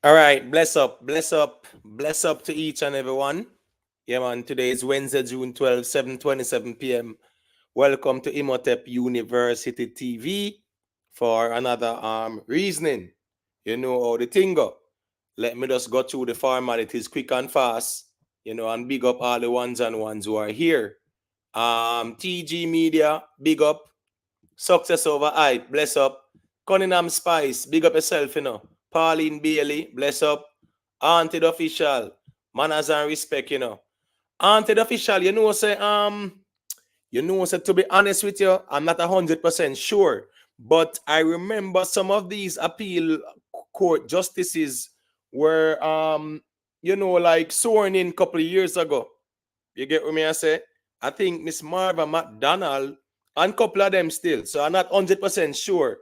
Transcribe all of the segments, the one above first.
All right, bless up to each and everyone. Yeah, man, today is Wednesday, June 12th, 7:27 p.m. Welcome to Imhotep University TV for another reasoning. You know how the thing go. Let me just go through the formalities quick and fast, and big up all the ones and ones who are here. TG Media, big up. Success over hype, bless up. Cunningham Spice, big up yourself. Pauline Bailey, bless up. Auntie the official, manners and respect. Auntie the official, say to be honest with you, I'm not 100% sure, but I remember some of these appeal court justices were like sworn in a couple of years ago. You get what me I say? I think Miss Marva McDonald and a couple of them still. So I'm not 100% sure.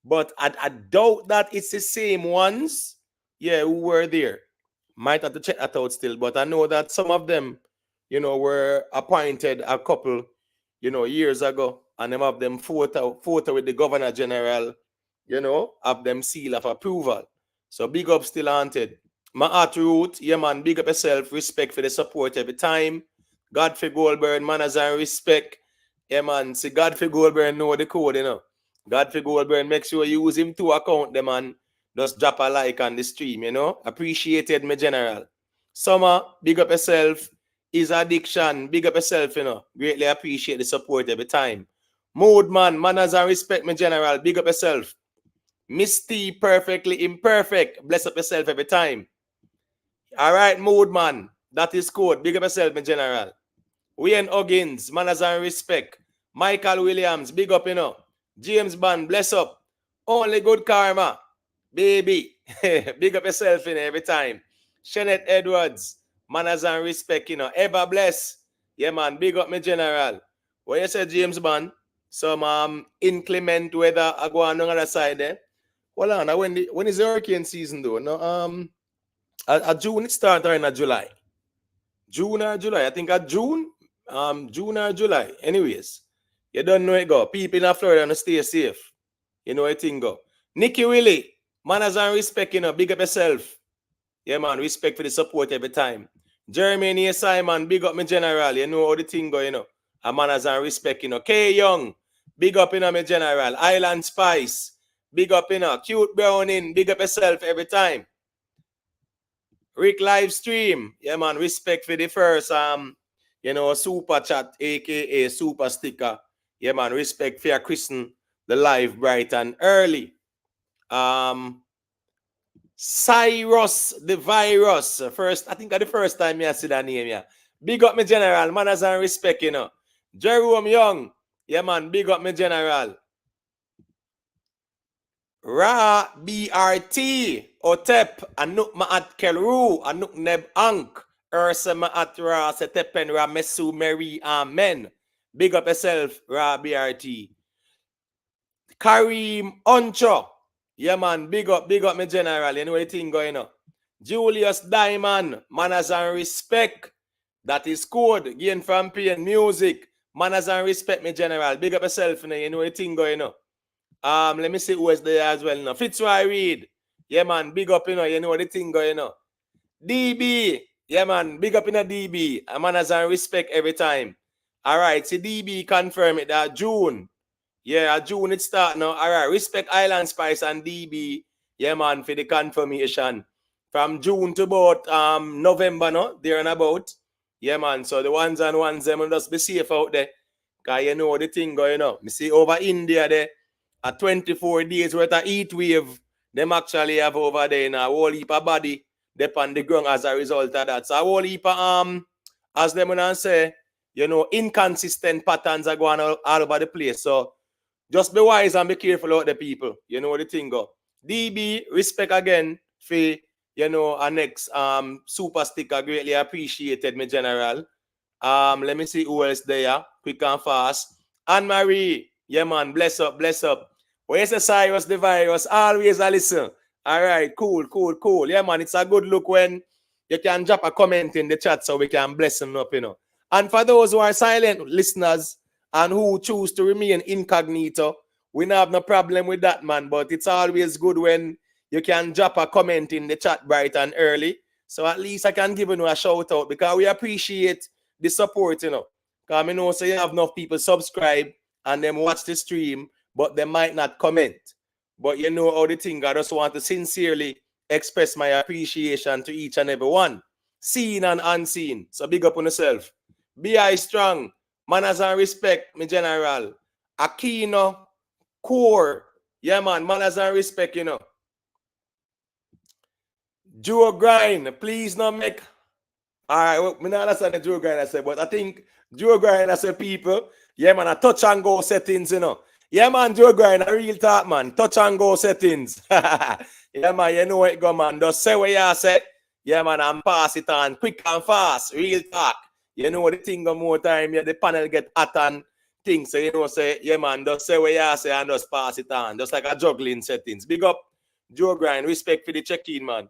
But I doubt that it's the same ones, who were there. Might have to check that out still. But I know that some of them, were appointed a couple, years ago. And them have them photo with the Governor General, have them seal of approval. So big up still haunted. My heart root, yeah man, big up yourself, respect for the support every time. Godfrey Goldberg, manners and respect. Yeah, man. See, Godfrey Goldberg know the code. Godfrey Goldberg, make sure you use him to account them and just drop a like on the stream. Appreciated, my general. Summer, big up yourself. Is addiction, big up yourself. Greatly appreciate the support every time. Mood man, manners and respect, my general. Big up yourself. Miss T, perfectly imperfect. Bless up yourself every time. All right, mood man. That is code. Big up yourself, my general. Wayne Huggins, manners and respect. Michael Williams, big up, James Bond, bless up. Only good karma, baby. Big up yourself, every time. Shanette Edwards, manners and respect, Ever bless. Yeah, man, big up, my general. What you said, James Bond? Some inclement weather I go on the other side there. Hold on, when is the hurricane season though? No, at June it starts or in July. June or July. I think at June. June or July. Anyways, you don't know it go. People in Florida to stay safe. You know it thing go. Nikki Willie, manners and respect, big up yourself. Yeah, man, respect for the support every time. Jeremy Simon, big up my general. You know how the thing go, And manners and respect, K Young, big up, my general. Island Spice, big up, Cute Browning, big up yourself every time. Rick live stream, yeah man, respect for the first super chat, aka super sticker. Yeah man, respect for your Christian, the live bright and early. Cyrus the virus. First, I think the first time I see that name, yeah. Big up my general, manners and respect, Jerome Young, yeah man, big up my general. Ra BRT Otep Anuk Maat Kelru Anuk Neb Ank Ursa Maat Ra Setepen Ra Mesu Mary Amen. Big up yourself, Ra BRT. Karim Oncho. Yeah man, big up my general. You know what thing going on. Julius Diamond, manners and respect. That is code. Gain from PN music. Manners and respect, my general. Big up yourself, you know what thing going on. Let me see who is there as well now. Fitzroy Reed. Yeah, man. Big up, you know the thing going on. DB. Yeah, man. Big up in a DB. A manners and respect every time. All right. See, DB confirm it that June. Yeah, June it start now. All right. Respect Island Spice and DB. Yeah, man, for the confirmation. From June to about November, no? There and about. Yeah, man. So the ones and ones, them will just be safe out there. Because you know the thing going on. Me see over India there. A 24 days worth of heat wave, them actually have over there in a whole heap of body dep on the ground as a result of that. So a whole heap of as them gonna say, inconsistent patterns are going all over the place. So just be wise and be careful out the people. You know the thing go. DB, respect again for our next super sticker. Greatly appreciated, my general. Let me see who else there. Quick and fast. Anne Marie, yeah man, bless up. Where's the Cyrus the virus? Always a listen. All right, cool. Yeah, man, it's a good look when you can drop a comment in the chat so we can bless them up, And for those who are silent listeners and who choose to remain incognito, we don't have no problem with that, man. But it's always good when you can drop a comment in the chat bright and early. So at least I can give you a shout out because we appreciate the support, you know. Because I know so you have enough people subscribe and them watch the stream, but they might not comment. But you know how the thing, I just want to sincerely express my appreciation to each and every one, seen and unseen. So big up on yourself. Be I strong, manners and respect, me general. Aquino, core. Yeah, man, manners and respect, you know. Joe Grind, please not make. All right, well, me not understand the Joe Grind I said, but I think Joe Grind I said people, yeah, man, a touch and go settings, you know. Yeah, man, Joe Grind, a real talk, man. Touch and go settings. Yeah, man, you know what it go, man. Just say what you say. Yeah, man, and pass it on quick and fast. Real talk. You know what the thing go more time, yeah, the panel get hot and things. So, you know, say, yeah, man, just say what you say and just pass it on. Just like a juggling settings. Big up, Joe Grind. Respect for the check-in, man.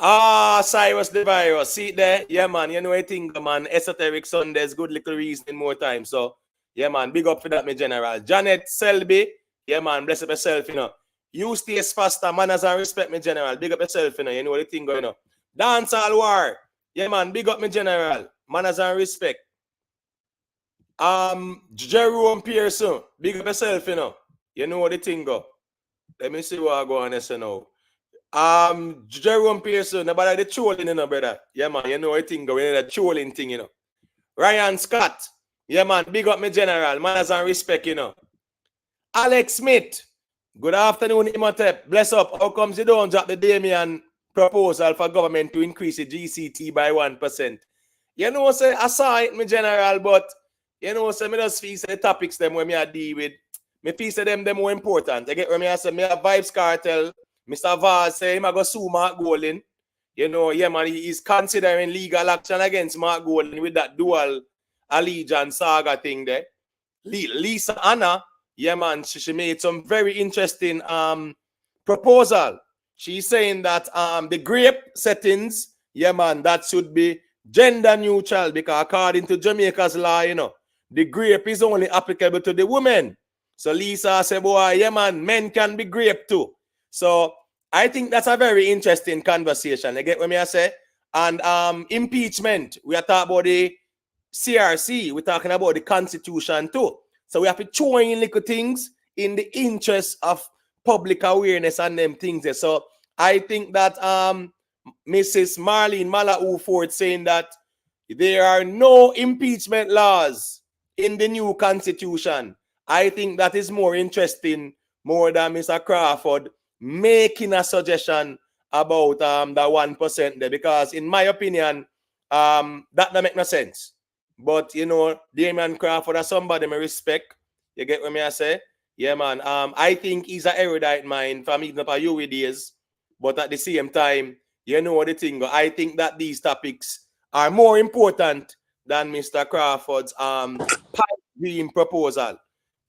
Cyrus the Virus. See there? Yeah, man. You know what I think, man. Esoteric Sundays, good little reasoning more time. So, yeah, man. Big up for that, my general. Janet Selby. Yeah, man. Bless up yourself, you know. You stay faster, manners and respect, my general. Big up yourself, you know. You know what I think going on. Dance all war. Yeah, man. Big up, my general. Manners and respect. Jerome Pearson. Big up yourself, you know. You know what the thing go. Let me see what I go on this now. Jerome Pearson, about the trolling, you know, brother. Yeah, man, you know what thing going, the trolling thing, you know. Ryan Scott, yeah, man, big up my general, manners and respect, you know. Alex Smith, good afternoon, Imhotep. Bless up. How comes you don't drop the Damien proposal for government to increase the GCT by 1%? You know, say I saw it, my general, but you know, say me just feel the topics them when me I deal with. Me feel say them more important. I get when me I say me have Vybz Kartel. Mr. Vybz say him I go sue Mark Golding. You know, yeah, man, he's considering legal action against Mark Golding with that dual allegiance saga thing there. Lisa Anna, yeah, man, she made some very interesting proposal. She's saying that the grape settings, yeah, man, that should be gender neutral because according to Jamaica's law, you know, the grape is only applicable to the women. So Lisa said, boy, yeah, man, men can be grape too. So I think that's a very interesting conversation. You get what I say? And impeachment, we are talking about the CRC, we're talking about the Constitution too. So we have to throw in little things in the interest of public awareness and them things there. So I think that Mrs. Marlene Malaou Ford saying that there are no impeachment laws in the new Constitution. I think that is more interesting more than Mr. Crawford making a suggestion about the 1% there, because in my opinion, that don't make no sense. But you know, Damien Crawford is somebody I respect. You get what I say? Yeah, man. I think he's an erudite mind from even up a UW days, but at the same time, you know the thing. I think that these topics are more important than Mr. Crawford's pipe dream proposal.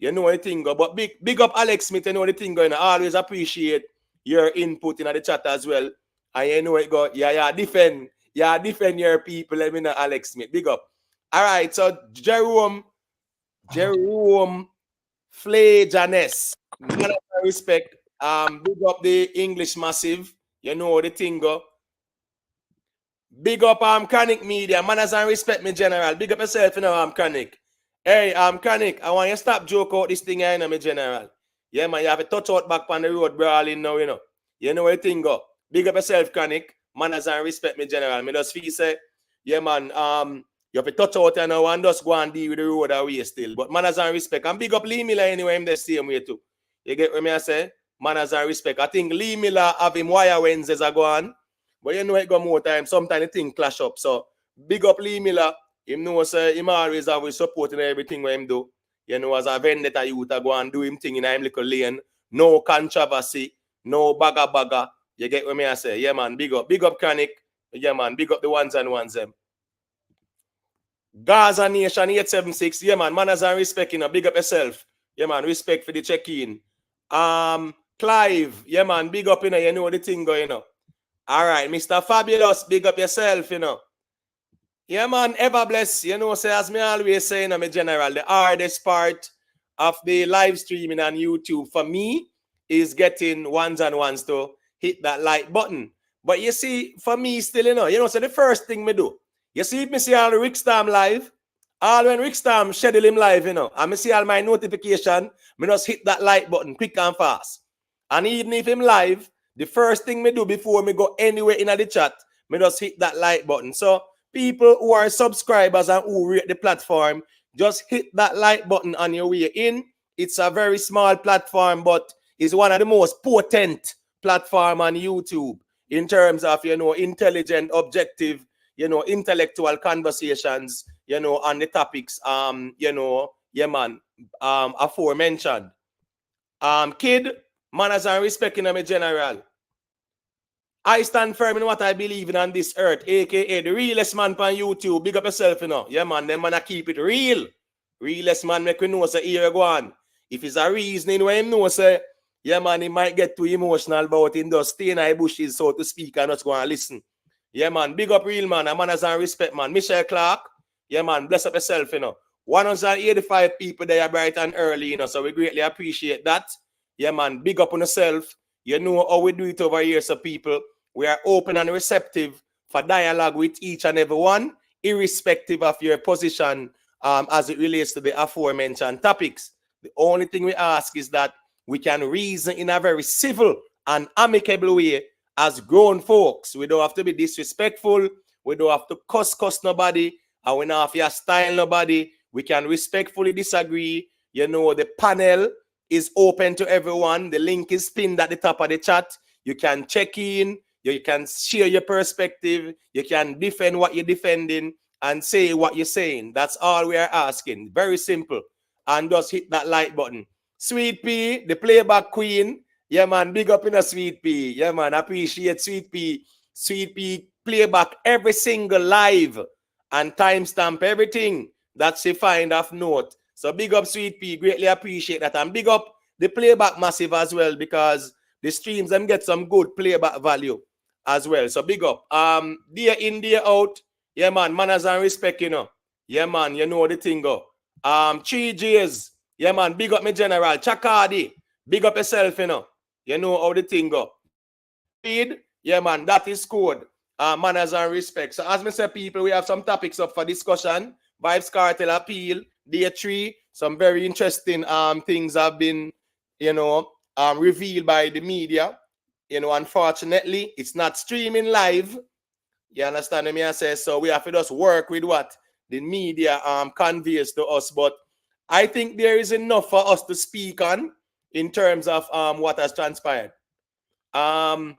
You know the thing, but big up Alex Smith. You know the thing going. I always appreciate your input in the chat as well. And you know it go. Yeah, defend your people. Let me know, Alex Smith. Big up. All right, so Jerome Flay Janes. Respect. Big up the English massive. You know the thing go. Big up Chronic Media. Manners and respect me general. Big up yourself, you know, Chronic. Hey, Chronic, I want you to stop joke out this thing, you know, me general. Yeah, man, you have a touch out back on the road brawling now, you know. You know what the thing go. Big up yourself, Chronic. Manners and respect me general. Me just feel say, yeah, man, you have to touch out and now and just go and deal with the road away still. But manners and respect. And big up Lee Miller anyway, I'm the same way too. You get what I say? Manners and respect. I think Lee Miller have him wire Wednesdays are going. But you know it go more time. Sometimes the thing clash up. So big up Lee Miller. Him know say him always have his support in everything what him do. You know, as a vendetta youth I go and do him thing in him little lane. No controversy. No bagger. You get what I say? Yeah, man. Big up Chronic. Yeah, man. Big up the ones and ones them. Gaza Nation 876. Yeah, man. Manners and respect, you know. Big up yourself. Yeah, man. Respect for the check-in. Clive. Yeah, man. Big up, you know. You know the thing going, you know. All right, Mr. Fabulous. Big up yourself, you know. Yeah, man. Ever bless. You know, say, as me always say, you know, my general, the hardest part of the live streaming on YouTube for me is getting ones and ones to hit that like button. But you see, for me still, so the first thing me do, you see if me see all the Rick Storm live, all when Rick Storm schedule him live, and me see all my notification, me just hit that like button quick and fast. And even if him live, the first thing me do before me go anywhere in the chat, me just hit that like button. So people who are subscribers and who rate the platform, just hit that like button on your way in. It's a very small platform, but it's one of the most potent platform on YouTube in terms of, intelligent, objective, intellectual conversations, on the topics, aforementioned. Kid, manners and respect in my general. I stand firm in what I believe in on this earth, aka the realest man on YouTube. Big up yourself, Yeah, man, them man keep it real. Realest man make we know say here go on. If it's a reasoning where him know say, yeah, man, he might get too emotional about him, just stay in the bushes, so to speak, and not go and listen. Yeah, man, big up real man, and manners and respect, man. Michelle Clark, yeah, man, bless up yourself, 185 people there bright and early, so we greatly appreciate that. Yeah, man, big up on yourself. You know how we do it over here, so people, we are open and receptive for dialogue with each and every one, irrespective of your position as it relates to the aforementioned topics. The only thing we ask is that we can reason in a very civil and amicable way as grown folks. We don't have to be disrespectful. We don't have to cuss nobody. And we don't have to style nobody. We can respectfully disagree. The panel is open to everyone. The link is pinned at the top of the chat. You can check in. You can share your perspective. You can defend what you're defending and say what you're saying. That's all we are asking. Very simple. And just hit that like button. Sweet P, the playback queen. Yeah, man, big up in a Sweet P. Yeah, man, appreciate Sweet P. Sweet P playback every single live and timestamp everything that she find of note. So big up Sweet P, greatly appreciate that. And big up the playback massive as well, because the streams them get some good playback value as well. So big up. Day in, day out. Yeah, man, manners and respect, Yeah, man, you know the thing go. 3Gs. Yeah, man, big up me general. Chakadi, big up yourself, You know how the thing go. Read, yeah, man, that is code. Manners and respect. So as me say, people, we have some topics up for discussion. Vybz Kartel appeal, day 3. Some very interesting things have been, revealed by the media. Unfortunately, it's not streaming live. You understand me? I say so. We have to just work with what the media conveys to us. But I think there is enough for us to speak on in terms of what has transpired. The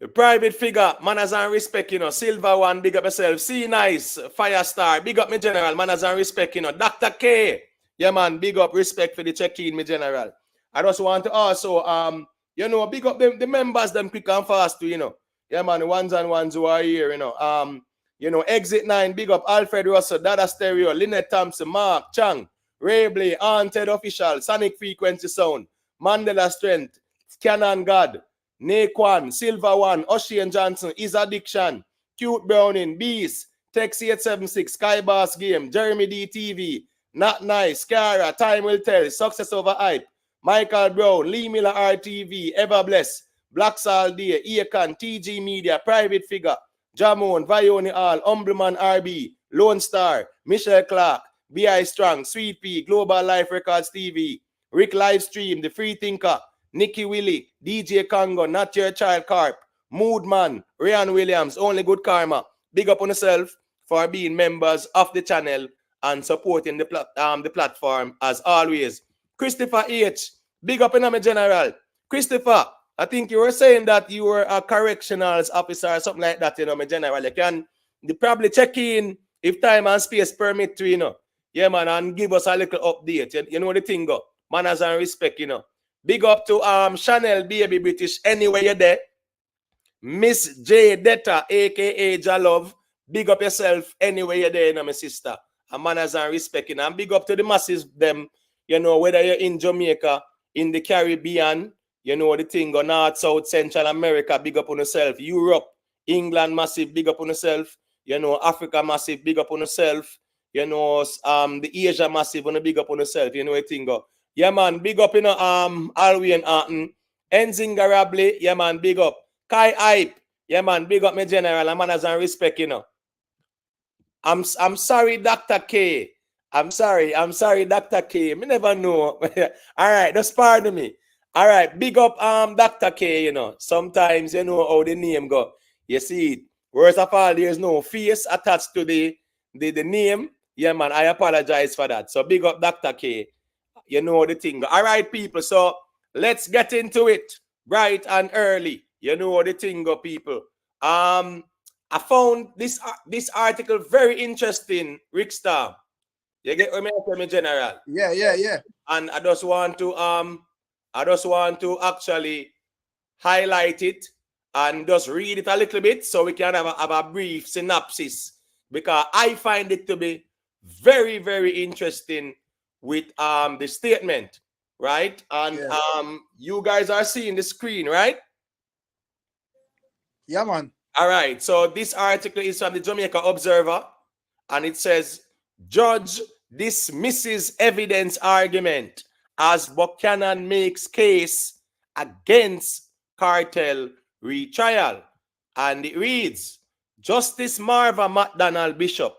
private figure, manners and respect, Silver One, big up yourself. See Nice, Firestar, big up me general, manners and respect, Dr. K, yeah, man, big up, respect for the check-in, me general. I just want to also, big up the members, them quick and fast, too, Yeah, man, the ones and ones who are here, Exit 9, big up Alfred Russell, Dada Stereo, Lynette Thompson, Mark, Chang, Rabley, Haunted Official, Sonic Frequency Sound, Mandela Strength, Canon God, Naquan, Silver One, Ocean Johnson, Is Addiction, Cute Browning, Beast, Tex 876, Sky Boss Game, Jeremy D TV, Not Nice, Cara, Time Will Tell, Success Over Hype, Michael Brown, Lee Miller RTV, Ever Bless, Black Sal Day, Eakan, TG Media, Private Figure, Jamon, Vioni Hall, Humbleman RB, Lone Star, Michelle Clark, B.I. Strong, Sweet P, Global Life Records TV, Rick Livestream, The Free Thinker, Nikki Willie, DJ Congo, Not Your Child Carp, Moodman, Ryan Williams, Only Good Karma. Big up on yourself for being members of the channel and supporting the platform as always. Christopher H, big up in my general. Christopher, I think you were saying that you were a correctional officer or something like that, my general. You can probably check in if time and space permit to, Yeah, man, and give us a little update. You know the thing go. Manners and respect, Big up to Chanel Baby British anywhere you're there. Miss J Detta, aka Jalove. Big up yourself anywhere you're there, my sister. And manners and respect, And big up to the masses, them, whether you're in Jamaica, in the Caribbean, the thing, or North, South, Central America, big up on yourself. Europe, England, massive, big up on yourself. Africa, massive, big up on yourself. The Asia, massive, on big up on yourself. The thing, Yeah, man, big up, Alwi and Arton. Enzingarably, yeah, man, big up. Kai Hype, yeah, man, big up, my general, and manners and respect, I'm sorry, Dr. K. I'm sorry, Dr. K. Me never know. All right, just pardon me. All right, big up, Dr. K, Sometimes, how the name go. You see it. Worst of all, there's no face attached to the name. Yeah, man, I apologize for that. So big up, Dr. K. You know the thing. All right, people. So let's get into it bright and early. You know the thing, people. I found this article very interesting, Rick Star. You get what I mean, general? Yeah. And I just want to actually highlight it and just read it a little bit so we can have a brief synopsis, because I find it to be very, very interesting with the statement, right? And you guys are seeing the screen, right? Yeah, man. All right. So this article is from the Jamaica Observer, and it says, Judge dismisses evidence argument as Buchanan makes case against Kartel retrial. And it reads, Justice Marva McDonald Bishop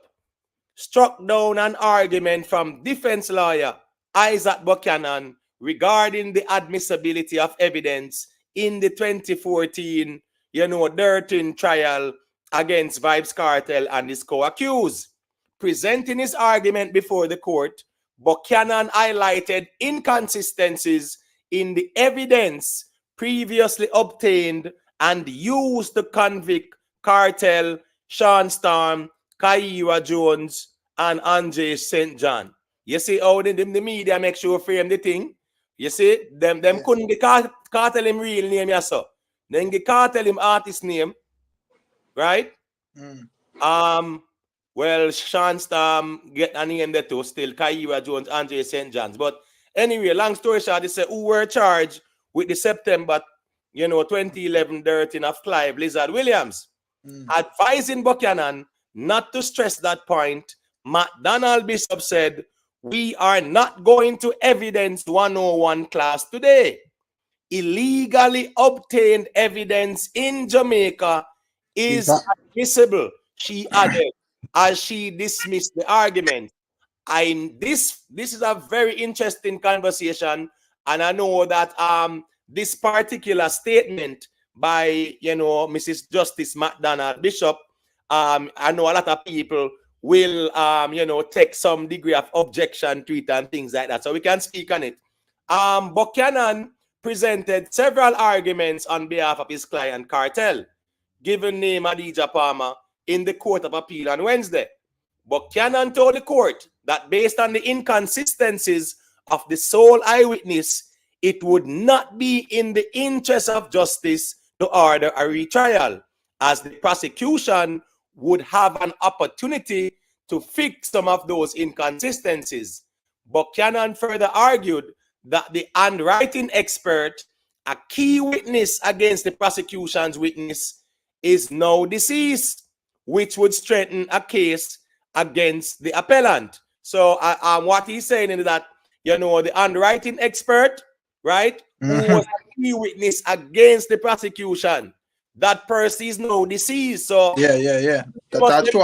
struck down an argument from defense lawyer Isaac Buchanan regarding the admissibility of evidence in the 2014, Durton trial against Vybz Kartel and his co-accused. Presenting his argument before the court, Buchanan highlighted inconsistencies in the evidence previously obtained and used to convict Kartel, Sean Storm, Kaira Jones, and Andre St. John. You see how the media make sure frame the thing? You see, them couldn't get Kartel him real name, yes, sir. Then get Kartel him artist name, right? Well, Sean Storm get a name there too, still Kaira Jones, Andre St. John's. But anyway, long story short, they say who were charged with the September 2011 dirting of Clive Lizard Williams, advising Buchanan not to stress that point. McDonald Bishop said, we are not going to evidence 101 class today. Illegally obtained evidence in Jamaica is admissible, she added, as she dismissed the argument. This is a very interesting conversation, and I know that this particular statement by Mrs. Justice McDonald Bishop, I know a lot of people will take some degree of objection to it and things like that, so we can speak on it. Buchanan presented several arguments on behalf of his client Kartel, given name Adidja Palmer, in the Court of Appeal on Wednesday. Buchanan told the court that based on the inconsistencies of the sole eyewitness, it would not be in the interest of justice to order a retrial, as the prosecution would have an opportunity to fix some of those inconsistencies. Buchanan further argued that the handwriting expert, a key witness against the prosecution's witness, is now deceased, which would strengthen a case against the appellant. So what he's saying is that, the handwriting expert, right, who was a key witness against the prosecution, that person is now deceased. So yeah. That's true.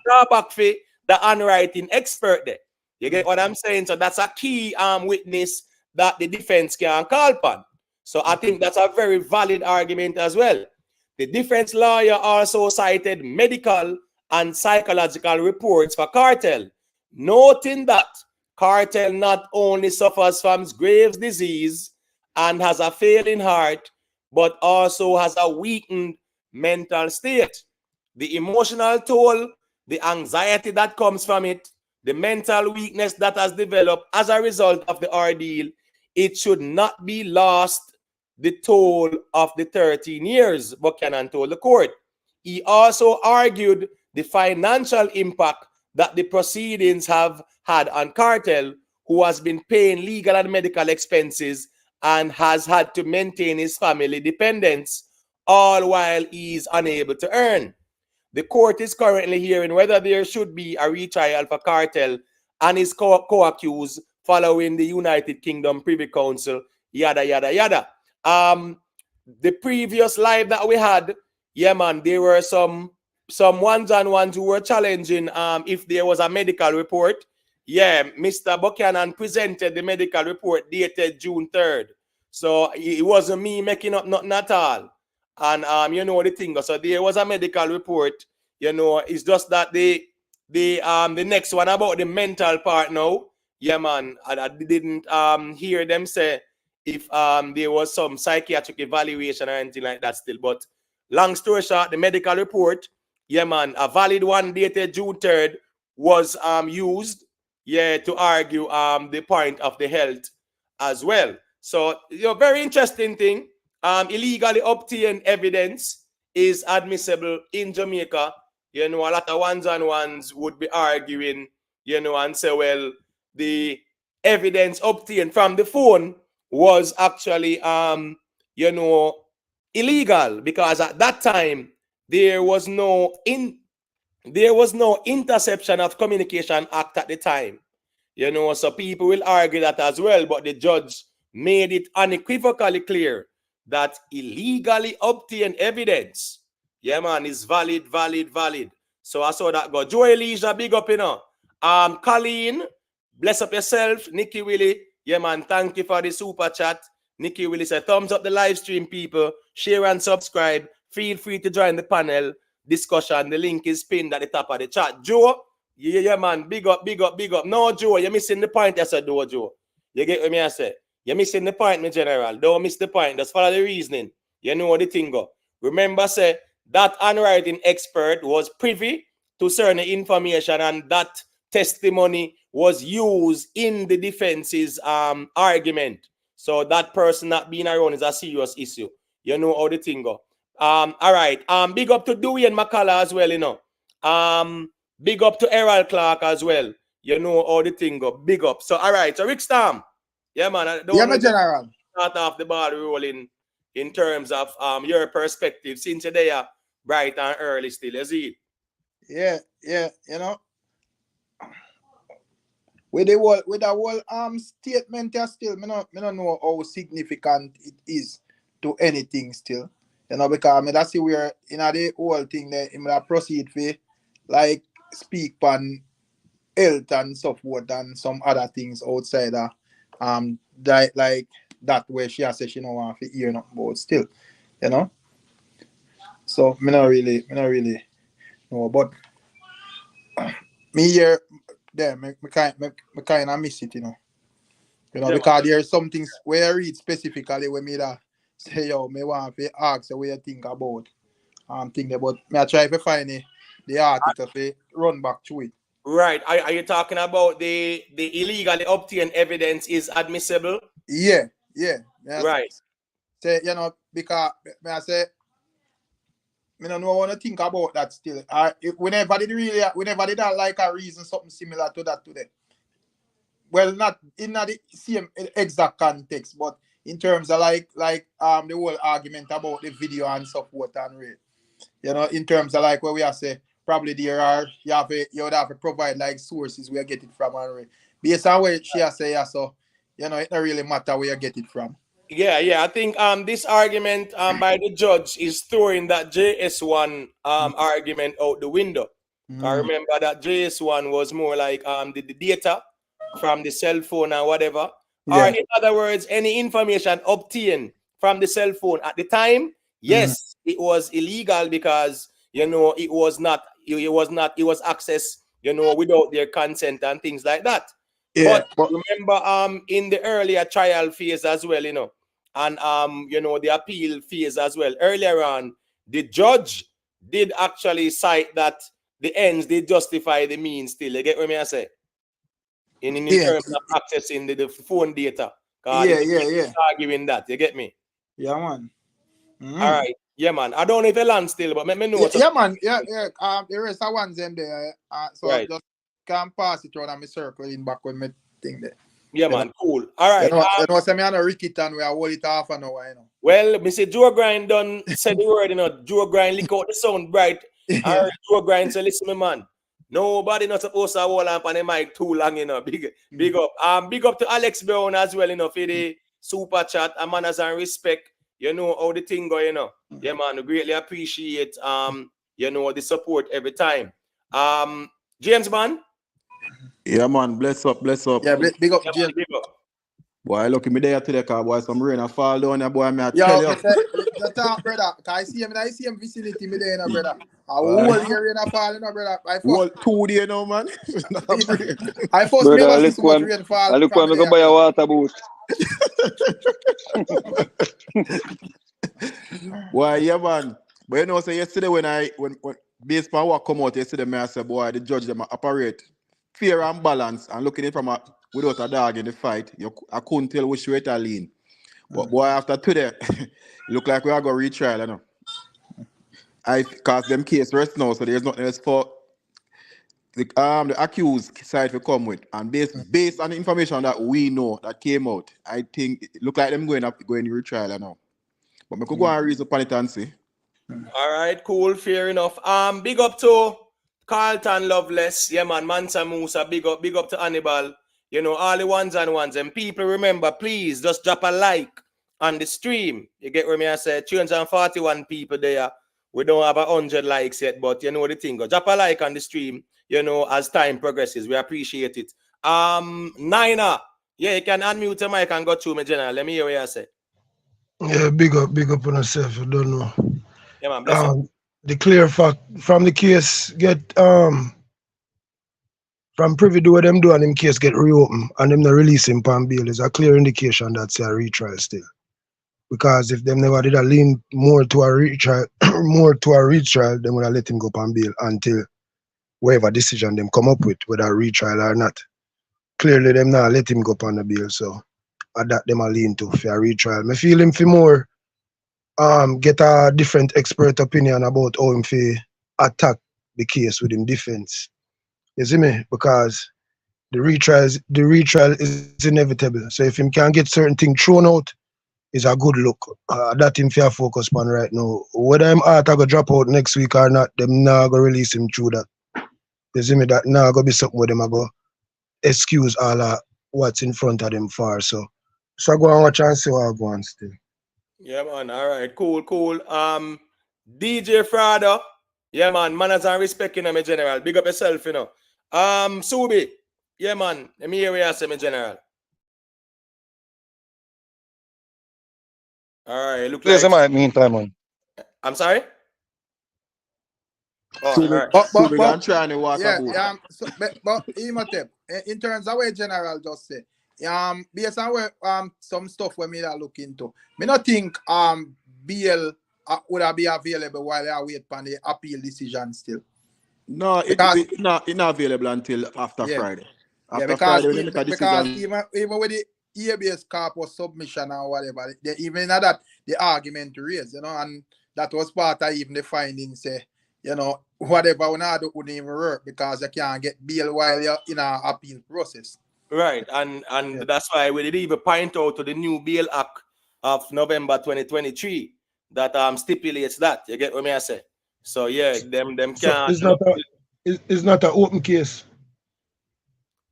Drawback for the handwriting expert there. You get what I'm saying? So that's a key witness that the defense can call upon. So I think that's a very valid argument as well. The defense lawyer also cited medical and psychological reports for Kartel, noting that Kartel not only suffers from Graves' disease and has a failing heart, but also has a weakened mental state. The emotional toll, the anxiety that comes from it, the mental weakness that has developed as a result of the ordeal, it should not be lost the toll of the 13 years, Buchanan told the court. He also argued the financial impact that the proceedings have had on Kartel, who has been paying legal and medical expenses and has had to maintain his family dependence, all while he is unable to earn. The court is currently hearing whether there should be a retrial for Kartel and his co-accused following the United Kingdom Privy Council, yada, yada, yada. The previous live that we had, yeah, man, there were some ones and ones who were challenging if there was a medical report. Yeah, Mr. Buchanan presented the medical report dated June 3rd. So it wasn't me making up nothing at all. And you know the thing. So there was a medical report. You know, it's just that the next one about the mental part now. Yeah, man, I didn't hear them say if there was some psychiatric evaluation or anything like that still. But long story short, the medical report, yeah, man, a valid one dated June 3rd was used, yeah, to argue the point of the health as well. So, you know, very interesting thing. Illegally obtained evidence is admissible in Jamaica. You know, a lot of ones and ones would be arguing, you know, and say, well, the evidence obtained from the phone was actually, you know, illegal because at that time there was no interception of communication act at the time. You know, so people will argue that as well, but the judge made it unequivocally clear that illegally obtained evidence, yeah, man, is valid. So I saw that go. Joe Elijah, big up, you know. Colleen, bless up yourself. Nikki Willie, yeah, man, thank you for the super chat. Nikki Willie said, thumbs up the live stream, people. Share and subscribe. Feel free to join the panel discussion. The link is pinned at the top of the chat. Joe, yeah, man, big up. No, Joe, you're missing the point. I said, no, Joe. You get what me I say? You're missing the point, my general. Don't miss the point. Just follow the reasoning. You know what the thing go. Remember, say, that handwriting expert was privy to certain information, and that testimony was used in the defense's argument. So that person not being around is a serious issue. You know how the thing go. All right. Big up to Dewey and McCullough as well, you know. Big up to Errol Clark as well. You know how the thing go. Big up. So, all right. So, Rick Stam. Yeah, man. I don't my general. Start off the ball rolling in terms of your perspective since you're there bright and early still, is it? Yeah, you know. With the whole statement still, me not know how significant it is to anything still. You know, because I that's where in the whole thing there, I proceed for like speak on health and so forth and some other things outside of like that where she has said she don't want to hear nothing about still, you know. So me not really know, but me here there me kind of miss it, you know. You know, yeah, because there's some things where I read specifically when me that say yo me want to ask what you think about thing about me I try to find the article to run back to it. Right. Are you talking about the illegally obtained evidence is admissible? Yeah. Right. Say, you know, because I say, I don't know what to think about that still. Whenever did I like a reason something similar to that today. Well, not in the same exact context, but in terms of like the whole argument about the video and so forth and read. You know, in terms of like where we are say probably there are you would have to provide like sources where you get it from and read. Based on where she has say, yeah, so you know it don't really matter where you get it from. Yeah. I think this argument by the judge is throwing that JS1 argument out the window. I remember that JS1 was more like the data from the cell phone and whatever. Yeah. Or in other words, any information obtained from the cell phone at the time, yes, it was illegal because you know it was accessed, you know, without their consent and things like that. Yeah, but remember in the earlier trial phase as well, you know, and you know, the appeal phase as well. Earlier on, the judge did actually cite that the ends did justify the means still. You get what I say? In terms of accessing the phone data. Yeah. Arguing that. You get me? Yeah, man. All right. Yeah, man. I don't know if you land still, but let me know. Yeah, man. Yeah. The rest of ones them there. So right. I just can pass it around and me circle in back when me thing there. Yeah, man. Know? Cool. All right. You know, say me on a Rickitan we hold it half an hour, you know. Well, me say Joe Grind done said the word, you know. Joe Grind lick out the sound bright. All right, Joe Grind say, listen, me man. Nobody not supposed to hold on the mic too long, you know. Big up. Big up to Alex Brown as well, you know, for the super chat. And manners and respect, you know, how the thing go, you know. Yeah, man, we greatly appreciate you know, the support every time. James, man. Yeah, man, bless up, bless up. Yeah, big up, Yeah, James. man, big up. Boy, lucky me there today, car boy, some rain a fall down there, boy, me I Yo, tell you. the talk, brother. I see him vicinity me there, brother. A whole area in a fall, brother. Well, 2 days now, man. I first Brother, never I see look so much when rainfall I look from when me I go there. buy a water boost. Boy, yeah, man. But you know, so yesterday when based on what come out yesterday, I said, boy, the judge them operate fair and balance and looking at it from without a dog in the fight. I couldn't tell which way to lean. But boy, after today, look like we are going to retrial, you know. Cause them case rest now, so there's nothing else for the accused side to come with. And based on the information that we know that came out, I think it look like them going to retrial now. But we could go and reason upon it and see. All right, cool, fair enough. Big up to Carlton Loveless, yeah, man, Mansa Musa, big up to Hannibal. You know, all the ones and ones. And people, remember, please just drop a like on the stream. You get what I said? 241 people there. We don't have 100 likes yet, but you know the thing. Go drop a like on the stream, you know, as time progresses. We appreciate it. Nina, yeah, you can unmute your mic and go through me, General. Let me hear what you say. Yeah, big up on yourself. You don't know. Yeah, man, bless up. The clear fact from the case get from privy do what them do and them case get reopened and them not release him pan bail is a clear indication that's a retrial still. Because if them never did a lean more to a retrial, them would have let him go pan bail until whatever decision them come up with, whether a retrial or not. Clearly them not let him go pan the bail, so that them a lean to for a retrial. Me feel him for more get a different expert opinion about how him fi attack the case with him defense. You see me? Because the retrial is inevitable. So if him can get certain things thrown out, is a good look. That him fi focus on right now. Whether him heart a go drop out next week or not, them now go release him through that. You see me? That now go be something where them a go excuse all of what's in front of them for. So go and watch and see what I go on still. Yeah, man. All right. Cool. DJ Frada. Yeah, man. Manners and respect, you know, me general. Big up yourself, you know. Subi. Yeah, man. Let me hear what you say, me general. All right. Look Please, like. meantime, man. I'm sorry? Oh, So all right. I'm trying to water boat. So, but Imhotep, in terms of what General just say, based on where some stuff we me that look into, me not think bail would have be available while I wait for the appeal decision still. No, it's not available until after Friday. After because Friday, when they make a decision. even with the habeas corpus submission or whatever, they even had that the argument raised, you know, and that was part of even the findings say, you know, whatever we not do wouldn't even work because you can't get bail while you're in an appeal process. Right, and that's why we did even point out to the new Bail Act of November 2023 that stipulates that. You get what I say? So yeah, them So can't. it's not an open case.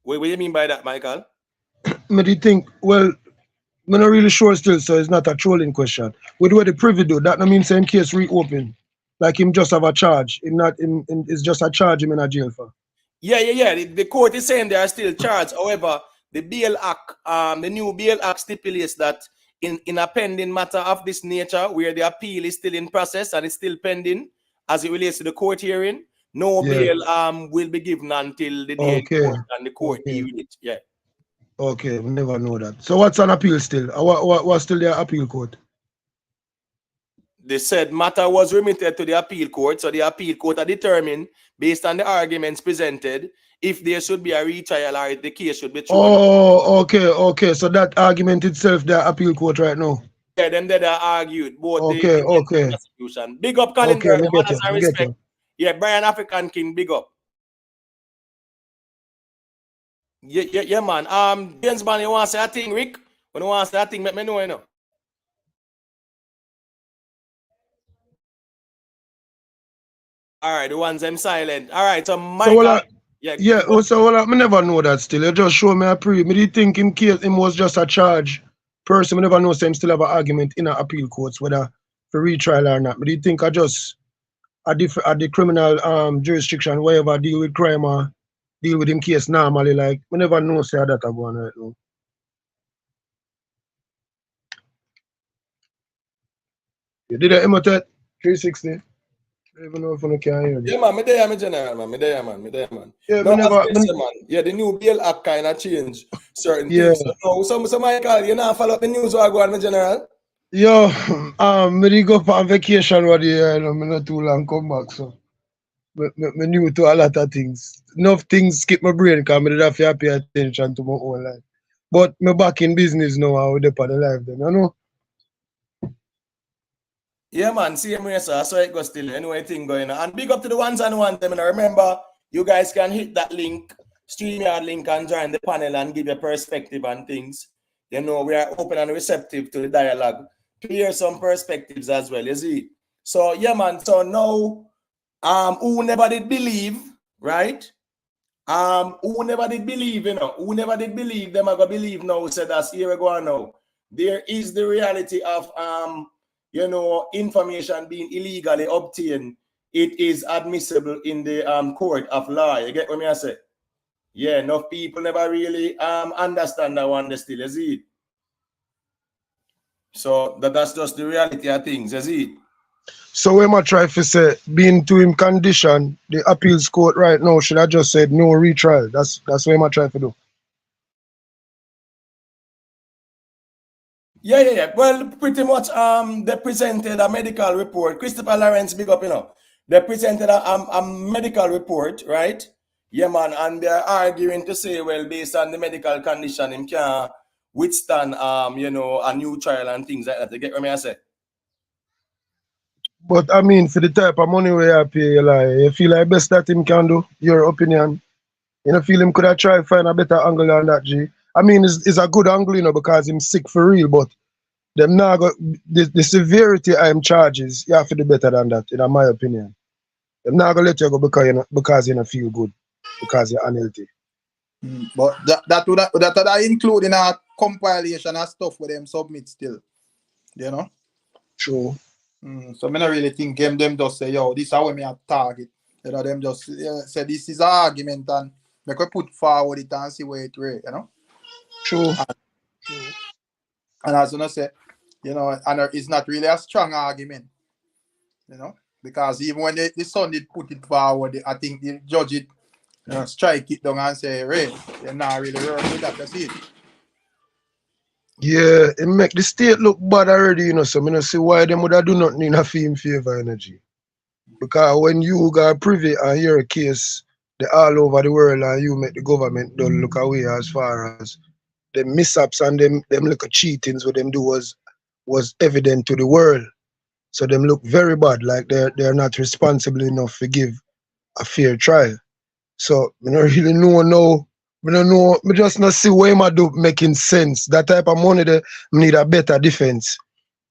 What do you mean by that, Michael? Me do think I'm not really sure still, so it's not a trolling question. With what the privy do, that no mean same case reopen. Like him just have a charge. Him not it's just a charge him in a jail for. Yeah. The court is saying they are still charged. However, the Bail Act, the new Bail Act stipulates that in a pending matter of this nature, where the appeal is still in process and it's still pending as it relates to the court hearing, no bail will be given until the day the court deal with it. Yeah. Okay, we never know that. So what's on appeal still? What's still the appeal court? They said matter was remitted to the appeal court, so the appeal court are determined based on the arguments presented if there should be a retrial or if the case should be thrown. Oh, okay. So that argument itself, the appeal court right now. Yeah, them that are argued both the prosecution. Big up Colin Burke, manners and respect. Yeah, Brian African King, big up. Yeah, man. James man, you want to say a thing, Rick? When you want to say a thing, let me know, you know. All right, the ones I'm silent. All right, so So well, Michael, yeah, yeah, go. so well, me never know that still. You just show me a pre. Me did think him case him was just a charge person. Me never know say him still have an argument in a appeal courts whether for retrial or not. Me did think I just at the criminal jurisdiction, wherever deal with crime or deal with him case normally. Like we never know say that I go on right now. You did that imitate 360. I don't even know if I can hear me. Yeah, man, me there, me general, man. Me there, man. Me there, man. Yeah, No, me as never. they say, man. Yeah, the new bail act kind of change certain Yeah. things. So Michael, you know, follow up the news or go on, me general. Yo, me did go on vacation one year, you know, me not too long come back, so me new to a lot of things. Enough things skip my brain because me did have to pay attention to my whole life. But me back in business now, I would depend on the life then, you know? Yeah, man. Same way, sir. So it goes still. Anyway, thing going on. And big up to the ones and ones. Them. And remember, you guys can hit that link, StreamYard link, and join the panel and give your perspective on things. You know, we are open and receptive to the dialogue to hear some perspectives as well. You see. So yeah, man. So now, who never did believe, right? Who never did believe, you know, who never did believe, them are gonna believe now. Said that's here we go now. There is the reality of you know, information being illegally obtained. It is admissible in the court of law. You get what I say? Yeah, enough people never really understand that one still, you see it. So that's just the reality of things, you see it. So when I try to say, being to him condition, the appeals court right now should have just said no retrial. That's what I try to do. Yeah. Well, pretty much they presented a medical report. Christopher Lawrence, big up, you know. They presented a medical report, right? Yeah, man, and they're arguing to say, well, based on the medical condition, him can withstand you know, a new trial and things like that. You get what I say? But I mean, for the type of money we are pay, like, you feel like best that him can do, your opinion. You know, feel him could have tried to find a better angle on that, G. I mean, it's a good angle, you know, because him sick for real, but them now got the severity of him charges, you have to do better than that, in my opinion. Them not gonna let you go because you don't feel good, because you're unhealthy. But that include in a compilation and stuff with them submit still. You know? True. So I don't really think them just say, yo, this is how we have target. You know, them just say this is an argument and they could put forward it and see where it rate, you know? True. And as you know, say, you know, and it's not really a strong argument, you know, because even when the son did put it forward, I think the judge it, you know, strike it down and say, Ray, you're not really work with that, that's it. Yeah, it make the state look bad already, you know, so I don't see why them would have do nothing in a film favor energy. Because when you got privy and hear a case they all over the world and you make the government don't look away as far as the mishaps and them little cheatings what them do was evident to the world. So them look very bad, like they're not responsible enough to give a fair trial. So I don't really know now. I don't know. I just not see why I do making sense. That type of money they need a better defense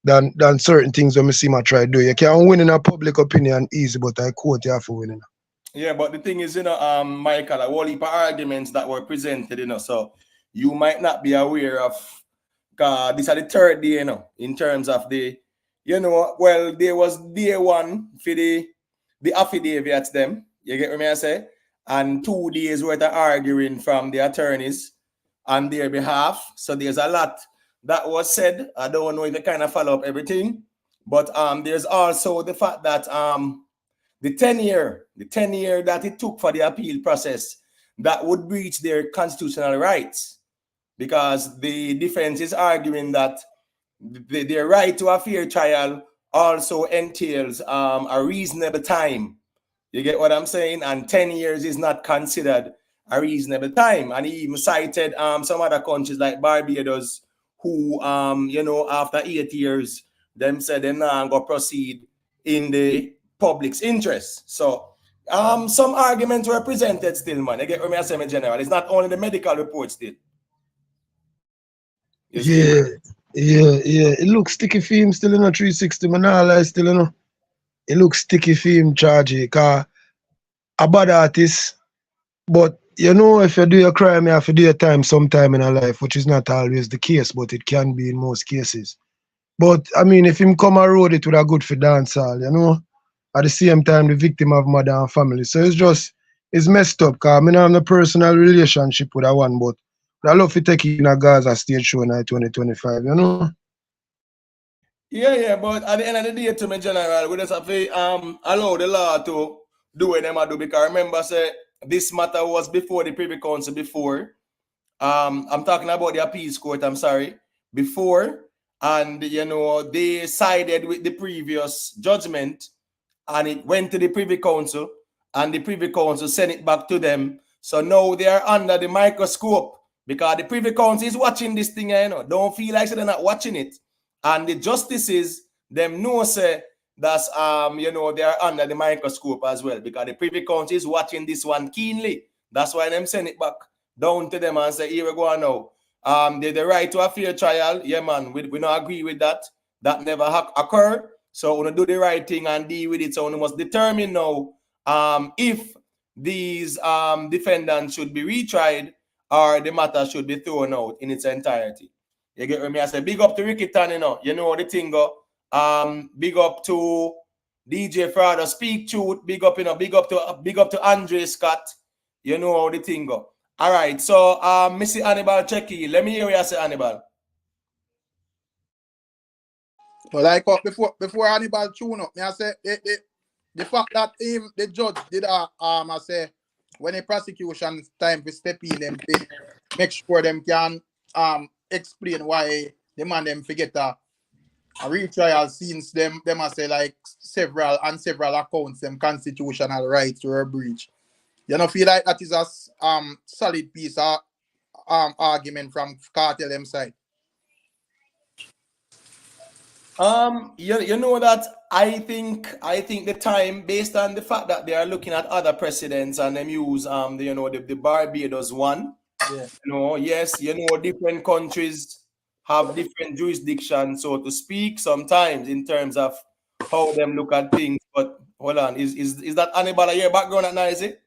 than certain things when I see my try do. You can win in a public opinion easy, but I quote you have to win. Yeah, but the thing is, you know, Michael, a whole heap of arguments that were presented, you know, so you might not be aware of, this is the third day, you know, in terms of the, you know, well, there was day one for the affidavits them, you get what I say? And 2 days worth of arguing from the attorneys on their behalf. So there's a lot that was said. I don't know if you kind of follow up everything, but there's also the fact that the 10 year that it took for the appeal process that would breach their constitutional rights, because the defense is arguing that their right to a fair trial also entails a reasonable time. You get what I'm saying? And 10 years is not considered a reasonable time. And he even cited some other countries like Barbados, who, you know, after 8 years, them said they're not going to proceed in the public's interest. So some arguments were presented still, man. You get what I say, in general. It's not only the medical report still. Yeah. It looks sticky for him still in a 360, man. All I still, you know. it looks sticky for him charge it, cause a bad artist, but you know if you do a crime, you have to do a time sometime in a life, which is not always the case, but it can be in most cases. But I mean if him come a road it would have good for dancehall, you know. At the same time the victim of mother and family. So it's messed up because I mean I have a personal relationship with that one, but I love to take it in a Gaza stage show night 2025, you know. Yeah, but at the end of the day, to me, general, we just have to allow the law to do what them do. Because remember, say this matter was before the Privy Council. Before, I'm talking about the appeals court. I'm sorry, before, and you know they sided with the previous judgment, and it went to the Privy Council, and the Privy Council sent it back to them. So now they are under the microscope because the Privy Council is watching this thing. You know, don't feel like they're not watching it. And the justices, them know say that's you know they are under the microscope as well because the Privy Council is watching this one keenly. That's why them send it back down to them and say, here we go now. They the right to a fair trial. Yeah, man, we don't agree with that. That never occurred. So we do the right thing and deal with it. So we must determine now if these defendants should be retried or the matter should be thrown out in its entirety. You get what me? I say big up to Ricky Tan, you know the thing go. Big up to DJ Frado, Speak Truth, big up to Andre Scott. You know how the thing go. All right, so Missy Hannibal Checky. Let me hear you say Hannibal. Well, like before Hannibal tune up, me I say the fact that the judge did I say when the prosecution time to step in them to make sure them can explain why the man them forget a retrial since them I say like several accounts them constitutional rights were breached. You know feel like that is a solid piece of argument from Kartel them side. You know that I think the time based on the fact that they are looking at other precedents and them use the Barbados one. Yeah. You know, yes, you know, different countries have different jurisdictions, so to speak, sometimes in terms of how them look at things. But hold on, is that Hannibal your background at now, is it?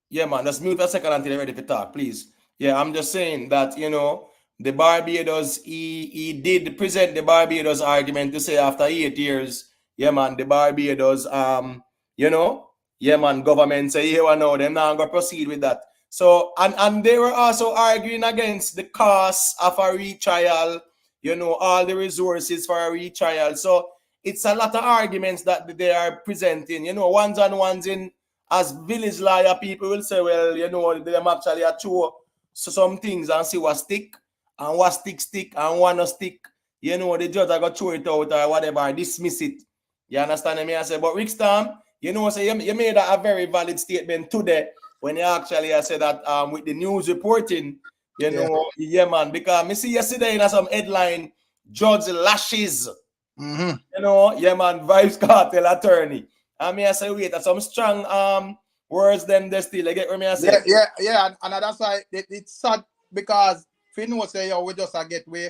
Yeah, man, just mute a second until you're ready to talk, please. Yeah, I'm just saying that, you know, the Barbados, he did present the Barbados argument to say after 8 years, yeah, man, the Barbados, you know, yeah, man, government say, here, no, they're not going to proceed with that. So, and they were also arguing against the cost of a retrial, you know, all the resources for a retrial. So, it's a lot of arguments that they are presenting, you know, ones and ones in, as village lawyer, people will say, well, you know, them actually are true. So some things and see what stick and what stick and what no stick. You know, the judge are going to throw it out or whatever, dismiss it. You understand me? I say, but Rick Storm, you know, so you made a very valid statement today when you actually said that with the news reporting, you know, yeah, man, because I see yesterday in some headline, Judge lashes, you know, yeah, man, Vybz Kartel attorney. I mean, I say, wait, that's some strong words them they still. I get what I say? Yeah, and that's why it's sad because if you know say yo, we just get way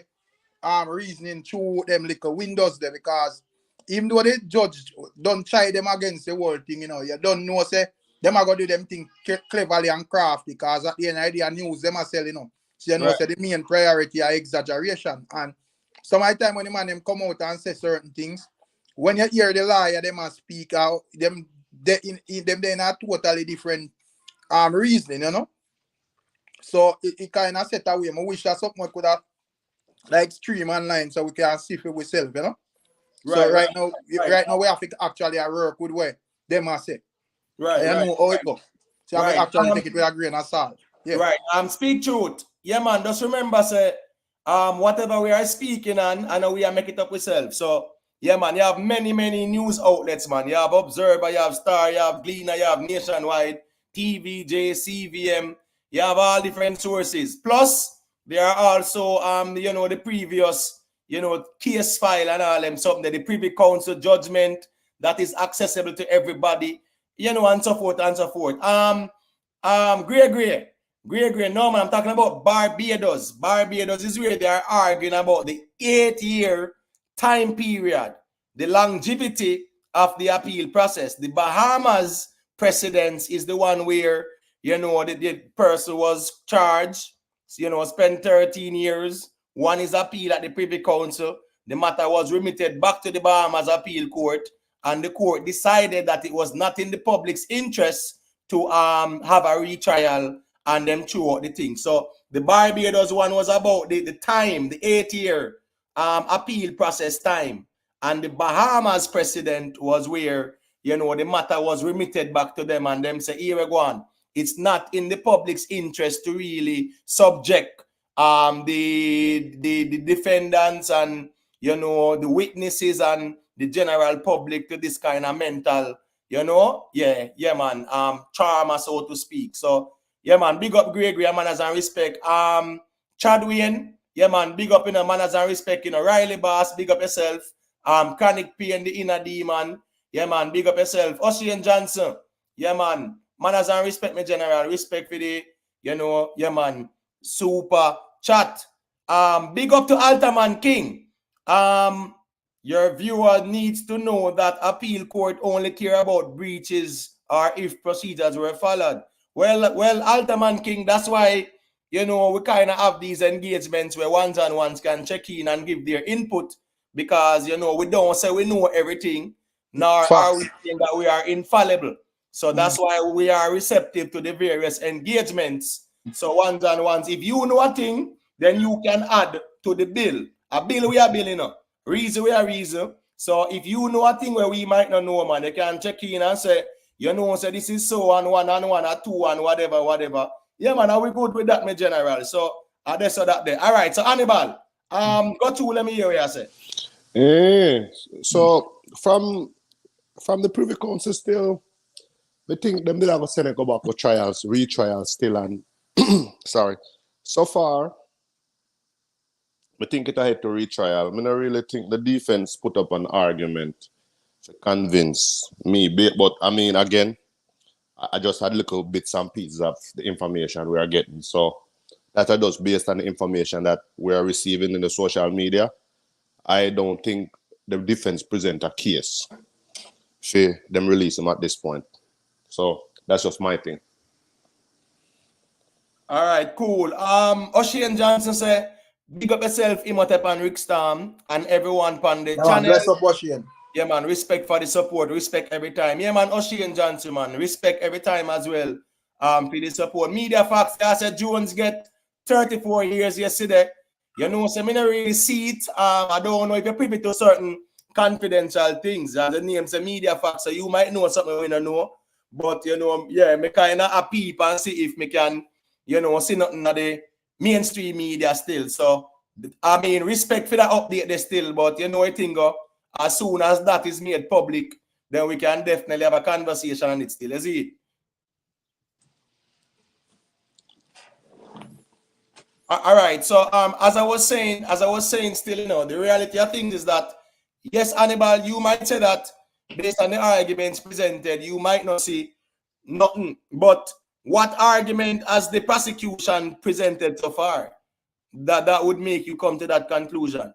reasoning through them little windows there because even though the judge don't try them against the whole thing, you know, you don't know say them are gonna do them thing cleverly and crafty because at the end of the day news them are selling, you know. So you know say the main priority are exaggeration. And some of the time when the man them come out and say certain things, when you hear the lawyer, them must speak out, they're in a totally different reasoning, you know. So it kind of set away. I wish that something could have like stream online so we can see for ourselves, you know. So right now we have to actually work with where them must say. Right. I know how it goes. So I actually take it with a grain of salt. Yeah. Right. Speak truth. Yeah, man. Just remember, say, whatever we are speaking on, I know we are making it up ourselves. So yeah, man, you have many news outlets, man. You have Observer, you have Star, you have Gleaner, you have Nationwide, TVJ, CVM. You have all different sources. Plus, there are also, you know, the previous, you know, case file and all them, something that the Privy Council judgment that is accessible to everybody, you know, and so forth and so forth. Gregory, no, man, I'm talking about Barbados. Barbados is where they are arguing about the 8-year time period the longevity of the appeal process. The Bahamas precedence is the one where, you know, the person was charged, you know, spent 13 years. One is appeal at the Privy Council. The matter was remitted back to the Bahamas Appeal Court, and the court decided that it was not in the public's interest to have a retrial and them throw out the thing. So the Barbados one was about the time, the 8-year appeal process time. And the Bahamas precedent was where, you know, the matter was remitted back to them and them say, here we go on. It's not in the public's interest to really subject the defendants and, you know, the witnesses and the general public to this kind of mental, you know, yeah, man, trauma, so to speak. So, yeah, man, big up Gregory, manners and respect. Chadwin, yeah, man, big up in the manners and respect, you know, Riley Bass, big up yourself. Chronic Pain, the inner demon, yeah, man, big up yourself. Ocean Johnson, yeah, man, manners and respect, my general, respect for the, you know, yeah, man, super chat. Big up to Altaman King. Your viewer needs to know that appeal court only care about breaches or if procedures were followed. Well, Altaman King, that's why, you know, we kind of have these engagements where ones-on-ones can check in and give their input, because, you know, we don't say we know everything, nor are we saying that we are infallible. So that's why we are receptive to the various engagements. So ones-on-ones, if you know a thing, then you can add to the bill. A bill we are billing up. Reason we are reason. So if you know a thing where we might not know, man, you can check in and say, you know, say this is so and one or two and whatever. Yeah, man, are we good with that, my general? So that's that there. All right, so Hannibal, go to, let me hear what you say. So from the Privy Council still, I think them did have a Senate go back for trials, retrials still, and sorry. So far, I think it ahead to retrial. I don't really think the defense put up an argument to convince me. But I mean, again, I just had little bits and pieces of the information we are getting. So that are just based on the information that we are receiving in the social media. I don't think the defense present a case for them release him at this point. So that's just my thing. All right, cool. Ocean Johnson say, big up yourself, Imhotep and Rick Storm, and everyone on the channel. Bless up, Ocean. Yeah, man, respect for the support, respect every time. Yeah, man, Ocean Johnson, man, respect every time as well. For the support. Media Facts, I said Jones get 34 years yesterday. You know, so I don't really see it. I don't know if you're privy to certain confidential things. The name's a Media Facts, so you might know something we don't know. But, you know, yeah, me kind of a peep and see if me can, you know, see nothing of the mainstream media still. So, I mean, respect for that update there still. But, you know, I think as soon as that is made public, then we can definitely have a conversation on it still. Is it? All right. So, as I was saying, still, you know, the reality of things is that, yes, Hannibal, you might say that based on the arguments presented, you might not see nothing. But what argument has the prosecution presented so far that would make you come to that conclusion?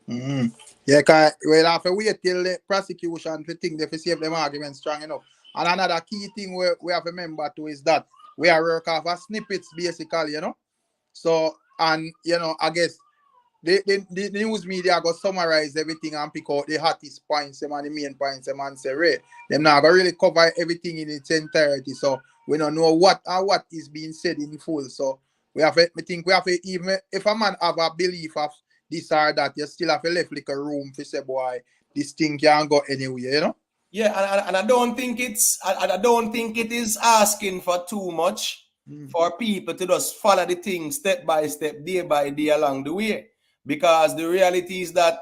Yeah, because we'll have to wait till the prosecution to think they see if them arguments strong enough. And another key thing we have to remember too is that we are work off of snippets basically, you know. So, and you know, I guess the news media go summarize everything and pick out the hottest points, them and the main points, them and say, right, them not gonna really cover everything in its entirety. So we don't know what is being said in full. So we have to, I think we have to, even if a man have a belief of this or that, you still have to left like a room for say, boy, this thing can't go anywhere, you know? Yeah, and I don't think it is asking for too much for people to just follow the thing step by step, day by day along the way. Because the reality is that,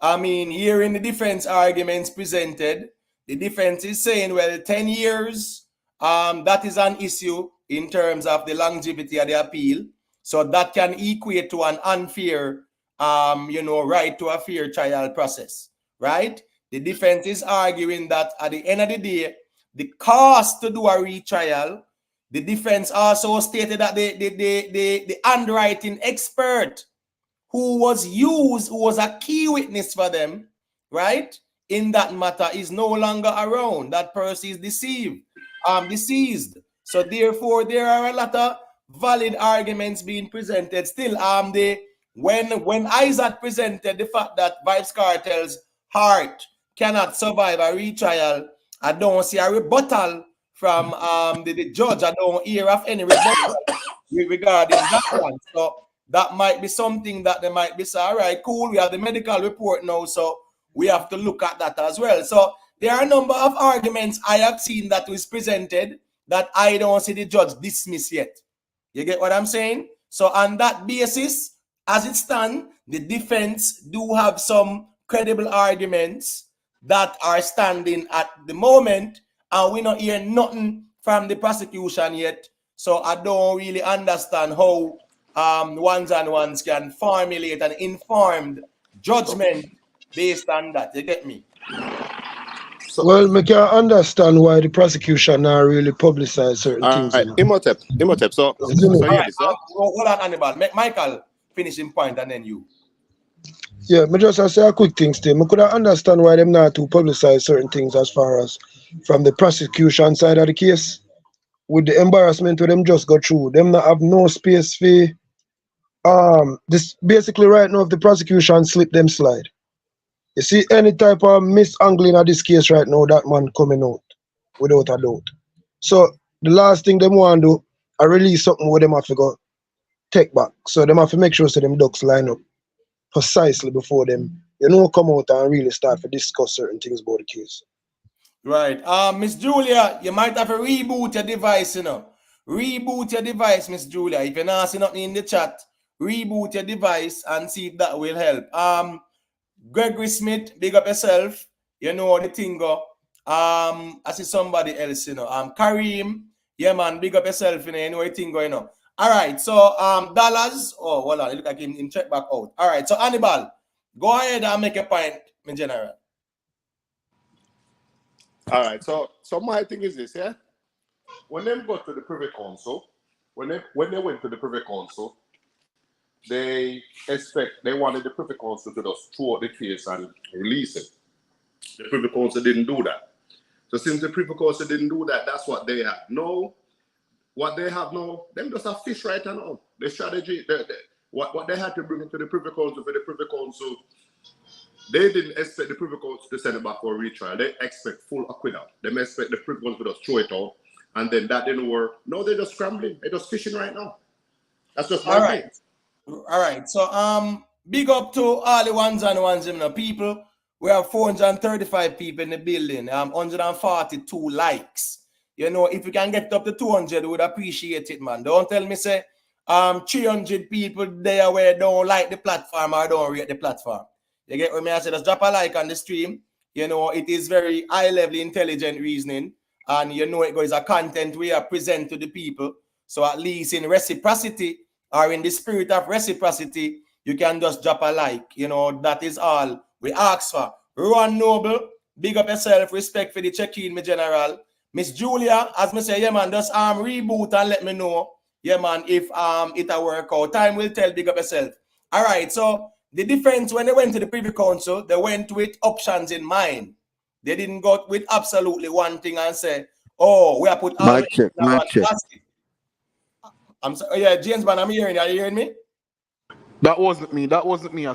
I mean, here in the defense arguments presented, the defense is saying, well, 10 years, that is an issue in terms of the longevity of the appeal. So that can equate to an unfair, you know, right to a fair trial process, right? The defense is arguing that at the end of the day, the cost to do a retrial, the defense also stated that the underwriting expert who was a key witness for them, right, in that matter is no longer around. That person is deceased. So therefore, there are a lot of valid arguments being presented. Still, when Isaac presented the fact that Vybz Kartel's heart cannot survive a retrial, I don't see a rebuttal from the judge. I don't hear of any rebuttal regarding that one. So that might be something that they might be say, all right, cool, we have the medical report now, so we have to look at that as well. So there are a number of arguments I have seen that was presented that I don't see the judge dismiss yet. You get what I'm saying? So on that basis, as it stands, the defense do have some credible arguments that are standing at the moment, and we not hear nothing from the prosecution yet. So I don't really understand how ones and ones can formulate an informed judgment based on that. You get me? So, well, we can understand why the prosecution now really publicize certain things. Right. Imhotep. So right, hold on, Hannibal. Make Michael finish in point and then you. Yeah, me just say a quick thing still. I could understand why them not to publicize certain things as far as from the prosecution side of the case. With the embarrassment where them just go through, them not have no space for this basically right now if the prosecution slip them slide. You see any type of misangling of this case right now, that man coming out without a doubt. So the last thing them want to do, I release something where them have to go take back. So them have to make sure so them ducks line up precisely before them, come out and really start to discuss certain things about the case. Right. Miss Julia, you might have to reboot your device, Reboot your device, Miss Julia. If you're not seeing nothing in the chat, reboot your device and see if that will help. Gregory Smith, big up yourself. You know the thing go. I see somebody else, Kareem, yeah man, big up yourself, you know the thing going on. All right, so Dallas. Oh, hold on, look like him check back out. All right, so Hannibal, go ahead and make a point, my general. All right, so my thing is this, yeah. When they go to the Privy Council, when they went to the Privy Council, they wanted the Privy Council to just throw out the case and release it. The Privy Council didn't do that. So since the Privy Council didn't do that, that's what they have. No, what they have now, them just a fish right now. The strategy, what they had to bring into the Privy Council for the Privy Council, they didn't expect the Privy Council to send it back for a retrial. They expect full acquittal. They expect the Privy Council to just throw it out, and then that didn't work. No, they're just scrambling. They're just fishing right now. That's just my thing. All right. So big up to all the ones and ones, people. We have 435 people in the building. 142 likes. If we can get up to 200, we would appreciate it, man. Don't tell me say 300 people there where don't like the platform or don't rate the platform. You get what I say? Just drop a like on the stream. It is very high-level intelligent reasoning. And it goes a content we are present to the people. So at least in reciprocity or in the spirit of reciprocity, you can just drop a like. That is all we ask for. Rowan Noble, big up yourself. Respect for the check-in, my general. Miss Julia, as me say, yeah man, just reboot and let me know, yeah man, if it'll work out. Time will tell, big up yourself. All right, so the defense, when they went to the Privy Council, they went with options in mind. They didn't go with absolutely one thing and say, oh, we have put all Mic check. I'm sorry, yeah, James, man, I'm hearing you. Are you hearing me? That wasn't me.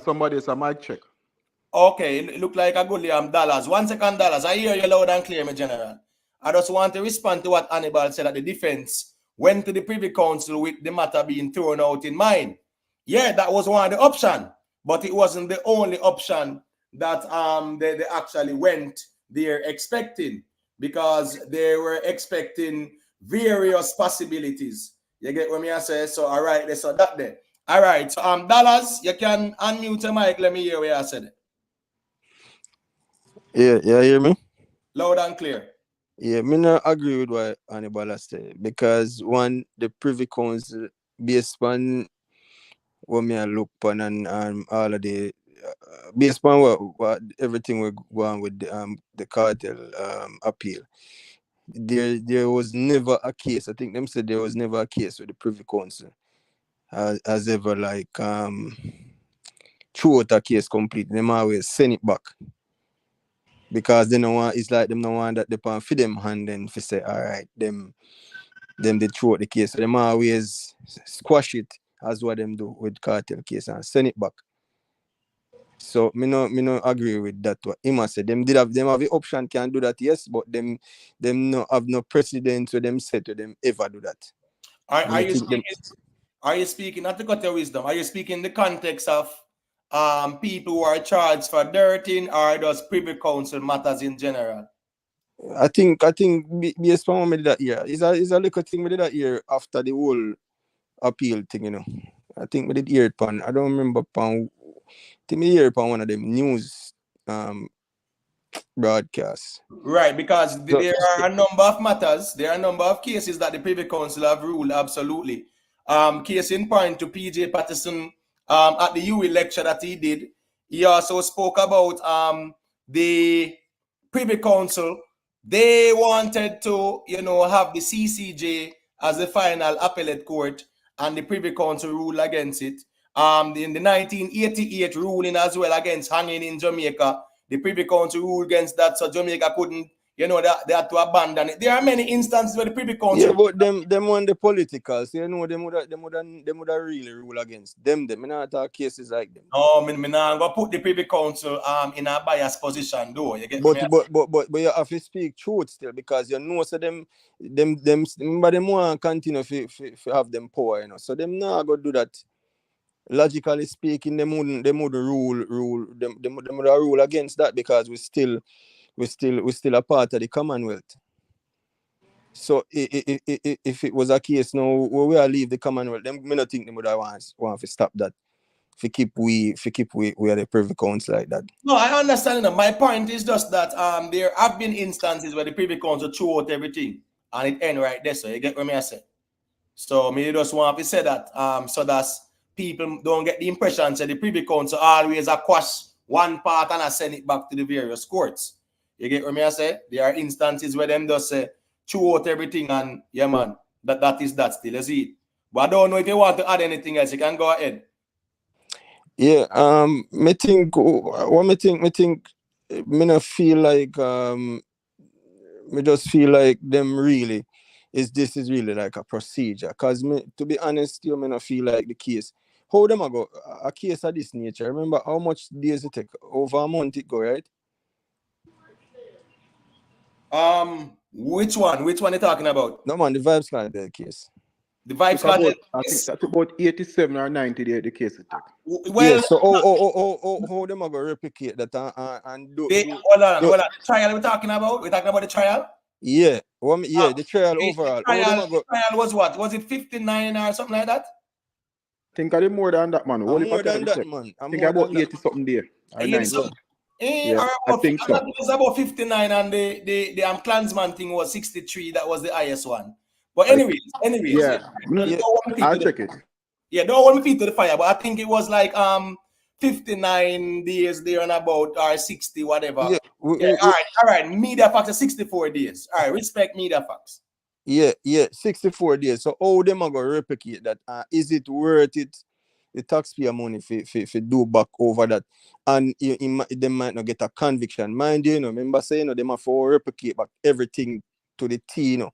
Somebody is a mic check. Okay, it looked like a good dollars. 1 second, dollars. I hear you loud and clear, my general. I just want to respond to what Hannibal said, that the defense went to the Privy Council with the matter being thrown out in mind. Yeah, that was one of the options, but it wasn't the only option that they actually went there expecting, because they were expecting various possibilities. You get what I say? So all right, so that there. All right, so Dallas, you can unmute your mic. Let me hear what I said. Yeah, hear me? Loud and clear. Yeah, me not agree with what Hannibal said, because one, the Privy Council based on what me I look on and all of the based on what everything we go on with the cartel appeal. There was never a case. I think them said there was never a case with the Privy Council as ever like throw out a case completely. Them always send it back. because they don't want, it's like them no want that they pan for them hand then for say, all right, them they throw out the case. So them always squash it as what them do with cartel case and send it back. So me no agree with that. What him a say. Them have the option can do that, yes, but them no have no precedent to them said to them ever do that. Are you speaking? Are you speaking, not to cut your wisdom, are you speaking in the context of people who are charged for dirting, or does Privy Council matters in general? I think based on what me did that year. It's a little thing we did that year after the whole appeal thing, you know. I think we did hear it upon, I don't remember upon, I think we hear it upon one of them news broadcasts. Right, because there are a number of matters, there are a number of cases that the Privy Council have ruled absolutely. Case in point to PJ Patterson at the UE lecture that he did. He also spoke about the Privy Council. They wanted to, have the CCJ as the final appellate court, and the Privy Council ruled against it. In the 1988 ruling as well against hanging in Jamaica, the Privy Council ruled against that, so Jamaica couldn't, they had to abandon it. There are many instances where the Privy Council. Yeah, but them on the political, so them would really rule against them. Me not talk cases like them. No, me not go put the Privy Council in a biased position, though. You get but you have to speak truth still, because so them remember them want to continue to have them power, So them not go do that. Logically speaking, them would rule against that, because we're still a part of the Commonwealth. So if it was a case now where we are leave the Commonwealth, then me not think them would want to stop that. If keep we are the Privy Council like that. No, I understand. My point is just that there have been instances where the Privy Council threw out everything and it end right there. So you get what I say. So me just want to say that so that people don't get the impression that the Privy Council always quash one part and send it back to the various courts. You get what I say? There are instances where them just say throw out everything and yeah man, that is that still, you see it. But I don't know if you want to add anything else, you can go ahead. Yeah, me think me not feel like me just feel like them really this is really like a procedure. Cause to be honest, me not feel like the case. How them I go a case of this nature? Remember how much days it take? Over a month it go, right? Which one you talking about? No man, the Vybz Kartel case. The Vybz Kartel. I think that's about 87 or 90 days the case it took. Well, yeah, so how them are gonna replicate that and do hold on. The trial we're talking about? We're talking about the trial? Yeah. The trial overall. The trial was what? Was it 59 or something like that? I think I did more than that, man. More than that, man. I think about 80 something there. Or 90. Yeah, I think so. It was about 59 and the Klansman thing was 63. That was the highest one. But anyways. Yeah. I'll check it. Yeah, don't want me feet to the fire, but I think it was like 59 days there and about, or 60, whatever. Yeah, all right. Media facts are 64 days. All right, respect media facts. Yeah, 64 days. So how them are gonna replicate that? Is it worth it? The taxpayer money for do back over that, and they might not get a conviction. Mind you, remember saying they might for replicate back everything to the T, to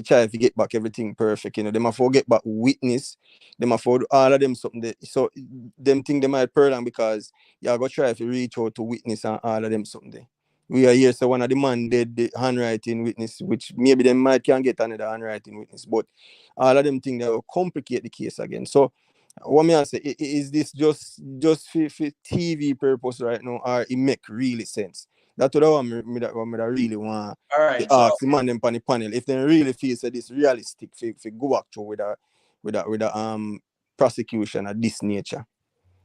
try to get back everything perfect, they might forget back witness, they might for all of them something. So them think they might prolong because you go try to reach out to witness and all of them something. We are here, so one of the man did the handwriting witness, which maybe they might can get another handwriting witness, but all of them think they will complicate the case again. So what me I say, is this just for TV purpose right now, or it make really sense? That's what I really want. All right, to ask the man them on the panel if they really feel that this realistic for go back to with a prosecution of this nature.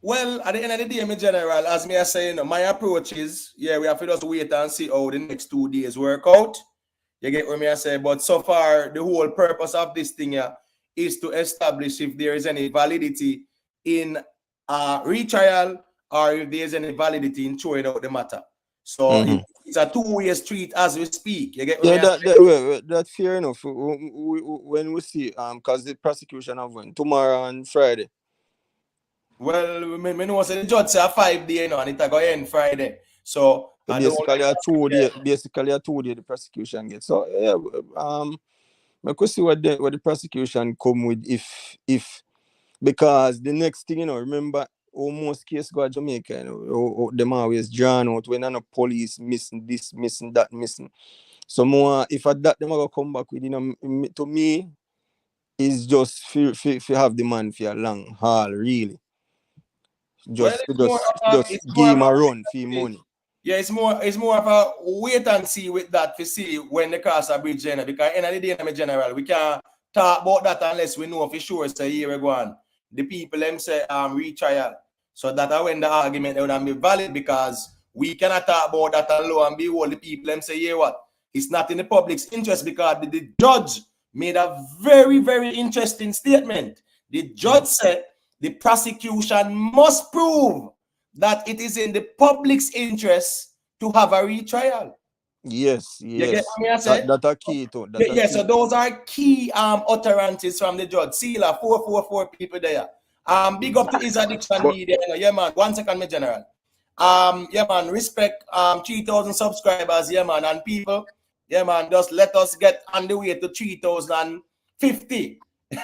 Well, at the end of the day, in general, as me I say, my approach is, we have to just wait and see how the next 2 days work out. You get what me I say? But so far, the whole purpose of this thing here is to establish if there is any validity in retrial or if there is any validity in throwing out the matter. So it's a two-way street as we speak. You get what that's fair enough. When we see because the prosecution have went tomorrow and Friday. Well, me know say the judge say 5 days and it go end Friday. So So And the only basically a 2 day the prosecution gets. So yeah, I could see what the prosecution come with if because the next thing, remember almost case go to Jamaica, them always drawn out when no police missing this, missing that, missing. So more if at that them are gonna come back with, to me, is just for have the man for a long haul, really. well, Just it's more give of him a a run for him money. yeah, it's more of a wait and see with that to see when the cross a bridge general. Because in the day, I'm a general, we can't talk about that unless we know for sure. So here we go on. The people them say retrial. So that when the argument would be valid, because we cannot talk about that and lo and behold, the people them say, yeah, what? It's not in the public's interest, because the judge made a very, very interesting statement. The judge said the prosecution must prove that it is in the public's interest to have a retrial. Yes. You get what I say? That a key to Yeah, so those are key utterances from the judge. Sealer, 444 people there. Big up to his addiction media. Yeah, man. 1 second, my general. Yeah, man. Respect 3,000 subscribers. Yeah, man. And people, yeah, man. Just let us get on the way to 3,050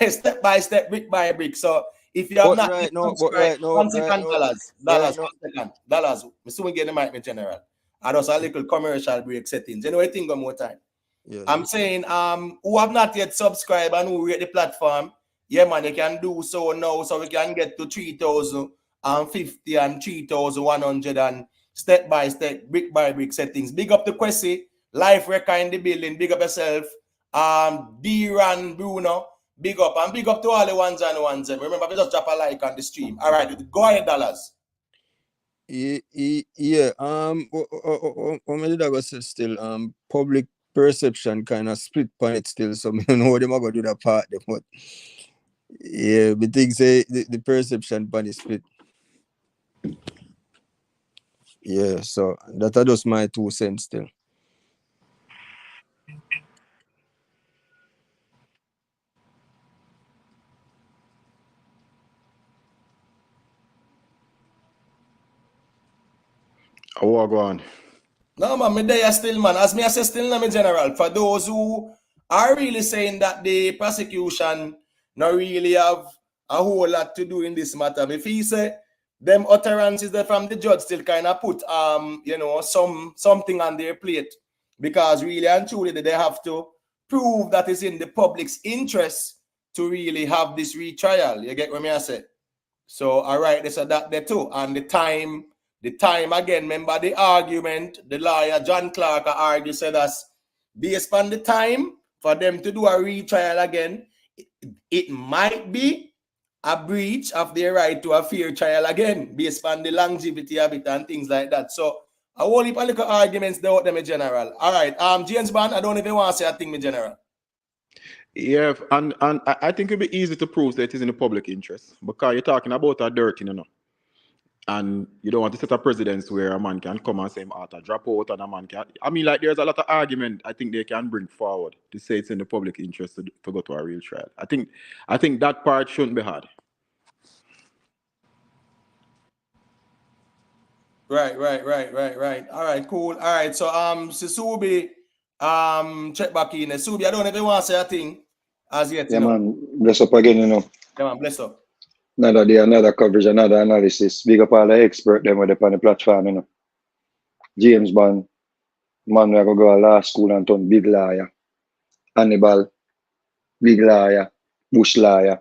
step by step, brick by brick. So if you have not subscribed, 1 second, dollars. 1 second, dollars. We soon get the mic, my general. I just a little commercial break settings. Anyway, think one more time. Yeah. I'm saying, who have not yet subscribed and who rate the platform, yeah, man, you can do so now, so we can get to 3,050 and 3,100 and step by step, brick by brick settings. Big up to Kwesi, Life Record in the building. Big up yourself. D-Ran, Bruno, big up. And big up to all the ones and ones. Remember, we just drop a like on the stream. All right, go ahead, dollars. Yeah. What did I say still? Public perception kind of split on it still. So I don't know what them are gonna do that part. But yeah, but things say the perception on is split. Yeah, so that are just my 2 cents still. What go on? No, man, me there still, man. As me I say still, no, me general. For those who are really saying that the prosecution not really have a whole lot to do in this matter, if he say them utterances that from the judge still kind of put something on their plate, because really and truly they have to prove that it's in the public's interest to really have this retrial. You get what me I say? So all right, they said that there too, and the time again, remember the argument, the lawyer John Clark argued, said that's based on the time for them to do a retrial again, it might be a breach of their right to a fair trial again, based on the longevity of it and things like that. So I won't leave a little arguments there with them in general. All right, James Bond, I don't know if you want to say a thing in general. Yeah, and I think it'd be easy to prove that it is in the public interest, because you're talking about a dirt, and you don't want to set a precedence where a man can come and say him out a drop out, and a man can. I mean, like, there's a lot of argument I think they can bring forward to say it's in the public interest to go to a real trial. I think that part shouldn't be hard. Right. All right, cool. All right, so Subi, check back in. Subi, I don't know if you want to say a thing as yet. Yeah, man. Bless up again, Yeah, man, bless up. Another day, another coverage, another analysis. Big up all the expert them with on the platform, James Bond, man, we go to law school and turn big liar. Hannibal, big liar. Bush liar.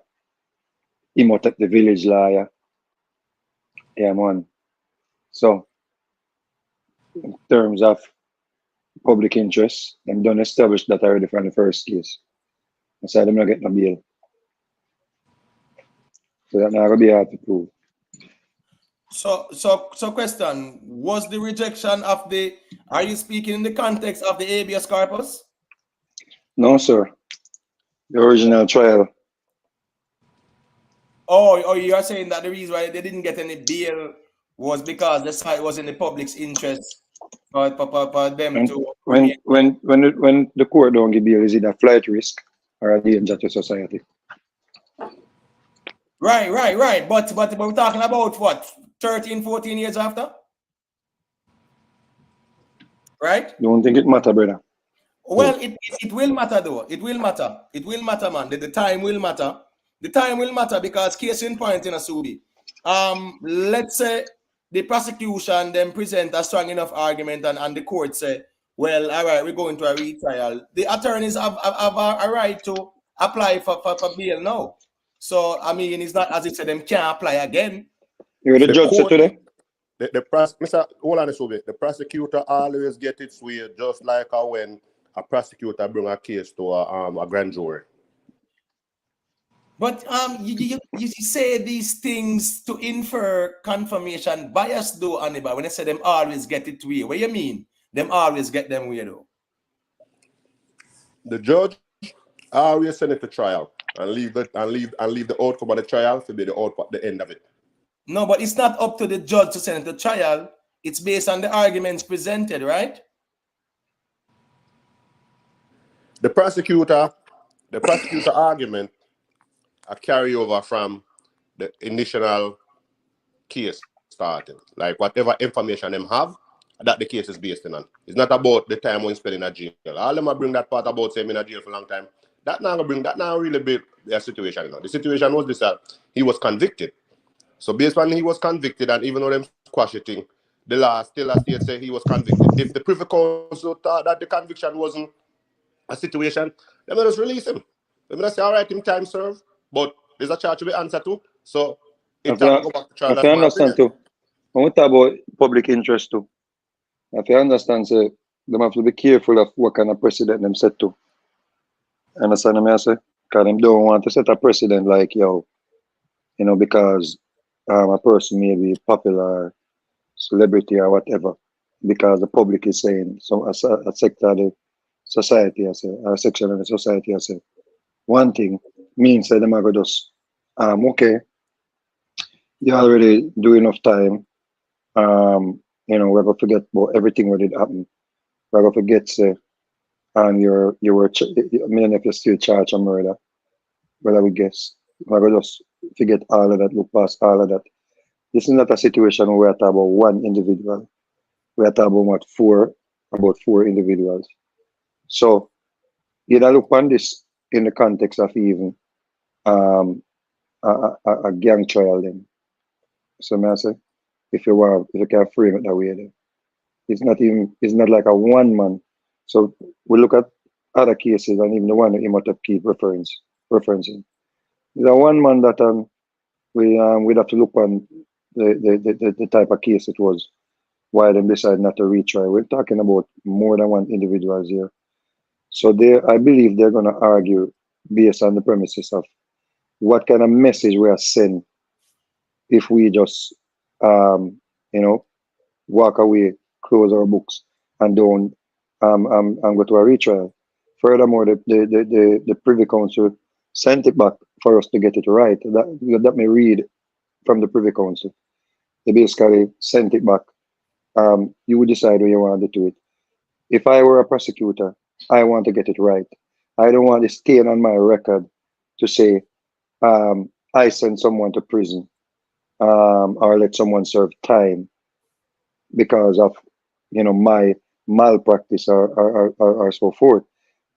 Imhotep the village liar. Yeah, man. So, in terms of public interest, them done establish that already from the first case. So them not get no bail. So that not gonna be hard to prove. So question, was the rejection of are you speaking in the context of the habeas corpus? No, sir. The original trial. Oh, you are saying that the reason why they didn't get any bail was because the site was in the public's interest for them And to... when the court don't give bail, is it a flight risk or a danger to society? Right. But we're talking about what? 13, 14 years after? right? Don't think it matter, brother. Well, it will matter though. It will matter. It will matter, man. The time will matter. The time will matter because case in point in a Subi. Let's say the prosecution then present a strong enough argument and the court say, well, all right, we're going to a retrial. The attorneys have a right to apply for bail now. So I mean, it's not as if them can't apply again. You're the judge said today. Hold on, the prosecutor always get its way, just like when a prosecutor bring a case to a grand jury. But you say these things to infer confirmation bias, though, Anibal. When I say them always get it way, what you mean? Them always get them way, though. The judge always send it to trial and leave the outcome of the trial to be the outcome at the end of it. No, but it's not up to the judge to send it to trial. It's based on the arguments presented, right? The prosecutor argument a carryover from the initial case starting. Like whatever information them have, that the case is based on. It's not about the time when spent in a jail. All them bring that part about saying in a jail for a long time. That now really build their situation. You know. The situation was this: he was convicted. So based on he was convicted, and even though them squash it thing, the law still a state say he was convicted. If the Privy Council thought that the conviction wasn't a situation, then they just release him. They just say, all right, him time served, but there's a charge to be answered to. So it's time to go back to trial. I understand too. When we talk about public interest too, if you understand, say, they have to be careful of what kind of precedent them set to. Understand what I say? Because them don't want to set a precedent like, yo, you know, because a person may be popular, celebrity or whatever, because the public is saying, so a sector of the society, I say, or a section of the society, I say, one thing means that them are going to just, okay, you already do enough time, you know, we're going to forget about everything that did happen. We're going to forget, say, and you were, I mean, if you're still charged of murder, whether we guess, we're going to just forget all of that, look past all of that. This is not a situation where we're talking about one individual. We're talking about four individuals. So you know, look on this in the context of even a gang trial then. So I say, if you can frame it that way then. It's not like a one man. So we look at other cases and even the one that you might have keep referencing. It's a one man that we'd have to look on the type of case it was, why them decide not to retry. We're talking about more than one individuals here. So I believe they're gonna argue based on the premises of what kind of message we are sending if we just you know, walk away, close our books and don't go to a retrial. Furthermore, the Privy Council sent it back for us to get it right. That may read from the Privy Council. They basically sent it back. You would decide what you want to do it. If I were a prosecutor, I want to get it right. I don't want to stain on my record to say I sent someone to prison or let someone serve time because of, you know, my malpractice or so forth.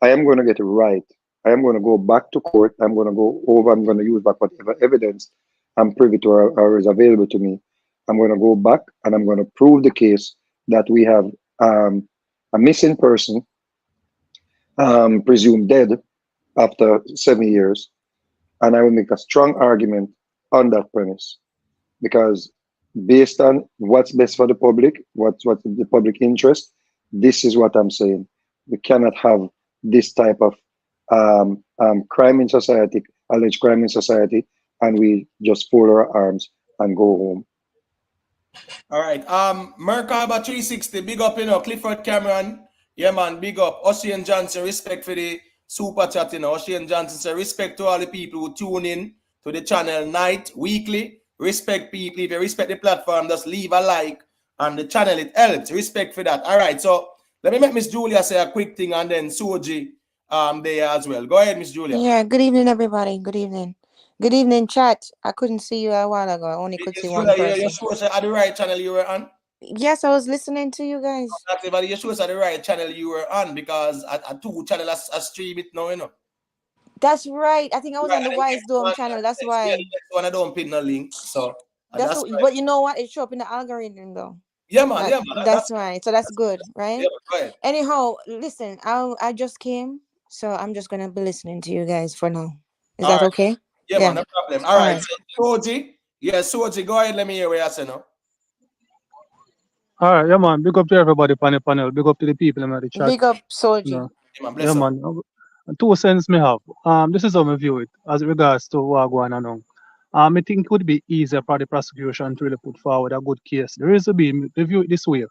I am going to get it right. I am going to go back to court. I'm going to use back whatever evidence I'm privy to or is available to me. I'm going to go back and I'm going to prove the case that we have a missing person, presumed dead after 7 years. And I will make a strong argument on that premise because based on what's best for the public, what's the public interest, this is what I'm saying. We cannot have this type of crime in society, alleged crime in society, and we just fold our arms and go home. All right. Merkaba 360, big up, you know, Clifford Cameron. Yeah, man, big up. Ocean Johnson, respect for the super chat, you know. Ocean Johnson say respect to all the people who tune in to the channel night, weekly. Respect people. If you respect the platform, just leave a like on the channel. It helps. Respect for that. All right. So let me make Miss Julia say a quick thing and then Soji there as well. Go ahead, Miss Julia. Yeah, good evening, everybody. Good evening. Good evening, chat. I couldn't see you a while ago. I only could see one person. You're sure at the right channel you were on? Yes, I was listening to you guys. That's whether you show us the right channel you were on, because at two channel I stream it now, you know. That's right. I think I was Right, on the and the Wise next Dome one, channel. That's yeah, why. the next one I don't pin no link. So That's that's what. right. But you know what? It show up in the algorithm though. Yeah, man. That Yeah, man. that's right. So that's good, Yeah, right? go ahead. Anyhow, listen. I just came, so I'm just gonna be listening to you guys for now. Is All that right. okay? Yeah, man. Yeah. No problem. All All right. right. So, Soji. Yeah, Soji, go ahead. Let me hear what you say now. All right, yeah, man. Big up to everybody on the panel. Big up to the people in the chat. Big up, You Soji. know, Yeah, man. yeah, Bless up. man. Two cents me have. This is how I view it as regards to what going on now. I think it would be easier for the prosecution to really put forward a good case. The reason being, they view it this way.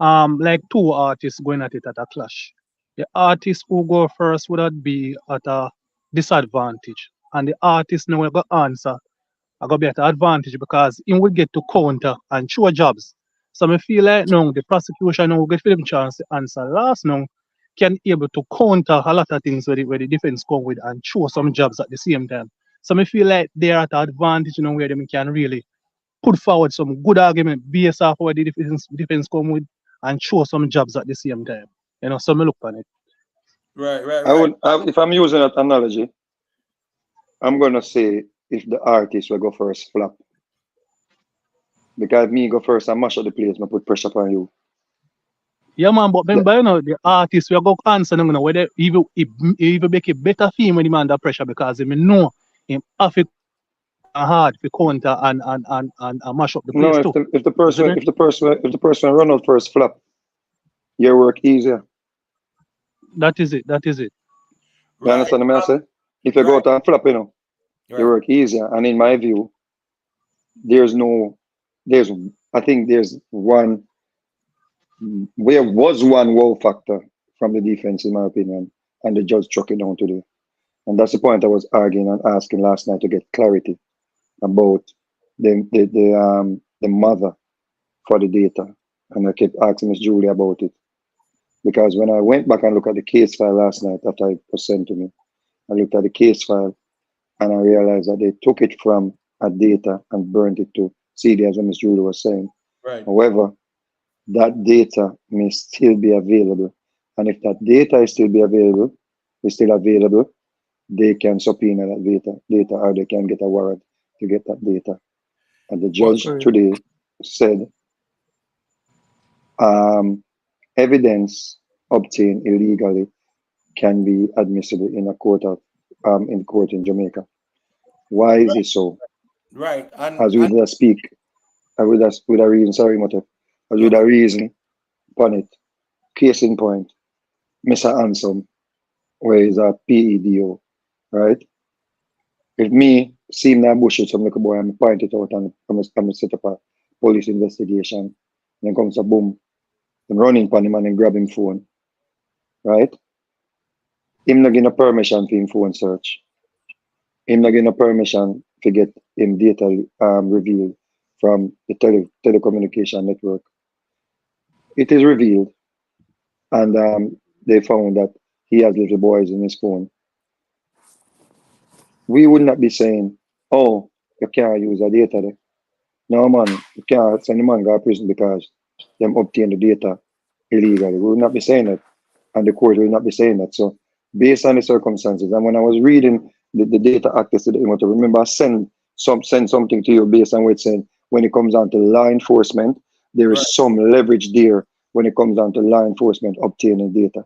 Like two artists going at it at a clash. The artist who go first would that be at a disadvantage, and the artist now will go answer I got better advantage because he would get to counter and show jobs. So I feel like now the prosecution now will get them chance to answer last now can able to counter a lot of things where the defense come with and show some jobs at the same time. So I feel like they're at an advantage where they can really put forward some good argument based off what the defense come with and show some jobs at the same time. So I look on it. Right, right, I right. would, if I'm using that analogy, I'm gonna say if the artist will go first, flop. Because if me go first and mash up the place, I put pressure on you. Yeah, man, but The- remember, the artist, we are going to answer them, whether even make it better for him when he under pressure because he know him have to hard for counter and mash up the No, place too. if the You see person me? if the person run out first, flop, your work easier. That is it. That is it. You Right. understand what I say? If you go Right. out and flop, your Right. work easier. And in my view, there's no, there's, I think there's one, there was one wow factor from the defense, in my opinion, and the judge struck it down today. And that's the point I was arguing and asking last night to get clarity about the mother for the data. And I kept asking Miss Julie about it. Because when I went back and looked at the case file last night after it was sent to me, I looked at the case file and I realized that they took it from a data and burnt it to CD, as Miss Julie was saying. Right. However, that data may still be available. And if that data is still available, they can subpoena that data, or they can get a warrant to get that data. And the But judge Correct. today said evidence obtained illegally can be admissible in a court in Jamaica. Why is it so? right. As we just speak, with a reason, sorry, Moto, as with a reason upon it. Case in point, Mr. Ansom, where is a PEDO, right? If me see him that bullshit, some little boy, I'm point it out and I'm set up a police investigation. And then comes a boom, and running upon him and then grab him phone, right? Him not getting a permission for him phone search. Him not getting a permission to get him data revealed from the telecommunication network. It is revealed, and they found that he has little boys in his phone. We would not be saying, "Oh, you can't use the data there." No, man, you can't send the man to prison because them obtain the data illegally. We would not be saying that, and the court will not be saying that. So, based on the circumstances, and when I was reading the Data Act yesterday, I remember I send something to you based on what it's saying. When it comes down to law enforcement, there right. is some leverage there when it comes down to law enforcement obtaining data.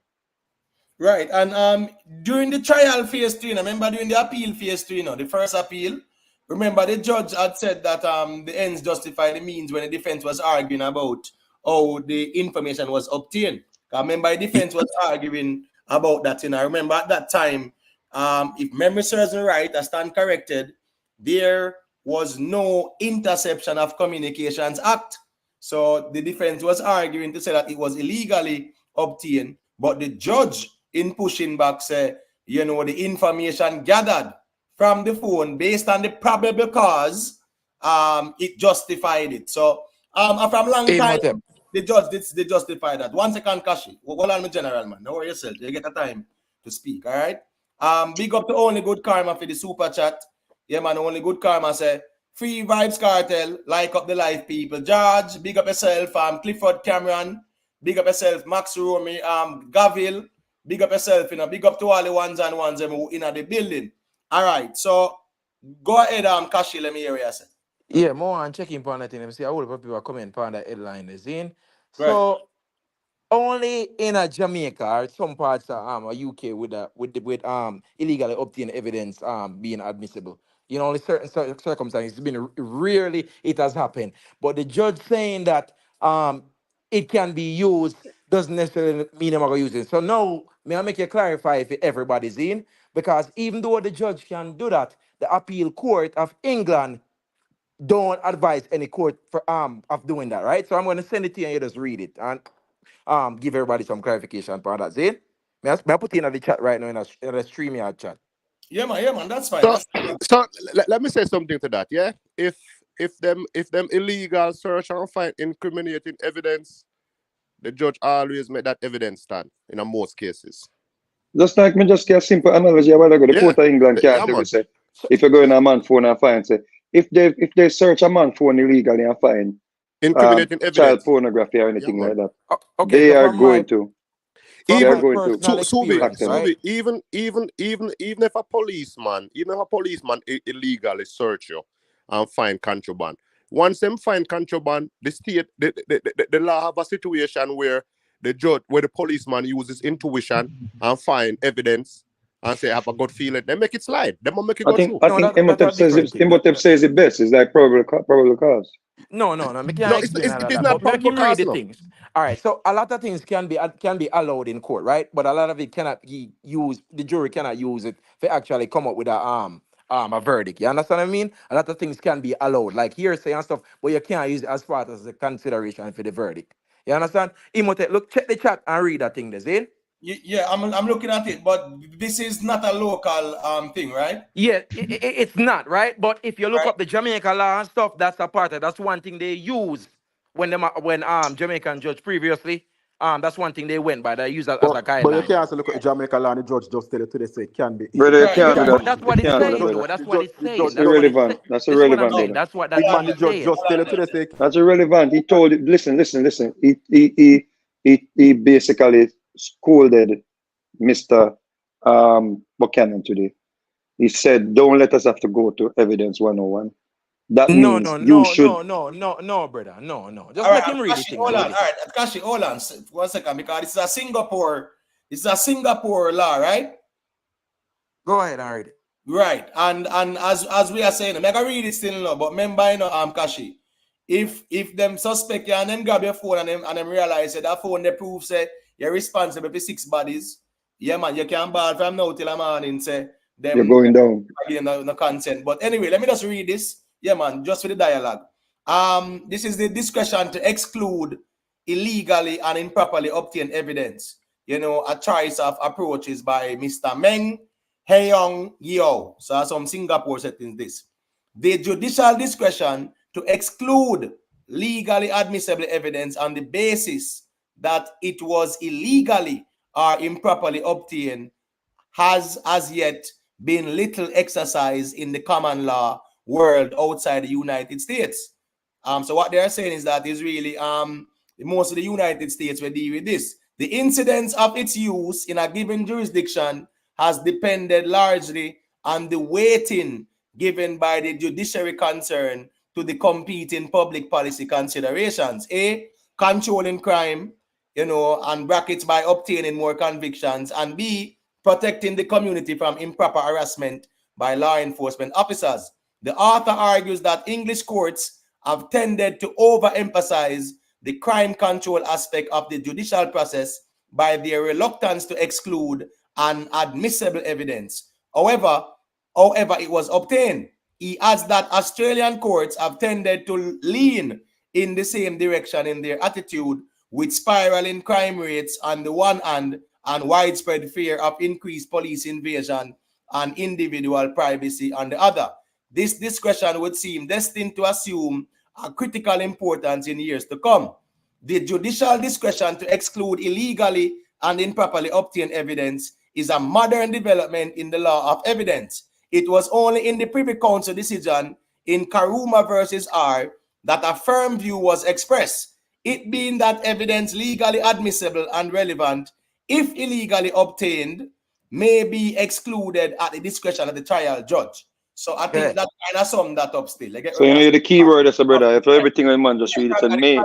Right. And during the trial phase 2, remember during the appeal phase 2, the first appeal, remember the judge had said that the ends justify the means when the defense was arguing about how the information was obtained. Remember the defense was arguing about that, I remember at that time, if memory serves me right, I stand corrected, there was no Interception of Communications Act. So the defense was arguing to say that it was illegally obtained, but the judge in pushing back say, the information gathered from the phone based on the probable cause, it justified it. So from long Hey, time, Motep. the judge did justify that. 1 second, Kashi. Hold on, my general man. Don't worry yourself. You get a time to speak, all right? Big up to Only Good Karma for the super chat. Yeah, man, Only Good Karma say, Free Vybz Kartel, like up the life people. George, big up yourself. Clifford Cameron, big up yourself. Max Romy, Gavil, big up yourself. Big up to all the ones and ones who in the building. All right, so go ahead, Kashi, let me hear what you say. Yeah, more and checking upon that thing. See, a whole lot of people are coming upon that headline is in. Right. So only in a Jamaica or some parts of UK with illegally obtained evidence being admissible. Only certain circumstances. It's been rarely it has happened. But the judge saying that it can be used doesn't necessarily mean I'm gonna use it. So now may I make you clarify if everybody's in? Because even though the judge can do that, the appeal court of England don't advise any court for of doing that, right? So I'm going to send it to you and you just read it and give everybody some clarification for that. Zane, may I put it in the chat right now in a StreamYard chat? Yeah, man, that's fine. So, so let me say something to that. Yeah, if them illegal search and find incriminating evidence, the judge always make that evidence stand in most cases. Just like me just get a simple analogy a while ago. The Court of England can't Yeah, tell you man. say, if you go in a man's phone and find say, if they search a man's phone illegally and find Incriminating child evidence. pornography or anything Yeah, like that, Okay, they so are from going to from they are my going to personal experience, them. right? Subi, even if a policeman illegally search you and find contraband, once them find contraband, the state the law have a situation where the policeman uses intuition and find evidence and say I have a good feeling, they make it slide. They make it I go think through. I No, think that's a Imhotep says different it, thing. Imhotep says it best. It's like probable cause. No, I No, can't explain all it of is that. not But make probable him read cause, the no. things. All right. So a lot of things can be allowed in court, right? But a lot of it cannot be used. The jury cannot use it to actually come up with a verdict. You understand what I mean? A lot of things can be allowed, like hearsay and stuff, but you can't use it as part of the consideration for the verdict. You understand? Imhotep, look, check the chat and read that thing, there, Zane. Yeah, I'm looking at it, but this is not a local thing, right? Yeah, it's not, right? But if you look Right. up the Jamaica law and stuff, that's a part of that's one thing they use when Jamaican judge previously. That's one thing they went by. They use that as a But you guideline. can't also look at the Jamaica law and the judge just tell it to the say it can be. Brother, you Right. It can't do can But that. be. that's You what it's can't do No, that, saying, no. though. brother. That's The what judge, it's the saying. judge, That's That's what it's irrelevant. saying. That's This is what I'm irrelevant, saying. brother. That's what the it's judge saying. just tell it to the say. That's irrelevant. He told you, listen. He basically scolded Mr. Buchanan today. He said, don't let us have to go to evidence 101. That No, means you should. brother. No. All Just right, make him read the Kashi, thing hold and on. let All it say. right, Kashi, hold on 1 second, because it's a Singapore law, right? Go ahead and read it. Right. And as we are saying, I'm gonna read it still now, but remember, Kashi, if them suspect you and them grab your phone and them realize that phone they prove say you're responsible for 6 bodies, yeah man, you can ball from now till the morning say You're them going down. again no consent. But anyway, let me just read this. Yeah, man, just for the dialogue. This is the discretion to exclude illegally and improperly obtained evidence. A choice of approaches by Mr. Meng Heyong Yeo. So some Singapore settings this. The judicial discretion to exclude legally admissible evidence on the basis that it was illegally or improperly obtained has as yet been little exercised in the common law world outside the United States. So what they're saying is that is really most of the United States will deal with this. The incidence of its use in a given jurisdiction has depended largely on the weighting given by the judiciary concerned to the competing public policy considerations. A, controlling crime, and brackets by obtaining more convictions, and B, protecting the community from improper harassment by law enforcement officers. The author argues that English courts have tended to overemphasize the crime control aspect of the judicial process by their reluctance to exclude unadmissible evidence. However, it was obtained. He adds that Australian courts have tended to lean in the same direction in their attitude, with spiraling crime rates on the one hand and widespread fear of increased police invasion and individual privacy on the other. This discretion would seem destined to assume a critical importance in years to come. The judicial discretion to exclude illegally and improperly obtained evidence is a modern development in the law of evidence. It was only in the Privy Council decision in Karuma versus R that a firm view was expressed, it being that evidence legally admissible and relevant, if illegally obtained, may be excluded at the discretion of the trial judge. So I think that kind of sum that up still. Like, So you know the key word is, brother. If everything I man just read it and maybe.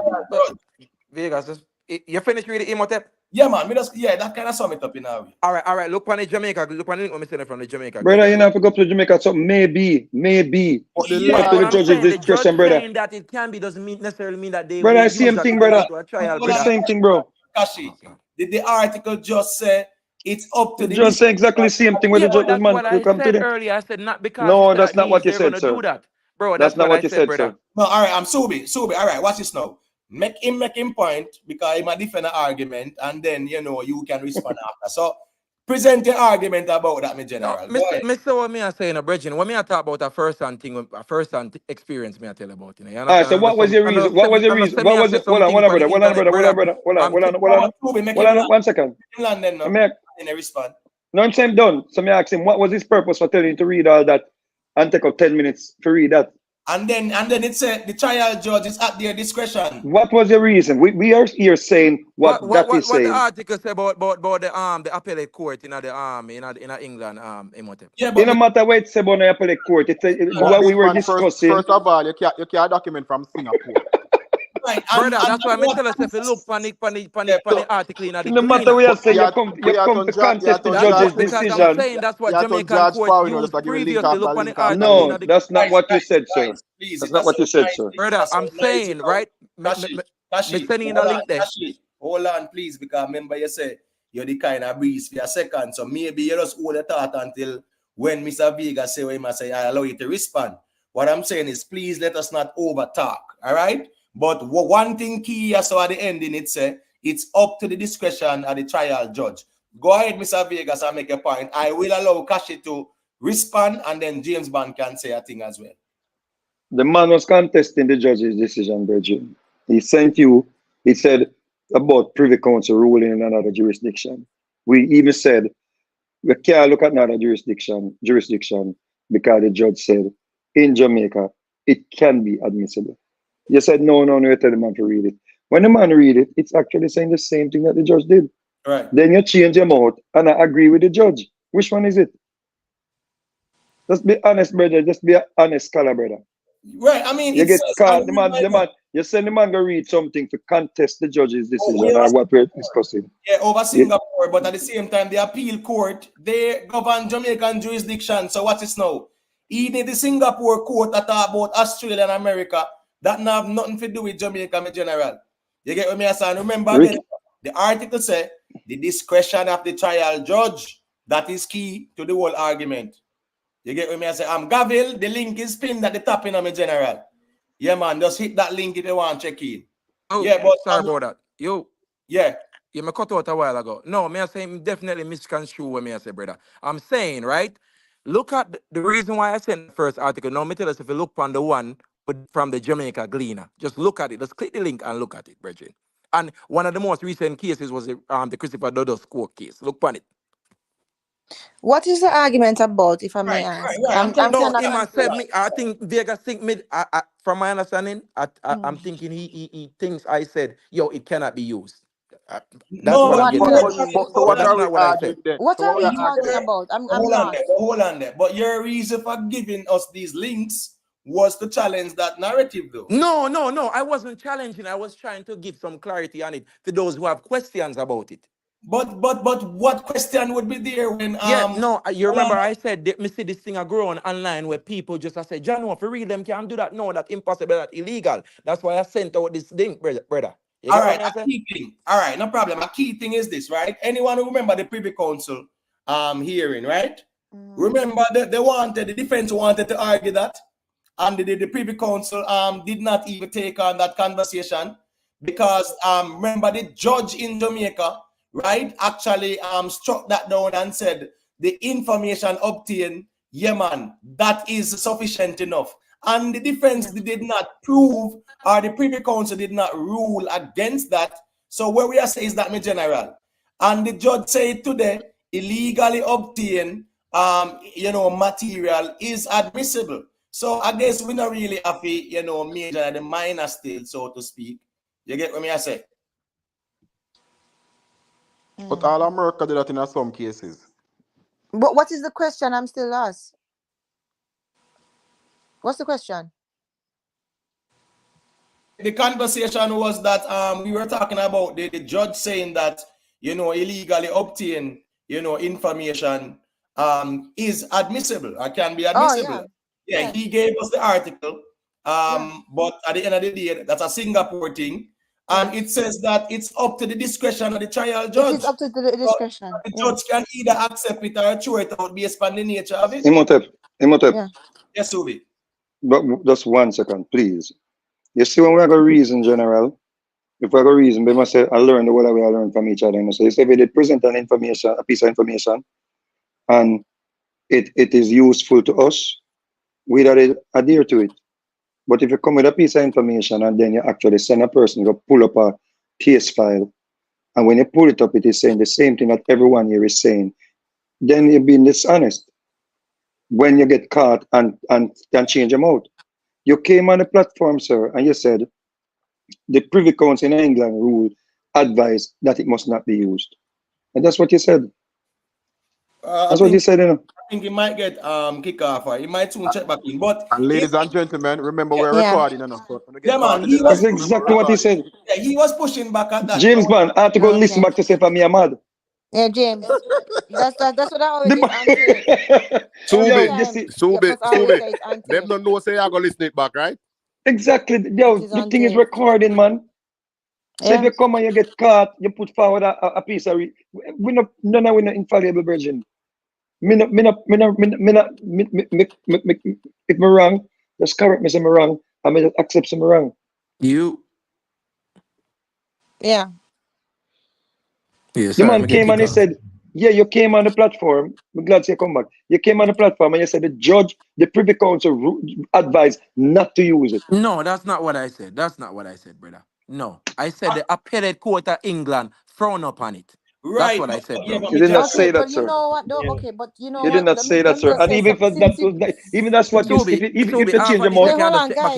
Vegas, just, you finished reading Imhotep? Yeah, man. That kind of sum it up in a way. All right. Look on the Jamaica. Look on the link. Let me send it from the Jamaica. Brother, you know, if you go to Jamaica, so maybe. But the Yeah, Up to but the I'm judge's saying the discretion, judge brother. saying that it can be doesn't necessarily mean that they Brother, will use same that thing, to go brother. to a trial, The brother. same thing, bro. Kashi, did the article just say it's up to the Just say exactly the same thing with Yeah, the but judges, that's man. what You I come to said them. earlier. I said not because No, it's that's that not what niche, you they're said, gonna sir. do that. Bro, That's that's not what what I you said, said, sir. brother. No, all right, I'm Subi. All right, watch this now. Make him point because he might defend an argument, and then you can respond after. So present your argument about that, my No, general. Go Mr. ahead. Mr. What me I saying, Bridget, when me I talk about a first-hand thing, a first-hand experience, me I tell you about, you know. You All right, understand? so what was your reason? What was your reason? Me What I was say it? Hold on, something hold on, for the brother. Hold on, internet, brother. Hold on, brother. brother. Hold on, I'm hold on, think, hold on. Subi, make Hold him on, 1 second. land then, no? I mean, And then respond. no, I'm saying done. So me ask him, what was his purpose for telling you to read all that and take up 10 minutes to read that? And then it said the trial judge is at their discretion. What was your reason? We are here saying what that is what the saying. article say about the appellate court in the England Imhotep. Yeah, It but no matter what it's about in the appellate court. But What we big were man, discussing. first of all, you can't document from Singapore. right, Brother, and that's why I what tell us if you look on yeah, the article in the No matter Gleaner. what you say, You you have come to to judge, you have contest the to That's judge, judge's what because I'm decision. saying that's you what have to Jamaican judge court for, used just like a link previously. after Look on link the after article in link. No, the that's not what you guys, said, sir. please, That's it not does what you sound said, nice. sir. It brother. does I'm sound nice, saying right. Me Kashi, sending in a hold on, link there. Kashi, hold on, please, because remember you say you're the kind of breeze for a second, so maybe you just hold the thought until when Mr. Vega say what he must say, I allow you to respond. What I'm saying is, please let us not over talk, all right? But one thing key, I saw at the ending, it say it's up to the discretion of the trial judge. Go ahead, Mr. Vegas, and make a point. I will allow Kashi to respond, and then James Bond can say a thing as well. The man was contesting the judge's decision, Bridget. He sent you, he said about Privy Council ruling in another jurisdiction. We even said we can't look at another jurisdiction because the judge said in Jamaica it can be admissible. You said no, you tell the man to read it. When the man read it, it's actually saying the same thing that the judge did. Right. Then you change your mouth and I agree with the judge. Which one is it? Just be honest, brother. Just be an honest scholar, brother. Right. I mean, You it get says caught. The man, you send the man go read something to contest the judge's decision or what we're discussing. Yeah, over Singapore, but at the same time, the appeal court, they govern Jamaican jurisdiction. So what is now? Even the Singapore court that talk about Australia and America, that not have nothing to do with Jamaica in general. You get what me saying? Remember again, the article say the discretion of the trial judge, that is key to the whole argument. You get what me say? I'm Gavil, the link is pinned at the top in my general. Yeah, man, just hit that link if you want to check in. Oh, yeah, but sorry about that. Yeah. You me cut out a while ago. No, me I say definitely misconstrue what me I say, brother. I'm saying, right? Look at the reason why I sent the first article. Now, me tell us if you look on the one from the Jamaica Gleaner, just look at it. Just click the link and look at it, brethren. And one of the most recent cases was the Christopher Dodos court case. Look on it. What is the argument about, if I may ask? I'm No, kind of him I said confused. me. I think Vegas think me. From my understanding, I'm thinking he thinks I said, "Yo, it cannot be used." That's what I'm getting from it. So what That's are we not what I arguing said. then? What So are what we are talking arguing? about? I'm Hold lost. on there. But your reason for giving us these links was to challenge that narrative, though. No. I wasn't challenging. I was trying to give some clarity on it to those who have questions about it. But what question would be there when you remember I said me see this thing a growing online where people just say, John, if you read them can't do that. No, that's impossible, that's illegal. That's why I sent out this link, brother. You all get right, what a key thing. All right, no problem. A key thing is this, right? Anyone who remember the Privy Council hearing, right? Remember that the defense wanted to argue that, and the Privy Council did not even take on that conversation because remember the judge in Jamaica, right, actually struck that down and said the information obtained, yeah man, that is sufficient enough. And the defense did not prove, or the Privy Council did not rule against that. So where we are saying is that, my general, and the judge said today, illegally obtained material is admissible. So I guess we're not really happy, major and the minor still, so to speak. You get what me I say? But all America do that in some cases. But what is the question? I'm still lost. What's the question? The conversation was that we were talking about the judge saying that illegally obtain information is admissible or can be admissible. Yeah, he gave us the article. But at the end of the day, that's a Singapore thing. And it says that it's up to the discretion of the trial judge. It is up to the discretion. So the judge can either accept it or throw it out based on the nature of it. Imhotep. Yeah. Yes, Ubi. But just 1 second, please. You see, when we have a reason, General, if we have a reason, we must say, I learned the way I learn from each other. So you say, if they present a piece of information, and it is useful to us, we adhere to it. But if you come with a piece of information and then you actually send a person to pull up a case file, and when you pull it up, it is saying the same thing that everyone here is saying, then you're being dishonest. When you get caught and change them out. You came on the platform, sir, and you said the Privy Council in England rule advised that it must not be used. And that's what you said. That's what you said, I think he might get kick off or he might soon check back in. But And ladies and gentlemen, remember we're recording enough. So man, that's exactly what he said. Yeah, he was pushing back at that. James Bond, I had to go listen back to say for me I'm mad. Yeah, James. That's what I always say. Sube. Them don't know say I go listen it back, right? Exactly. Yo, the thing is recording, man. So if you come and you get caught, you put forward a piece of we're not infallible version. If I'm wrong, just correct me if I'm wrong. I may accept I'm wrong. Yeah. The man came and he said, yeah, you came on the platform. I'm glad you come back. You came on the platform and you said the Privy Council advised not to use it. No, that's not what I said. That's not what I said, brother. No, I said the appellate court of England frown upon it. Right. That's what I said, bro. You did not say that, sir. You know what, though? Okay, but you know you did not say that, sir. And even if even that's what you if you change your mind. Hold on, bro.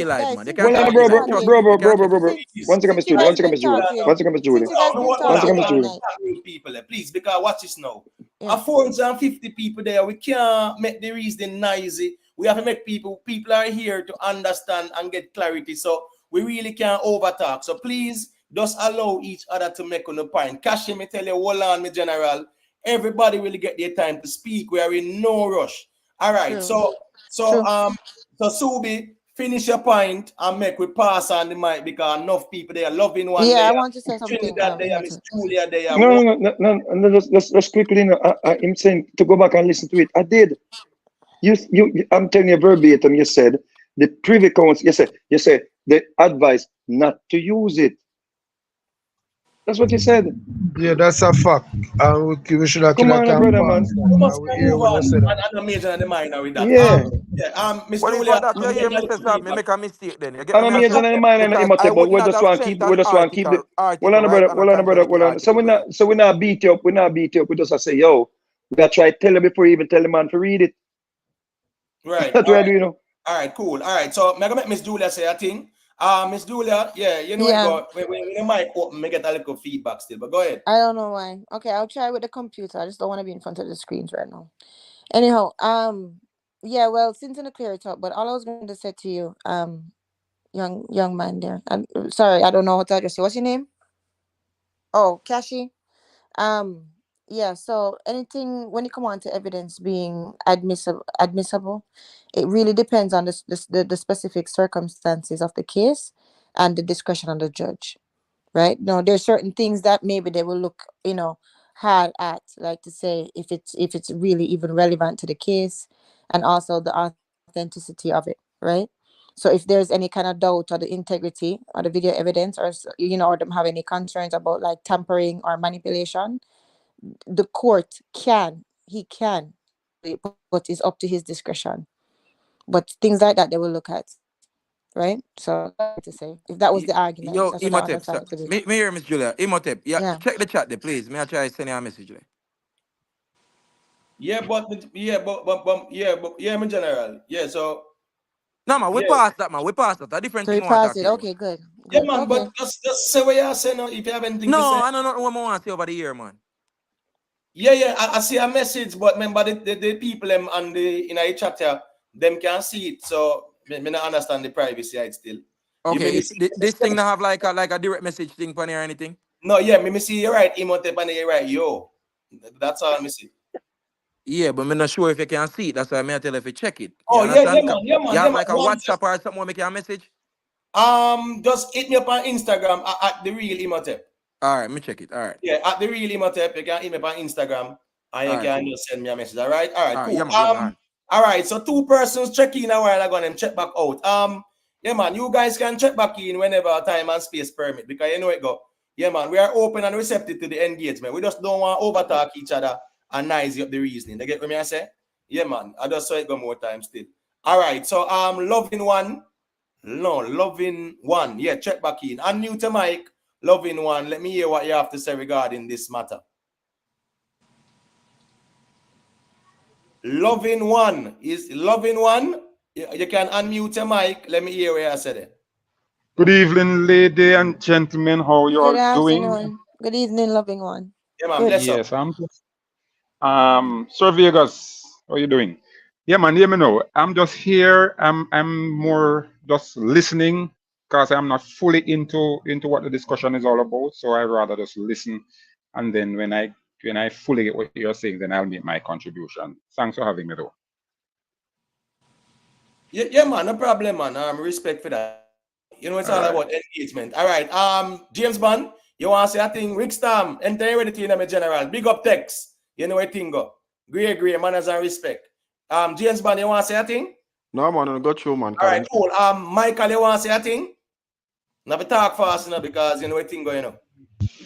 1 second, Miss Julie. 1 second, Miss Julie. 1 second, Miss Julie. 1 second, Miss Julie. People, please, because watch this now. 450 people there. We can't make the reason noisy. We have to make people are here to understand and get clarity. So we really can't overtalk. So please, just allow each other to make on the point. Kashi, me tell you, hold on, me general. Everybody will get their time to speak. We are in no rush. All right. True. So Subi, finish your point and make we pass on the mic because enough people they are loving one. Yeah, I want to say something. Miss Julia, No. Let's quickly. I'm saying to go back and listen to it. I did. I'm telling you verbatim. You said the Privy Council. You said the advice not to use it. That's what you said. Yeah, that's a fact. We should have come on, brother, man. We must move on. And the major and the minor with that. Yeah. Mr. Well, Julia, me make a mistake then. You get and the major and the minor, but we just want to keep. We just want to keep the. Hold on, brother. So we not beat you up. We not beat you up. We just say, yo, we gotta try to tell you before you even tell the man to read it. Right. That's what I do, you know. All right, cool. All right, so I'm gonna make Miss Julia say a thing. Miss Julia, when the mic open, I get a little feedback still, but go ahead. I don't know why. Okay, I'll try with the computer. I just don't want to be in front of the screens right now. Anyhow, yeah, well, since in the clear it up, but all I was going to say to you, young man there. I'm sorry, I don't know how to address you. What's your name? Oh, Kashi. Yeah, so anything when it comes on to evidence being admissible, it really depends on the specific circumstances of the case and the discretion of the judge, right? No, there's certain things that maybe they will look, hard at, like to say if it's really even relevant to the case, and also the authenticity of it, right? So if there's any kind of doubt or the integrity or the video evidence, or or them have any concerns about like tampering or manipulation, the court can, but it's up to his discretion. But things like that they will look at, right? So to say, if that was the argument, yo, that's what I Imhotep, understand to be. me hear Miss Julia. Imhotep, check the chat there, please. May I try to send you a message there? Yeah, but my general. Yeah, so No, man, we Yeah. passed that, man. We passed that. A different So thing we I want to passed talk it. here about. Okay, good. Yeah, Good. man, Okay. but just say what you say now if you have anything No, to say. I don't know what I want to say over the year, man. Yeah, I see a message, but remember the people them on the in a chat here, them can see it. So me not understand the privacy side still. You Okay, may this thing to have like a direct message thing for or anything. no, yeah, me see you right, Imhotep and you right, yo. That's all me see. Yeah, but I'm not sure if you can see it. That's why I'm tell you if you check it. You Oh yeah, understand? yeah, You have man. like a One WhatsApp or something where make you a message? just hit me up on Instagram at the real Imhotep. All right, let me check it. All right. Yeah, at the real Imhotep, you can hit me up on Instagram and you All right, can cool. just send me a message. All right, All right, cool. yeah, man, all right. All right, so 2 persons check in a while ago and them check back out. Yeah, man, you guys can check back in whenever time and space permit because you know it go. Yeah, man, we are open and receptive to the engagement. We just don't want to overtalk each other and noise up the reasoning. You get what I say? Yeah, man. I just saw it go more time still. All right, so loving one. Yeah, check back in. Unmute the mic, loving one. Let me hear what you have to say regarding this matter. Loving one. You can unmute your mic. Let me hear what you said it. Good evening, lady and gentlemen. How you Good all doing? afternoon. Good evening, loving one. Yeah, man, Good. bless up. Yes, I'm just Sir Vegas. How you doing? Yeah, man, hear me now. I'm just here. I'm more just listening because I'm not fully into what the discussion is all about. So I rather just listen, and then when I fully get what you're saying, then I'll make my contribution. Thanks for having me, though. Yeah, man, no problem, man. Respect for that. You know, it's all about engagement. All right. James Bond, you want to say a thing? Rick Stam, enter ready to you, general. Big up text. You know what thing go. Great, manners and respect. James Bond, you want to say a thing? No, man, I got through, man. All right, cool. Michael, you want to say a thing? Now we talk fast enough because you know what thing going on.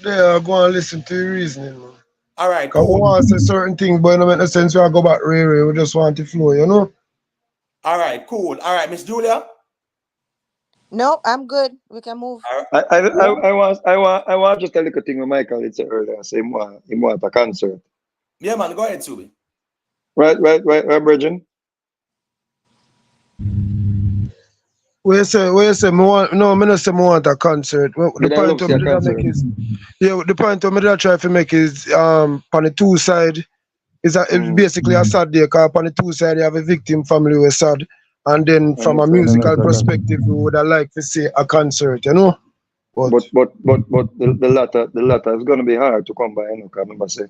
Yeah, go and listen to the reasoning, man. All right, Because we cool. want to say certain things, but it don't make no sense. We go back we just want to flow, you know? All right, cool. All right, Miss Julia. No, I'm good. We can move. I want just a little thing with Michael it's earlier. Say more a concert. Yeah, man, go ahead, Subi. Right, Bridget? Where you say, me want, no, me not say me want a concert. The But I point love of see a me concert. make is, yeah, the point of me that I try to make is, on the 2 side, it's basically a sad day, because on the 2 side, you have a victim family who is sad, and then from a musical perspective, we would have liked to see a concert, you know? But the latter is gonna be hard to come by, you know, because remember say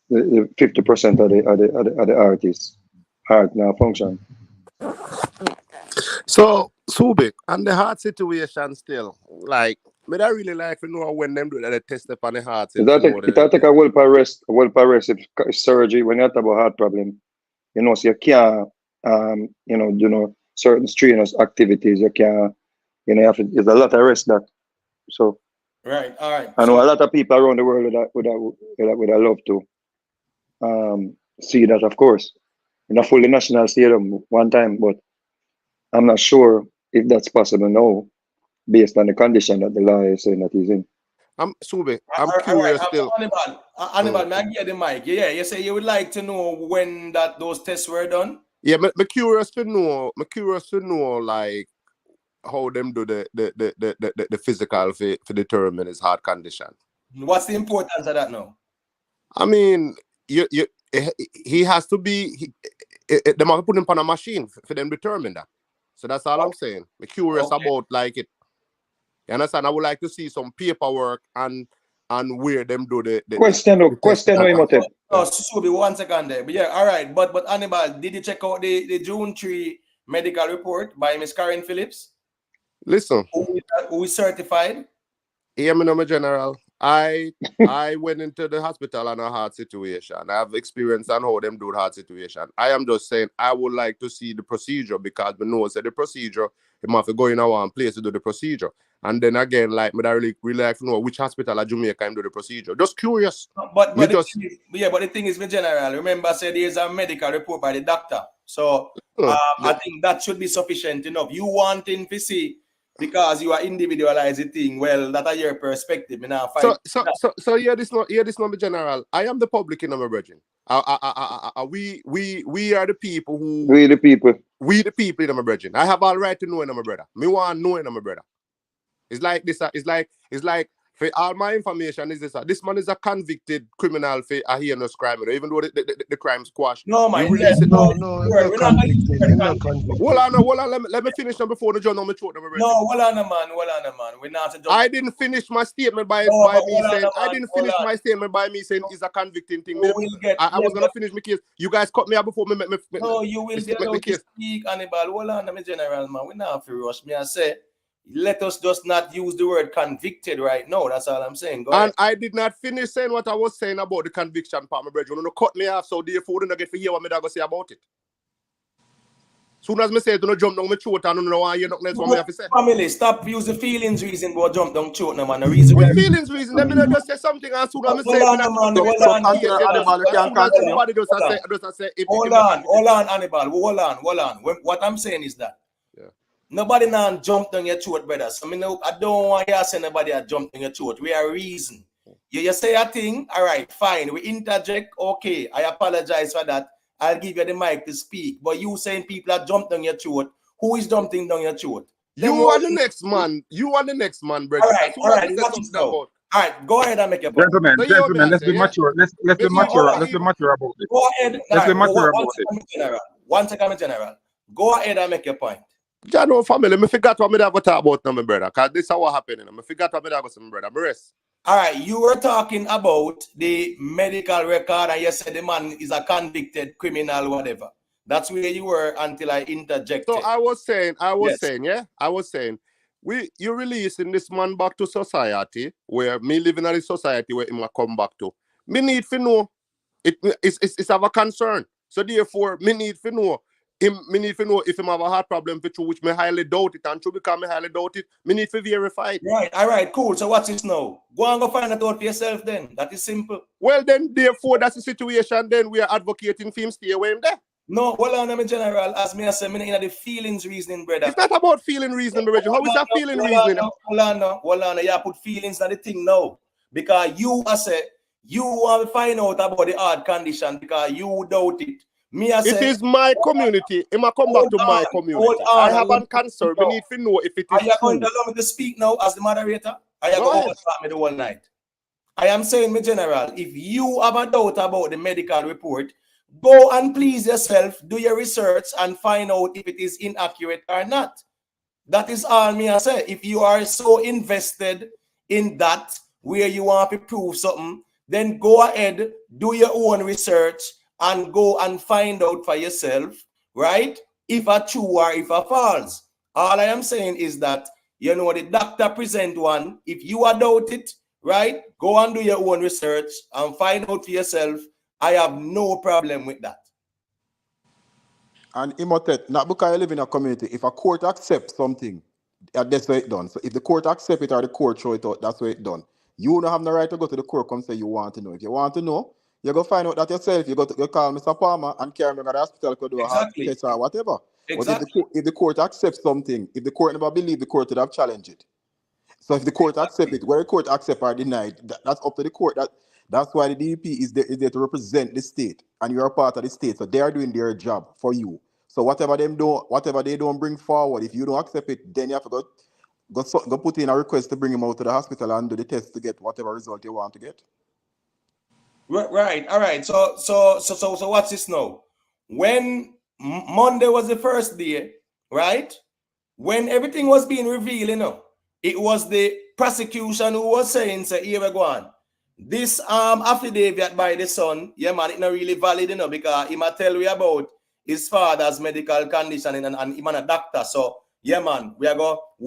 the 50% of the artists heart now function. So, Subic, and the heart situation still, like, me that really like to know when them do that, they test upon the heart. It take a well per rest if surgery when you have a heart problem, you know, so you can't you know certain strenuous activities you can't, you know, there's a lot of rest that. So Right, all right. I know a lot of people around the world would love to see that, of course, in a fully national stadium one time, but I'm not sure if that's possible now, based on the condition that the law is saying that he's in. I'm curious right. still. Hannibal, may I get the mic? Yeah, you say you would like to know when those tests were done? Yeah, me curious to know. Like how them do the physical for determine his heart condition. What's the importance of that now? I mean, he has to be. They must put him on a machine for them determine that. So that's all I'm saying. I'm curious about like it. You understand? I would like to see some paperwork and where them do the question. Imhotep. No, Subi, 1 second there. But yeah, all right. But Hannibal, did you check out the June 3 medical report by Miss Karen Phillips? Listen. Who is certified? Yeah, me know my general. I went into the hospital on a heart situation. I have experience on how them do the heart situation. I am just saying I would like to see the procedure because we know the procedure, you have to go in one place to do the procedure. And then again, like me really like to know which hospital at Jamaica can do the procedure. Just curious. But the thing is, my general, remember, say there's a medical report by the doctor. So I think that should be sufficient enough. You wanting to see because you are individualizing thing. Well, that are your perspective. Me now fight. So hear this no, my general. I am the public in my brethren. We are the people who We the people. we the people in my brethren. I have all right to know in my brother. Me want to know in my brother. It's like this. It's like for all my information is this. This man is a convicted criminal for a heinous crime. Even though the crime squash. No, man. You release it. No, he's not convicted. He's not convicted. Hold on. Let me finish now before the judge on my throat. No, hold on, man. We're not. I didn't finish my statement by me saying. I didn't finish my statement by me saying it's a convicting thing. I was gonna finish my case. You guys cut me out before me. No, you will be allowed to speak, Hannibal. Hold on, my general, man. We're not to rush me. I say, let us just not use the word convicted right now. That's all I'm saying. Go ahead. I did not finish saying what I was saying about the conviction part, my brother. You don't cut me off, so therefore you don't get to hear what I'm going to say about it. Soon as me say it, you don't jump down my throat and you don't want to hear nothing else what I have to say. Family, stop using feelings reason but jump down throat no man. The reason with feelings reason, let me not just say something and soon as me say it, hold on, Hannibal. Hold on. What I'm saying is that nobody now jump down your throat, brother. So I don't want you to say nobody a jump down your throat. We are reason. You say a thing, all right, fine. We interject, okay. I apologize for that. I'll give you the mic to speak. But you saying people are jumping down your throat. Who is jumping down your throat? You are the next man. You are the next man, brother. All right. All right, go ahead and make your point. Gentlemen, let's be mature. Let's be mature about this. Go ahead. Let's be mature about it. One second, General. Go ahead and make your point. Jano family, me forgot what me have to talk about now, my brother. Because this is what happening. I forgot what me have to say, my brother. Me rest. All right, you were talking about the medical record and you said the man is a convicted criminal, whatever. That's where you were until I interjected. So I was saying, you releasing this man back to society where me living in a society where he might come back to. Me need to know. It's have a concern. So therefore, me need to know. Me need to know if he have a heart problem which me highly doubt it, and true because me highly doubt it, me need to verify it. Right, all right, cool. So what's this now? Go and go find it out for yourself then. That is simple. Well then, therefore, that's the situation then we are advocating for him stay away in there. No, well on me general, as me I say, me in the feelings reasoning, brother. It's not about feeling reasoning, brother. How is that feeling reasoning? Hold on, you put feelings on the thing now. Because you I say, you want to find out about the hard condition because you doubt it. Me, I say, it is my community. It might come back to my community. I have a concern. We need to know if it is true. Are you going to allow me to speak now as the moderator? Are you going to start me the whole night? I am saying, my general, if you have a doubt about the medical report, go and please yourself, do your research and find out if it is inaccurate or not. That is all me I say. If you are so invested in that, where you want to prove something, then go ahead, do your own research, and go and find out for yourself, right? If a true or if a false. All I am saying is that, the doctor present one. If you doubt it, right? Go and do your own research and find out for yourself. I have no problem with that. And Imotet, not because you live in a community, if a court accepts something, that's where it's done. So if the court accepts it or the court show it out, that's where it's done. You don't have no right to go to the court and say you want to know. If you want to know, you go find out that yourself. You call Mr. Palmer and carry me to the hospital to do a heart test or whatever. Exactly. But if the court accepts something, if the court never believe, the court would have challenged it. So if the court accepts it, whether the court accept or denied, that's up to the court. That's why the DP is there to represent the state, and you're a part of the state. So they are doing their job for you. So whatever they don't bring forward, if you don't accept it, then you have to go put in a request to bring him out to the hospital and do the test to get whatever result you want to get. Right. All right. So what's this now? When Monday was the first day, right? When everything was being revealed, it was the prosecution who was saying, say, here we go on. This affidavit by the son, yeah, man, it's not really valid, because he might tell you about his father's medical condition and him a doctor. So, yeah, man, we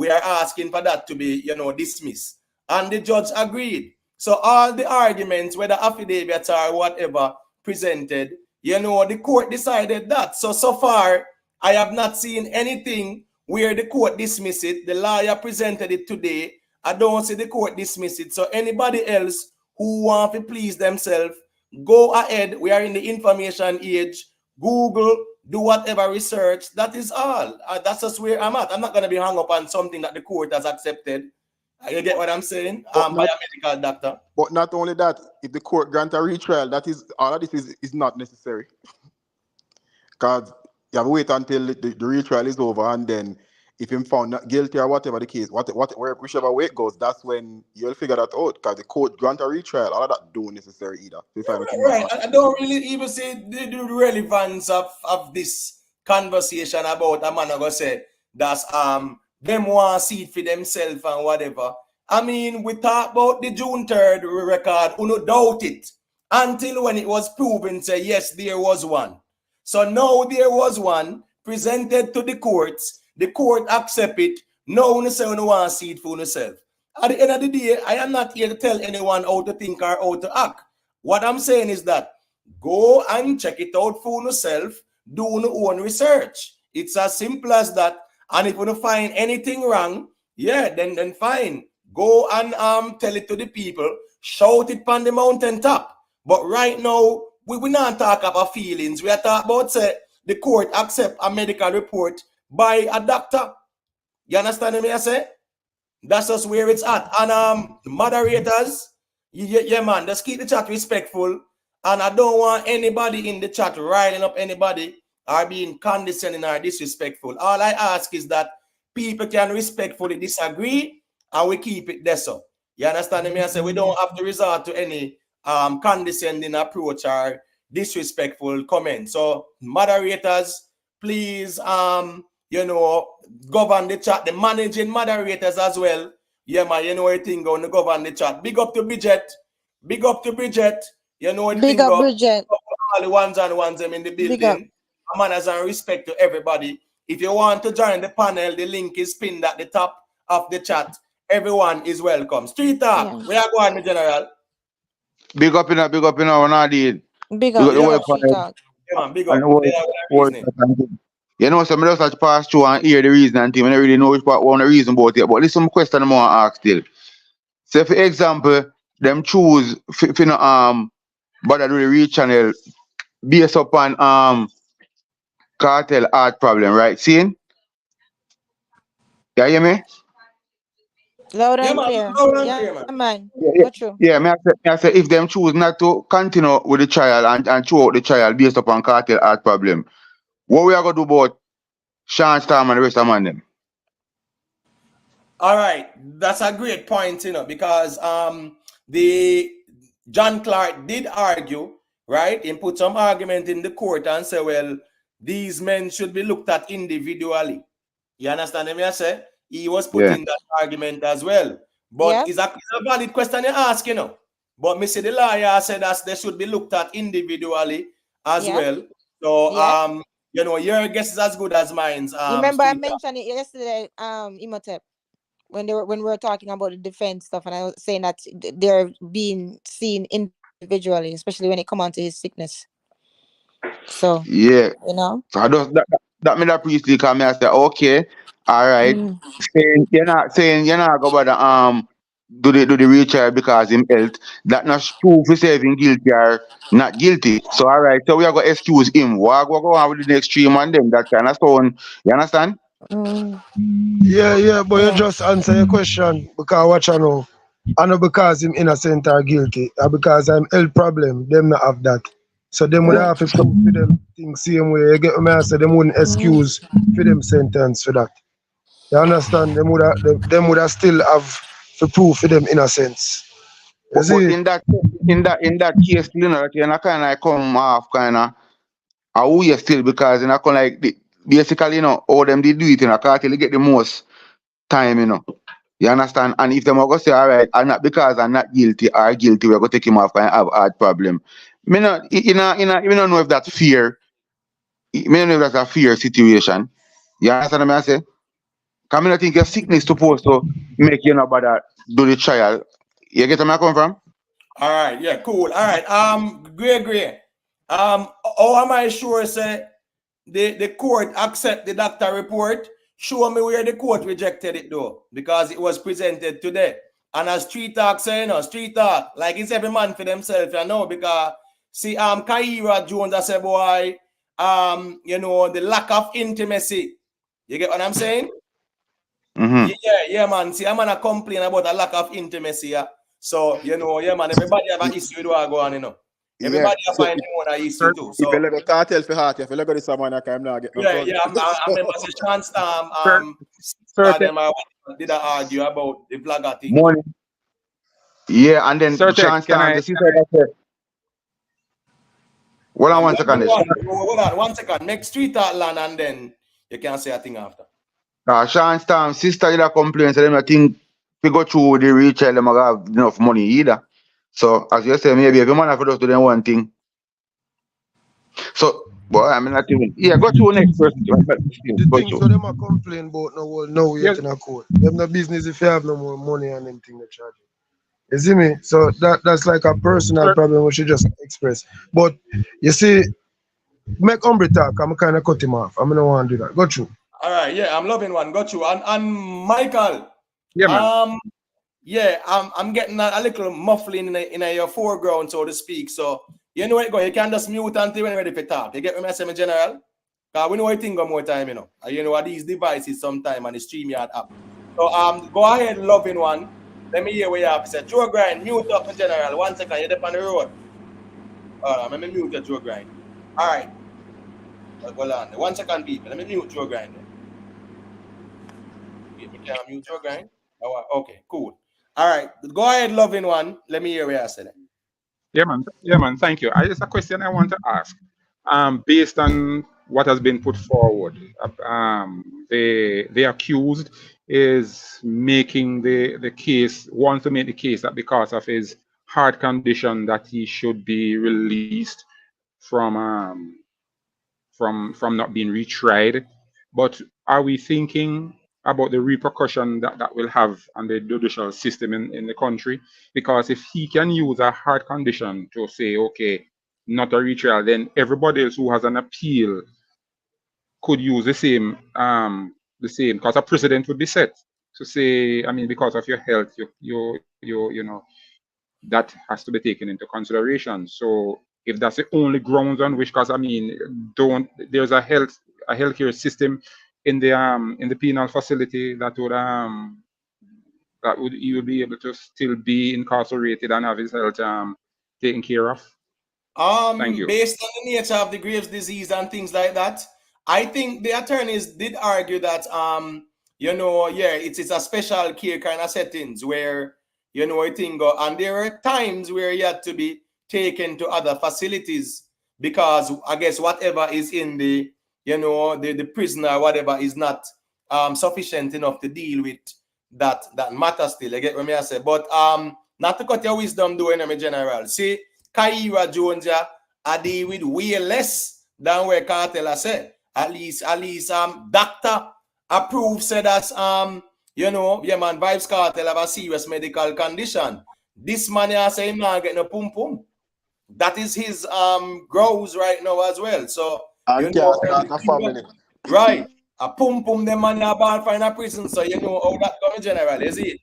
are asking for that to be, dismissed. And the judge agreed. So all the arguments, whether affidavits or whatever presented, the court decided that. So far, I have not seen anything where the court dismissed it. The lawyer presented it today. I don't see the court dismiss it. So anybody else who want to please themselves, go ahead. We are in the information age. Google do whatever research. That is all. That's just where I'm at. I'm not going to be hung up on something that the court has accepted. You get what I'm saying? By a medical doctor. But not only that, if the court grant a retrial, that is all of this is not necessary. Because you have to wait until the retrial is over, and then if him found not guilty or whatever the case, whichever way it goes, that's when you'll figure that out. Because the court grant a retrial, all of that don't necessary either. Right. I don't really even see the relevance of this conversation about a man who say that's them want to see it for themselves and whatever. I mean, we talk about the June 3rd record, who no doubt it until when it was proven, say yes, there was one. So now there was one presented to the courts. The court accept it. No one say no want to see it for yourself. At the end of the day, I am not here to tell anyone how to think or how to act. What I'm saying is that go and check it out for yourself. Do your own research. It's as simple as that. And if you don't find anything wrong, yeah, then fine. Go and tell it to the people. Shout it on the mountaintop. But right now, we not talk about feelings. We are talking about say the court accept a medical report by a doctor. You understand me? I say that's just where it's at. And the moderators, yeah, man, just keep the chat respectful. And I don't want anybody in the chat riling up anybody or being condescending or disrespectful. All I ask is that people can respectfully disagree and we keep it there. So you understand me? I say we don't have to resort to any condescending approach or disrespectful comment. So moderators, please you know, govern the chat, the managing moderators as well. Yeah, man, you know everything going to govern the chat. Big up to Bridget. Big up to Bridget. You know everything. Big up Bridget. All the ones and ones them in the building. Manners and respect to everybody. If you want to join the panel, the link is pinned at the top of the chat. Everyone is welcome. Street Talk. Yeah. Where are going, General? Big up in a one I did. Big up, Street Talk. Yeah, man, big up. You know, some of us pass through and hear the reason and thing. I don't really know which part one the reason about it. But there's some question I want to ask still. Say for example, them choose but I do the reach channel based upon Kartel art problem, right? Seeing? You hear me? Loud and clear. Yeah, man. Go through. Yeah, I say if them choose not to continue with the trial and throw out the trial based upon Kartel art problem, what we are going to do about Sean Storm and the rest of them? All right, that's a great point, you know, because the John Clark did argue, right? He put some argument in the court and say, well, these men should be looked at individually. You understand me? I say he was putting that argument as well. But it's a valid question you ask, you know. But Mr. the lawyer said that they should be looked at individually as well. So you know, your guess is as good as mine. Remember, I mentioned it yesterday, Imhotep, when we were talking about the defense stuff, and I was saying that they're being seen individually, especially when it comes on to his sickness. So you know. So I just that made a priest come and say, okay, all right. Saying you're not go about do the retrial because him health. That not proof for saying guilty or not guilty. So all right, so we are going to excuse him. What go on with the next 3 months then? That kind of stone. You understand? Yeah, but you just answer your question because what you know. I know because him innocent or guilty, or because I'm health problem, them not have that. So them would have to come for them things same way. You get what I say? Them wouldn't excuse for them sentence for that. You understand? Them would have still have the proof for them innocence. But in that case, you know, you're not kind of come off kind of how you still because you're not kind of like basically, you know, all them they do it in a cartel, you get the most time, you know. You understand? And if them are going to say, all right, I'm not because I'm not guilty or guilty, we're going to take him off and have a hard problem. You don't know if that's fear. You don't know if that's a fear situation. You understand what I say? Because I think your sickness supposed to make you not bother do the trial. You get where I come from? All right, yeah, cool. All right, great. How am I sure say the court accept the doctor report? Show me where the court rejected it though, because it was presented today. And as Street Talk saying, Street Talk, like it's every man for themselves, you know, because see, Kaira Jones, I say, boy, you know, the lack of intimacy. You get what I'm saying? Mm-hmm. Yeah, man. See, I'm gonna complain about a lack of intimacy. Yeah. So, you know, yeah, man, everybody have an issue with what go on, you know. Yeah. Everybody have So find their own issue Sir, too. if you So, let go cartel for heart, if you let go this someone, I'm not getting no yeah, son. yeah, I remember say Sean Storm, sir, them did I argue about the vlogger thing too. Morning. Yeah, and then Tech, Chance Times, the sister that said, hold on I'm one like, second. hold on 1 second. Next street out land and then you can say a thing after. Chance Times, sister that complains, so them I think we go through the reach child, them have enough money either. So as you say, maybe if you man have to just do them one thing. So, boy, I mean, not even. Yeah, go to the next person. But still, The go things to. so them are complain about no well now yet yes, in a court. Them no business if you have no more money and them thing they charge you. You see me? So that's like a personal sir, problem we should just express. But you see, make Umbre talk, I'm kinda cut him off. I'm gonna want to do that. Go through. All right, yeah, I'm loving one. Got you. And Michael, yeah, man. yeah, I'm getting a little muffling in your foreground, so to speak. So you know where it go. You can just mute until when ready for talk. You get me, I general? Because we know I think of more time, you know. And you know what these devices sometime and the StreamYard app. So go ahead, loving one. Let me hear where you have to say. Joe Grind, mute up my general. 1 second, you're up on the road. Let me mute your Joe Grind. All right. Hold on. 1 second, people. Let me mute Joe Grind. Can I mute Joe Grind? Oh, okay, cool. All right. Go ahead, loving one. Let me hear where I said it. Yeah, man. Yeah, man. Thank you. It's a question I want to ask. Based on what has been put forward, the accused is making the case, wants to make the case that because of his heart condition that he should be released from from not being retried. But are we thinking about the repercussion that that will have on the judicial system in the country? Because if he can use a heart condition to say, okay, not a retrial, then everybody else who has an appeal could use the same, because a precedent would be set to say, I mean, because of your health, you know, that has to be taken into consideration. So if that's the only grounds on which, because I mean, don't there's a healthcare system in the penal facility that would you would be able to still be incarcerated and have his health taken care of. Thank you. Based on the nature of the Graves' disease and things like that, I think the attorneys did argue that you know, yeah, it's a special care kind of settings where you know I think and there are times where he had to be taken to other facilities because I guess whatever is in the you know the prisoner whatever is not sufficient enough to deal with that matter still. You get what I say? But not to cut your wisdom doing in general. See Kyra Jones I deal with way less than where Kartel has said. At least doctor approved said that you know, yeah man, Vybz Kartel have a serious medical condition. This man here say him not get no pum pum. That is his grows right now as well. So you And know can't start a family. right. A pum pum the man here born for in a prison. So you know how that come in general, is it?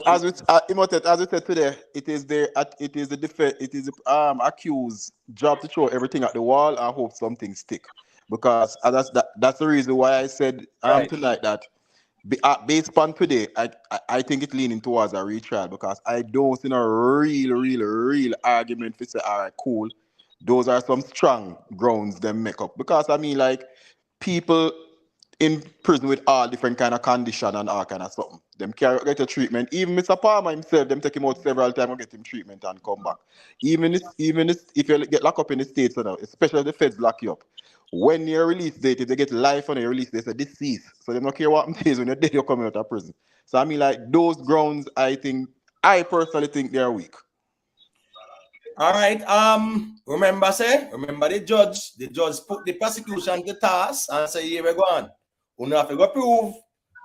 As we Imhotep, as we said today, it is the defense, it is the accused job to throw everything at the wall and hope something stick. Because that's the reason why I said Right. tonight that based on today, I think it's leaning towards a retrial because I don't see a real argument for say, all right, cool. Those are some strong grounds them make up. Because I mean, like, people in prison with all different kind of condition and all kind of something. Them get a treatment. Even Mr. Palmer himself, them take him out several times and get him treatment and come back. Even if you get locked up in the States, you know, especially the feds lock you up. When your release date, if they get life on your release, they say deceased. So they don't care what happens when you're dead, you're coming out of prison. So I mean, like, those grounds, I personally think they're weak. All right. Remember the judge. The judge put the prosecution to task and say, here we go on. You have to go prove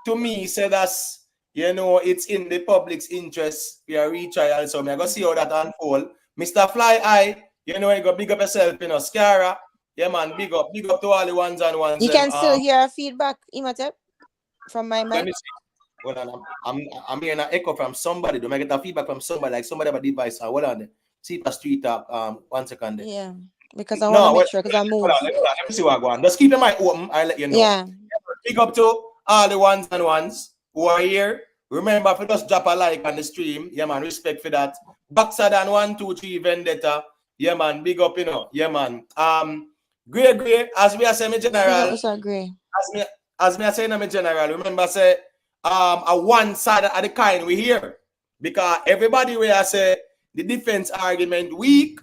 to me, say that's you know it's in the public's interest for a retrial. So I'm gonna see how that unfold. Mr. Fly Eye, you know, you go big up yourself, you know, Scara. Yeah, man, big up to all the ones and ones. You can still hear feedback, Imhotep, from my Let mic. me see. Hold on, I'm hearing an echo from somebody. Do I get a feedback from somebody, like somebody have a device? Hold on there. See the street talk. 1 second there. Yeah. because I want to No, make sure because I move. let me see what I go on. Just keep your mic open. I'll let you know. Yeah. Big up to all the ones and ones who are here. Remember, if you just drop a like on the stream, yeah, man, respect for that. Boxer than 1, 2, 3 vendetta. Yeah, man, big up, you know. Yeah, man. Great, as we are saying in Big up, general, Mr. Gray. as me are saying in general, remember, say, a one side of the kind we hear. Because everybody where I say the defense argument weak,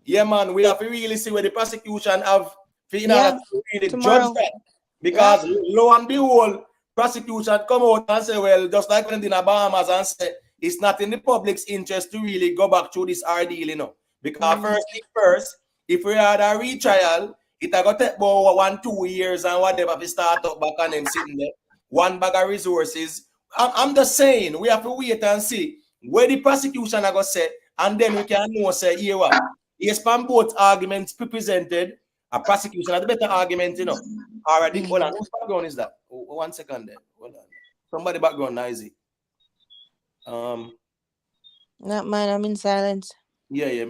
yeah, man, we have to really see where the prosecution have in order to really judge that. Because lo and behold, prosecution come out and say, well, just like when in the Bahamas and say, it's not in the public's interest to really go back through this ordeal, you know. Because first, if we had a retrial, it got take about 1-2 years and whatever to start up back and them sitting there. One bag of resources. I'm just saying, we have to wait and see where the prosecution are going to say, and then we can know, say, here what? Yes, from both arguments presented, a prosecution has a better argument, you know. Already, hold on, whose background is that? 1 second there. Hold on. Somebody background noisy. Not mine, I'm in silence. Yeah.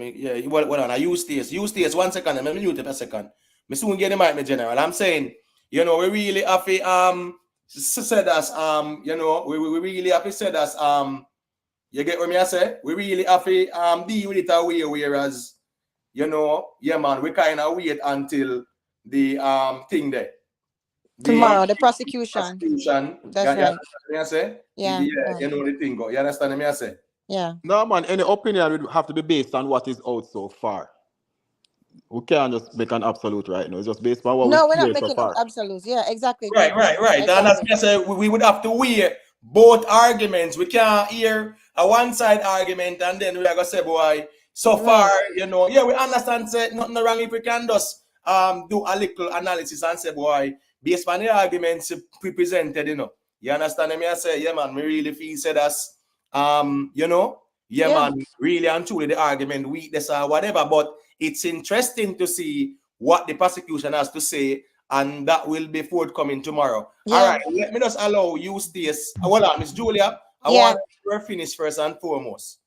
Hold on. I use this. 1 second. Let me mute it a second. Me soon get the mic, my general. I'm saying, you know, we really have to say that you know, we really have to say that you get what me I say? We really have to deal with it away, whereas, you know, yeah, man, we kind of wait until the thing there. Tomorrow, the prosecution. That's right. You understand me I say? You know the thing go. You understand me I say? Yeah. No, man, any opinion would have to be based on what is out so far. We can't just make an absolute right now. It's just based on what we're not making absolutes. Yeah, exactly. Right. Exactly. And that's me I say we would have to weigh both arguments. We can't hear a one-side argument and then we are gonna say, boy, so far, you know, yeah, we understand say nothing wrong if we can just do a little analysis and say, boy, based on the arguments presented, you know. You understand me I say, yeah, man, we really feel say that's you know, man, really and truly the argument weakness or whatever, but it's interesting to see what the prosecution has to say, and that will be forthcoming tomorrow. All right, let me just allow you this. Hold on, Miss Julia. I want to finish first and foremost.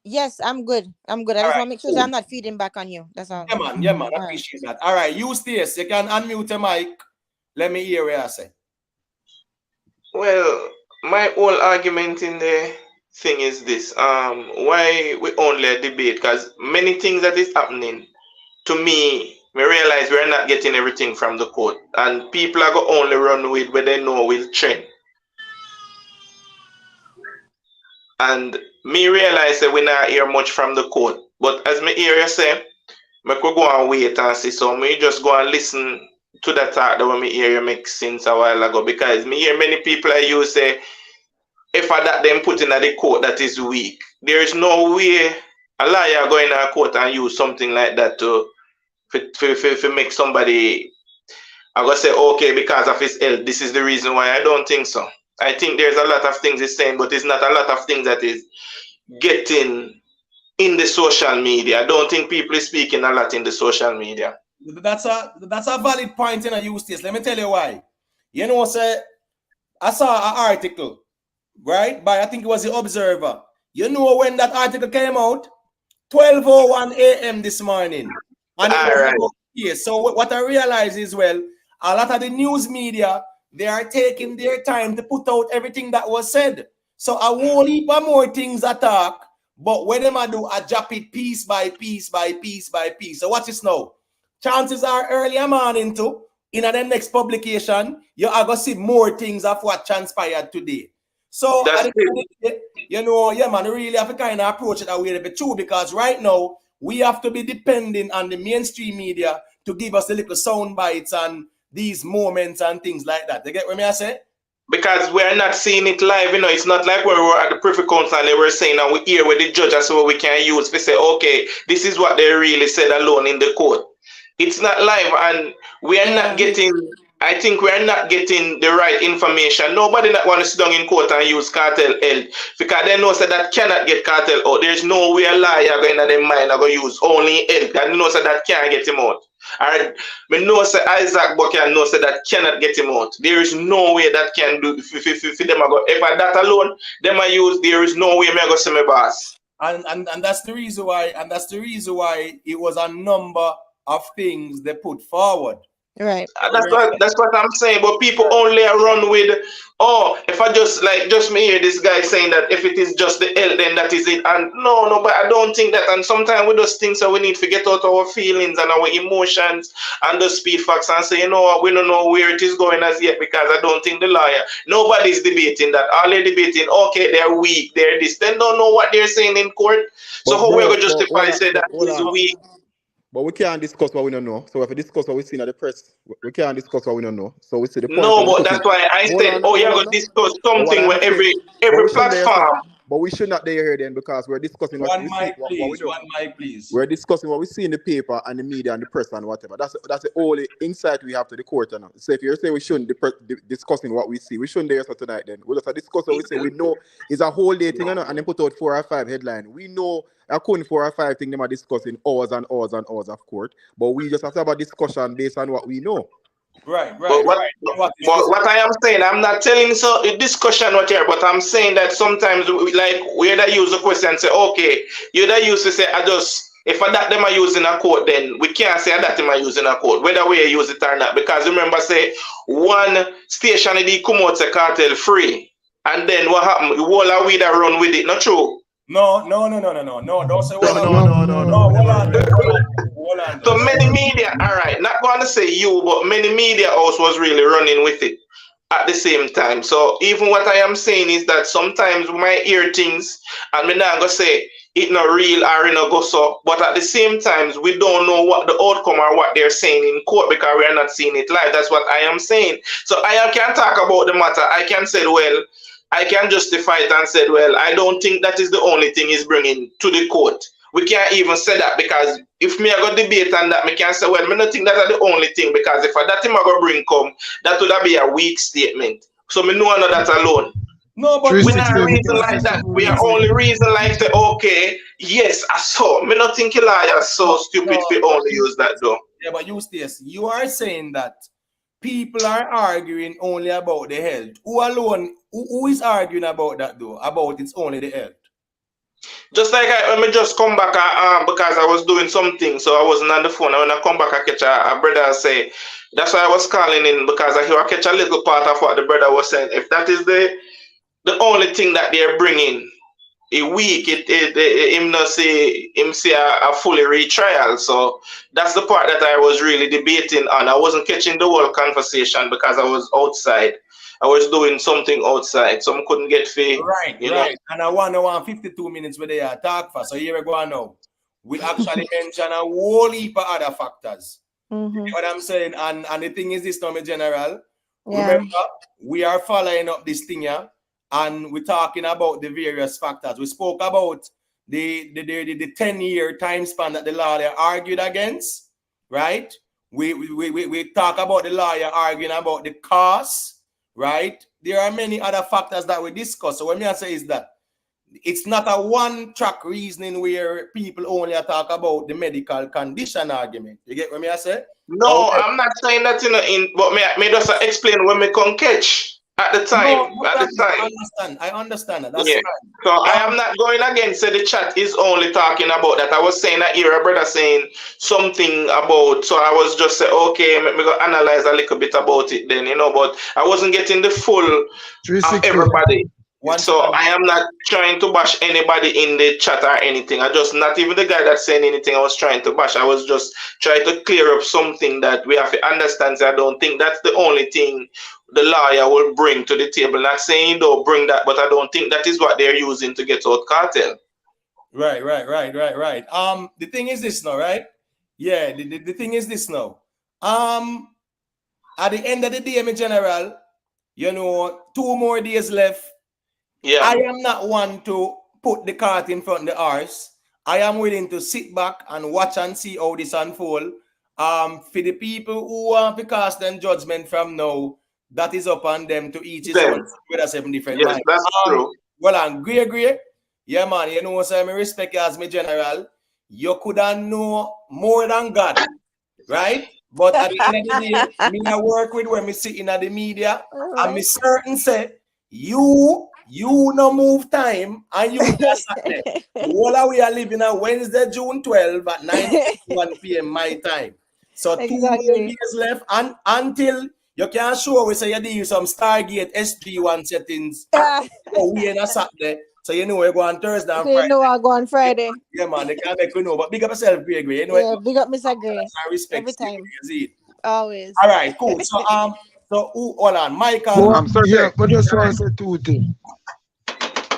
Yes, I'm good. I just want to make sure I'm not feeding back on you. That's all. Yeah, man. I appreciate that. All right, use this. You can unmute your mic. Let me hear what I say. Well, my whole argument in the thing is this. Why we only debate? Because many things that is happening, to me, we realize we're not getting everything from the court. And people are going to only run with what they know will trend. And me realize that we not hear much from the court. But as me hear you say, me could go and wait and see. So me just go and listen to that talk that when me hear you make sense a while ago. Because me hear many people like you say, if I that them put in at the court that is weak, there is no way a lawyer go in a court and use something like that to make somebody I go say, okay, because of his health, this is the reason why. I don't think so. I think there's a lot of things he's saying, but it's not a lot of things that is getting in the social media. I don't think people are speaking a lot in the social media. That's a valid point in a use this. Let me tell you why. You know, say I saw an article, right? By I think it was the Observer. You know when that article came out? 12:01 a.m. this morning. And so what I realize is, well, a lot of the news media, they are taking their time to put out everything that was said. So I won't heap more things I talk, but when them I do, I drop it piece by piece by piece by piece. So watch this now. Chances are early morning too, in the next publication, you are going to see more things of what transpired today. So, you know, yeah, man, really have to kind of approach it that way a bit too, because right now, we have to be depending on the mainstream media to give us the little sound bites and these moments and things like that. You get what I say? Because we're not seeing it live, you know. It's not like when we were at the Privy Council and they were saying, and we hear with the judges so we can use. We say, okay, this is what they really said alone in the court. It's not live, and we are not getting. I think we are not getting the right information. Nobody that want to sit down in court and use cartel health because they know that that cannot get cartel out. There's no way a liar going to their mind are going to use only health. And they know that can't get him out. Alright, we know that Isaac Bucky knows that cannot get him out. There is no way that can do if them are go. If I that alone, them I use. There is no way me I go see my boss. And that's the reason why. And that's the reason why it was a number of things they put forward. Right. That's what I'm saying. But people only run with, oh, if I just me hear this guy saying that if it is just the L, then that is it. And no, but I don't think that. And sometimes with those things, so we need to get out our feelings and our emotions and the speed facts and say, you know what, we don't know where it is going as yet, because I don't think the lawyer, nobody's debating that. All they're debating, okay, they're weak, they're this. They don't know what they're saying in court. So But how we're bro, gonna justify say that hold is on. weak? But we can't discuss what we don't know. So if we discuss what we see in the press, we can't discuss what we don't know. So we see the point. No, but that's why I said, oh, you're gonna discuss But what something I'm where saying, but every we shouldn't dare say, platform. but we should not dare here then, because we're discussing what One we see, mic, what we please. know. One mic, please. We're discussing what we see in the paper and the media and the press and whatever. That's the only insight we have to the court. You know? So if you're saying we shouldn't discussing what we see, we shouldn't dare so tonight then. We'll just discuss what we say. We know it's a whole day thing, you know, and then put out 4 or 5 headlines. We know according 4 or 5 things they are discussing hours and hours and hours of court. But we just have to have a discussion based on what we know. Right. But what I am saying, I'm not telling so a discussion what here, but I'm saying that sometimes where they use the question and say, okay, you that used to say if that them are using a code, then we can't say that them are using a code, whether we use it or not. Because remember, say one station did come out say Kartel free, and then what happened? The whole of we that run with it, not true. No. Don't say no. Hold on. So many media, all right, not going to say you, but many media also was really running with it at the same time. So even what I am saying is that sometimes we might hear things and we're not going to say it not real or it not go so, but at the same time we don't know what the outcome or what they're saying in court because we are not seeing it live. That's what I am saying. So I can talk about the matter. I can say, well, I can justify it and say, well, I don't think that is the only thing he's bringing to the court. We can't even say that, because if me I go debate on that, me can say, well, me not think that's the only thing, because if that him I go bring come, that would be a weak statement. So me know that alone. No, but we not reason like that. We are only reason like say, okay, yes, I saw. Me not think a liar so stupid we only use that though. Yeah, but you are saying that people are arguing only about the health. Who alone? Who is arguing about that though? About it's only the health. Just like let me just come back because I was doing something, so I wasn't on the phone. And when I come back, I catch a brother say, that's why I was calling in, because I hear I catch a little part of what the brother was saying. If that is the only thing that they're bringing a week, him not say a fully retrial. So that's the part that I was really debating on. I wasn't catching the whole conversation because I was outside. I was doing something outside, so I couldn't get free. Right. And I want 52 minutes where they are talk for. So here we go now. We actually mention a whole heap of other factors. Mm-hmm. You know what I'm saying? And the thing is this, Tommy General. Yeah. Remember, we are following up this thing here, and we're talking about the various factors. We spoke about the 10-year time span that the lawyer argued against, right? We talk about the lawyer arguing about the cost. Right? There are many other factors that we discuss. So what I say is that it's not a one-track reasoning where people only talk about the medical condition argument. You get what I say? No, okay. I'm not saying that but me just explain when me can catch at the time. I understand that. That's yeah. fine. So I am not going against the chat is only talking about that. I was saying that here a brother saying something about, so I was just saying, okay, let me go analyze a little bit about it then, but I wasn't getting the full of everybody. So I am not trying to bash anybody in the chat or anything. I just, not even the guy that's saying anything I was trying to bash. I was just trying to clear up something that we have to understand. So I don't think that's the only thing the lawyer will bring to the table. Not saying don't bring that, but I don't think that is what they're using to get out Kartel. Right. The thing is this now, right? Yeah, the thing is this now. At the end of the day, in general, 2 more days left. Yeah. I am not one to put the cart in front of the horse. I am willing to sit back and watch and see how this unfold. For the people who want to cast them judgment from now, that is up on them to each his own with a 7 different minds. That's true. Well, I'm great. Yeah, man, what I respect you as my general. You could have know more than God, right? But at the end of the day, me I work with when me sit in the media, and me certain say, you You no move time and you just sat there. The whole of we are living on Wednesday, June 12 at 9:01 p.m. my time. So 2 more Exactly. days left and until you can show we say you do some Stargate SG1 settings. So we ain't a Saturday. So you know we go on Thursday and So you Friday. know I go on Friday. Yeah, man, they can't make you know. But big up yourself, Greg. You know, Yeah, big up Mr. Gray. I respect Every you. time. You see it. Always. All right, cool. So hold on, Michael. More, I'm sorry. yeah, but just want to say two things.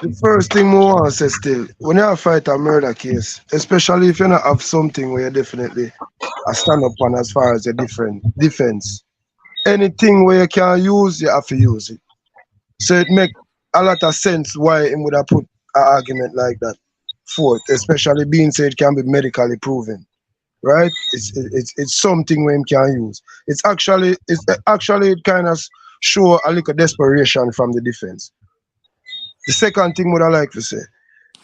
The first thing we want to say still, when you fight a murder case, especially if you not have something where you definitely stand up on as far as a different defense, anything where you can use, you have to use it. So it make a lot of sense why he would have put an argument like that forth, especially being said it can be medically proven, right? It's something where him can use. It's actually it kind of show a little desperation from the defense. The second thing would I like to say,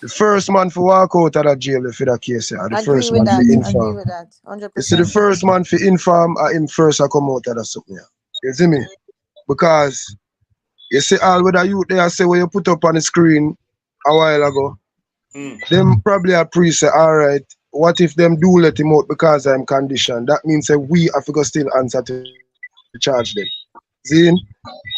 the first man for walk out of the jail for that case, the Agree first with man for that. Agree inform. with that. You see, the 100%. first man for inform or him first I come out of that something. You see me? Because you see all with the youth there say when you put up on the screen a while ago, them probably a pre say, all right, what if them do let him out because I'm conditioned? That means that we have to go still answer to charge them. See?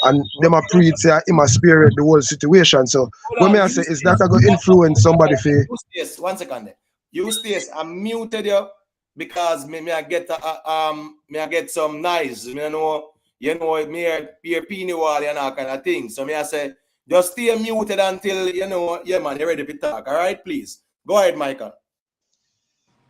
And them a pre say him a spirit the whole situation. So what Hold may on, I you say is stays. that I go influence somebody for You stays. 1 second. You stays. I muted you because me I get me I get some noise. Me me hear peony wall and all kind of things. So me I say just stay muted until yeah man you're ready to talk. All right, please go ahead, Michael.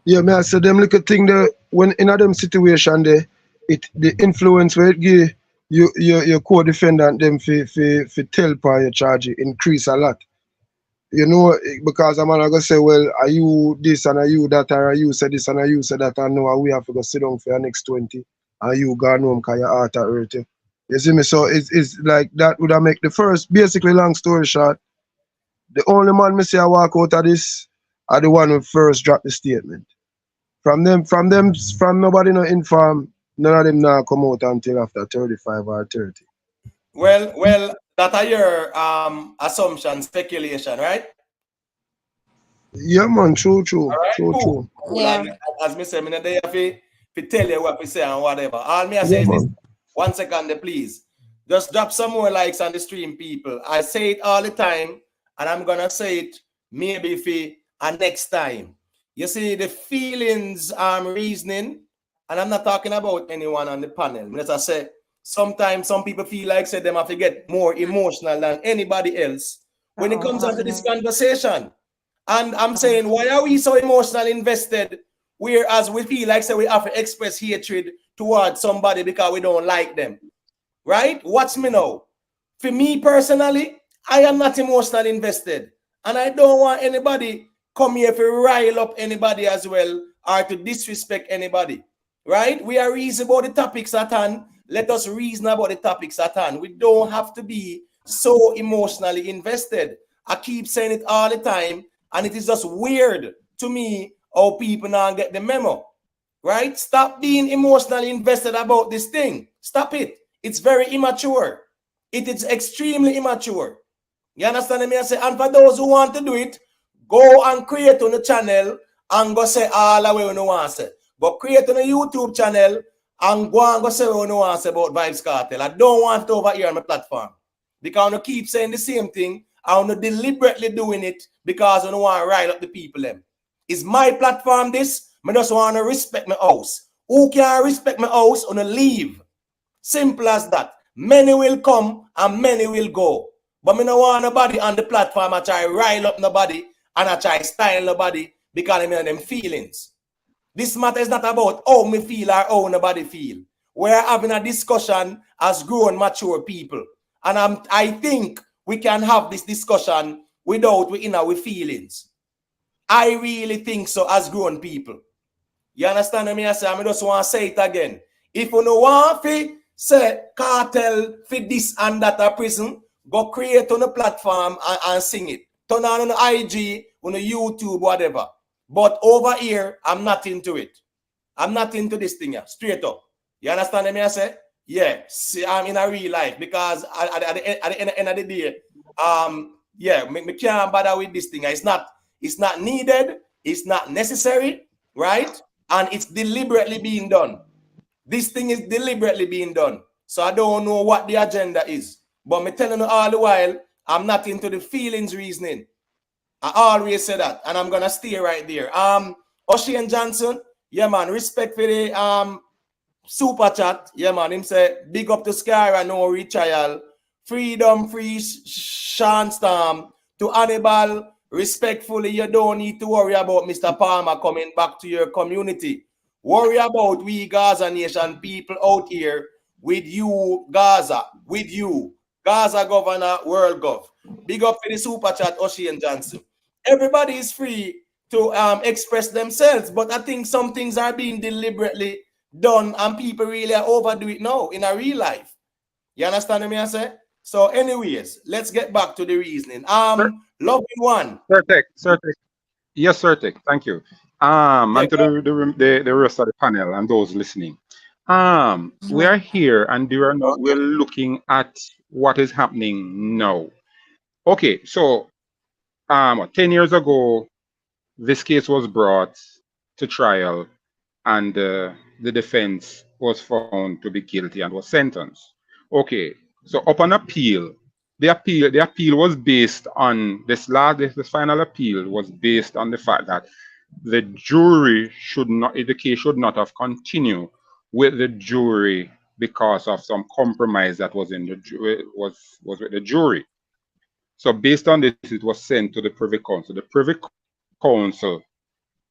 yeah, may I say them little thing there when in a them situation there, the influence where it give your co-defendant them for tell upon your charge increase a lot. You know, because I'm gonna go say, well, are you this and are you that, or are you say this and are you say that, and no, we have to go sit down for the next 20, and you gone home because your heart hurt you. You see me? So it's like that would have make the first, basically, long story short, the only man me say I walk out of this are the one who first dropped the statement. From nobody no inform, none of them now come out until after 35 or 30. Well, that are your assumption, speculation, right? Yeah, man, true, All right, cool. true. Yeah. And as me say, me not there to tell you what we say and whatever. All me I say Yeah, is this. man. 1 second, please. Just drop some more likes on the stream, people. I say it all the time, and I'm gonna say it maybe for next time. You see, the feelings I'm reasoning, and I'm not talking about anyone on the panel. As I say, sometimes some people feel like say them have to get more emotional than anybody else when it comes down to this conversation. And I'm saying, why are we so emotionally invested? Whereas we feel like say we have to express hatred towards somebody because we don't like them. Right? Watch me now. For me personally, I am not emotionally invested. And I don't want anybody come here to rile up anybody as well or to disrespect anybody. Right? We are reason about the topics at hand. Let us reason about the topics at hand. We don't have to be so emotionally invested. I keep saying it all the time, and it is just weird to me how people now get the memo. Right? Stop being emotionally invested about this thing. Stop it. It's very immature. It is extremely immature. You understand me? I say, and for those who want to do it, go and create on the channel and go say all the way you want to say. But create on a YouTube channel and go say what you want to say about Vybz Kartel. I don't want it over here on my platform. Because I keep saying the same thing. I'm not deliberately doing it because I don't want to rile up the people. Them. Is my platform this? I just want to respect my house. Who can respect my house on a leave? Simple as that. Many will come and many will go. But me no want nobody on the platform I try rile up nobody and I try style nobody because I mean them feelings. This matter is not about how me feel or how nobody feel. We're having a discussion as grown, mature people. And I think we can have this discussion without we in our feelings. I really think so as grown people. You understand me? I say, I just want to say it again. If you no want to say Kartel for this and that a prison, go create on a platform and sing it. Turn on the IG, on the YouTube, whatever. But over here, I'm not into it. I'm not into this thing here, straight up. You understand me? I say, yeah, see, I'm in a real life because at the end of the day, Yeah, me can't bother with this thing. It's not needed, it's not necessary, right? And it's deliberately being done. This thing is deliberately being done. So I don't know what the agenda is. But me telling you all the while, I'm not into the feelings reasoning. I always say that, and I'm gonna stay right there. Ocean Johnson, yeah man, respect for the super chat, yeah man. Him say big up to Sky and no retrial, freedom free Sean Storm to Hannibal. Respectfully, you don't need to worry about Mr. Palmer coming back to your community. Worry about we Gaza Nation people out here with you, Gaza, with you, Gaza Governor, World Gov. Big up for the super chat, Ocean Johnson. Everybody is free to express themselves, but I think some things are being deliberately done and people really overdo it now in a real life. You understand me I say? So anyways, let's get back to the reasoning. Loving one. Certec. Yes, Certec. Thank you. Yeah, And to the rest of the panel and those listening. We are here and we're looking at what is happening now. Okay, so 10 years ago, this case was brought to trial and the defense was found to be guilty and was sentenced. Okay, so upon appeal, the appeal was based on this final appeal was based on the fact that the jury the case should not have continued with the jury because of some compromise that was in the was with the jury. So based on this, it was sent to the Privy Council. The Privy Council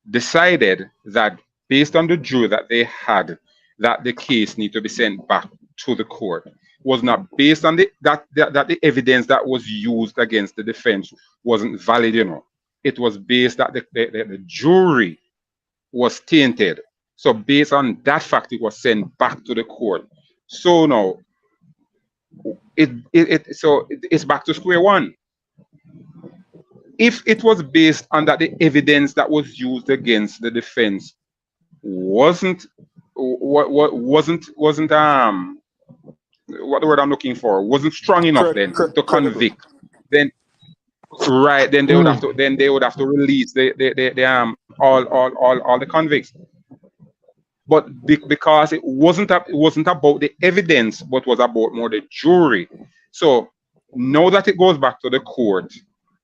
decided that based on the jury that they had, that the case need to be sent back to the court. Was not based on that the evidence that was used against the defense wasn't valid, It was based that the jury was tainted. So based on that fact, it was sent back to the court. So now it's back to square one. If it was based on that the evidence that was used against the defense wasn't what the word I'm looking for wasn't strong enough then to convict, then then they would have to release the all the convicts. But because it wasn't about the evidence, but was about more the jury. So now that it goes back to the court,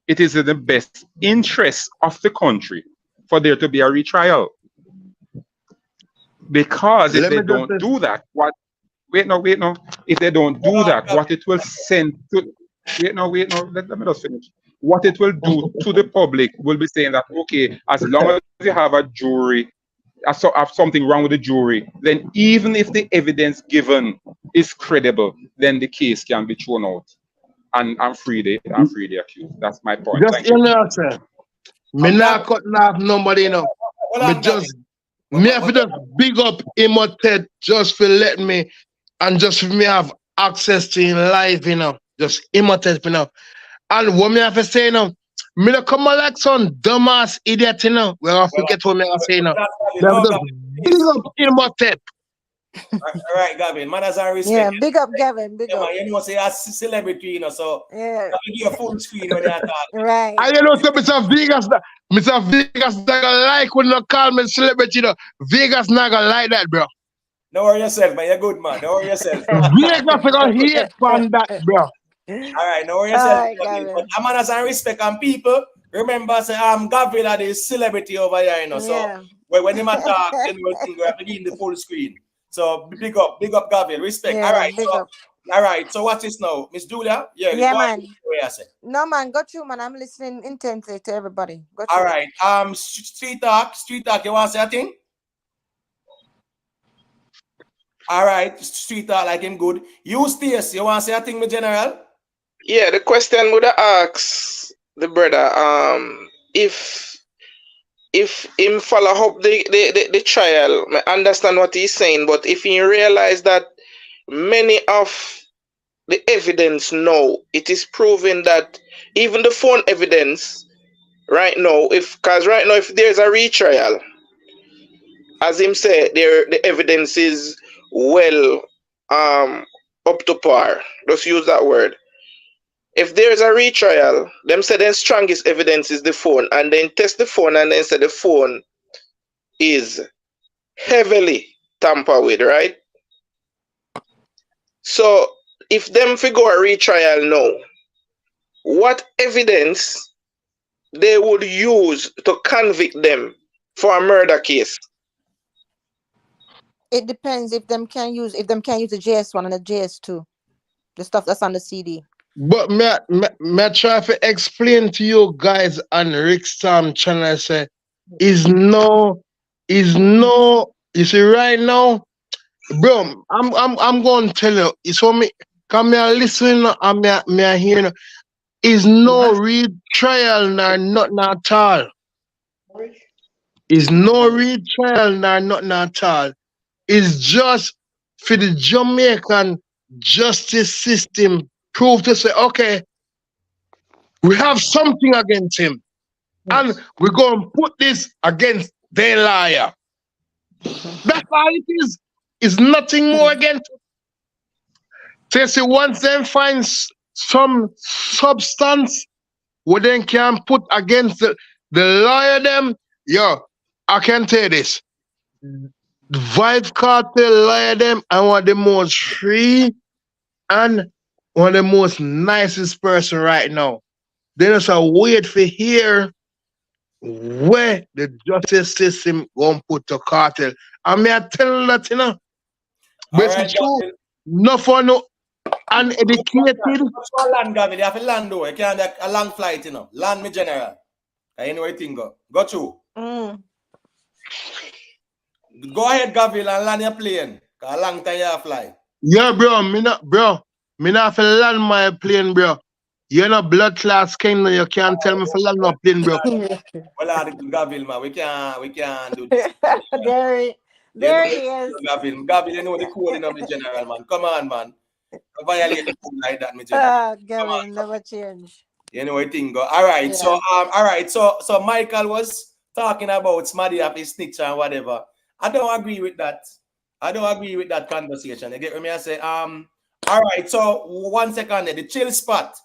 it is in the best interest of the country for there to be a retrial. Because if they don't do that, wait no. If they don't do that, what it will send to let me just finish. What it will do to the public will be saying that okay, as long as you have a jury, have something wrong with the jury, then even if the evidence given is credible, then the case can be thrown out. And I'm free the accused. That's my point. Just sir. Me not cutting off nobody, Me just have to just big up Imhotep just for letting me and just for me have access to in life, Just Imhotep, And what me have to say now, me not come like some dumbass idiot, We have to forget what me have to say now. Me have to just big up Imhotep. All right, Gavin. Manners and respect. Yeah, big up, Gavin. Big up. Man, say a celebrity, so yeah, give a full screen when you're talking. Right. I so Mr. Vegas not gonna like when you call me celebrity, Vegas not gonna like that, bro. Don't worry yourself, man. You're good, man. Don't worry yourself. Vegas gonna hate on that, bro. All right, don't worry yourself. But manners and respect and people. Remember, say Gavin are the celebrity over here, So when him talk, then we have to give him the full screen. So big up Gavin, respect. Yeah, all right, so what is now? Miss Julia? Yeah, man. No, man, go through, man. I'm listening intently to everybody. Go through. All right. Street talk, you want to say a thing? All right, street talk like him good. You Stace, you want to say a thing, my general? Yeah, the question would ask the brother, if him follow up the trial, I understand what he's saying, but if he realize that many of the evidence now, it is proven that even the phone evidence right now, if there's a retrial, as him said, the evidence is well up to par. Just use that word. If there is a retrial, them say the strongest evidence is the phone, and then test the phone, and then say the phone is heavily tampered with, right? So if them figure a retrial now, what evidence they would use to convict them for a murder case? It depends if them can use the JS1 and the JS2, the stuff that's on the CD. But me try to explain to you guys on Rick Storm channel say is no you see right now, bro, I'm gonna tell you, it's for me come here listen and me hear is no real trial nor nothing at all. Is no real trial nor nothing at all. It's just for the Jamaican justice system prove to say, okay, we have something against him. And we're going to put this against their liar. That's all it is. It's nothing more against it. So, see, once they find some substance what they can put against the lawyer them, yo, I can tell you this. The Vybz Kartel lawyer them and one of the most free and one of the most nicest person right now. They just wait for hear where the justice system gonna put to Kartel. I mean, I tell you that, you know. But it's true. No for no uneducated. Land, Gavin. You have to land though. You can't have a long flight, you know. Land me general. I know everything go. Go through. Go ahead, Gavin, and land your plane. A long time you fly. Yeah, bro. Me not have to land my plane, bro. You're not blood class king, you can't tell me for land my plane, bro. Well, Gavin, man, we can't do this. There he is. Gavin, you know the code in my general, man. Come on, man. Don't violate the code like that, my general. Gavin, never change. You know what thing go. All right, Yeah. so all right, so Michael was talking about Smaddy up his snitch and whatever. I don't agree with that. I don't agree with that conversation. You get what me? I say, all right, so 1 second there. The chill spot.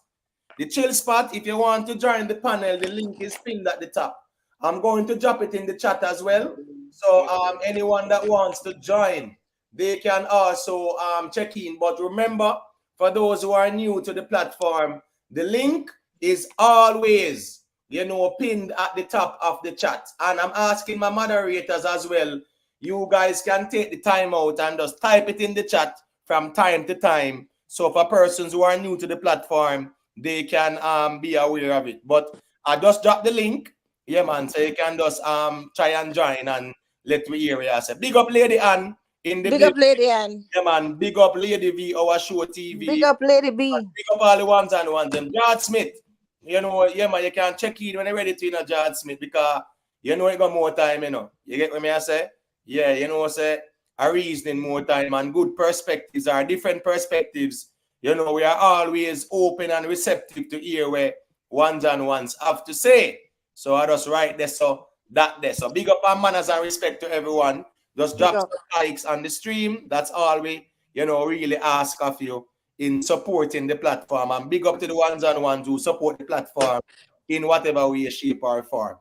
The chill spot, if you want to join the panel, the link is pinned at the top. I'm going to drop it in the chat as well. So anyone that wants to join, they can also check in. But remember, for those who are new to the platform, the link is always, pinned at the top of the chat. And I'm asking my moderators as well, you guys can take the time out and just type it in the chat from time to time. So for persons who are new to the platform, they can be aware of it. But I just dropped the link. Yeah, man. So you can just try and join and let me hear you say. Big up Lady Ann in the Big up Lady Ann. Yeah, man. Big up Lady V, our show TV. Big up Lady B. Big up all the ones and ones. Them George Smith. Yeah, man, you can check in when you're ready to, George Smith, because you got more time, You get what I say? Yeah, say a reasoning more time and good perspectives are different perspectives. We are always open and receptive to hear where ones and ones have to say. So I just write this so that there. So big up and manners and respect to everyone. Just drop some likes on the stream. That's all we, really ask of you in supporting the platform. And big up to the ones and ones who support the platform in whatever way, shape, or form.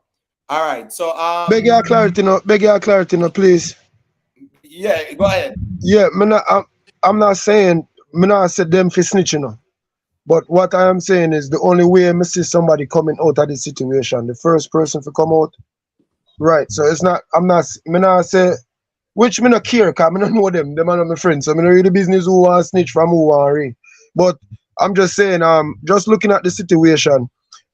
All right. So beg your clarity, please. Yeah, go ahead. Yeah, I'm not saying me not say them for snitching. But what I am saying is the only way I see somebody coming out of this situation, the first person to come out, right? So it's not, me not say, which me not care, because I don't know them are not my friends. So I don't read the business who want snitch from who want read. But I'm just saying, just looking at the situation,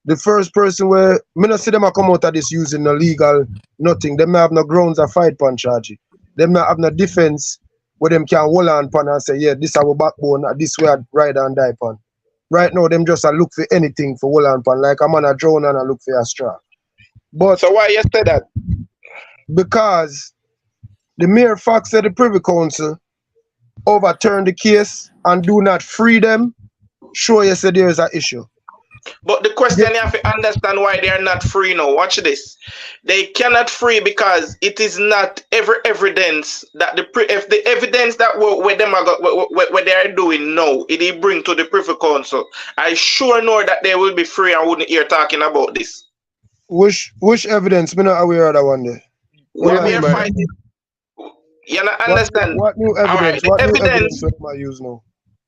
the first person where, me not see them come out of this using no legal, nothing. Them not have no grounds of fight pan charge. Them not have no defense where them can hold on pan and say, yeah, this is our backbone, this way I ride and die pan. Right now, them just look for anything for hold on pan, like I'm on a drone and I look for a straw. But so why you say that? Because the mere fact that the Privy Council overturned the case and do not free them, show you say there is an issue. But the question you have to understand why they are not free now. Watch this. They cannot free because it is not every evidence that if the evidence that what them are what they are doing now, it bring to the Privy Council, I sure know that they will be free and wouldn't hear talking about this. Which evidence? Me not aware of that one there. What What do we you are mean by that? fighting, you not understand. What new All right, evidence? the What new evidence. evidence what am I use now?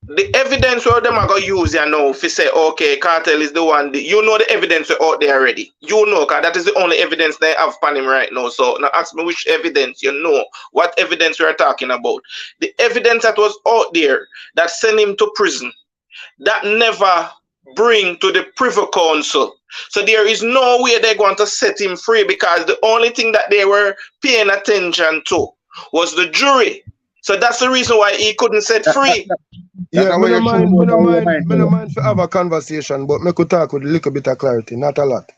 The evidence where them are gonna use you know if you say okay, Kartel is the one. You know the evidence out there already. You know, cause that is the only evidence they have upon him right now. So now ask me which evidence you know. What evidence we are talking about? The evidence that was out there that sent him to prison. That never bring to the Privy Council. So there is no way they're going to set him free because the only thing that they were paying attention to was the jury. So that's the reason why he couldn't set free. Yeah, me what no you're showing mind, me about no how your mind, mind me no develop. mind to have a conversation, but me could talk with a little bit of clarity, not a lot.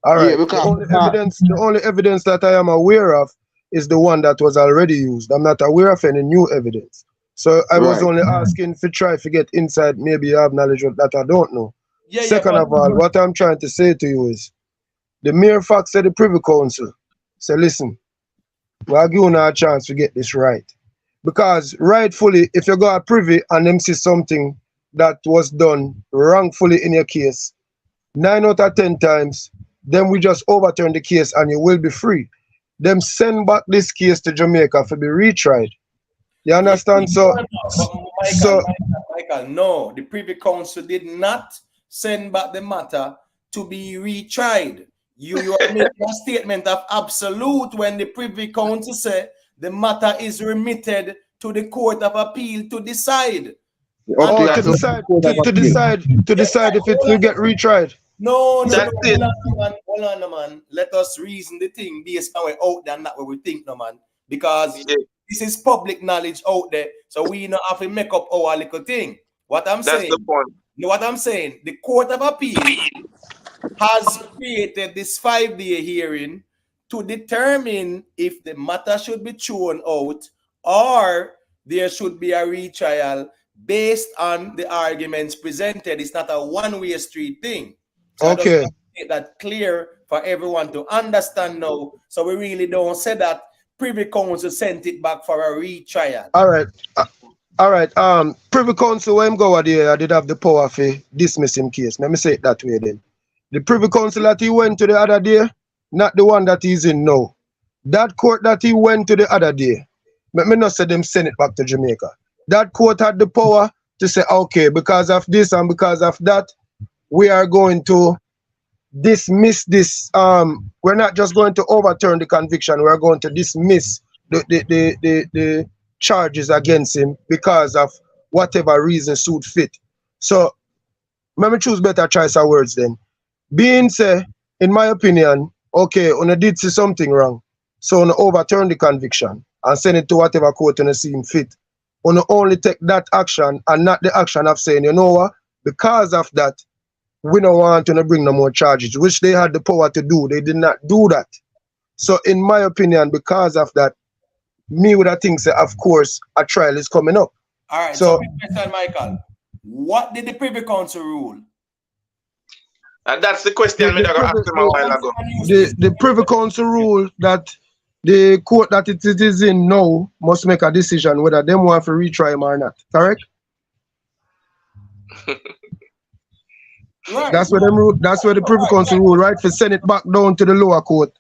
All Yeah, right. because The only evidence that I am aware of is the one that was already used. I'm not aware of any new evidence. So I was right. only asking to try to get inside. Maybe you have knowledge of that I don't know. Yeah, Second but of all, what I'm trying to say to you is the mere fact that the Privy Council say, listen, we're giving her a chance to get this right. Because rightfully, if you go a privy and them see something that was done wrongfully in your case, 9 out of 10 times, then we just overturn the case and you will be free. Them send back this case to Jamaica for be retried. You understand? So, but so Michael, no, the Privy Council did not send back the matter to be retried. You are making a statement of absolute when the Privy Council say the matter is remitted to the Court of Appeal to decide. Up to oh, your to to decide Court of to Appeal. decide if it will get retried. No, That's it. hold on, man. Let us reason the thing based on way out there, not what we think, no, man. Because Yeah, this is public knowledge out there, so we not have to make up our little thing. What I'm that's the saying, point. you know what I'm saying? The Court of Appeal has created this 5-day hearing to determine if the matter should be thrown out or there should be a retrial based on the arguments presented. It's not a one-way street thing. So I just Okay. want to make that clear for everyone to understand now. So we really don't say that Privy Council sent it back for a retrial. All right. All right. Privy Council, when him go there, I did have the power to dismiss him case. Let me say it that way then. The Privy Council that he went to the other day, not the one that he's in now. That court that he went to the other day, let me not say them send it back to Jamaica. That court had the power to say, okay, because of this and because of that, we are going to dismiss this. We're not just going to overturn the conviction, we're going to dismiss the charges against him because of whatever reason suit fit. So let me choose better choice of words then. Being say, in my opinion, okay, when did see something wrong, so on overturn the conviction and send it to whatever court on seem fit. On only take that action and not the action of saying, you know what, because of that, we don't want to bring no more charges, which they had the power to do. They did not do that. So in my opinion, because of that, me would have think say, of course, a trial is coming up. All right, So, question, Michael. What did the Privy Council rule? That's the question I asked him a while ago. the Privy Council rule that the court that it is in now must make a decision whether they want to retry him or not. Correct? Right. That's where the Privy Council rule, right? For send it back down to the lower court,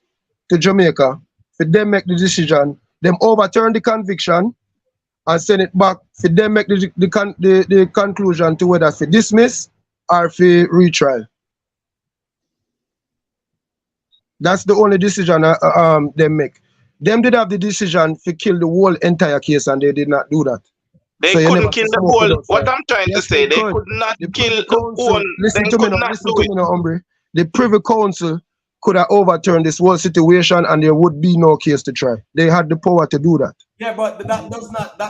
to Jamaica, for them make the decision, them overturn the conviction and send it back, for them make the conclusion to whether for dismiss or for retrial. That's the only decision they make. Them did have the decision to kill the whole entire case and they did not do that. They So you couldn't never kill see the smoke whole. without What fire. I'm trying to Yes, say, they they could. could not The kill Privy the Council, whole. listen They to me could now, not listen do to it. me now, hombre. The Privy Council could have overturned this whole situation and there would be no case to try. They had the power to do that. Yeah, but that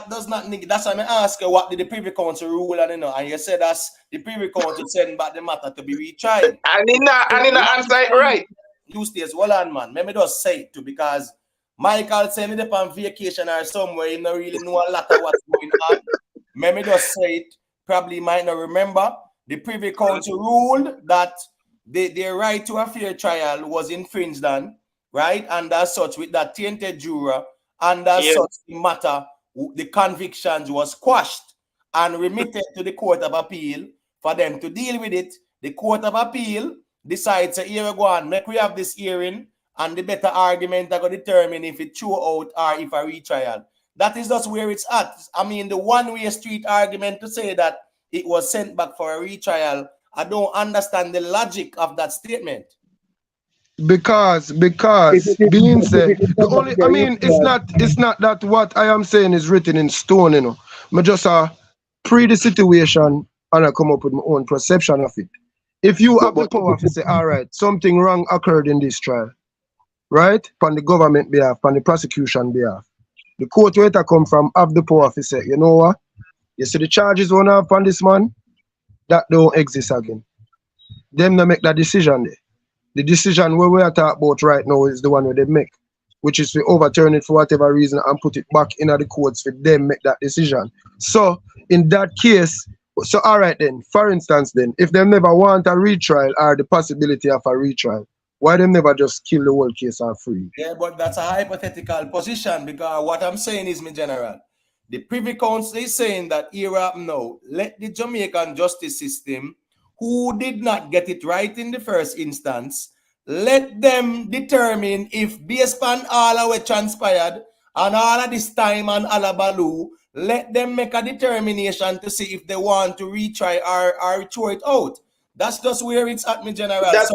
does not negate. That's why I ask you what did the Privy Council rule and you said that's the Privy Council send back the matter to be retried. I need not answer it right. You stay hold on, man. Let me just say it too, because Michael send it on vacation or somewhere, you don't really know a lot of what's going on. Let me just say it. Probably might not remember. the Privy Council ruled that their right to a fair trial was infringed on, right? And as such, with that tainted juror, and as Yes. such, the matter, the convictions was quashed and remitted to the Court of Appeal for them to deal with it. The Court of Appeal decides, here we go on, make we have this hearing, and the better argument are going to determine if it throw out or if a retrial. That is just where it's at. I mean, the one-way street argument to say that it was sent back for a retrial, I don't understand the logic of that statement. Because being said, the only, I mean, it's not that what I am saying is written in stone, you know. I just pre the situation and I come up with my own perception of it. If you have the power to say, all right, something wrong occurred in this trial, right? On the government behalf, on the prosecution behalf, the court where it come from have the power to say, you know what? You see the charges one have on this man, that don't exist again. Them to make that decision there. The decision where we are talking about right now is the one where they make, which is to overturn it for whatever reason and put it back in the courts for them make that decision. So in that case, so all right then, for instance then, if they never want a retrial or the possibility of a retrial, why them never just kill the whole case and free? Yeah, but that's a hypothetical position because what I'm saying is, my general, the Privy Council is saying that here now, let the Jamaican justice system, who did not get it right in the first instance, let them determine if based on all of what transpired and all of this time and alabalu, let them make a determination to see if they want to retry or throw it out. That's just where it's at, me general. That's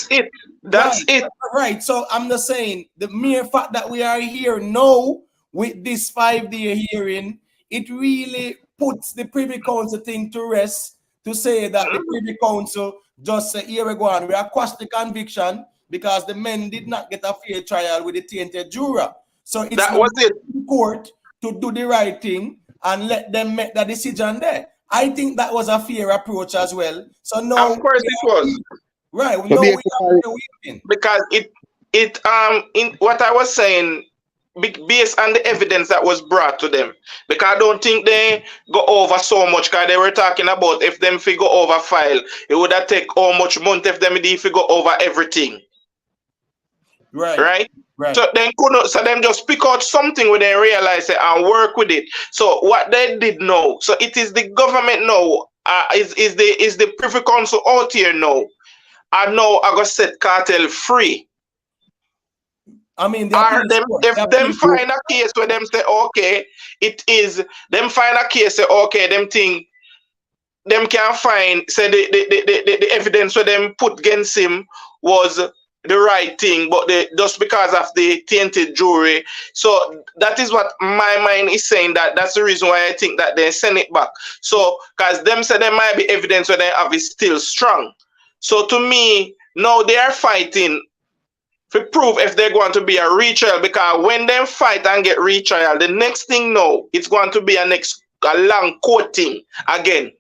it. That's right, it. Right. So I'm just saying the mere fact that we are here now with this 5-day hearing, it really puts the Privy Council thing to rest to say that the Privy Council just say, here we go on, we are quashed the conviction because the men did not get a fair trial with the tainted juror. So it's that was it. The court to do the right thing and let them make the decision there. I think that was a fair approach as well. So now, Of course it was. right. No, we are waiting. Because it in what I was saying, based on the evidence that was brought to them, because I don't think they go over so much, because they were talking about if them figure over file, it would have take how much month if them figure over everything. Right? So then so them just pick out something when they realize it and work with it. So what they did know, so it is the government now, is the Privy Council out here now. I know I got set Kartel free. I mean, if them find a case where them say, okay, it is, them find a case say, okay, them think, them can find, say the evidence where them put against him was the right thing, but just because of the tainted jury. So that is what my mind is saying, that's the reason why I think that they send it back. So, because them say there might be evidence where they have is still strong. So to me, now they are fighting to prove if they're going to be a retrial, because when them fight and get retrial, the next thing now, it's going to be a long court thing again.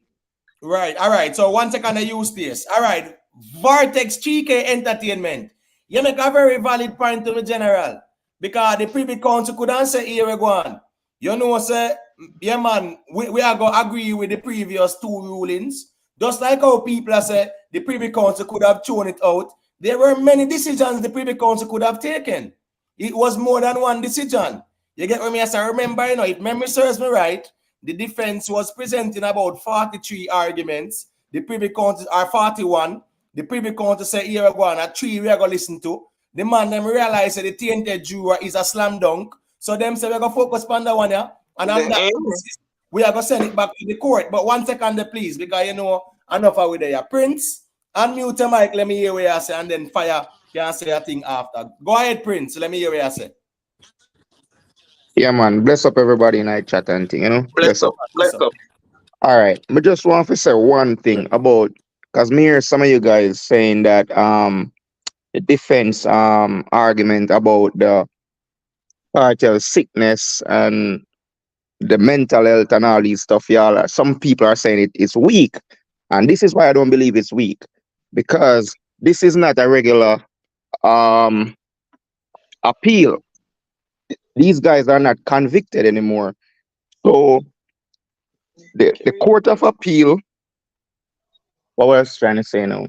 Right, all right. So one second I use this. All right, Vortex 3K Entertainment. You make a very valid point to me, General. Because the Privy Council couldn't say, here we go on. You know, say, yeah man, we are going to agree with the previous two rulings. Just like how people are saying the Privy Council could have thrown it out. There were many decisions the Privy Council could have taken. It was more than one decision. You get what I mean? As I remember, you know, if memory serves me right, the defense was presenting about 43 arguments. The Privy Council are 41. The Privy Council said, here we go on, a 3 we are going to listen to. The man them realize that the tainted juror is a slam dunk. So them say we're going to focus on that one, yeah? And on that basis, we are going to send it back to the court. But 1 second, please, because you know, enough of it there. Prince, unmute your mic, let me hear what you say, and then fire can say a thing after. Go ahead, Prince, let me hear what you say. Yeah, man. Bless up everybody in our chat and thing, you know? Bless up. All right. I just want to say one thing about, because me hear some of you guys saying that the defense argument about the cartel sickness and the mental health and all these stuff, y'all. Some people are saying it's weak. And this is why I don't believe it's weak. Because this is not a regular appeal. These guys are not convicted anymore. So the Court of Appeal what was I trying to say now?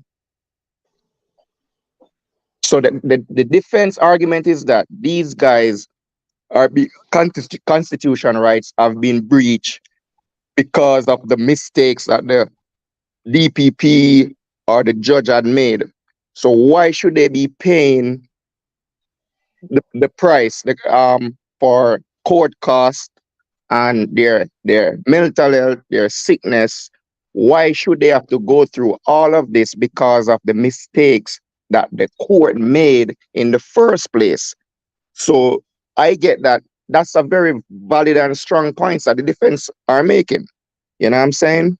So the defense argument is that these guys constitution rights have been breached because of the mistakes that the DPP or the judge had made. So why should they be paying the price for court costs and their mental health, their sickness? Why should they have to go through all of this because of the mistakes that the court made in the first place? So I get that. That's a very valid and strong point that the defense are making. You know what I'm saying?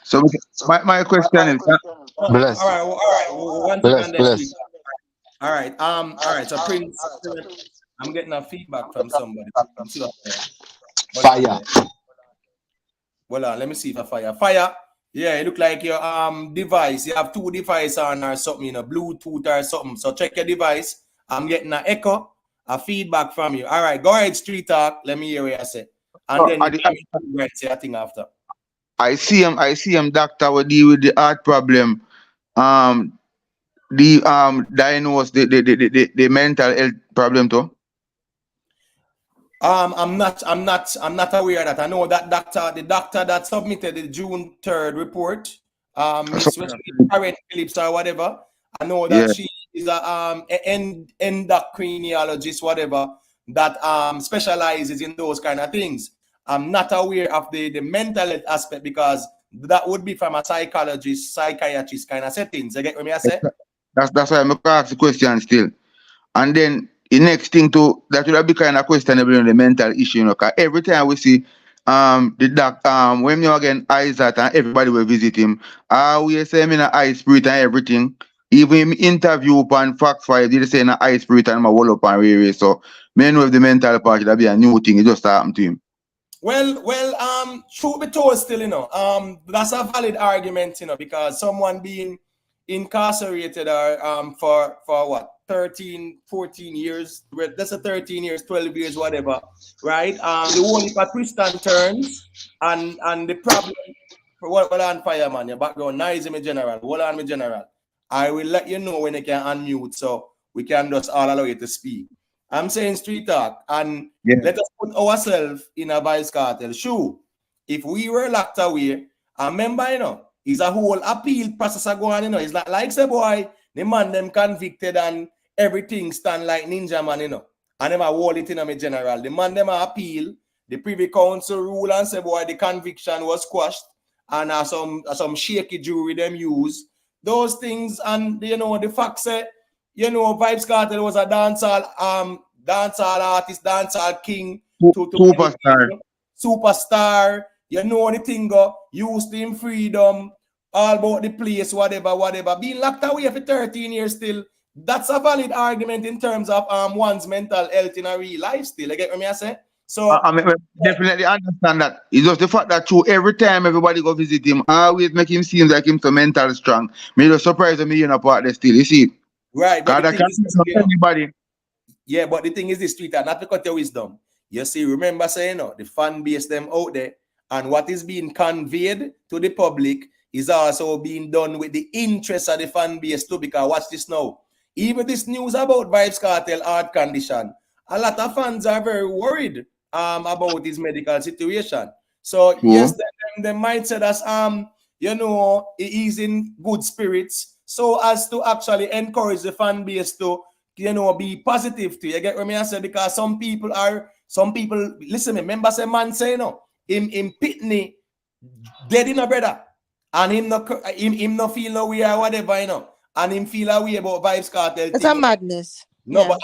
So my question is, All right, all right. One second there, please. All right. All right. So Prince, I'm getting a feedback from somebody. Let me see what's there. Hold on there. Hold on. Let me see if I fire. Fire. Yeah, it look like your device. You have two devices on or something, you know, Bluetooth or something. So check your device. I'm getting an echo, a feedback from you. All right, go ahead, Street Talk. Let me hear what you say. And then you say a thing after. I see him, doctor, will deal with the heart problem. Diagnose the mental health problem too. I'm not aware of that. I know that the doctor that submitted the June 3rd report, Miss Karen Phillips or whatever. I know that she is a endocrinologist, whatever, that specializes in those kind of things. I'm not aware of the mental health aspect because that would be from a psychologist, psychiatrist kind of settings. You get what I say? That's why I'm gonna ask the question still. And then the next thing to that would be kind of questionable in the mental issue, you know, because every time we see the doctor when you again Isaac and everybody will visit him, we say him in a high spirit and everything. Even him interview upon fact file, they say in a high spirit and my wall up and rare. So me know if the mental part that be a new thing, it just happened to him. Well, truth be told, still, you know, that's a valid argument, you know, because someone being incarcerated or for what 13 14 years, that's a 13 years, 12 years, whatever, right? The whole heap of twists and turns and the problem. Hold on, fireman, your background noisy, me general. Hold on, me general. I will let you know when you can unmute so we can just all allow you to speak. I'm saying Street Talk, and let us put ourselves in a Vybz Kartel shoe. If we were locked away, I remember, you know, it's a whole appeal process going, you know. It's not like, say, boy, the man them convicted and everything stand like ninja man, you know. And them a hold it in a general. The man them a appeal, the Privy Council rule and say, boy, the conviction was quashed, and some shaky jury them use. Those things, and, you know, the fact say, you know, Vybz Kartel was a dancehall artist, dancehall king, superstar. You know the thing go, used him freedom, all about the place, whatever. Being locked away for 13 years still, that's a valid argument in terms of one's mental health in a real life still. You get what I say? So I mean, definitely understand that. It's just the fact that through every time everybody go visit him, I always make him seem like him so mentally strong. Me just surprise me, you know, part there still. You see? Right, but the thing is, anybody. Yeah, but the thing is this, Twitter, not to cut your wisdom. You see, remember saying, you know, the fan base them out there, and what is being conveyed to the public is also being done with the interest of the fan base too. Because watch this now. Even this news about Vybz Kartel heart condition, a lot of fans are very worried about his medical situation. So yes, they might say that you know, he is in good spirits, so as to actually encourage the fan base to, you know, be positive to you. Get what I say? Because some people listen, remember say man say, you know, him Pitney dead in a brother, and him no feel no way or whatever, you know, and him feel a way about Vybz Kartel. It's a madness. No, but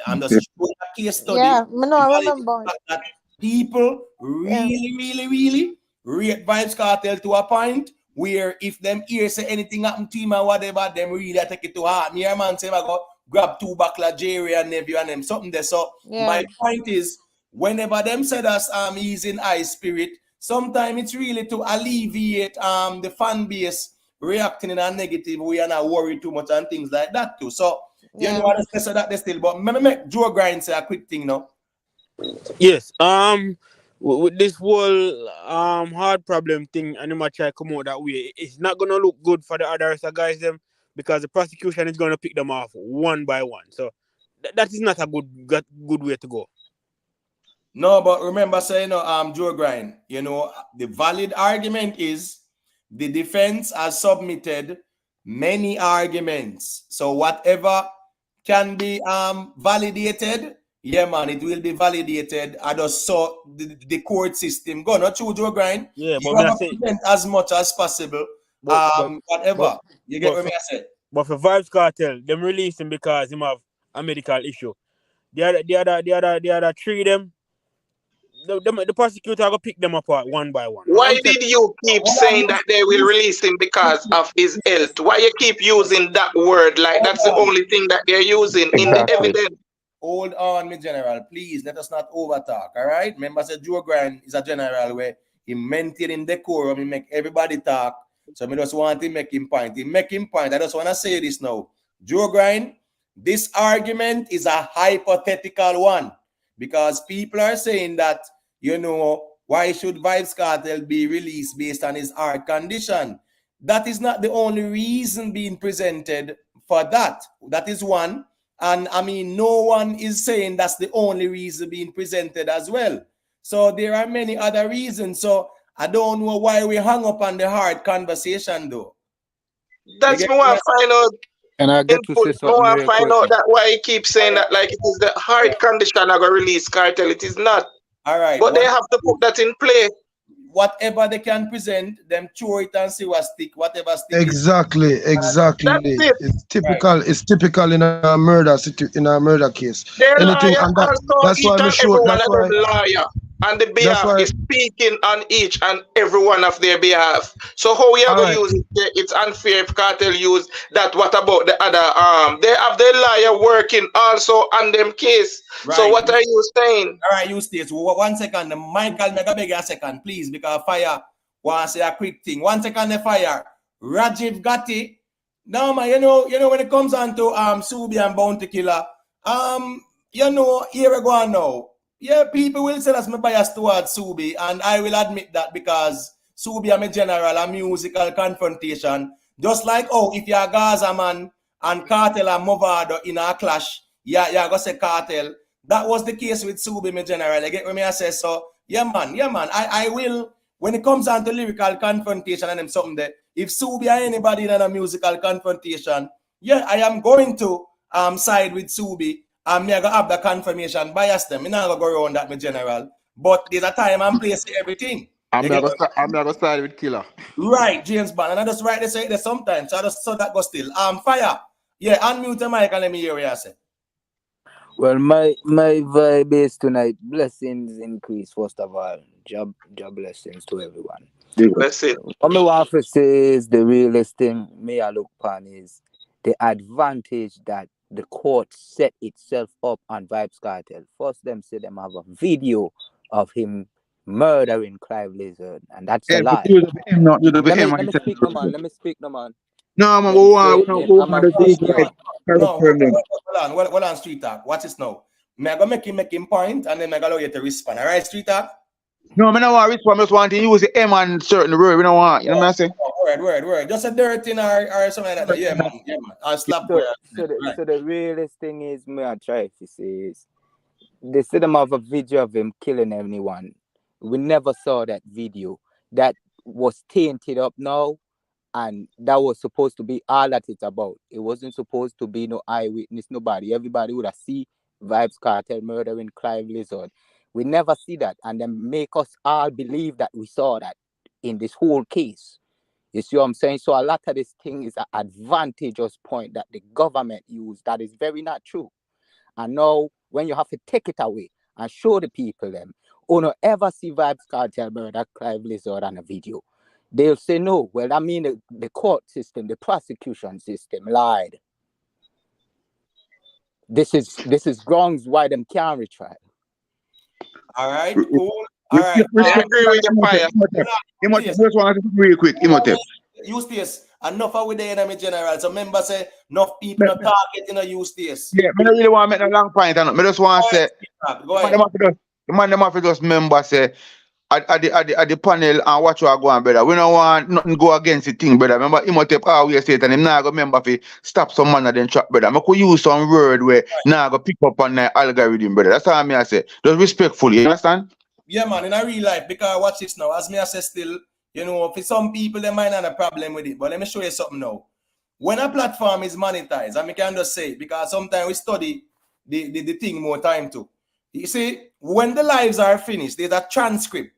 I'm just showing a case study. Yeah, no, I remember that people really rate Vybz Kartel to a point where if them ear say anything happen to him or whatever, them really take it to heart. Me and man say I go grab two buckler Jerry and nephew and them something there. So my point is, whenever them said us he's in high spirit, sometimes it's really to alleviate the fan base reacting in a negative way and not worry too much and things like that too. So you know what I say that they still, but me make Joe Grind say a quick thing now. Yes. with this whole hard problem thing, and him try come out that way, it's not gonna look good for the other guys them because the prosecution is gonna pick them off one by one. So that is not a good way to go. No, but remember saying, Joe Grind, the valid argument is the defense has submitted many arguments. So whatever can be validated, yeah, man, it will be validated. I just saw the court system go. Not true, Joe Grind. Yeah, You but have to present as much as possible. Whatever. You get what I said? But for Vybz Kartel, them release him because him have a medical issue. The other three them, the prosecutor will pick them apart one by one. Why did you keep saying that they will release him because of his health? Why you keep using that word like that's the only thing that they're using in the evidence? Hold on, me general. Please let us not overtalk. All right. Remember, say Joe Grind is a general where he maintain in decorum, he make everybody talk. So me just want to make him point. He make him point. I just want to say this now. Joe Grind, this argument is a hypothetical one because people are saying that, why should Vybz Kartel be released based on his heart condition? That is not the only reason being presented for that. That is one. And I mean, no one is saying that's the only reason being presented as well. So there are many other reasons. So I don't know why we hung up on the hard conversation though. That's more I find out. And I get to say something More I real find quick. out that why he keeps saying that like it is the hard condition I go release Kartel. It is not. All right. But they have to put that in play. Whatever they can present, them throw it and see what stick, whatever stick. Exactly. It's typical. Right. It's typical in a murder case. Their lawyer also each and every one of them lawyer on the behalf is speaking on each and every one of their behalf. So how we are going to use it? It's unfair if Kartel use that. What about the other? They have their lawyer working also on them case. Right. So what are you saying? All right, you stay. So 1 second. Michael, mega beg a second, please, because fire want to say a quick thing. 1 second, the fire. Rajiv Gatti. Now, man, you know when it comes on to Subi and Bounty Killer, here we go on now. Yeah, people will say that's my bias towards Subi, and I will admit that because Subi am a general, a musical confrontation. Just like, if you're a Gaza man and Kartel and Movado in a clash, you're going to say Kartel. That was the case with Subi, my general. You get what I say? So, yeah, man. I will, when it comes down to lyrical confrontation and them something there, if Subi or anybody in a musical confrontation, yeah, I am going to side with Subi. I'm going to have the confirmation bias them. I'm not going to go around that, my general. But there's a time and place for everything. I'm not going to side with Killer. Right, James Bond. And I just write this there sometimes. So I just saw that go still. Fire. Yeah, unmute the mic and let me hear what you say. Well, my vibe is tonight. Blessings increase, first of all. Job blessings to everyone. Blessings. What I want to say is the realest thing me I look upon is the advantage that the court set itself up on Vybz Kartel. First, them say them have a video of him murdering Clive Lizard, and that's a lie. Let me speak, no man. No, man, hold on, Street Talk. Watch this now. I'm going to make him point, and then I'm going to get to respond. All right, Street Talk? No, I don't want to respond. I just want to use the M on certain word. We don't want, you know what I'm saying? Word. Just a dirt thing or something like that. Yeah, man. I'll slap so the realest thing is, me I try to say is, they said them have a video of him killing anyone. We never saw that video. That was tainted up now, and that was supposed to be all that it's about. It wasn't supposed to be no eyewitness, nobody. Everybody would have seen Vybz Kartel murdering Clive Lizard. We never see that, and then make us all believe that we saw that in this whole case. You see what I'm saying? So a lot of this thing is an advantageous point that the government used that is very not true. And now, when you have to take it away and show the people them, who don't ever see Vybz Kartel murder Clive Lizard on a video, they'll say no. Well, I mean, the court system, the prosecution system lied. This is grounds why them can't retrial. All right, cool. All right. I agree with your fire. Just want to real quick. Use this. Enough with the enemy general. So remember, say enough people not target, use this. Yeah, I don't really want to make a long point. I just want to say, go ahead. The man them have to just remember say at the panel and watch what go on, brother. We don't want nothing go against the thing, brother. Remember, him will take always say it and him not go remember if stop some man and then trap, brother. I could use some word where now go pick up on the algorithm, brother. That's all I say. Just respectfully, you understand? Yeah, man, in a real life, because watch this now. As me I say still, you know, for some people they might not have a problem with it. But let me show you something now. When a platform is monetized, and I can just say it because sometimes we study the thing more time too. You see, when the lives are finished, there's a transcript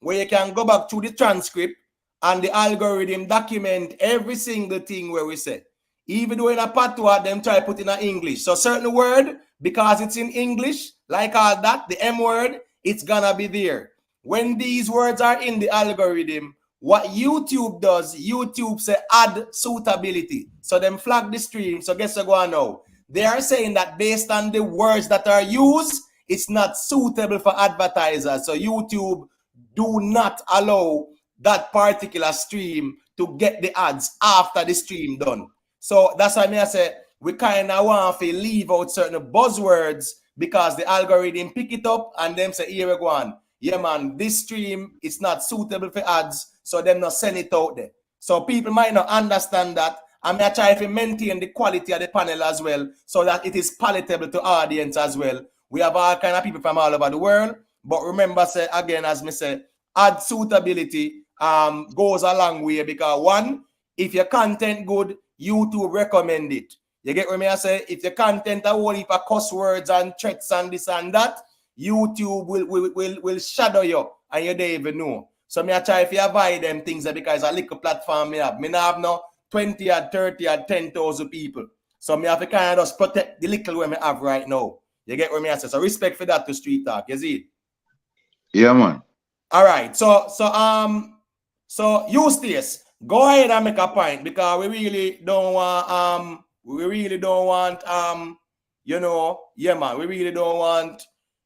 where you can go back to the transcript and the algorithm document every single thing where we say. Even though in a patois, them try put in a English. So certain word, because it's in English, like all that, the M word, it's gonna be there. When these words are in the algorithm, what YouTube does, YouTube say add suitability. So them flag the stream. So guess what go on now? They are saying that based on the words that are used, it's not suitable for advertisers. So YouTube do not allow that particular stream to get the ads after the stream done. So that's why I say we kind of want to leave out certain buzzwords because the algorithm pick it up and them say, here we go on. Yeah, man, this stream is not suitable for ads, so them not send it out there. So people might not understand that. And I try to maintain the quality of the panel as well so that it is palatable to audience as well. We have all kind of people from all over the world. But remember, say again, as me say, ad suitability goes a long way because one, if your content good, YouTube recommend it. You get what I say? If your content a whole heap of cuss words and threats and this and that, YouTube will shadow you and you don't even know. So me I try if you avoid them things because a little platform me have. Me not have no 20 or 30 or 10,000 people. So me have to kind of just protect the little way me have right now. You get what I say? So respect for that to street talk, you see? Yeah, man. All right. So Eustace, go ahead and make a point because we really don't want you know, yeah, man, we really don't want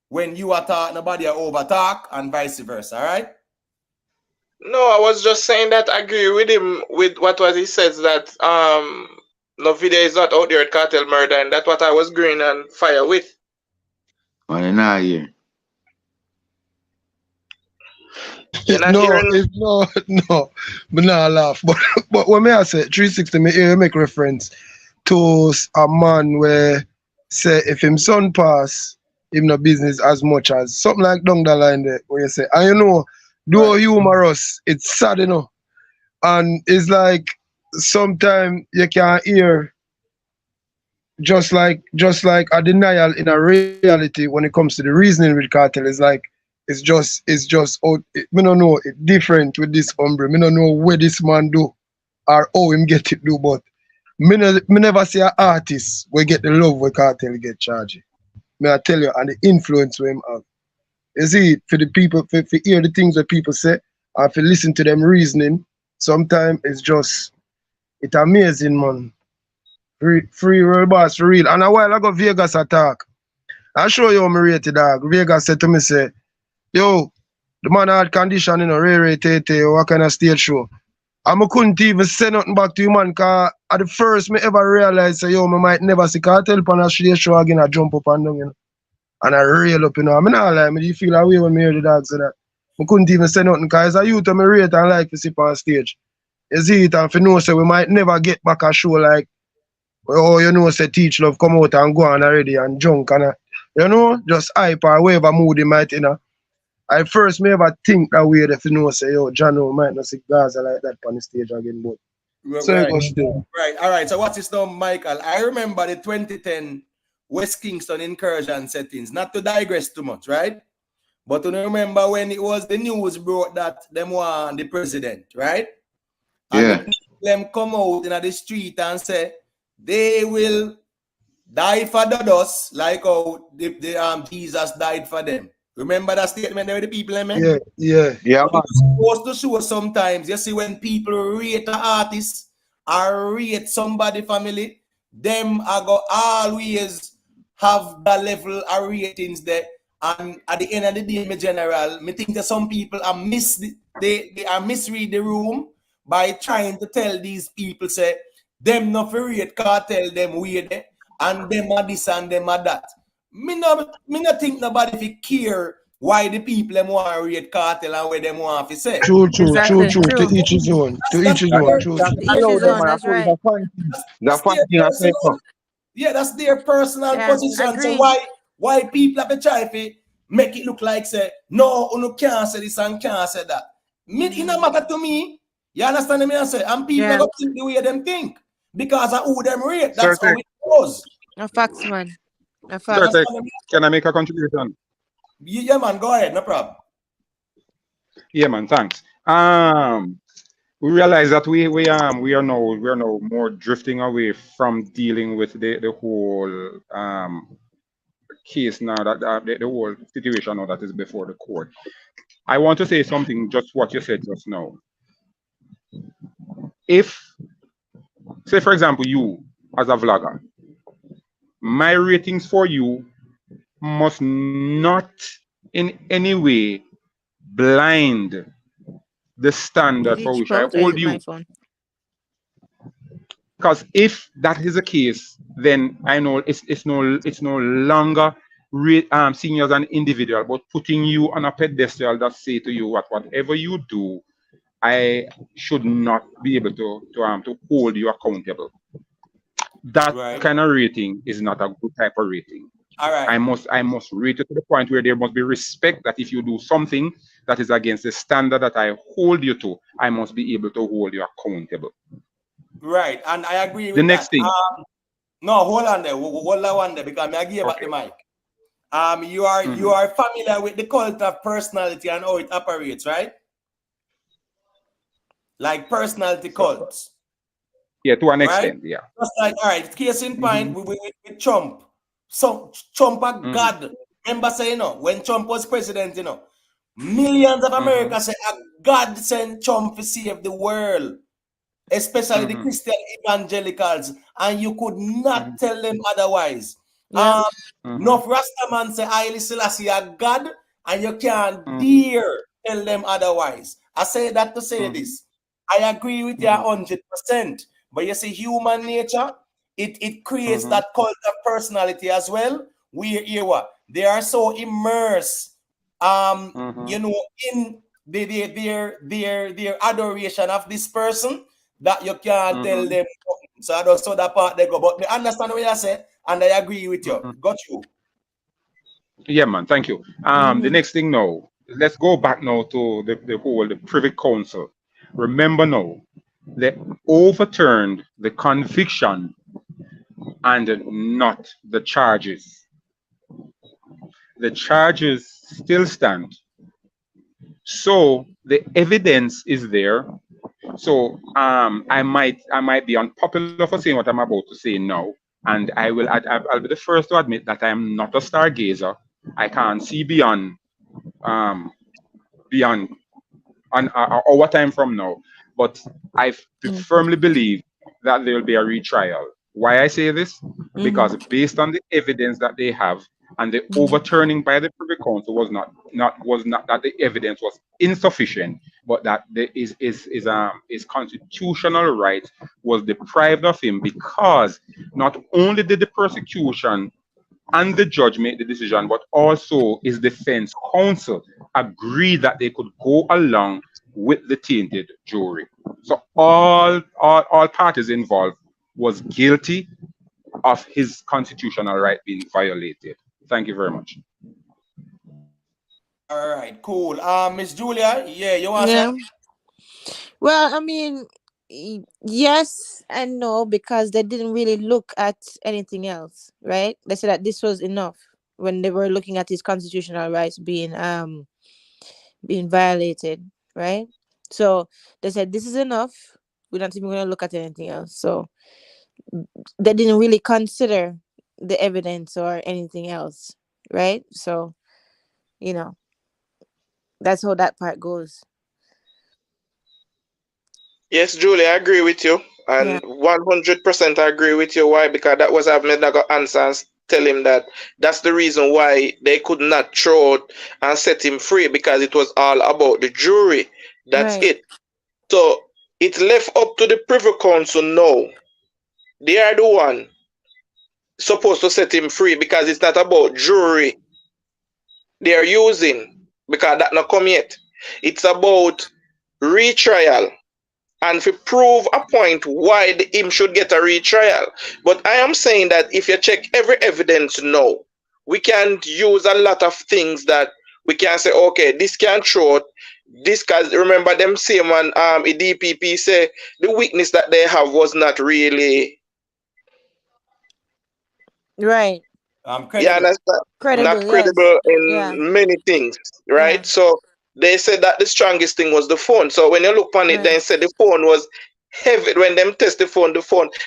when you attack nobody over talk and vice versa, all right? No, I was just saying that I agree with him with what he says that no video is not out there at Kartel murder, and that's what I was green and fire with. Man, nah, yeah. You're not No, hearing? it's no, but not laugh. But when me I say 360, me here make reference to a man where say if him son pass, him no business as much as something like down the line there where you say, and you know, though humorous, it's sad, you know. And it's like sometimes you can hear just like a denial in a reality when it comes to the reasoning with Kartel. It's like it's just me don't know it different with this hombre. Me don't know where this man do or how him get it do, but me never see an artist we get the love we Kartel get charged. Me I tell you, and the influence we him have. You see, for the people, for hear the things that people say, and for listen to them reasoning, sometimes it's amazing, man. Free real boss for real. And a while ago, Vegas attack. I show you how me rate it, dog. Vegas said to me, say, yo, the man had condition, you know, Ray Tete, what kind of stage show. And I couldn't even say nothing back to you, man, because at the first me ever realized, say, yo, I might never see Kartel on a stage show again, I jump up and down, you know. And I reel up, you know. I mean, not like me, do you feel away when me hear the dog say that? I couldn't even say nothing, because as a youth, I rate and like to sit on stage. You see it, and if you know, say, we might never get back a show like, oh, you know, say, Teach Love come out and go on already and junk, and, you know, just hype or whatever mood he might, you know. I first may ever think that way if you know, say, yo, Jano might not see Gaza like that on the stage again, but so it goes still. Right, all right. So what's his name, Michael? I remember the 2010 West Kingston incursion settings, not to digress too much, right? But to remember when it was the news brought that them were the president, right? And them come out in the street and say they will die for the dust like how the Jesus died for them. Remember that statement there with the people, I mean? Yeah. It's supposed to show sometimes. You see, when people rate an artist or rate somebody family, them are go always have that level of ratings there. And at the end of the day, in general, me think that some people are they are misread the room by trying to tell these people, say, them not for rate Kartel, them weird, and them are this and them are that. Me not think nobody fi care why the people them want to rate Kartel and where them want to say. True, true, true, Exactly. true. To True. each his own. To That's each his That, own. their, True, that true. To each allow his them own. and I That's call it right. a fun thing. The that's fun their thing I say, personal, yeah, that's their personal Yeah. position. So Agreed. why people have to try to make it look like say no, you can't say this and can't say that. It no matter to me. You understand me? I say, and people Yeah. go think the way them think because of who them rate. That's how Certain, it goes. A facts, man. A You facts. understand me? can I make a contribution? Yeah, man, go ahead, no problem. Yeah, man, thanks. We realize that we are now more drifting away from dealing with the whole case now that the whole situation now that is before the court. I want to say something, just what you said just now. If, say for example, you as a vlogger, my ratings for you must not in any way blind the standard Did it for chip which I out or is hold it my you. phone? Because if that is the case, then I know it's no longer seeing you as an individual, but putting you on a pedestal that say to you whatever you do, I should not be able to hold you accountable. That Right. kind of rating is not a good type of rating. All right. I must rate it to the point where there must be respect that if you do something that is against the standard that I hold you to, I must be able to hold you accountable. Right, and I agree The with next that. thing, No, hold on there. Hold on there because I give you back the okay. mic. You are familiar with the cult of personality and how it operates, right? Like personality So, cults, yeah, to an right? extent, yeah. Just like, all right, case in point Mm-hmm. with Trump. So Trump a Mm-hmm. God. Remember saying, when Trump was president, millions of Mm-hmm. America say a God sent Trump to save the world, especially the Mm-hmm. Christian evangelicals, and you could not Mm-hmm. tell them otherwise. Yeah. Enough Rastaman say Haile Selassie a God, and you can't Mm-hmm. dare tell them otherwise. I say that to say this. I agree with you Mm-hmm. 100%. But you see, human nature, it creates Mm-hmm. that cult of personality as well. They are so immersed, Mm-hmm. in their adoration of this person that you can't tell Mm-hmm. them. So I don't saw that part they go. But me understand what you say, and I agree with you. Got you. Yeah, man. Thank you. The Mm-hmm. next thing now, let's go back now to the Privy Council. Remember now, they overturned the conviction and not the charges. The charges still stand. So the evidence is there. So I might be unpopular for saying what I'm about to say now, and I'll be the first to admit that I am not a stargazer. I can't see um beyond an hour time from now, but I firmly believe that there will be a retrial. Why I say this? Because Mm-hmm. based on the evidence that they have, and the overturning by the Privy Council was not that the evidence was insufficient, but that his constitutional right was deprived of him because not only did the prosecution and the judge made the decision, but also his defense counsel agreed that they could go along with the tainted jury. So all parties involved was guilty of his constitutional right being violated. Thank you very much. All right, cool. Miss Julia, yeah, you want to say? Yeah. Well, I mean, yes and no, because they didn't really look at anything else, right? They said that this was enough when they were looking at his constitutional rights being violated, right? So they said this is enough. We're not even going to look at anything else. So they didn't really consider the evidence or anything else, right? So you know that's how that part goes. Yes, Julie, I agree with you. Yeah. And 100% I agree with you. Why? Because that was I've made got answers. Tell him that that's the reason why they could not throw it and set him free because it was all about the jury. That's Right. it. So it's left up to the Privy Council now. They are the one supposed to set him free because it's not about jury. they are using, because that not come yet. It's about retrial and to prove a point why him should get a retrial. But I am saying that if you check every evidence now, we can use a lot of things that we can say, okay, this can show this, because remember them same one a DPP say the weakness that they have was not really, Right. you Credible. understand, not Credible, yes. credible Yeah. in many things, Yeah. right? So they said that the strongest thing was the phone. So when you look on it, Right. they said the phone was heavy. When them test the phone,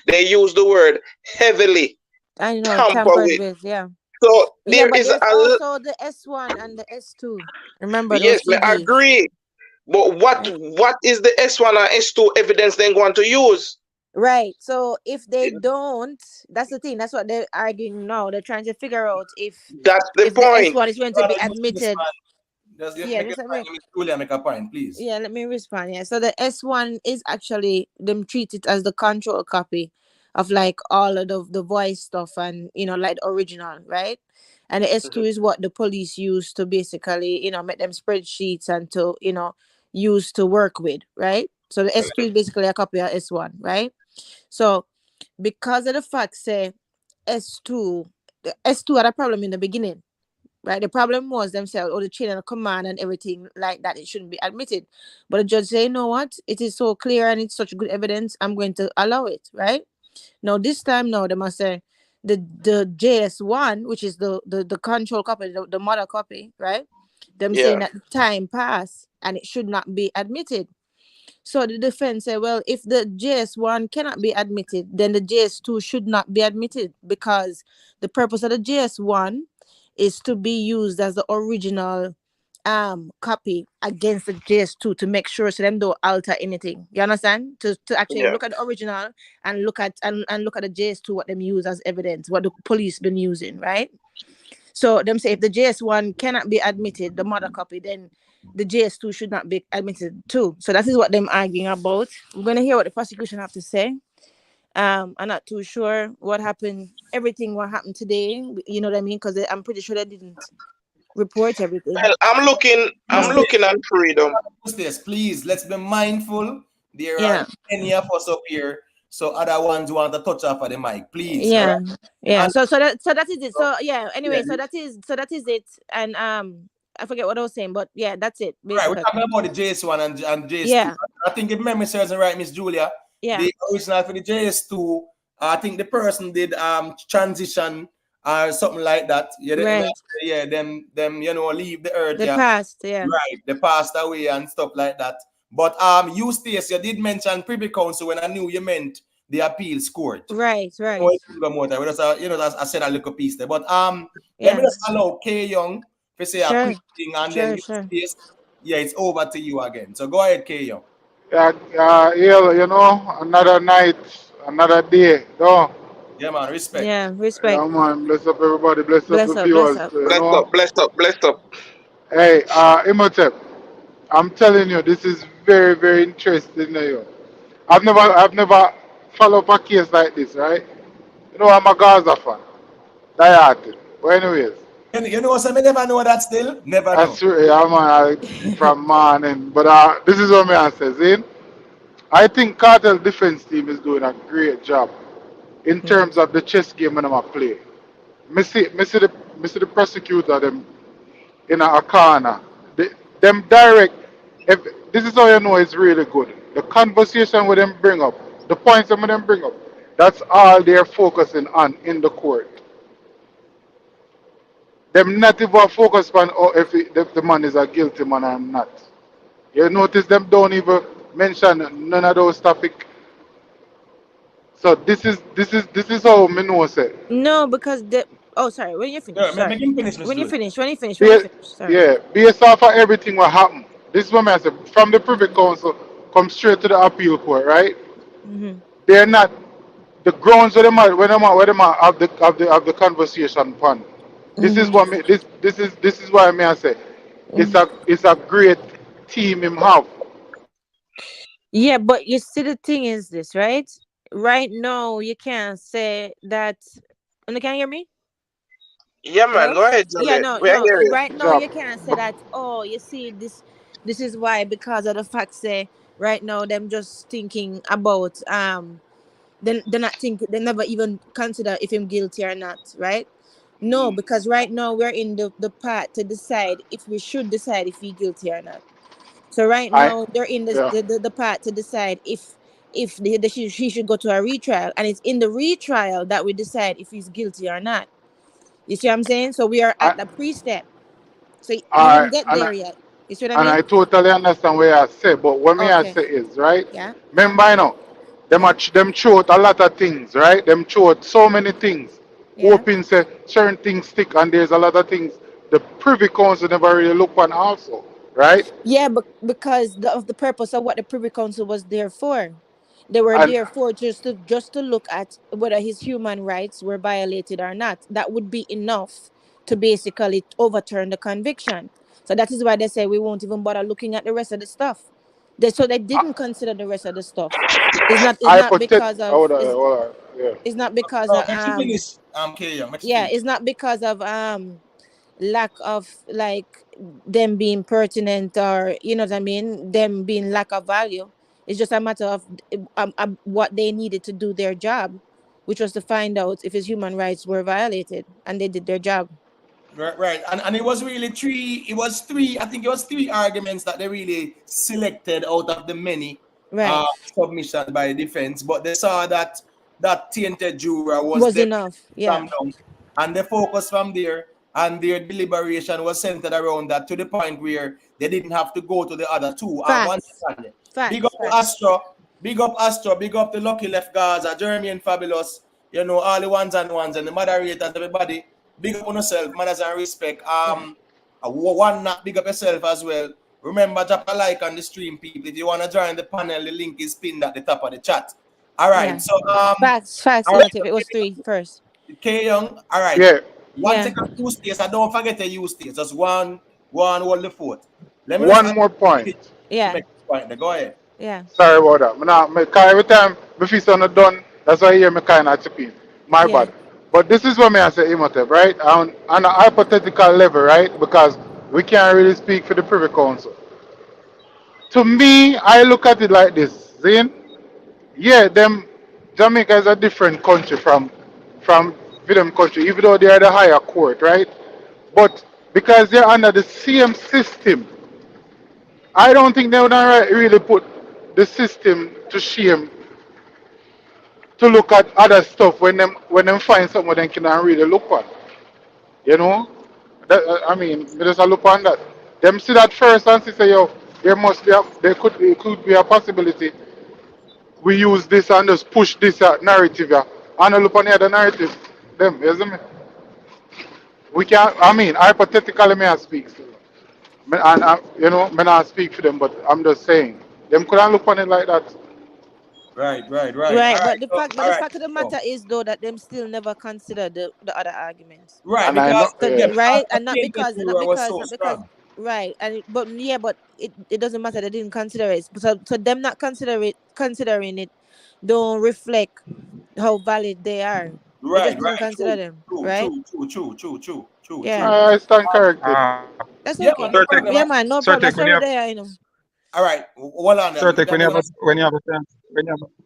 they use the word heavily I know, tamper tampered with. with, yeah. So Yeah, there but is there's also the S1 and the S2. Remember those yes, two I beefs. agree. But Right. what is the S1 and S2 evidence they going to use? Right. So if they don't, that's the thing. That's what they're arguing now. They're trying to figure out That's the if the point. S1 is going to be admitted. Just Yeah, make just a let point. me Let me Julia make a point, please. yeah, let me respond. Yeah. So the S1 is actually them treat it as the control copy of like all of the voice stuff and like the original, right? And the S2 is what the police use to basically, make them spreadsheets and to, use to work with, right? So the S2 is basically a copy of S1, right? So because of the fact say S2, the S2 had a problem in the beginning, right? The problem was themselves or the chain of command and everything like that. It shouldn't be admitted. But the judge say, you know what? It is so clear and it's such good evidence. I'm going to allow it, right? Now this time now they must say the JS1, which is the control copy, the mother copy, right? Them saying Yeah. that time passed and it should not be admitted. So the defense said, well, if the JS1 cannot be admitted, then the JS2 should not be admitted because the purpose of the JS1 is to be used as the original copy against the JS2 to make sure so them don't alter anything. You understand? To actually Yeah. look at the original and look at and look at the JS2 what them use as evidence, what the police been using, right? So them say if the JS1 cannot be admitted, the mother copy, then the JS2 should not be admitted too. So that is what them arguing about. We're gonna hear what the prosecution have to say. I'm not too sure what happened, everything what happened today. You know what I mean? Because I'm pretty sure they didn't report everything. Well, I'm Yeah. looking at freedom. This, please, let's be mindful. There are Yeah. many of us up here, so other ones want to touch off of the mic, please. All Yeah. right. Yeah. And So that is it. So yeah, yeah, anyway, so that is it. And I forget what I was saying, but yeah, that's it, right, we're basically. talking about the JS1 and JS2. Yeah. I think if memory serves me right, Miss Julia, Yeah. the original for the JS2, I think the person did transition or something like that. Yeah, Right. yeah, them leave the earth. The Yeah, past, yeah. right. They passed away and stuff like that. But you Stace, you did mention Privy Council when I knew you meant the appeals court. Right, right. I said a little piece there. But let me Yeah. just allow K Young to say a Sure. quick thing and then Sure, you sure. Stace, yeah, it's over to you again. So go ahead, K Young. Yeah, yeah, another night, another day. No, Yeah, man, respect. Yeah, respect. yeah, man, bless up everybody, bless up the Bless up, bless viewers, up. Bless up, bless up, bless up. Hey, Imhotep, I'm telling you, this is very, very interesting. I've never followed up a case like this, right? I'm a Gaza fan, die-hearted. But anyways, You know something, never know that still? Never know. that's true, yeah, man, from morning. But this is what I say, Zin. I think Cartel defense team is doing a great job in Mm. terms of the chess game when I'm play. Me see the prosecutor them in a corner. Them direct. If this is how you know it's really good. The conversation with them bring up, the points them bring up. That's all they're focusing on in the court. Them not even focus on if the man is a guilty man or not. You notice them don't even mention none of those topics. So this is how me know say. No, because the oh sorry, when you finish, Yeah, sorry. make him finish, Miss When you Julia. finish, when you finish, when you Ba- finish, sorry. yeah, based off of everything what happened. This is what I say. From the Privy Council, come straight to the appeal court, right? Mm-hmm. They're not the grounds where them are of the conversation upon. This is Mm-hmm. what me, this is why I say Mm-hmm. it's a great team him have. Yeah, but you see the thing is this, right? Right now you can't say that and can you hear me? Yeah, man. Hello? Go ahead, Yeah, Javier. no, We are no. hearing. Right now Job. you can't say that, oh, you see this is why, because of the fact say right now them just thinking about then they're not thinking, they never even consider if him guilty or not, right? No, because right now we're in the part to decide if we should decide if he guilty or not. So right I now they're in yeah. the part to decide if he should go to a retrial, and it's in the retrial that we decide if he's guilty or not. You see what I'm saying? So we are at I the pre-step. So you I didn't get and there yet. You see what I and mean? I totally understand what I say, but what me I Okay. say is right. Yeah. Remember, you know, Yeah. them throw out a lot of things, right? Them throw out so many things, Yeah. hoping say certain things stick, and there's a lot of things the Privy Council never really look on also, right? Yeah, but because of the purpose of what the Privy Council was there for. They were And there for just to look at whether his human rights were violated or not. That would be enough to basically overturn the conviction. So that is why they say we won't even bother looking at the rest of the stuff. So they didn't consider the rest of the stuff. It's I not protect. because of Hold on, hold on, yeah. it's not because No, of make you finish. K Young, make you yeah, finish. it's not because of lack of like them being pertinent, or you know what I mean, them being lack of value. It's just a matter of what they needed to do their job, which was to find out if his human rights were violated, and they did their job. Right, right. And it was really three, I think it was three arguments that they really selected out of the many Right. submissions by the defense, but they saw that that tainted juror was Was definitely enough. Yeah. slammed down, and they focused from there, and their deliberation was centered around that to the point where they didn't have to go to the other two. One Facts. second. Big up Facts. to Facts. Astro, big up the Lucky Left Gaza, Jeremy and Fabulous, all the ones and the moderators, everybody. Big up on yourself, manners and respect. Yeah. One not big up yourself as well. Remember, drop a like on the stream, people. If you want to join the panel, the link is pinned at the top of the chat. All right. Yeah. So Facts, all right, Emotive. It was three first. K Young. All right. Yeah. One Yeah. second, use states. I don't forget to use states. Just one hold the fort. Let me just One more point. to Yeah. make this point. Go ahead. Yeah. Sorry about that. Cause every time my feet are not done, that's why you hear me kind of chipping. My Yeah. bad. But this is what me I say, Imhotep, right? On a hypothetical level, right? Because we can't really speak for the Privy Council. To me, I look at it like this, Zane. Yeah, them Jamaica is a different country from them country, even though they are the higher court, right? But because they're under the same system, I don't think they would really put the system to shame to look at other stuff when them find something they can really look on. You know? I mean, we just a look on that. Them see that first and say, yo, there could be a possibility we use this and just push this narrative, yeah. And I look on the other narrative. Them, you see me? We can't, I mean, hypothetically, may I speak. And, may not speak for them, but I'm just saying. Them couldn't look on it like that. Right. Right. But the fact All the right. fact of the So, matter is though that them still never consider the other arguments. right, And I know, because So yeah. right, the and not tainted because juror was so strong. right, and but yeah, but it doesn't matter. They didn't consider it. So them not considering it don't reflect how valid they are. They just Right. didn't consider True. them, True. right? True. True. True. True. True. True. Yeah, True. I stand corrected. that's Yeah, man, okay. no Sir Tech, problem. Yeah, man, no Sir problem. Tech, That's already there, you know. All right, hold on. Sir Tech, Let me just, when you have a chance,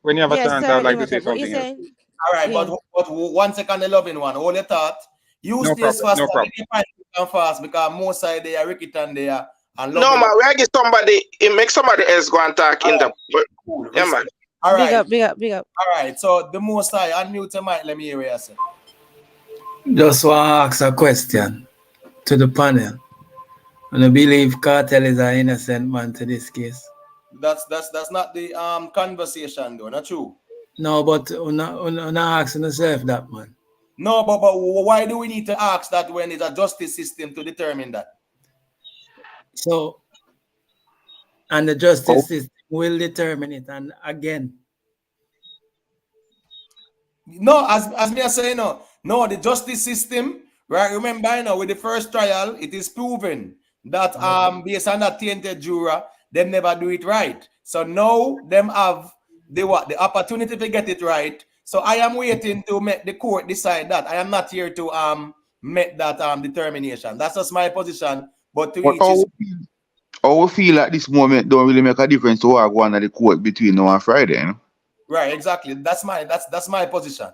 when you have a Yeah, chance, I'd sorry, like to say Imhotep. What you something else. saying? all right, Yeah. but 1 second, the loving one. Hold your thought. You No stay problem, faster, no problem. make it fight and fast because most side they are Ricky and there and No, loving. man. We get somebody. It makes somebody else go and talk All in right, the. But, cool. yeah, man. Respect. All Big right, up, big up, big up. all right. So the most side unmute your mic. Let me hear what you say. Just want to ask a question to the panel. And I believe Kartel is an innocent man to this case. That's not the conversation though. Not true. No, but I'm not asking yourself that, man. No, but why do we need to ask that when it's a justice system to determine that? So, and the justice system will determine it. And again, No, as me I say, no, the justice system, right? Remember, with the first trial, it is proven that based on that tainted juror, them never do it right. So now them have the opportunity to get it right. So I am waiting to make the court decide that. I am not here to met that determination. That's just my position. But to But each his how we feel at this moment don't really make a difference to what go on at the court between now and Friday, you know? right, exactly. That's my position.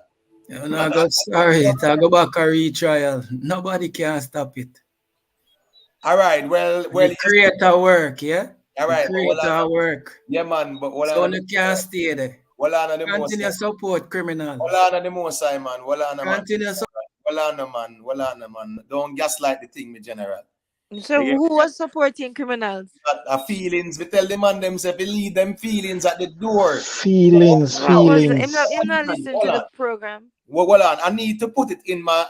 You know, I go back a retrial. Nobody can stop it. All right. Well, The creator work, yeah? All right. The creator work. Yeah, man. But So you can't stay there. Continue support criminals. Simon. Continue Man. Don't gaslight the thing, me general. So who was supporting criminals? Feelings. We tell the man themselves, leave them feelings at the door. Feelings. I'm not listening to the program. Well, hold on. I need to put it in my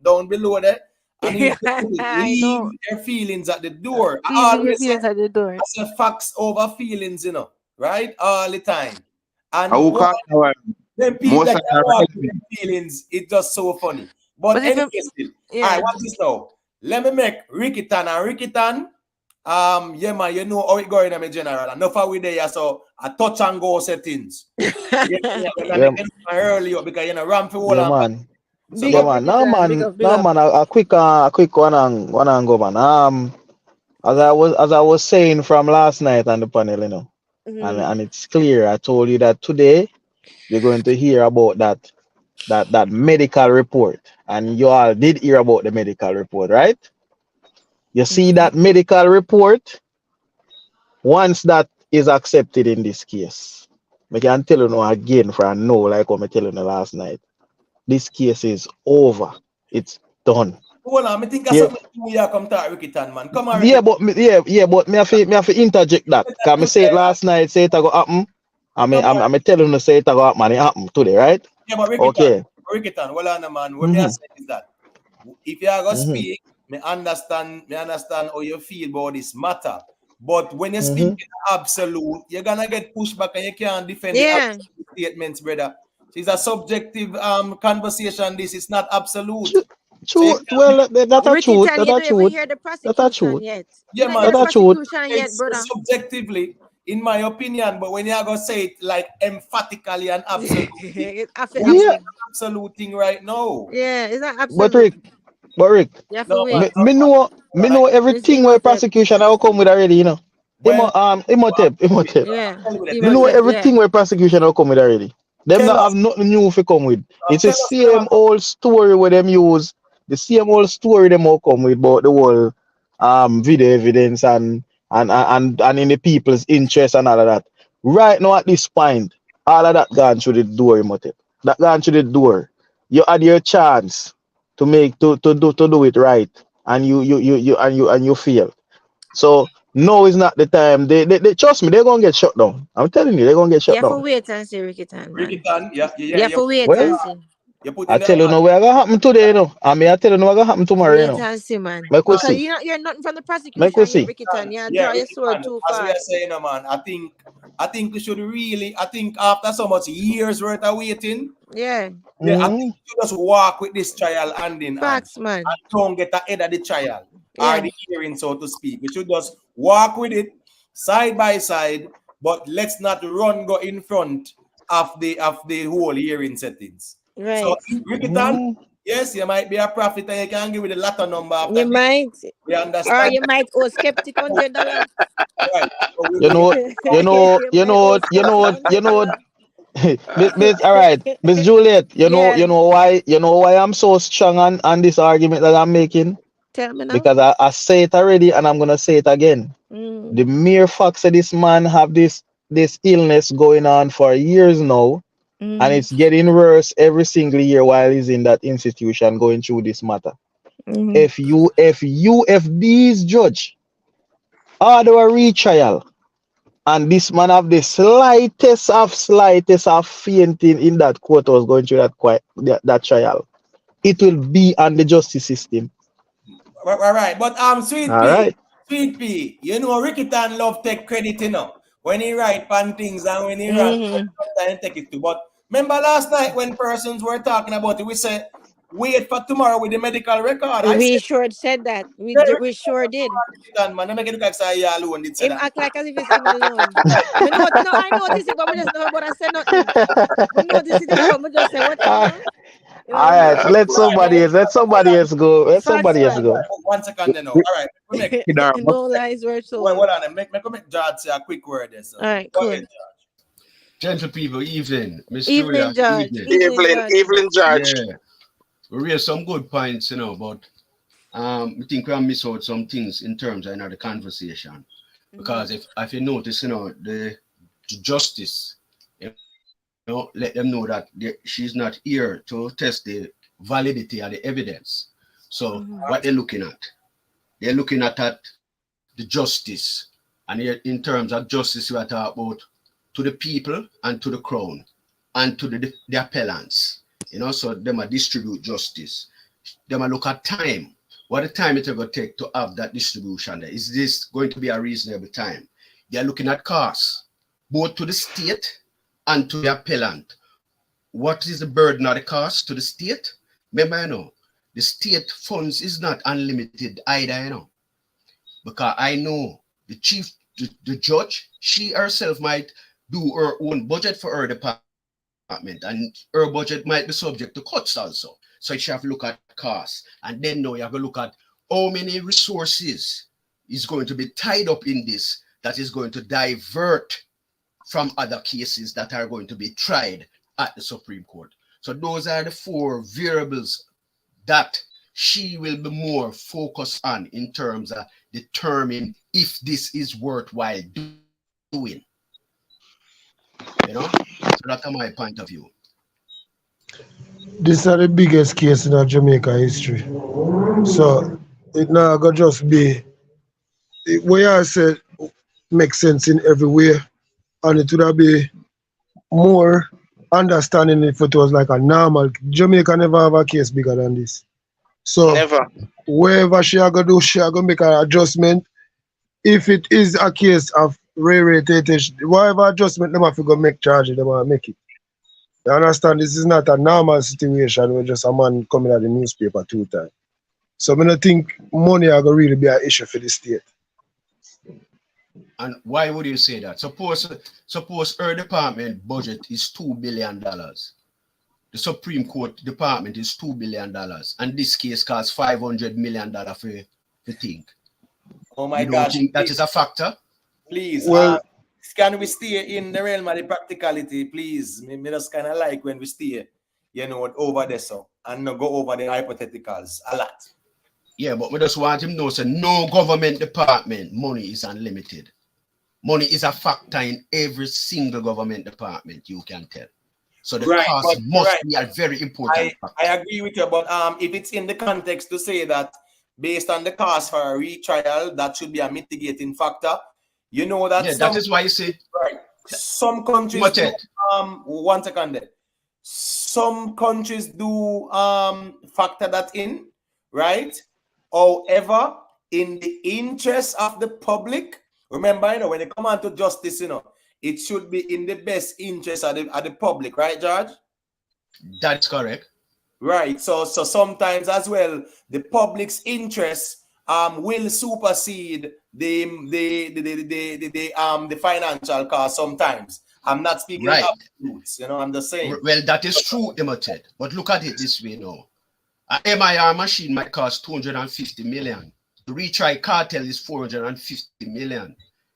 down below there. I need to put it, leave your feelings at the door. Leave your feelings at the door. I say facts over feelings, you know, right? All the time. And them people that walk with them feelings, it's just so funny. But anyway, still, all right, watch this now. Let me make Ricky Tan and Ricky Tan. Yeah, man, you know how it going in my general. Enough of we there, so a touch and go settings. Earlier because you know ramp for Yeah, man. Yeah, man. No, man. A quick one and go, man. As I was saying from last night on the panel, you know, and it's clear. I told you that today you're going to hear about that medical report, and you all did hear about the medical report, right? You see that medical report. Once that is accepted in this case, I can tell you now again for I know, like what I tell you last night. This case is over. It's done. Hold on, I think I something you come to Ricky Tan, man. Come on. Yeah, but me have to interject that. Cause me say it last night, say it go happen. I'm telling you say it go happen, and it happen today, right? Yeah, but Ricky Tan, hold on, man. What me say is that if you are gonna speak, me understand how you feel about this matter. But when you speak in absolute, you're gonna get pushed back and you can't defend the absolute statements, brother. It's a subjective conversation. This is not absolute. True. Well, that's a truth. That's a truth. Hear the prosecution yet. Yeah, man. Hear the prosecution yet, brother. Subjectively, in my opinion, but when you are gonna say it like emphatically and absolutely, it's absolute thing right now. Yeah, it's not absolute. But Rick, me know everything where prosecution will come with already, you know. Imhotep. Yeah. Me know everything where prosecution will come with already. Them not have nothing new to come with. It's the same old story where them use. The same old story them all come with about the whole video evidence and in the people's interest and all of that. Right now at this point, all of that gone through the door, Imhotep. That gone through the door. You had your chance to do it right, and you fail. So no, it's not the time. They trust me, they're gonna get shut down. I'm telling you, they're gonna get shut down. You have to wait and see, Ricky Tan. You have to wait and see. I tell you now what's gonna happen today, you know. I tell you now what's gonna happen tomorrow, you know. Wait and see, man. Because you're nothing from the prosecution, Ricky Tan. You draw your sword too far. As we are saying, man, I think we should really, after so much years worth of waiting, I think you just walk with this trial hand in hand. Man. And don't get ahead of the trial or the hearing, so to speak. We should just walk with it side by side, but let's not go in front of the whole hearing settings. Right. So, Ricky Tan, yes, you might be a prophet and you can give it a latter number. You might. We understand. Or you might owe skeptic $100. Right. You know. Miss, all right, Miss Juliet. You know why I'm so strong on this argument that I'm making. Tell me now. Because I say it already and I'm gonna say it again. The mere fact that this man have this illness going on for years now, and it's getting worse every single year while he's in that institution going through this matter. If these judge order a retrial and this man have the slightest of fainting in that court was going through that trial, it will be on the justice system. All right, but Sweet P, you know Ricky Tan love take credit, you know, when he write pan things and when he write and take it too. But remember last night when persons were talking about it, we said wait for tomorrow with the medical record. We sure said that. We sure did. Man, I'm making look like you alone did say him that. Act like as if it's him alone. I noticed it, but we just know, but I said nothing. We noticed it, but we just say what. You know All what I right, mean? let somebody else. Let somebody else go. Let Facts, somebody else man. go. 1 second then now. All right. We make No lies were well, told. hold on. Make George say a quick word there, so. All right, Go ahead, cool. Gentle people, evening. Miss Julia, Evening, George. evening. Evening, Evelyn, George. Evelyn George. Yeah, we raised some good points, but I think we have missed out some things in terms of the conversation. Because if you notice, the justice, let them know that she's not here to test the validity of the evidence. So what they're looking at the justice. And here, in terms of justice, we are talking about to the people and to the crown and to the appellants. So they might distribute justice. They might look at time. What the time it will take to have that distribution there? Is this going to be a reasonable time? They are looking at costs, both to the state and to the appellant. What is the burden of the cost to the state? Remember, the state funds is not unlimited either, because I know the judge, she herself might do her own budget for her department, and her budget might be subject to cuts also. So she have to look at costs, and then now you have to look at how many resources is going to be tied up in this that is going to divert from other cases that are going to be tried at the Supreme Court. So those are the 4 variables that she will be more focused on in terms of determining if this is worthwhile doing. So that's my point of view. This is the biggest case in Jamaica history. So it now gonna just be what I said makes sense in every way, and it would be more understanding if it was like a normal. Jamaica never have a case bigger than this. So Never. wherever she are gonna do, she are gonna make an adjustment. If it is a case of rated, whatever adjustment them have to go make charge, them will make it. You understand? This is not a normal situation where just a man coming out the newspaper 2 times. So I don't think money are gonna really be an issue for the state. And why would you say that? Suppose her department budget is $2 billion. The Supreme Court department is $2 billion. And this case costs $500 million for think. Oh my you don't gosh. think that is a factor? Please. Well, Can we stay in the realm of the practicality, please? Me just kind of like when we stay, over there so and not go over the hypotheticals a lot. Yeah, but we just want him to know, so no government department money is unlimited. Money is a factor in every single government department, you can tell. So the cost must be a very important factor. I agree with you, but if it's in the context to say that based on the cost for a retrial, that should be a mitigating factor. You know that. Yeah, that is why you say. Right. Some countries do, 1 second there. Some countries do factor that in, right? However, in the interest of the public, remember, when they come on to justice, it should be in the best interest of the public, right, George? That's correct. Right. So sometimes as well, the public's interest will supersede the financial cost sometimes. I'm not speaking of absolutes, I'm just saying. Well, that is true, Emoted. But look at it this way now. An MIR machine might cost 250 million. The retry Kartel is 450 million.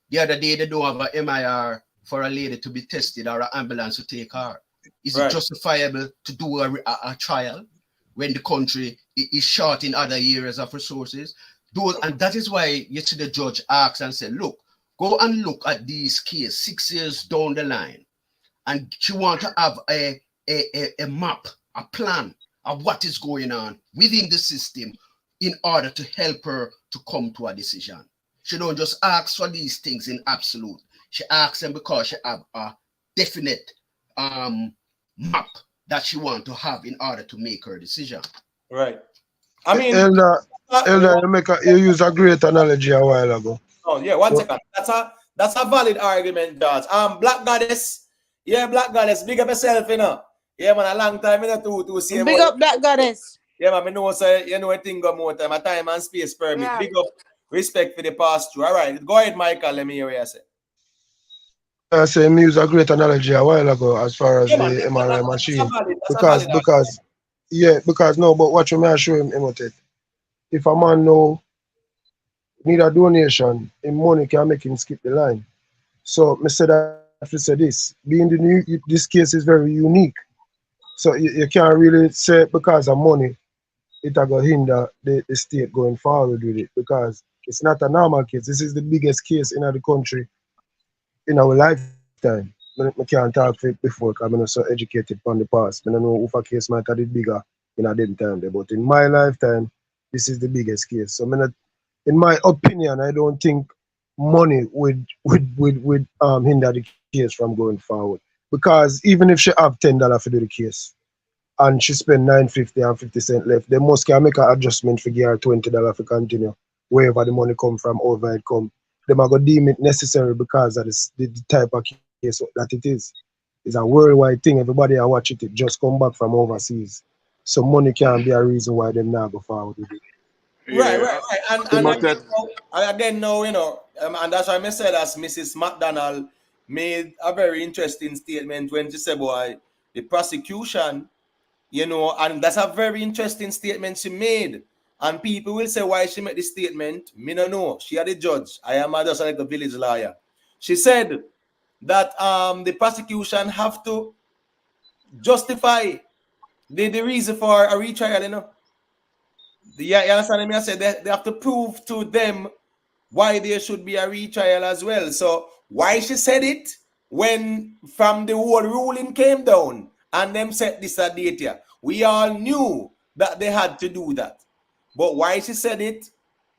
The other day, they don't have an MIR for a lady to be tested or an ambulance to take her. Is it justifiable to do a trial when the country is short in other areas of resources? And that is why you see the judge asks and said, look, go and look at these cases 6 years down the line. And she want to have a map, a plan of what is going on within the system in order to help her to come to a decision. She don't just ask for these things in absolute. She asks them because she have a definite map that she want to have in order to make her decision. Right. I mean, Elder, you use a great analogy a while ago. Oh yeah, 1 second. That's a valid argument, George. Black Goddess. Yeah, Black Goddess. Big up yourself, Yeah, man, a long time to see. Big up Black Goddess. Yeah, man, I know say a thing got more time. A time and space permit. Yeah. Big up respect for the past through. All right, go ahead, Michael. Let me hear what you say. I say me use a great analogy a while ago as far as the MRI machine. Because Yeah, because no, but watch me I show him emoted. If a man know need a donation, in money can make him skip the line. So me say that we say this. Being the new this case is very unique. So you can't really say because of money it will go hinder the state going forward with it because it's not a normal case. This is the biggest case in the country in our lifetime. I can't talk for it before because I'm not so educated from the past. I don't know if a case might have been bigger in a them time there. But in my lifetime, this is the biggest case. So in my opinion, I don't think money would hinder the case from going forward. Because even if she have $10 to do the case and she spend 9.50 and 50 cents left, they must can make an adjustment for give her $20 to continue wherever the money come from, over it come. They might go deem it necessary because of the type of case that it is. It's a worldwide thing. Everybody I watch it just come back from overseas. So money can't be a reason why them now go forward with it. Right, Yeah. And Imhotep. again now, and that's why I said as Mrs. McDonald made a very interesting statement when she said, boy, the prosecution, and that's a very interesting statement she made. And people will say why she made this statement. Me no know. She had the judge. I am just like a village lawyer. She said that the prosecution have to justify the reason for a retrial, you understand me? I said they have to prove to them why there should be a retrial as well. So why she said it when from the whole ruling came down and them set this a date here. We all knew that they had to do that. But why she said it,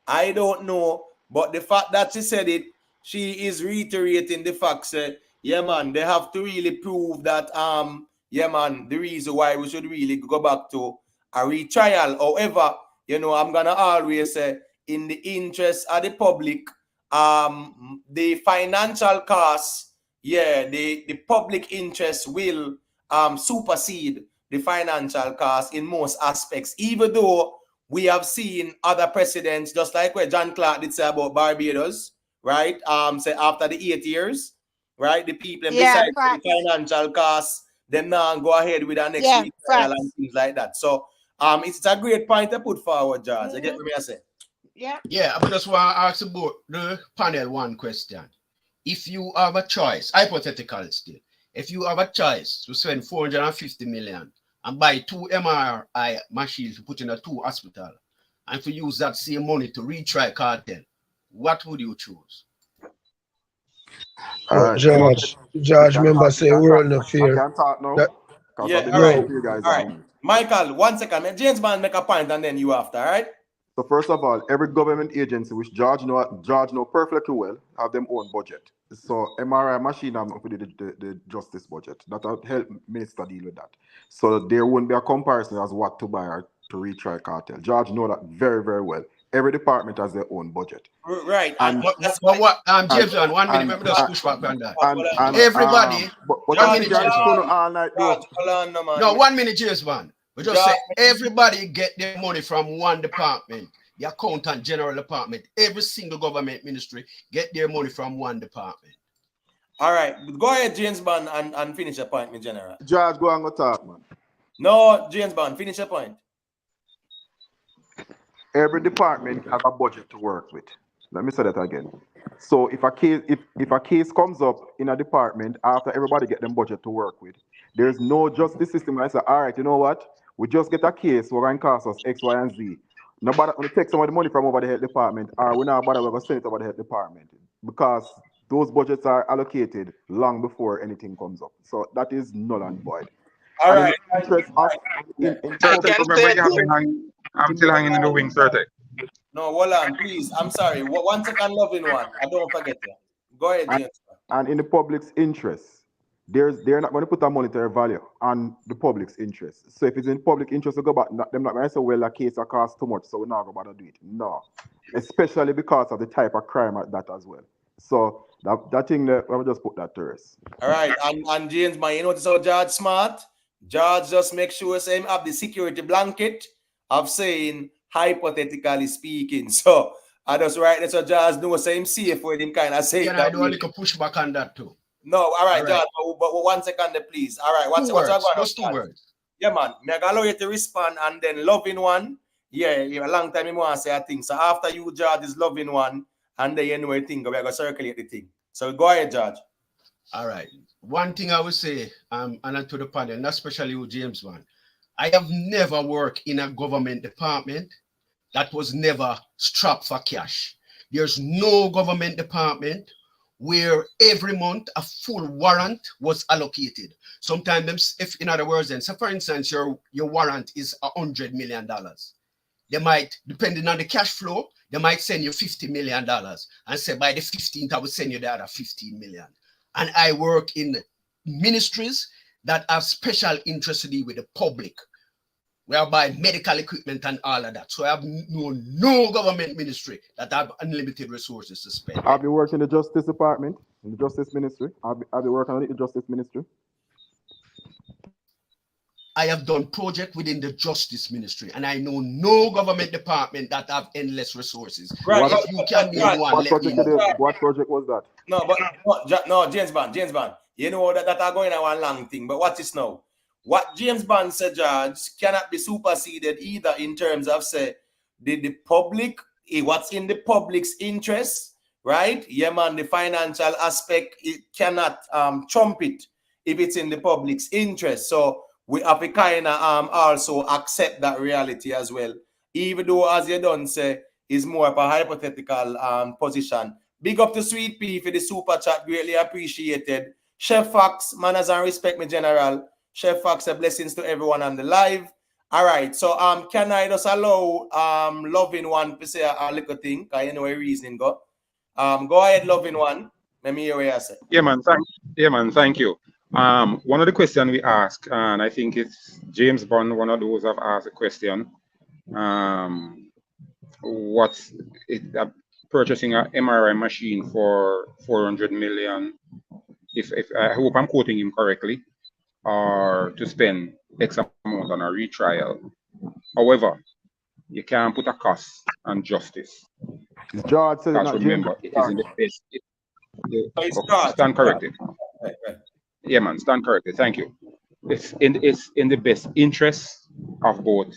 I don't know. But the fact that she said it, she is reiterating the fact that, yeah, man, they have to really prove that, yeah, man, the reason why we should really go back to a retrial. However, I'm gonna always say, in the interest of the public, the financial costs, the public interest will supersede the financial cost in most aspects, even though we have seen other presidents, just like what John Clark did say about Barbados, right? Say after the 8 years, right? The people, and Yeah, besides the facts. financial costs, them now go ahead with our next Yeah, retrial and facts. things like that. So it's a great point to put forward, George. You get what I say? Yeah. Yeah, I just want to ask about the panel one question. If you have a choice, hypothetical still, if you have a choice to spend 450 million and buy 2 MRI machines to put in a 2 hospital and to use that same money to retry Cartel, what would you choose? All right. George, remember say world no I fear. can talk now. That Because Yeah, I've been all right. listening to you guys All all right. night. Michael, 1 second. James Man make a point and then you after, all right? So first of all, every government agency, which George know perfectly well, have them own budget. So MRI machine have for the justice budget. That'll help minister deal with that. So there won't be a comparison as what to buy or to retry Cartel. George know that very, very well. Every department has their own budget. Right. And That's But what, James, and 1 minute, and let me just push back on that. and Everybody, but I 1 think minute, I James, listen man. to all night though. George, hold on, no, man. No, 1 minute, James, man. We just George, say everybody get their money from one department. The accountant general department, every single government ministry get their money from one department. All right, go ahead, James Bond, and finish your point, my general. George, go and go talk, man. No, James Bond, finish your point. Every department has a budget to work with. Let me say that again. So if a case comes up in a department after everybody get them budget to work with, there's no justice system where I say, all right, you know what? We just get a case where going to cost us X, Y, and Z. Nobody want to take some of the money from over the health department, or we not bother we're going to send it over the health department because those budgets are allocated long before anything comes up. So that is null and void. All and right. in the interest of Certec, remember you have to hang. I'm still hanging in the wing, Certec. No, hold on, please. I'm sorry. 1 second, loving one. I don't forget you. Go ahead, James. And in the public's interest, they're not going to put a monetary value on the public's interest. So if it's in public interest to go back, they're not going to say, well, a case that costs too much, so we're not going to bother do it. No. Especially because of the type of crime at that as well. So that thing, I will just put that to rest. All right. And James, man, you notice how George smart? George just make sure him have the security blanket of saying, hypothetically speaking. So I just write that so George knows him safe with him kind of say. Can I do a little pushback on that too? No, all right, George, but 1 second, please. All right, Two words, just 2 words. Yeah, man. Me allow you to respond, and then loving one. Yeah, a long time you want to say a thing. So after you, George, is loving one, and then you know a thing, we're gonna circulate the thing. So go ahead, George. All right. One thing I would say, and to the panel, and especially with James, man, I have never worked in a government department that was never strapped for cash. There's no government department where every month a full warrant was allocated. Sometimes, if in other words, then, so for instance, your warrant is $100 million. They might, depending on the cash flow, they might send you $50 million and say by the 15th, I will send you the other 15 million. And I work in ministries that have special interest to deal with the public, whereby medical equipment and all of that. So I have no government ministry that have unlimited resources to spend. I'll be working in the Justice Department, in the Justice Ministry. I'll be working on the Justice Ministry. I have done project within the Justice Ministry, and I know no government department that have endless resources. Right. If you can name one, let me know. What project was that? No, James Bond. You know that are going on one long thing, but what is now? What James Bond said, George, cannot be superseded either in terms of say the public, what's in the public's interest, right? Yeah, man, the financial aspect, it cannot trump it if it's in the public's interest. So we have to kind of also accept that reality as well. Even though, as you don't say, is more of a hypothetical position. Big up to Sweet Pea for the super chat, greatly appreciated. Chef Fox, manners and respect, me general. Chef Fox, blessings to everyone on the live. All right, so can I just allow loving one to say a little thing? Cause you know a reason go. Go ahead, loving one. Let me hear what you say. Yeah, man. Thank you. One of the questions we ask, and I think it's James Bond, one of those have asked a question. What's it purchasing an MRI machine for 400 million? If I hope I'm quoting him correctly, or to spend X amount on a retrial. However, you can't put a cost on justice. George said because remember, it is in the best. Stand corrected. Right. Yeah, man, stand corrected. Thank you. It's in the best interest of both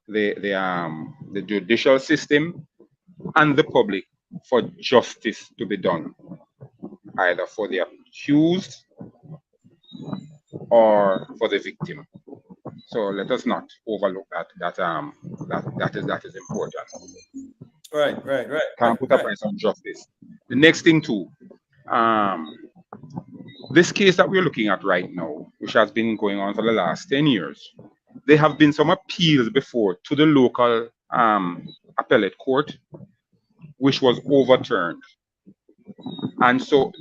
the judicial system and the public for justice to be done, either for the accused or for the victim. So let us not overlook that is important. Right. Can't put a price on justice. The next thing too, this case that we're looking at right now, which has been going on for the last 10 years, there have been some appeals before to the local appellate court, which was overturned. And so,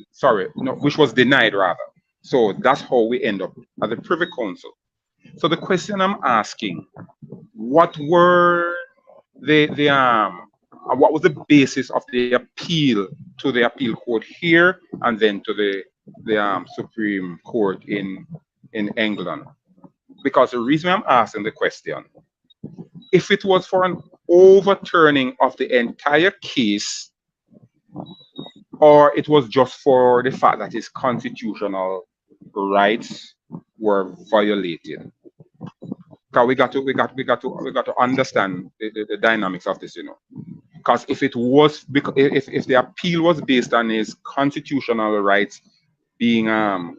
which was denied rather. So that's how we end up at the Privy Council. So the question I'm asking, what were what was the basis of the appeal to the appeal court here and then to the Supreme Court in England? Because the reason I'm asking the question, if it was for an overturning of the entire case, or it was just for the fact that his constitutional rights were violated. Because we got to understand the dynamics of this, Because if it was, if the appeal was based on his constitutional rights being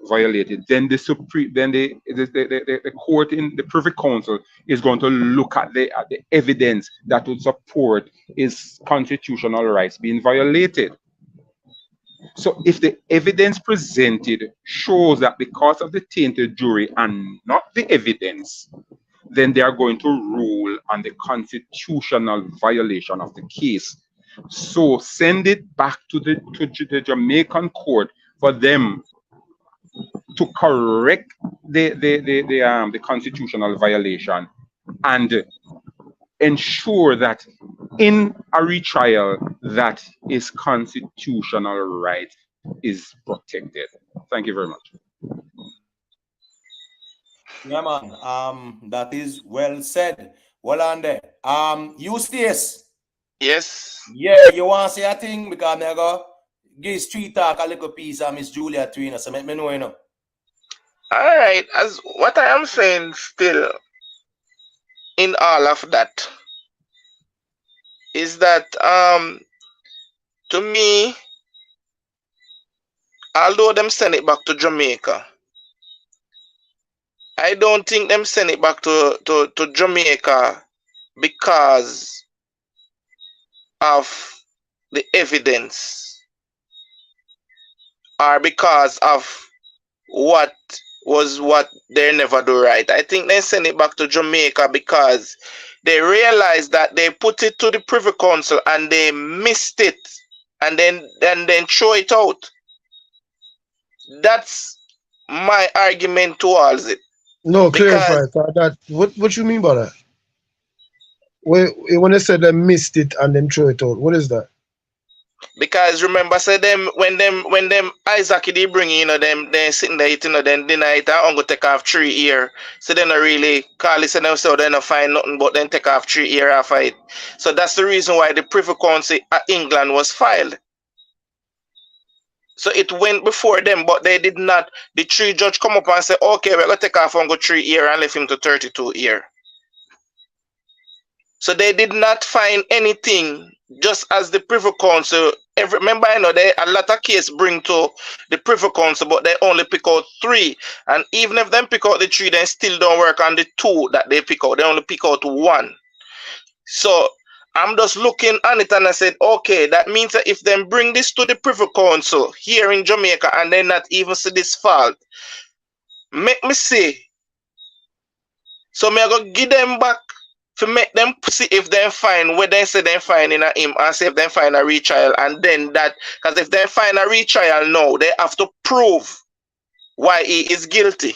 violated, then the court in the Privy Council is going to look at the evidence that would support his constitutional rights being violated. So if the evidence presented shows that because of the tainted jury and not the evidence, then they are going to rule on the constitutional violation of the case. So send it back to the Jamaican court for them to correct the constitutional violation and ensure that in a retrial that his constitutional right is protected. Thank you very much. Yeah, man. That is well said. Well on there. Eustace. Yes. Yeah, you want to say a thing because I go give street talk a little piece of Miss Julia Twina, so make me know, All right. As what I am saying still, in all of that is that to me, although them send it back to Jamaica, I don't think them send it back to Jamaica because of the evidence or because of what they never do right. I think they send it back to Jamaica because they realized that they put it to the Privy Council and they missed it and then throw it out. That's my argument towards it. No, clarify Because that. What you mean by that? When they said they missed it and then throw it out, what is that? Because remember, say them when them Isaac they bring them they sitting there eating then dinner it and I'm gonna take off 3 year. So they not really call it and so they not find nothing but then take off 3 year after it. So that's the reason why the Privy Council at England was filed. So it went before them, but they did not. The 3 judge come up and say, okay, we're gonna take off and go 3 year and left him to 32 year. So they did not find anything, just as the Privy Council. Remember, I know they a lot of cases bring to the Privy Council, but they only pick out 3. And even if them pick out the 3, they still don't work on the 2 that they pick out. They only pick out 1. So I'm just looking on it and I said, okay, that means that if them bring this to the Privy Council here in Jamaica and they not even see this fault, make me see. So me I go give them back to make them see if they find what they say they find in him and see if they find a retrial, and then that, because if they find a retrial now, they have to prove why he is guilty.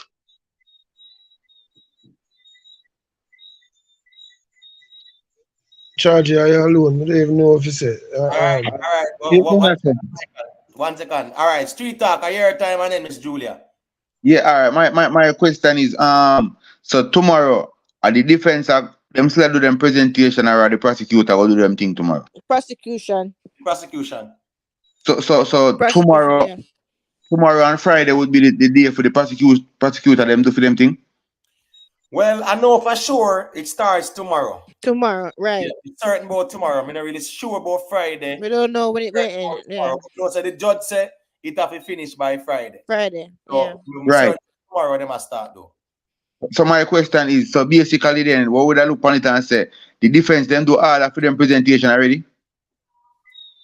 Charge you alone. I don't even know if you say. All right. One second. All right, Street Talk. I hear time. My name is Julia. Yeah, all right. My question is so tomorrow are the defense of them still do them presentation or are the prosecutor will do them thing tomorrow? Prosecution. So Prosecution, yeah. tomorrow and Friday would be the day for the prosecutor them do for them thing? Well, I know for sure it starts tomorrow. Tomorrow, right. Yeah, it's certain about tomorrow. I'm not really sure about Friday. We don't know when it will end. Yeah. So the judge said it have to finish by Friday. Friday. So Yeah. Right. Tomorrow they must start though. So my question is, so basically then, what would I look on it and say? The defense them do all that for them presentation already?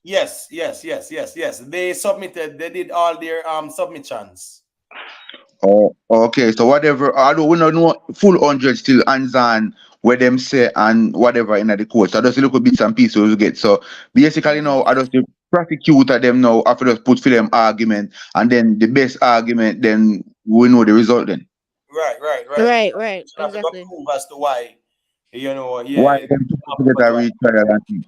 Yes. They submitted, they did all their submissions. Oh, okay. So whatever, although we don't know full 100 still hands on where them say and whatever in the court. So just look at bits and pieces we get. So basically now I just the prosecutor them now after just put for them argument, and then the best argument then we know the result then. Right. Exactly. Prove as to why, Why them to get a retrial and things.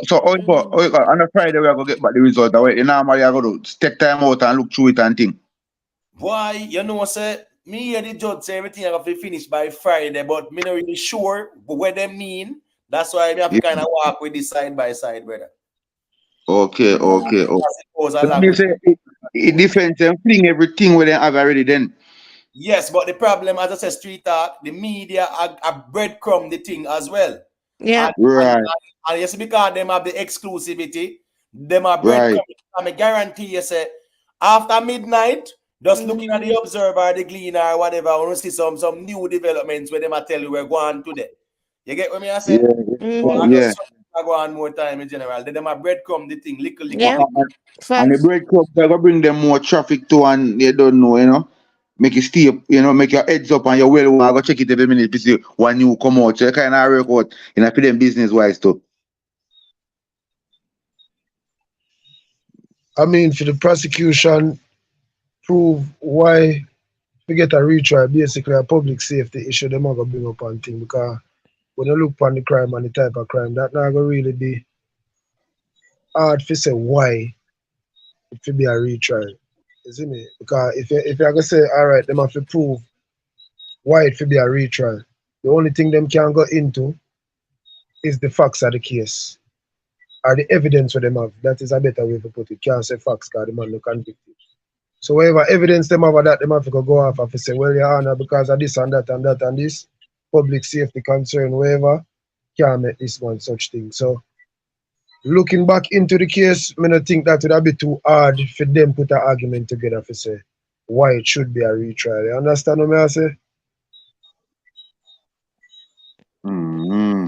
So on a Friday we are gonna get back the result. Normally I go to take time out and look through it and thing. Why, say me hear the judge say everything I have to finish by Friday, but me not really sure what they mean. That's why I have to kind of walk with this side by side, brother. Okay. So you say it defense and fling everything where they have already then. Yes, but the problem, as I said, Street Talk, the media are breadcrumb the thing as well. Yeah. And yes, because them have the exclusivity, them are breadcrumb. I guarantee you, say, after midnight, just looking at the Observer, the Gleaner, or whatever, I want to see some new developments where they might tell you we're going today. You get what me I say? Yeah. I go on more time in general. They them a breadcrumb the thing, little. Yeah. And the breadcrumb they go bring them more traffic to, and they don't know, make you stay up, make your heads up and your well go check it every minute to see when you come out. So you kind of work out for them business wise too. I mean, for the prosecution, prove why we get a retrial, basically a public safety issue them are going to bring up on thing, because when you look on the crime and the type of crime, that not going to really be hard to say why it should be a retrial. Isn't it? Because if you're going to say, all right, them have to prove why it should be a retrial, the only thing them can go into is the facts of the case or the evidence for them have. That is a better way to put it. Can't say facts because the man no convicted. So whatever evidence them have of that, them have to go off and say, well, Your Honor, because of this and that and that and this, public safety concern, whatever, can't make this one such thing. So looking back into the case, I don't think that would have been too hard for them put an argument together for say why it should be a retrial. You understand what I say? Mm-hmm.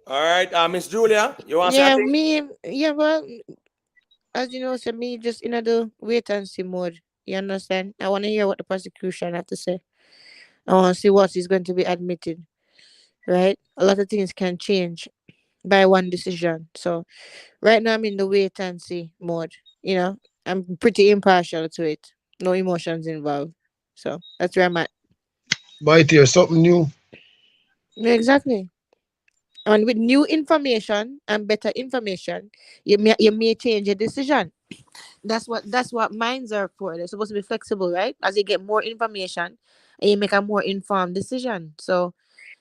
All right, Miss Julia, you want to say a Yeah, thing? well, as you know, so me just in the wait and see mode. You understand? I want to hear what the prosecution have to say. I want to see what is going to be admitted. Right? A lot of things can change by one decision. So right now I'm in the wait and see mode. I'm pretty impartial to it. No emotions involved. So that's where I'm at. Might hear something new. Yeah, exactly. And with new information and better information, you may change your decision. That's what minds are for. They're supposed to be flexible, right? As you get more information and you make a more informed decision. So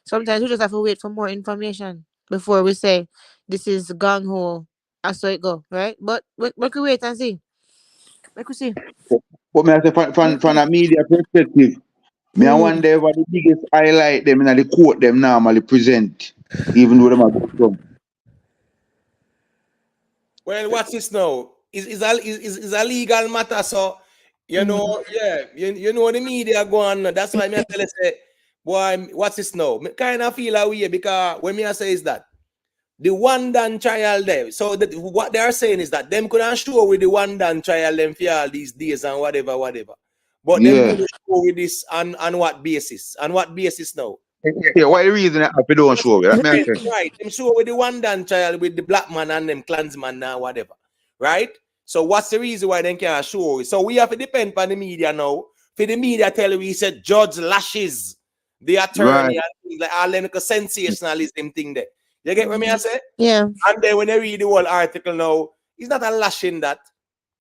sometimes we just have to wait for more information before we say this is gung ho. I saw it go, right? But we could wait and see. We could see. But me I say from a media perspective, me I Mm. wonder what the biggest highlight them in the court them normally present, even though them are good from. Well, what's this now? Is a legal matter, so you know the media go on. That's why me I tell you say, boy, what's this now? Me kind of feel away because when me I say is that the one done trial there. So what they are saying is that them couldn't show with the one done trial them for all these days and whatever. But them Yeah. could show with this on what basis? On what basis now? Yeah, why the reason that if you don't show it? That me I say. Right. Them show with the one done trial with the black man and them clansman and whatever. Right? So what's the reason why they can't show it? So we have to depend on the media now. For the media tell we said judge lashes the attorney Right. and things like all them sensationalism thing there. You get what me I say? Yeah. And then when I read the whole article now, it's not a lashing that.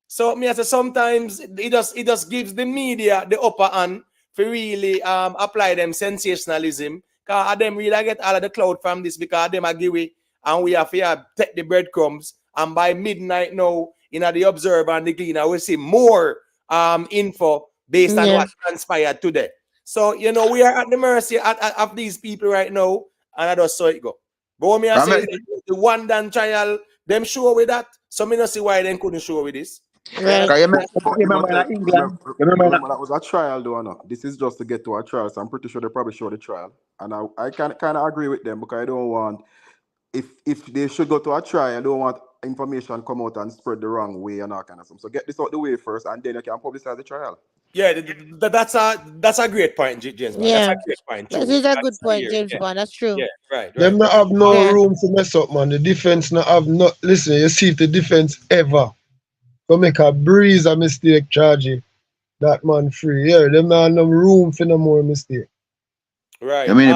So me I say sometimes it just gives the media the upper hand for really apply them sensationalism. Cause them really get all of the cloud from this because them are give it and we have to take the breadcrumbs. And by midnight now, the Observer and the Gleaner, we see more info based on Yeah. what transpired today. So we are at the mercy of these people right now, and I just saw it go. But what me I say is the one done trial, them sure with that. So me not see why they couldn't show with this. Right. Cause you But remember in England, remember that was a trial, though, no? This is just to get to a trial, so I'm pretty sure they probably show the trial. And I kind of agree with them because I don't want, if they should go to a trial, I don't want information come out and spread the wrong way and all kind of stuff. So get this out the way first, and then you can publicize the trial. Yeah, that's a great point, James. Man. Yeah. That's a great point. That True. is a That's good point, James yeah. Bond. That's true. Yeah, right. Them not have no Yeah. room to mess up, man. The defense not have no. Listen, you see if the defense ever go make a breeze a mistake, charge it, that man free. Yeah, them not have no room for no more mistake. Right. I mean,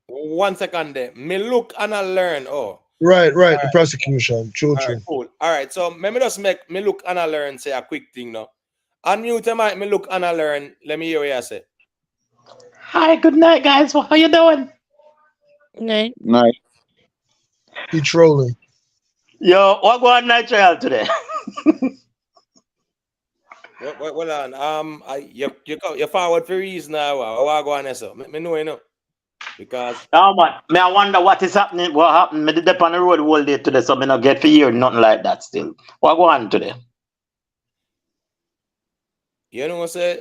1 second there. Me look and I learn. Oh. Right. The prosecution. True. All right, cool. All right, so let me just make me look and I learn. Say a quick thing now. Unmute the mic. Me look and I learn. Let me hear what you say. Hi, good night, guys. How you doing? Night. Night. He trolling. Yo, what go on night trial today? Well on. You forward for reason now. What go on there, so? Me know you know. Because Oh man, me I wonder what is happening. What happened? Me did up on the road all day today, so me not get to hear nothing like that still. What go on today? so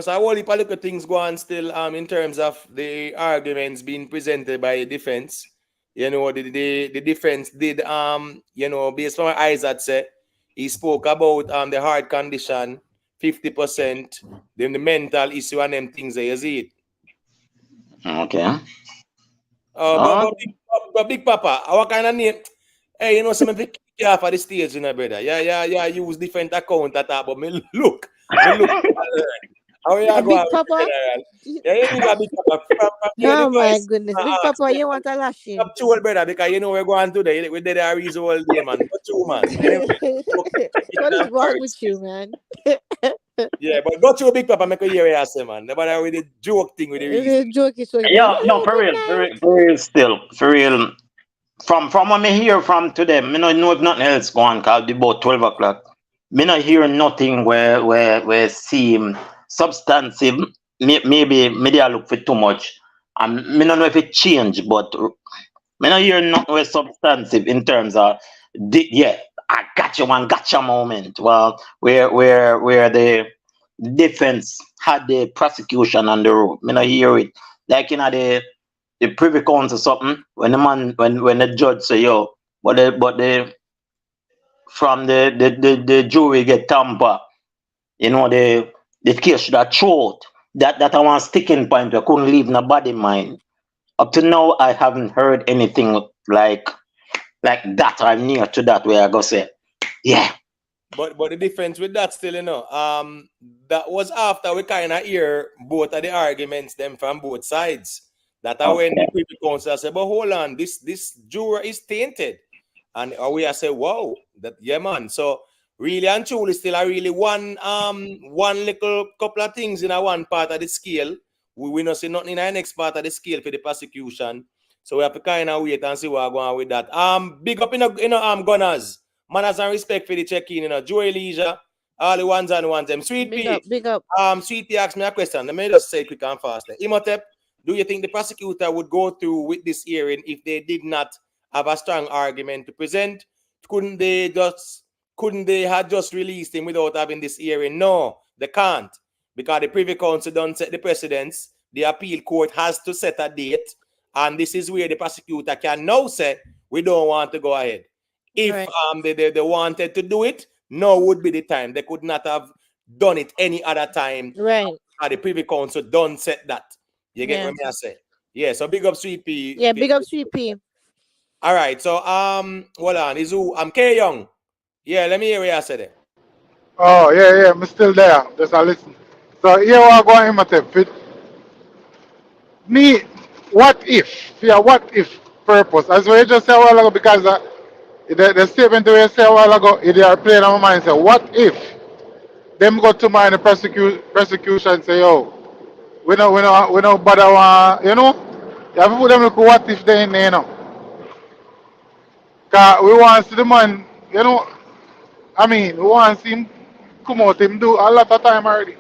a whole heap of little things go on still in terms of the arguments being presented by the defense. The defense did based on what Isaac said, he spoke about the heart condition, 50%, then the mental issue and them things there, you see it. Okay. But Big Papa, what kind of name? Hey, some big off of the stage, brother. Yeah, use different account at that, but me look. How you A go? Big Papa? Yeah, you use a Big Papa. Oh my goodness. Big Papa, you want a lashing? Stop too old, brother, because we're going today. We did our reason all day, man. Go too, man. What is wrong with you, man? Yeah, but go to a Big Papa, make a hear what you say, man. Nobody with the joke thing with the reason. Joke is so Yo, no, for real, still, for real. From what me hear from today, me no know if nothing else go on, cause it's about 12 o'clock. Me not hear nothing where seem substantive. Maybe media look for too much, Me don't know if it changed, but me not hear nothing substantive in terms of yeah, I got you one gotcha moment. Well, where the defense had the prosecution on the road. Me not hear it. Like the privy council something when the man when the judge say yo, but the from the jury get tamper, the case should have throat. That I want sticking point. I couldn't leave nobody mind. Up to now, I haven't heard anything like that or near to that where I go say, yeah. But the difference with that still, that was after we kind of hear both of the arguments them from both sides. That are when the Privy Council say, but hold on, this juror is tainted. And we are say, wow, that yeah man. So really and truly still are really one little couple of things in a one part of the scale. We not see nothing in the next part of the scale for the prosecution. So we have to kind of wait and see what going on with that. Big up gunners. Manners and respect for the check-in, Joe Elijah, all the ones and ones. Sweet Big up. Sweet P asked me a question. Let me just say quick and fast. Imhotep, do you think the prosecutor would go through with this hearing if they did not have a strong argument to present? Couldn't they have just released him without having this hearing? No, they can't. Because the Privy Council don't set the precedents. The appeal court has to set a date. And this is where the prosecutor can now say, we don't want to go ahead. If they wanted to do it, now would be the time. They could not have done it any other time. Right. The Privy Council don't set that. You get what I say? Yeah, so big up Sweet P. Yeah, big up Sweet P. All right, so hold on. Is who? I'm K Young. Yeah, let me hear what you said there. Oh, yeah, I'm still there. Just a listen. So here we go in my tape. Me, what if? Yeah, what if purpose? As we just said a while ago, because the statement we said a while ago, they are playing on my mind. Say, what if them go to my prosecution say, yo, we know bother you have to put them look what if they in there, Cause we want to see the man, I mean, we want to see him come out, him do a lot of time already.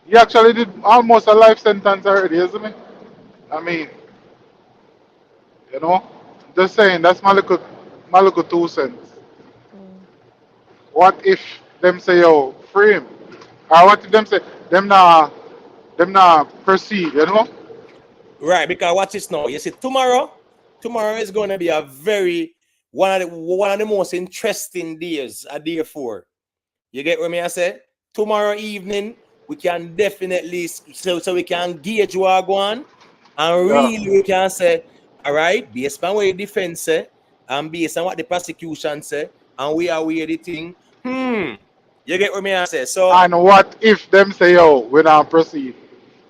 He actually did almost a life sentence already, isn't it? I mean, just saying, that's my little 2 cents. What if them say, yo, free him? Or what if them say, them not proceed, Right, because watch this now. You see, tomorrow is going to be a very one of the most interesting days, a day 4. You get what I say? Tomorrow evening, we can definitely so we can gauge what go on, and really we can say, all right, based on what the defense say, and based on what the prosecution say, and we are where the thing. You get what I say? So and what if them say, yo, we don't proceed?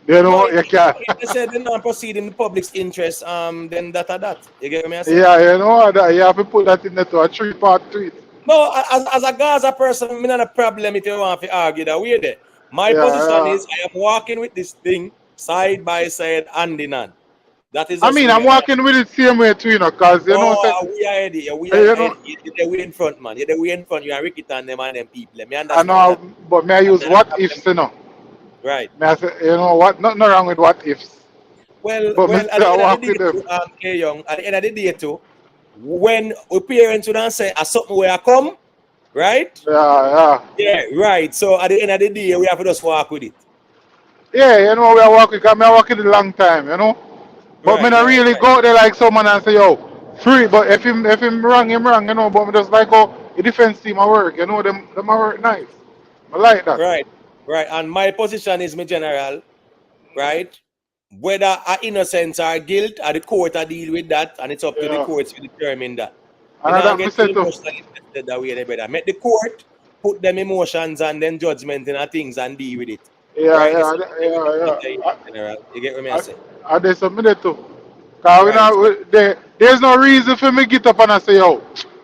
You can't. If they say they don't proceed in the public's interest, then that. You get what I say? Yeah, that you have to put that in there to a 3-part tweet. No, as a Gaza person, I'm not a problem if you want to argue that way there. My position is I am walking with this thing side by side, hand in hand. That is. I mean, I'm walking with it same way too, because we are ready. We are way in front, man. You're the way in front. You are Ricky and them people. I know, but may I use what ifs, Right. May I say, what? Nothing wrong with what ifs. Well, at the end of the day, too, when our parents would say, something where I come, right? Yeah, right. So at the end of the day, we have to just walk with it. Yeah, we are walking, because I walk it a long time, But me not really go there like someone and say, yo, free. But if him wrong, But me just like, the defense team I work, them I work nice. I like that. Right. And my position is, my general, right? Whether our innocence or guilt, or the court are deal with that, and it's up to the courts to determine that. Make the court put them emotions and then judgment in things and deal with it. Yeah. You get what I say? And there's something there too. Because there's no reason for me to get up and I say, yo,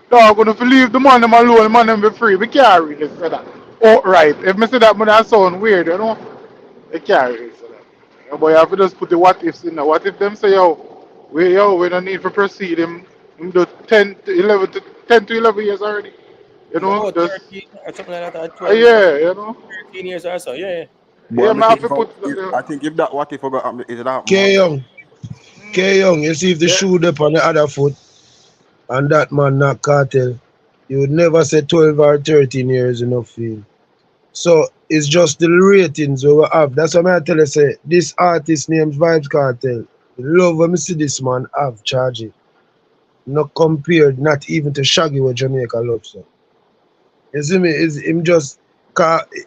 I'm going to leave the man them alone, the man them be free. We can't really say that. Oh, right. If I say that, that sound weird, They can't really say that. But you have to just put the what ifs in there. What if them say, yo, we don't need to proceed him do 10 to 11 years already. No, just 13 or something like that. 12, 13 years or so, yeah. Boy, I think if that what if forgot is that K Young. K Young, you see if the Yeah. shoe up on the other foot and that man not cartel, you would never say 12 or 13 years enough feel. So it's just the ratings we will have. That's why I tell you say this artist named Vybz Kartel. The love when me see this man have charge it. Not compared, not even to Shaggy with Jamaica love so. You see me? Is him just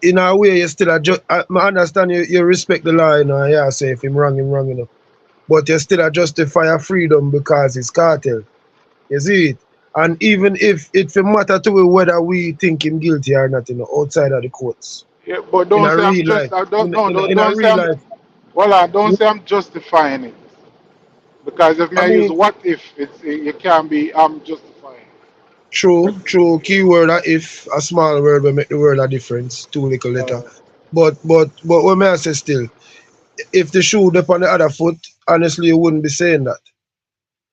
in a way you still I understand you respect the law, you know, yeah, say if him wrong, you know. But you still justify a freedom because it's cartel. You see it? And even if it matter to we whether we think him guilty or not, you know, outside of the courts. Yeah, but In don't a say I'm real just. life. I don't. No, In a don't say real I'm. life. Well, I don't say I'm justifying it because if me I I use mean, what if, it can be. I'm justifying. true, keyword a if a small word will make the world a difference, two little letter. But what may I say still, if the shoe up on the other foot, honestly you wouldn't be saying that.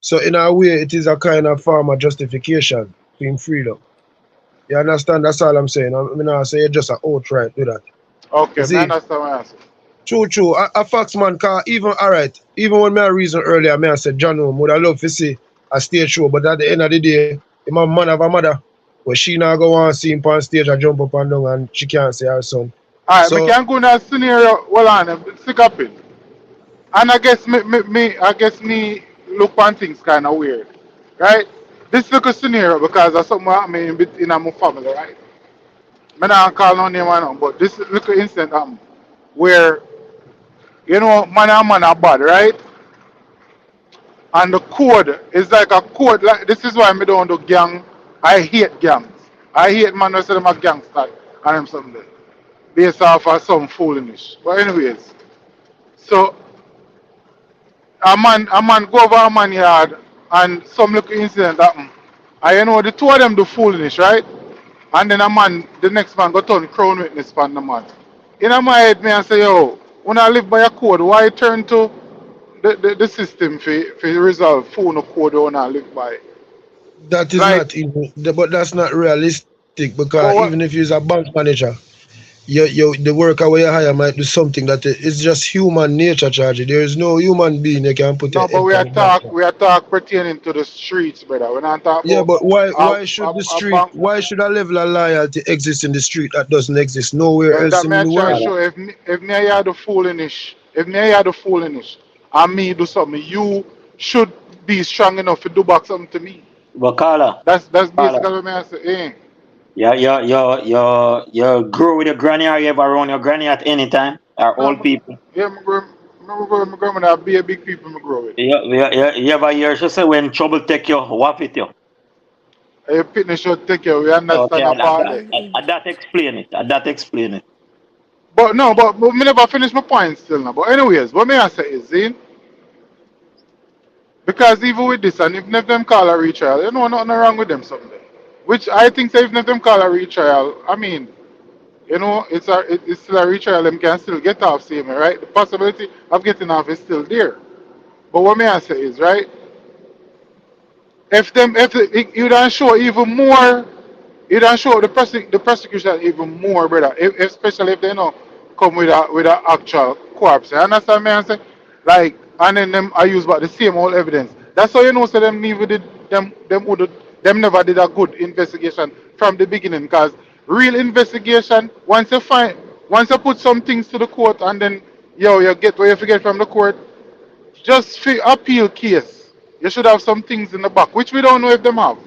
So in a way it is a kind of form of justification in freedom. You understand? That's all I'm saying. I mean I say you just a outright do that. You Okay, me see? understand what I say. True. A facts man, cause even alright, even when me a reason earlier, me I said John Home would I love to see a stage show, but at the end of the day, him a man of a mother. Where she now go on see him on stage and jump up and down and she can't see her son. All right, me So can go in that scenario. Well, on stick up in, and I guess me look on things kind of weird, right? This look a scenario because of something I mean in my family, right? Me not call no name or nothing, but this little incident where man and man are bad, right? And the code is like a code. Like this is why me don't do gang. I hate gangs. I hate man who say them a gangster and them something based off of some foolishness. But anyways, so a man go over a man yard and some little incident happen. And the two of them do foolishness, right? And then the next man got turn crown witness for the man. In my head, me I say, yo, when I live by a code, why turn to the system for resolve phone code when I live by? that is Like, not even but that's not realistic because but even if what? you're a bank manager, the worker where you hire might do something that it's just human nature charge. There is no human being you can put your No, but head we on are the black. talk pertaining to the streets, brother. We're not talking Yeah, about but a, why should the a street bank. why should a level of loyalty exist in the street that doesn't exist nowhere else That in may I the try to world? show if me I hear the foolishness, if me I hear the foolishness, and me do something, you should be strong enough to do back something to me. But Carla, That's Carla, basically what I say. Eh. you grow with your granny or you ever around your granny at any time? Or No, old people? yeah, my grandmother be a big people me grow with. You ever hear she say when trouble take you, whap it you? A fitness should take care. We Okay, understand about that. that explain it. That explain it. But no, but me never finish my point still now. But anyways, what me I say is, because even with this, and even if them call a retrial, nothing wrong with them someday. Which I think say even if them call a retrial, I mean, it's still a retrial, them can still get off, see me, right? The possibility of getting off is still there. But what may I say is, right, if you don't show even more, you don't show the prosecution even more, brother. Especially if they know come with a actual corpse. You understand me? I say, like, and then them I use but the same old evidence. That's how you know. So them never did them never did a good investigation from the beginning. Cause real investigation, once you put some things to the court and then you get what you forget from the court, just for appeal case, you should have some things in the back, which we don't know if them have.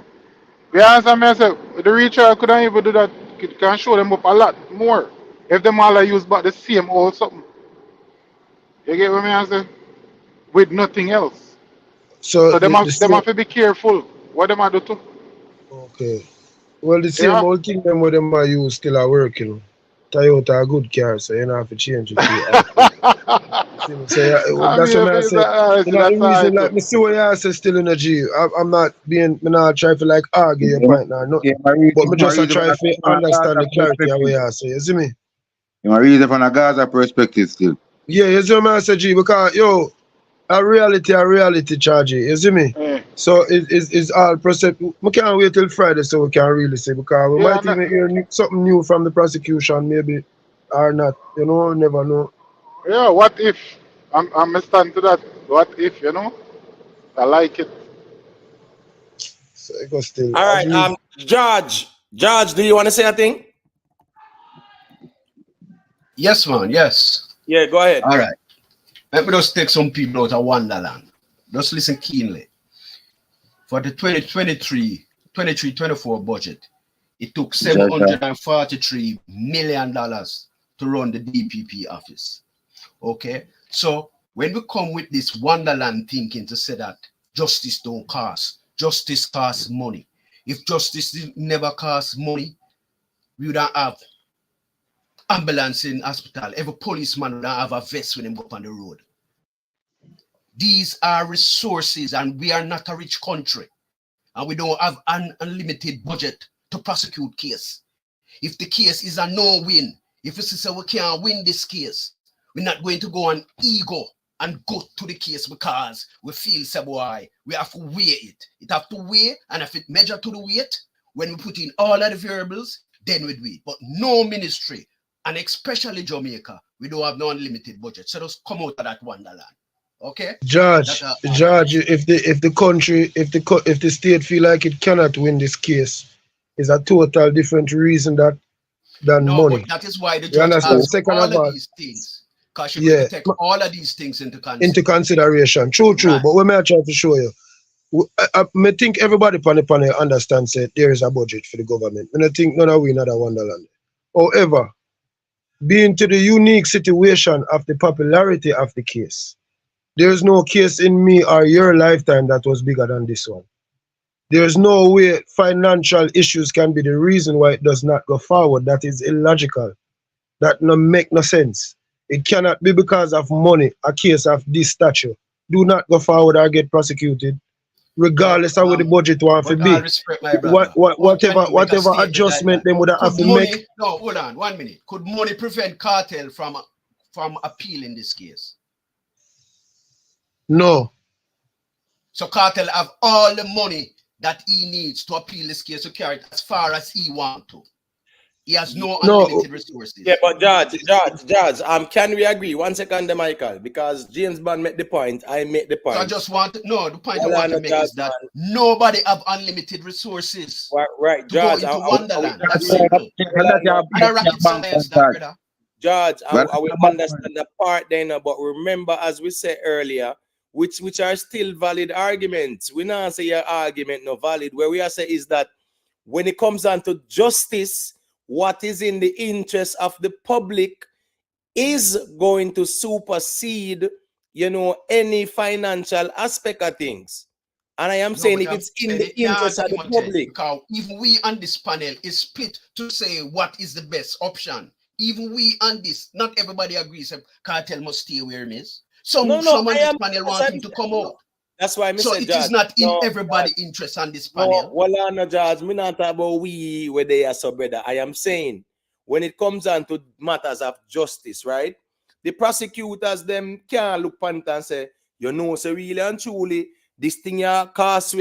You understand me? I said, the retrial couldn't even do that. It can show them up a lot more. If them all are used but the same old something. You get what I say? With nothing else. So So the them same have to be careful. What them are do too. okay. Well the same Yeah? old thing them what them are use still are working. Toyota a good car, so you don't have to change it too often. See me say I that's mean, what if I it's say. You know the that's all reason right like too. me see what you say still in a G. I'm not being me not try to like argue your point now, Yeah, nothing. But me my just a reason try to from a understand Gaza the clarity of what perspective. you say. You see me? My reason from a Gaza perspective still. Yeah, you see what I say, G, because a reality charge, you see me? Eh. So it's all process. We can't wait till Friday so we can really say because we Yeah, might even hear something new from the prosecution, maybe or not. You know, never know. yeah, what if? I'm stand to that. What if, I like it. So it goes still. All I right, believe George, do you want to say a thing? Yes, man. Yes. Yeah, go ahead. All right. Let me just take some people out of Wonderland. Just listen keenly. For the 2023-24 budget, it took $743 million to run the DPP office. Okay? So when we come with this Wonderland thinking to say that justice don't cost, justice costs money. If justice never costs money, we would have ambulance in hospital. Every policeman would have a vest when they go up on the road. These are resources, and we are not a rich country, and we don't have an unlimited budget to prosecute case. If the case is a no-win, if we say we can't win this case, we're not going to go on ego and go to the case because we feel, say, boy, we have to weigh it. It have to weigh, and if it measure to the weight, when we put in all of the variables, then we do it. But no ministry, and especially Jamaica, we don't have no unlimited budget. So just come out of that Wonderland. Okay, Judge, if the state feel like it cannot win this case, is a total different reason than money. But that is why the You judge understand? asked Second all of of all, these things, because you're going to take all of these things into consideration. True. Right. But what may I try to show you? I think everybody on the panel understands that there is a budget for the government. And I think none of we in other Wonderland. However, being to the unique situation of the popularity of the case, there is no case in me or your lifetime that was bigger than this one. There is no way financial issues can be the reason why it does not go forward. That is illogical. That no make no sense. It cannot be because of money, a case of this stature. Do not go forward or get prosecuted, regardless of what the budget want to be. Whatever adjustment they would have to make. No, hold on, 1 minute. Could money prevent Kartel from appealing this case? No. So Kartel have all the money that he needs to appeal this case to carry it as far as he wants to. He has no unlimited resources. Yeah, but Judge, can we agree? 1 second, Michael, because James Bond made the point, I made the point. So I just want to, the point I want to make is that nobody have unlimited resources. Right, to Judge. Go into Wonderland. That's simple. Not rocket science, that, brother. Judge, I will understand the part then, but remember, as we said earlier, which are still valid arguments. We not say your argument no valid. Where we are saying is that when it comes down to justice, what is in the interest of the public is going to supersede, any financial aspect of things. And I am saying if it's in the interest of the public. Because even we on this panel is split to say what is the best option. Even we on this, not everybody agrees that Kartel must stay where it is. Some on this panel want him to come out. That's why I so it is not in everybody's interest on this panel. Well, no, Judge, me not talk about we where they are so brother. I am saying when it comes down to matters of justice, right? The prosecutors them can't look upon it and say, so really and truly, this thing cost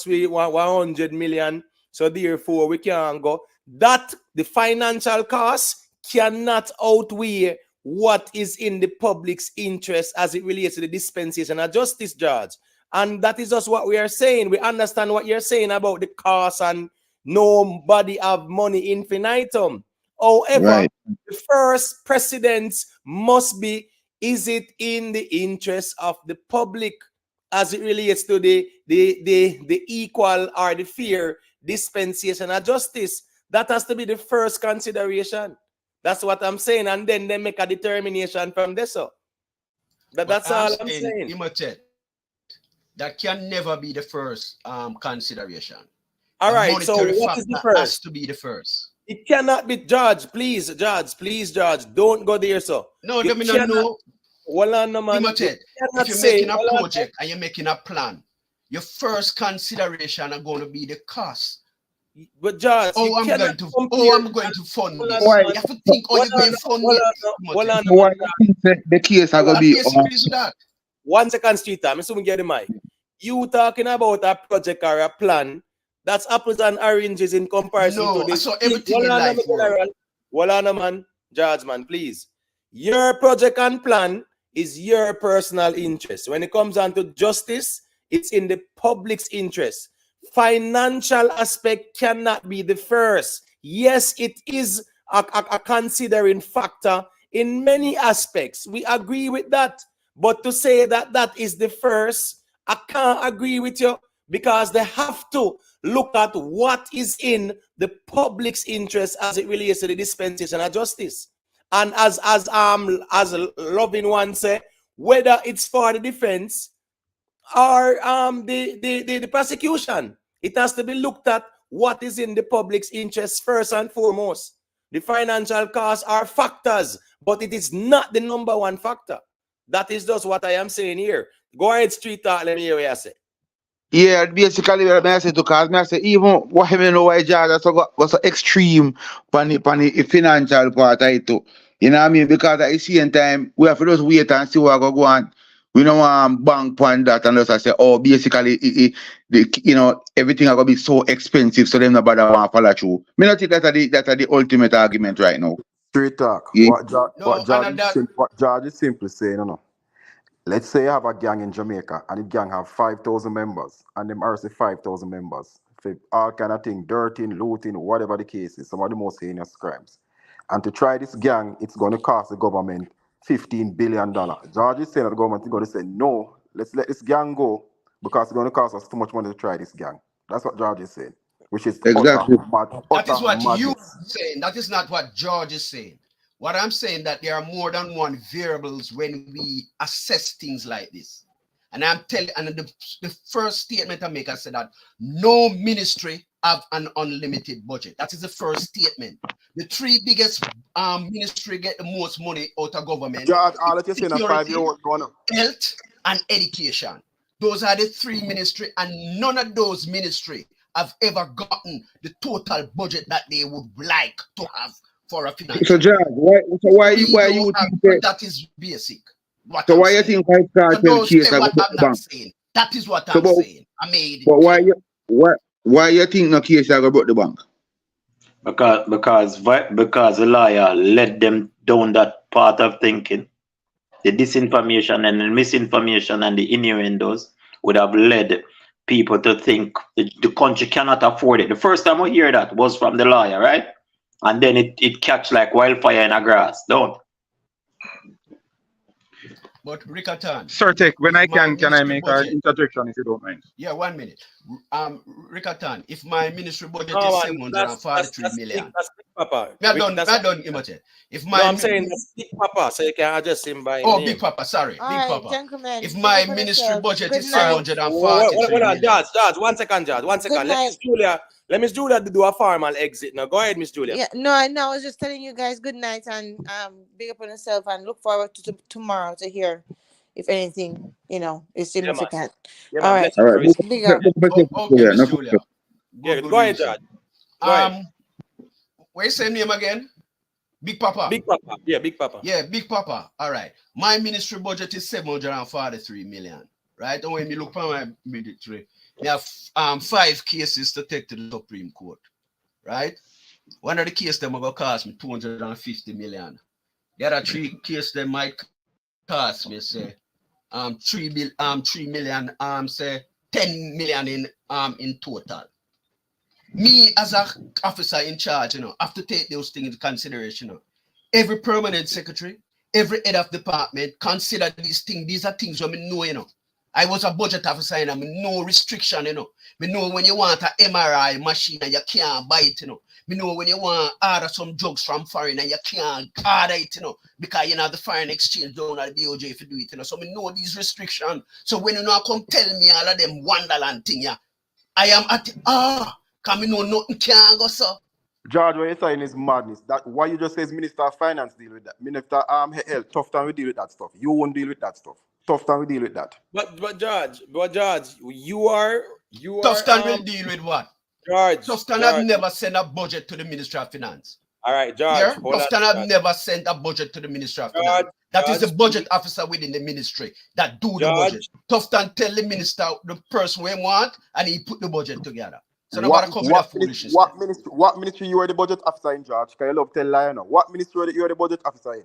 we 100 million, so therefore we can't go. That the financial cost cannot outweigh what is in the public's interest as it relates to the dispensation of justice, Judge. And that is just what we are saying. We understand what you're saying about the cost and nobody have money infinitum. However, the first precedence must be, is it in the interest of the public as it relates to the equal or the fair dispensation of justice? That has to be the first consideration. That's what I'm saying. And then they make a determination from this. That's all I'm saying. That can never be the first consideration. All right, so what is the first? Has to be the first. It cannot be, Judge. Please, Judge. Don't go there, sir. No, let me not know. Well, no, man. If you're making a project and you're making a plan, your first consideration are going to be the cost. But Judge, I'm going to fund this. You have to think, you're going to fund it. The case are going to be. 1 second, Street Time. I'm get the mic. You talking about a project or a plan that's apples and oranges in comparison to this. So everything in life. Man, Judge, man, please. Your project and plan is your personal interest. When it comes down to justice, It's in the public's interest. Financial aspect cannot be the first. Yes, it is a considering factor in many aspects. We agree with that. But to say that that is the first, I can't agree with you, because they have to look at what is in the public's interest as it relates to the dispensation of justice. And as loving one say, whether it's for the defense or the prosecution, it has to be looked at what is in the public's interest first and foremost. The financial costs are factors, but it is not the number one factor. That is just what I am saying here. Go ahead, street talk. Let me hear what you say. Yeah, basically what I say to cause me I say even what I know why George was so extreme on the financial part of it too. You know what I mean? Because at the same time we have to just wait and see what go on. We don't want bank on that and just I say, oh, basically you know everything are gonna be so expensive, so them nobody want to follow through. Me not think that's the ultimate argument right now. Straight talk. Yeah. What George is simply saying, no. Let's say you have a gang in Jamaica and the gang have 5,000 members and them arrest 5,000 members for all kind of thing, dirting, looting, whatever the case is, some of the most heinous crimes. And to try this gang, it's going to cost the government $15 billion. George is saying that the government is going to say, no, let's let this gang go because it's going to cost us too much money to try this gang. That's what George is saying, which is Exactly. That is what madness. you saying. That is not what George is saying. What I'm saying that there are more than one variables when we assess things like this. And I'm telling, and the first statement I make, I said that no ministry have an unlimited budget. That is the first statement. The three biggest ministry get the most money out of government: George, all that you're saying, security, 5-year-old going on. health, and education. Those are the three ministry, and none of those ministry have ever gotten the total budget that they would like to have for a financial. So George, why you think that is basic? What so I'm why you saying. think why So Kartel don't case say I what go I'm to not bank? saying. That is what So I'm saying. I made it. but why you think no case I go broke the bank? Because the liar led them down that path of thinking. The disinformation and the misinformation and the innuendos would have led people to think the country cannot afford it. The first time we hear that was from the lawyer, right? And then it catch like wildfire in a grass. Don't. But Rickerton, Sir, take when I can I ministry make an budget? interjection if you don't mind? Yeah, 1 minute. Rickerton, if my ministry budget No, is man, 743 million. that's big papa. Me I Rick, done, that's I done imitate. If no, my I'm saying that's big papa, so you can address him by oh, name. Big Papa, sorry, All Big right, Papa. gentlemen. If Big my up on ministry yourself. budget Good is night. 743 Hold on, million. George, 1 second, George, 1 second. Good Let night. Miss Julia do a formal exit now. Go ahead, Miss Julia. Yeah, no, I was just telling you guys good night and big up on yourself and look forward to tomorrow to hear if anything, is Yeah, man. significant. Yeah, All man. right. All right, Big up. Okay, Miss Julia. Yeah, Good go ahead, reason. George. Go ahead. What you say name again? Big Papa. Big Papa. Yeah, Big Papa. Yeah, Big Papa. All right. My ministry budget is 743 million. Right? And when you look for my military, we have 5 cases to take to the Supreme Court. Right? One of the cases them will cost me 250 million. The other 3 cases them might cost me say 3 million, say 10 million in total. Me as a officer in charge, have to take those things into consideration. Every permanent secretary, every head of department consider these things. These are things we know, I was a budget officer and I no restriction, Me know when you want an MRI machine and you can't buy it, Me know when you want to order some drugs from foreign and you can't order it, because the foreign exchange down at the DOJ if you do it, So me know these restrictions. So when you come tell me all of them wonderland thing, I am at can me know nothing can go so. George, what you're saying is madness. That why you just says Minister of Finance deal with that. Minister Health, tough time we deal with that stuff. You won't deal with that stuff. Tough time we deal with that. But George, you are Tough time will deal with what? George. Tough time have never sent a budget to the Ministry of Finance. All right, George. Yeah? Tough time have never sent a budget to the Ministry of Finance. That is the budget officer within the ministry that do the budget. Tough time tell the minister the person we want and he put the budget together. So nobody come with that foolishness. What ministry you are the budget officer in, George? Can you love tell lie now? What ministry you are the budget officer in?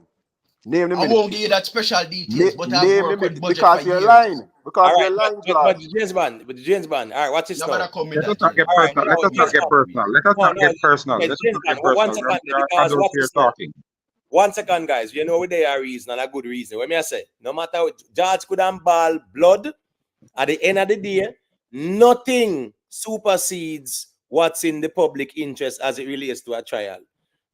Name the I ministry. won't give you that special details, but I've Name worked the with budget for because you're years. lying. Because All you're right, lying, but George. James Bond. All right, watch this You now. better come with Let us that, not James. get All right, personal. no, Let us not James get Bond. personal. Let us No, not no, get personal. yes, Let us James not Bond. get One personal. second, We are because adults watch here this now. talking. 1 second, guys. You know they are reason and a good reason. What me I say? No matter what George could have ball blood, at the end of the day, nothing supersedes what's in the public interest as it relates to a trial.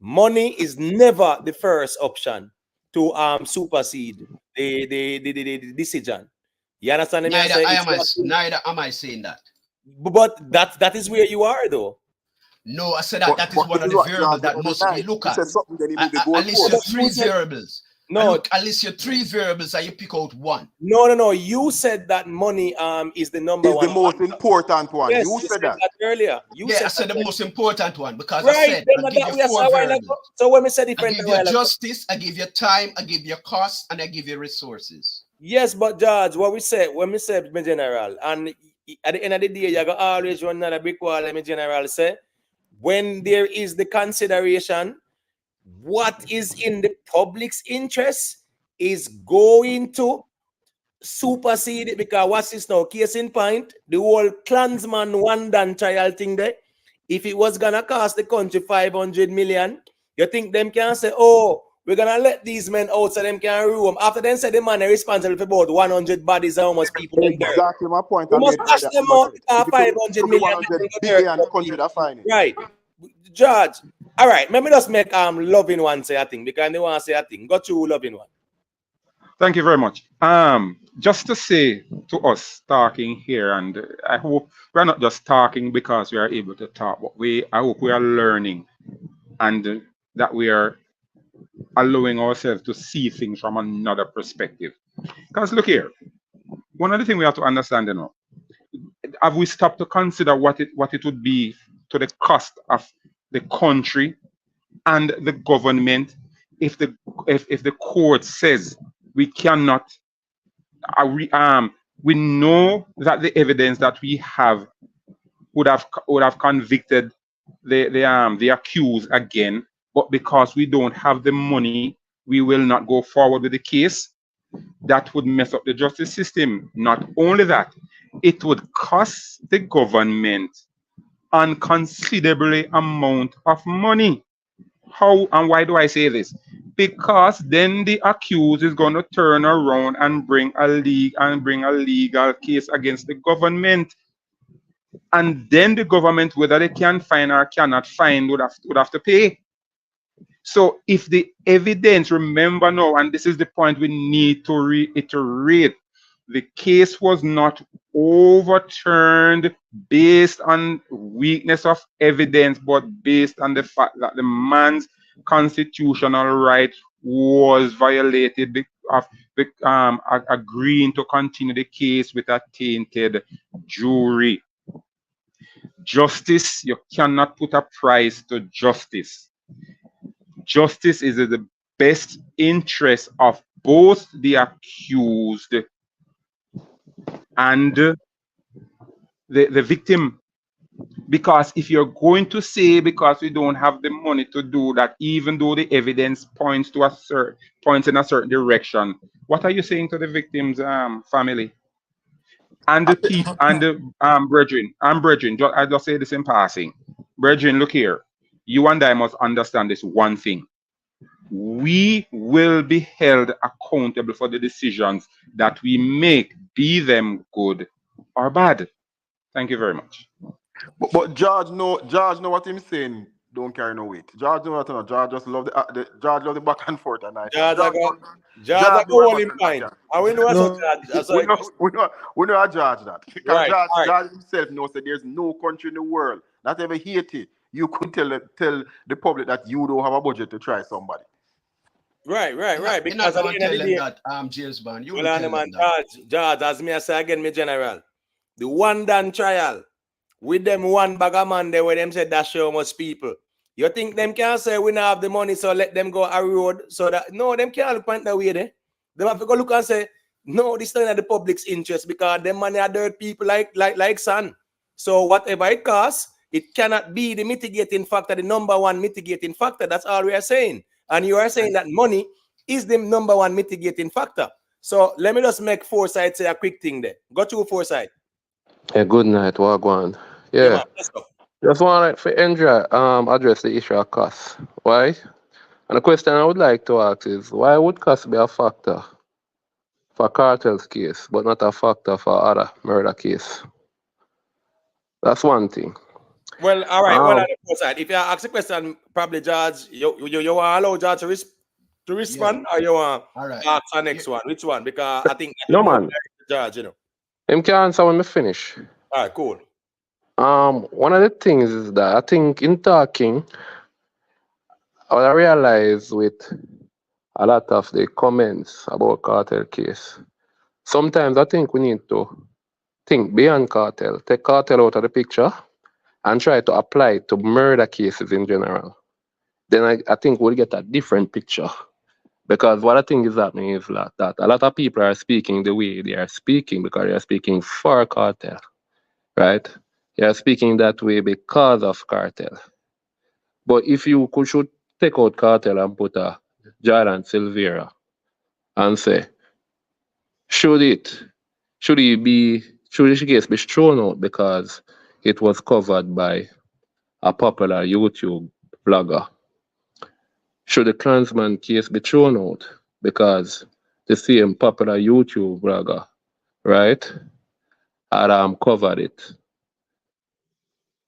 Money is never the first option to supersede the decision. You understand me? I say it's nothing, Neither am I saying that. but that is where you are though. No, I said that is But one this of is the what variables George that gonna must be deny. looked He at. said something, then he move the I list goalpost. you But you three said variables. no. I list you three variables and you pick out one. No. You said that money is the number Is the one most factor. important one. Yes, You you said said that. that earlier. You Yeah, I said that said the earlier. most important one because I Right. said Then I give that you we are four a while ago. variables. So when we said I different give a you while ago. justice, I give you time, I give you cost, and I give you resources. Yes, but George, what we said when we said my general, and at the end of the day, you got always run another brick wall. Let me general say, when there is the consideration, what is in the public's interest is going to supersede it, because what's this now? Case in point, the whole Klansman one done trial thing there. If it was gonna cost the country 500 million, you think them can say, oh, we're gonna let these men out so them can roam. After them say the man is responsible for about 100 bodies and how much people them there. Exactly my point We I must made cash earlier. them But out because if it 500 took me million 100 there. billion, the country that fine it. Right. George. All right, let me just make loving one say a thing because they want to say a thing. Go to loving one. Thank you very much. Just to say to us talking here, and I hope we're not just talking because we are able to talk, but I hope we are learning and that we are allowing ourselves to see things from another perspective. Because look here, one of the things we have to understand, have we stopped to consider what it would be to the cost of the country and the government if the court says we cannot we know that the evidence that we have would have convicted the accused again, but because we don't have the money, we will not go forward with the case. That would mess up the justice system. Not only that, it would cost the government unconsiderably amount of money. How and why do I say this? Because then the accused is going to turn around and bring a legal case against the government, and then the government, whether they can find or cannot find, would have to pay. So if the evidence, remember now, and this is the point we need to reiterate, the case was not overturned based on weakness of evidence, but based on the fact that the man's constitutional right was violated of agreeing to continue the case with a tainted jury. Justice, you cannot put a price to justice. Justice is in the best interest of both the accused and the victim. Because if you're going to say because we don't have the money to do that, even though the evidence points in a certain direction, what are you saying to the victim's family? And the people and the brethren, I just say this in passing. Brethren, look here. You and I must understand this one thing. We will be held accountable for the decisions that we make, be them good or bad. Thank you very much. But George know what him saying. Don't carry no weight. George know what no. George just love the George love the back and forth and nice. George, I go know hold what him I'm fine. saying. And we know what's No, George. We know how George that. Because Right. George himself knows that there's no country in the world, not ever Haiti, you could tell the public that you don't have a budget to try somebody. Right. You're Because not at going the to end of tell the them day, that, James Bond. You well, will on the tell man, them that. George, as me I say again, me general, the one done trial with them one bag of man there where them said that show much people. You think them can say we not have the money, so let them go a road so that no, them can't look point that way there. Them have to go look and say, no, this is not in the public's interest because them money are dirt people like son. So whatever it costs, it cannot be the mitigating factor, the number one mitigating factor. That's all we are saying. And you are saying that money is the number one mitigating factor. So let me just make Foresight say a quick thing there. Go to Foresight. Hey, good night, Wagwan. Yeah, man, Yeah, let's go. just want for Andrea address the issue of cost. Why? And the question I would like to ask is why would cost be a factor for Cartel's case, but not a factor for other murder case? That's one thing. Well, all right. Well, on Um, the Foresight, if you ask a question, probably George, you want to allow George to Yeah. respond, or you want All right. to ask the next one? Which one? Because I think that no will more man, direct to George, you know. him can answer when me finish. All right, cool. One of the things is that I think in talking, what I realize with a lot of the comments about Cartel case, sometimes I think we need to think beyond Cartel, take Cartel out of the picture and try to apply it to murder cases in general. Then I think we'll get a different picture. Because what I think is happening is that a lot of people are speaking the way they are speaking because they are speaking for Cartel, right? They are speaking that way because of Cartel. But if you should take out Cartel and put a Jordan Silvera and say, should this case be thrown out because it was covered by a popular YouTube blogger? Should the Klansman case be thrown out because the same popular YouTube blogger, right, had covered it?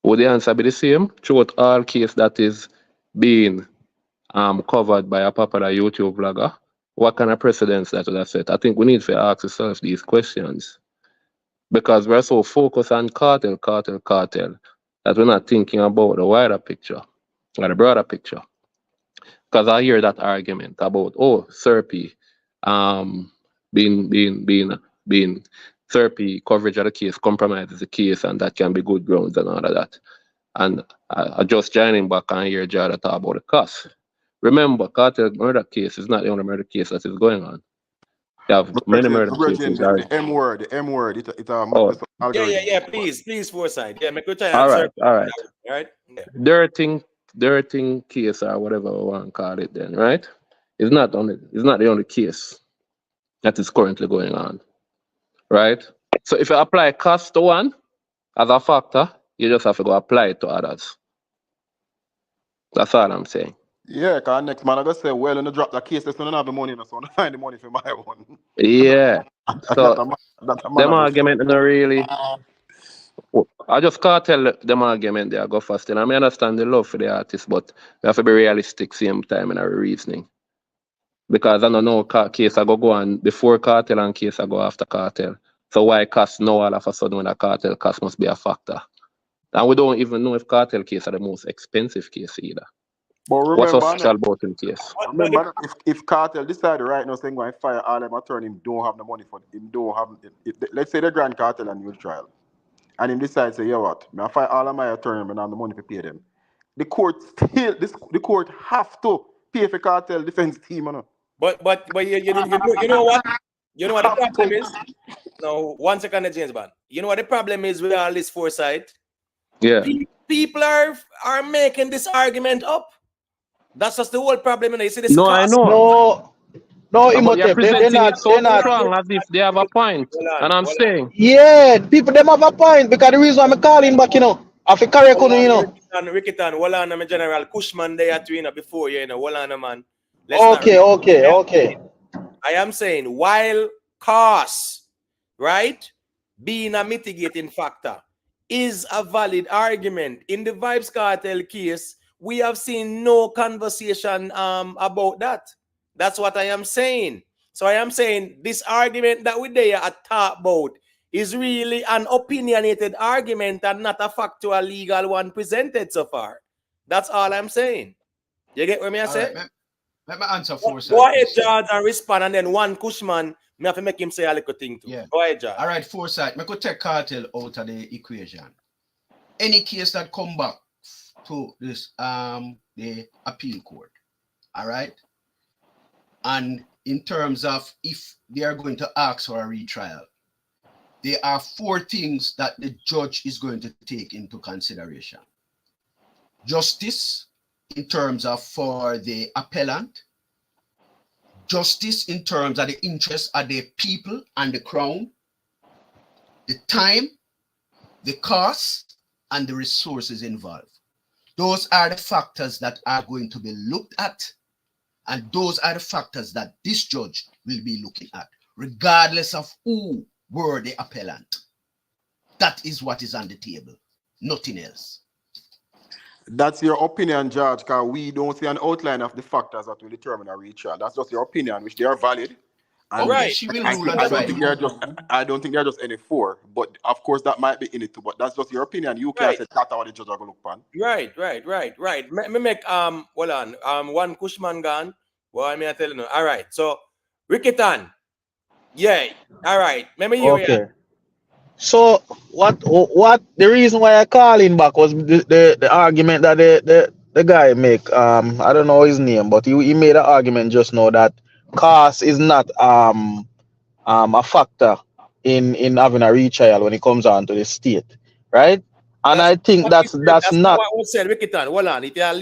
Would the answer be the same? Throughout all case that is being covered by a popular YouTube blogger? What kind of precedence that would have set? I think we need to ask ourselves these questions because we're so focused on cartel that we're not thinking about the wider picture or the broader picture. Because I hear that argument about Serpi being Serpi coverage of the case compromises the case and that can be good grounds and all of that. And I just joining back and hear Jada talk about the cost. Remember, Cartel murder case is not the only murder case that is going on. You have many murder cases. The M word, it's Oh, Yeah. Please, Foresight. Yeah, make a try all answer. right, all right. All right. Yeah. Dirting case or whatever we want to call it then, right? It's not the only case that is currently going on, right? So if you apply cost to one as a factor, you just have to go apply it to others. That's all I'm saying. Yeah, because next man I go say, well, when you drop the case, let's not have the money, so I find the money for my one. Yeah. So that a man them I go argument not really. I just can't tell them argument they go fast. And I may understand the love for the artist, but we have to be realistic same time in our reasoning. Because I don't know case I go on before Cartel and case I go after Cartel. So why cost now all of a sudden when a Cartel cost must be a factor? And we don't even know if Cartel case are the most expensive case either. But What's remember, official about the case? remember if Cartel decide right now saying going to fire all them attorney, him don't have the money for him, don't have let's say the Grand Cartel and new trial. And him decide say, yeah what, I fire all of my attorney and I have the money to pay them. The court the court have to pay for Cartel defense team, you know. But you know what? You know what the problem is? No, 1 second, James Bond. You know what the problem is with all this Foresight? Yeah. People are making this argument up. That's just the whole problem. You know? You see this No, I cost. know. No, But you're Imhotep, they're presenting it so not. strong as if they have a point. And I'm saying, Yeah, people them have a point because the reason I'm calling back, I feel correct, Rickitan, hold on, my General Cushman there too, before you, hold on, man. Okay. I am saying, while costs, right, being a mitigating factor, is a valid argument. In the Vybz Kartel case, we have seen no conversation about that. That's what I am saying. So I am saying this argument that we there at talk about is really an opinionated argument and not a factual legal one presented so far. That's all I'm saying. You get what me I say? Right, let me answer Foresight. Go ahead, George, and respond, and then one Cushman, me have to make him say a little thing too. Yeah. Go ahead, George. All right, Foresight, I could take Cartel out of the equation. Any case that come back to this the appeal court, all right? And in terms of if they are going to ask for a retrial, there are 4 things that the judge is going to take into consideration. Justice, in terms of for the appellant, justice in terms of the interests of the people and the crown, the time, the cost, and the resources involved. Those are the factors that are going to be looked at, and those are the factors that this judge will be looking at, regardless of who were the appellant. That is what is on the table, nothing else. That's your opinion, Judge, because we don't see an outline of the factors that will determine a retrial. That's just your opinion, which they are valid. And Okay, she will rule on I don't Friday. think there are just any four, but of course that might be in it too. But that's just your opinion. You can't say that's how the judge are gonna look upon. Right. Me make hold on. One Cushman gone. Well, I mean I tell you no. All right. So Ricketon. Yeah. All right. Remember you. Okay. So what the reason why I call in back was the argument that the guy make. I don't know his name, but he made an argument just now that cost is not a factor in having a retrial when it comes on to the state, right? And I think that's not not what was said. Ricketon. Hold on. If you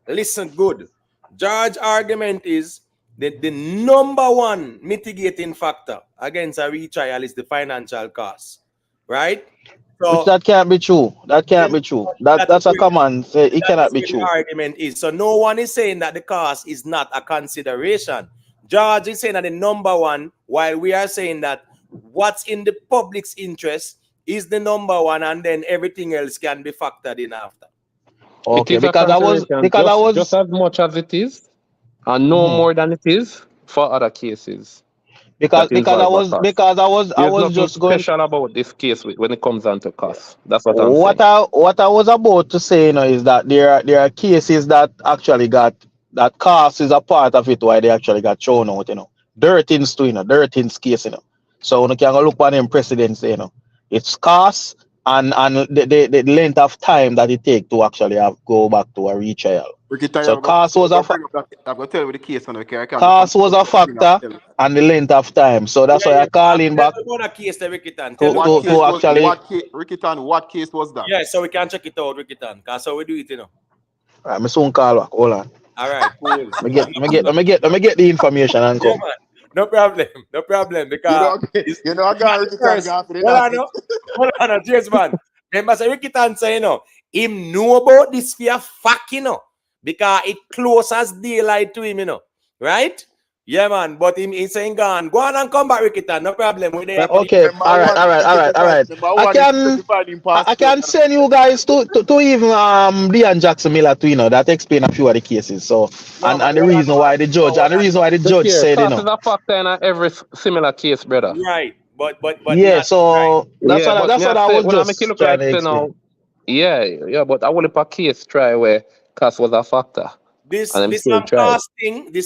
listen good. George's argument is that the number one mitigating factor against a retrial is the financial cost, right? So which that can't be true. That can't be true. That's a common say. It cannot be true. The argument is so no one is saying that the cost is not a consideration. George is saying that the number one, while we are saying that what's in the public's interest is the number one, and then everything else can be factored in after. Okay, it is because I was just as much as it is, and no more than it is for other cases. Because I was just going special about this case when it comes down to cost. That's what I'm what saying. what I was about to say, is that there are cases that actually got that cost is a part of it why they actually got thrown out, Dirtins too, Dirtins case, So when you can go look at them precedents, it's cost and the length of time that it take to actually go back to a retrial. So cost was a factor. I'm gonna tell you the case on Cost was a factor and the length of time. So that's why I call in back What case, Ricketon? Ricketon, what case was that? Yeah, so we can check it out, Ricketon. Because how we do it, Alright, me soon call back. Hold on. All right, cool. Let me get the information and come. Yeah, no problem. Because I got Ricketon after that. Hold on, cheers, man. Remember, say Ricketon say, him know about this fear fact, because it close as daylight to him, right? Yeah, man. But he's saying, go on and come back, Ricketon. No problem. Okay, all right. I can send you guys to even Dean Jackson Miller too, that explain a few of the cases. So and the reason why the judge said, cost is a factor in every similar case, brother. Right. But yeah, so that's what I was just trying to explain. Yeah, but I will a case try where cost was a factor. This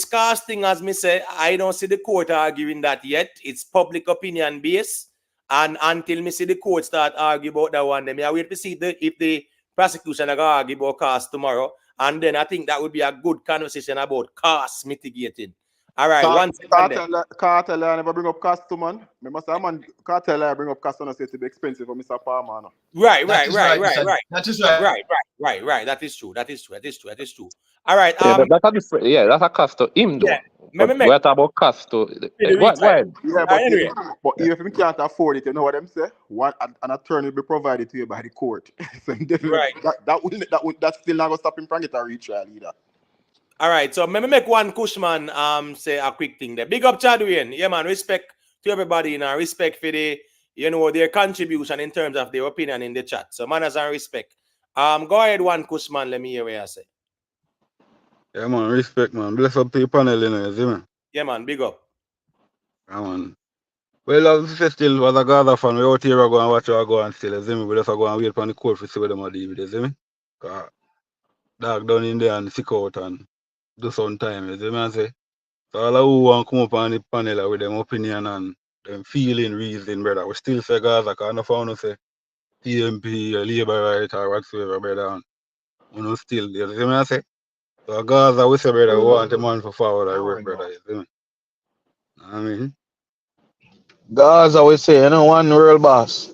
casting, as me say, I don't see the court arguing that yet. It's public opinion based, and until me see the court start arguing about that one, then I wait to see if the prosecution are gonna argue about cost tomorrow, and then I think that would be a good conversation about cost mitigating. All right, Kartel never bring up cost to man. Remember, man, Kartel bring up cost and say to be expensive for Mr. Palmer. Right. That is right. That is true. All right. That's a cost to him though. Yeah. We're talking about cost to why? Yeah, but if you can't afford it, you know what I'm saying? An attorney will be provided to you by the court. So right. That's still not gonna stop him from getting a retrial either. All right, so let me make one Cushman say a quick thing there. Big up Chadwin. Yeah, man, respect to everybody, respect for the, their contribution in terms of their opinion in the chat. So manners and respect. Go ahead, one Cushman, let me hear what you say. Yeah, man, respect, man. Bless up to your panel, you see, man. Yeah, man, big up. Yeah, man. Well, I still was a Gaza fan. We out here go and watch our go and still, you see me? We just go and wait for the court to see what them are doing, you see me? Dog down in there and sick out and do some time, you see me? Say. So all who want to come up on the panel with them opinion and them feeling, reason, brother. We still say Gaza, because I don't found say PMP or Labour right or whatsoever, brother. And we still, you see me? I say. So Gaza, we say, brother, we want the man for forward I work, brother, you see me? I mean, Gaza, we say, one real boss.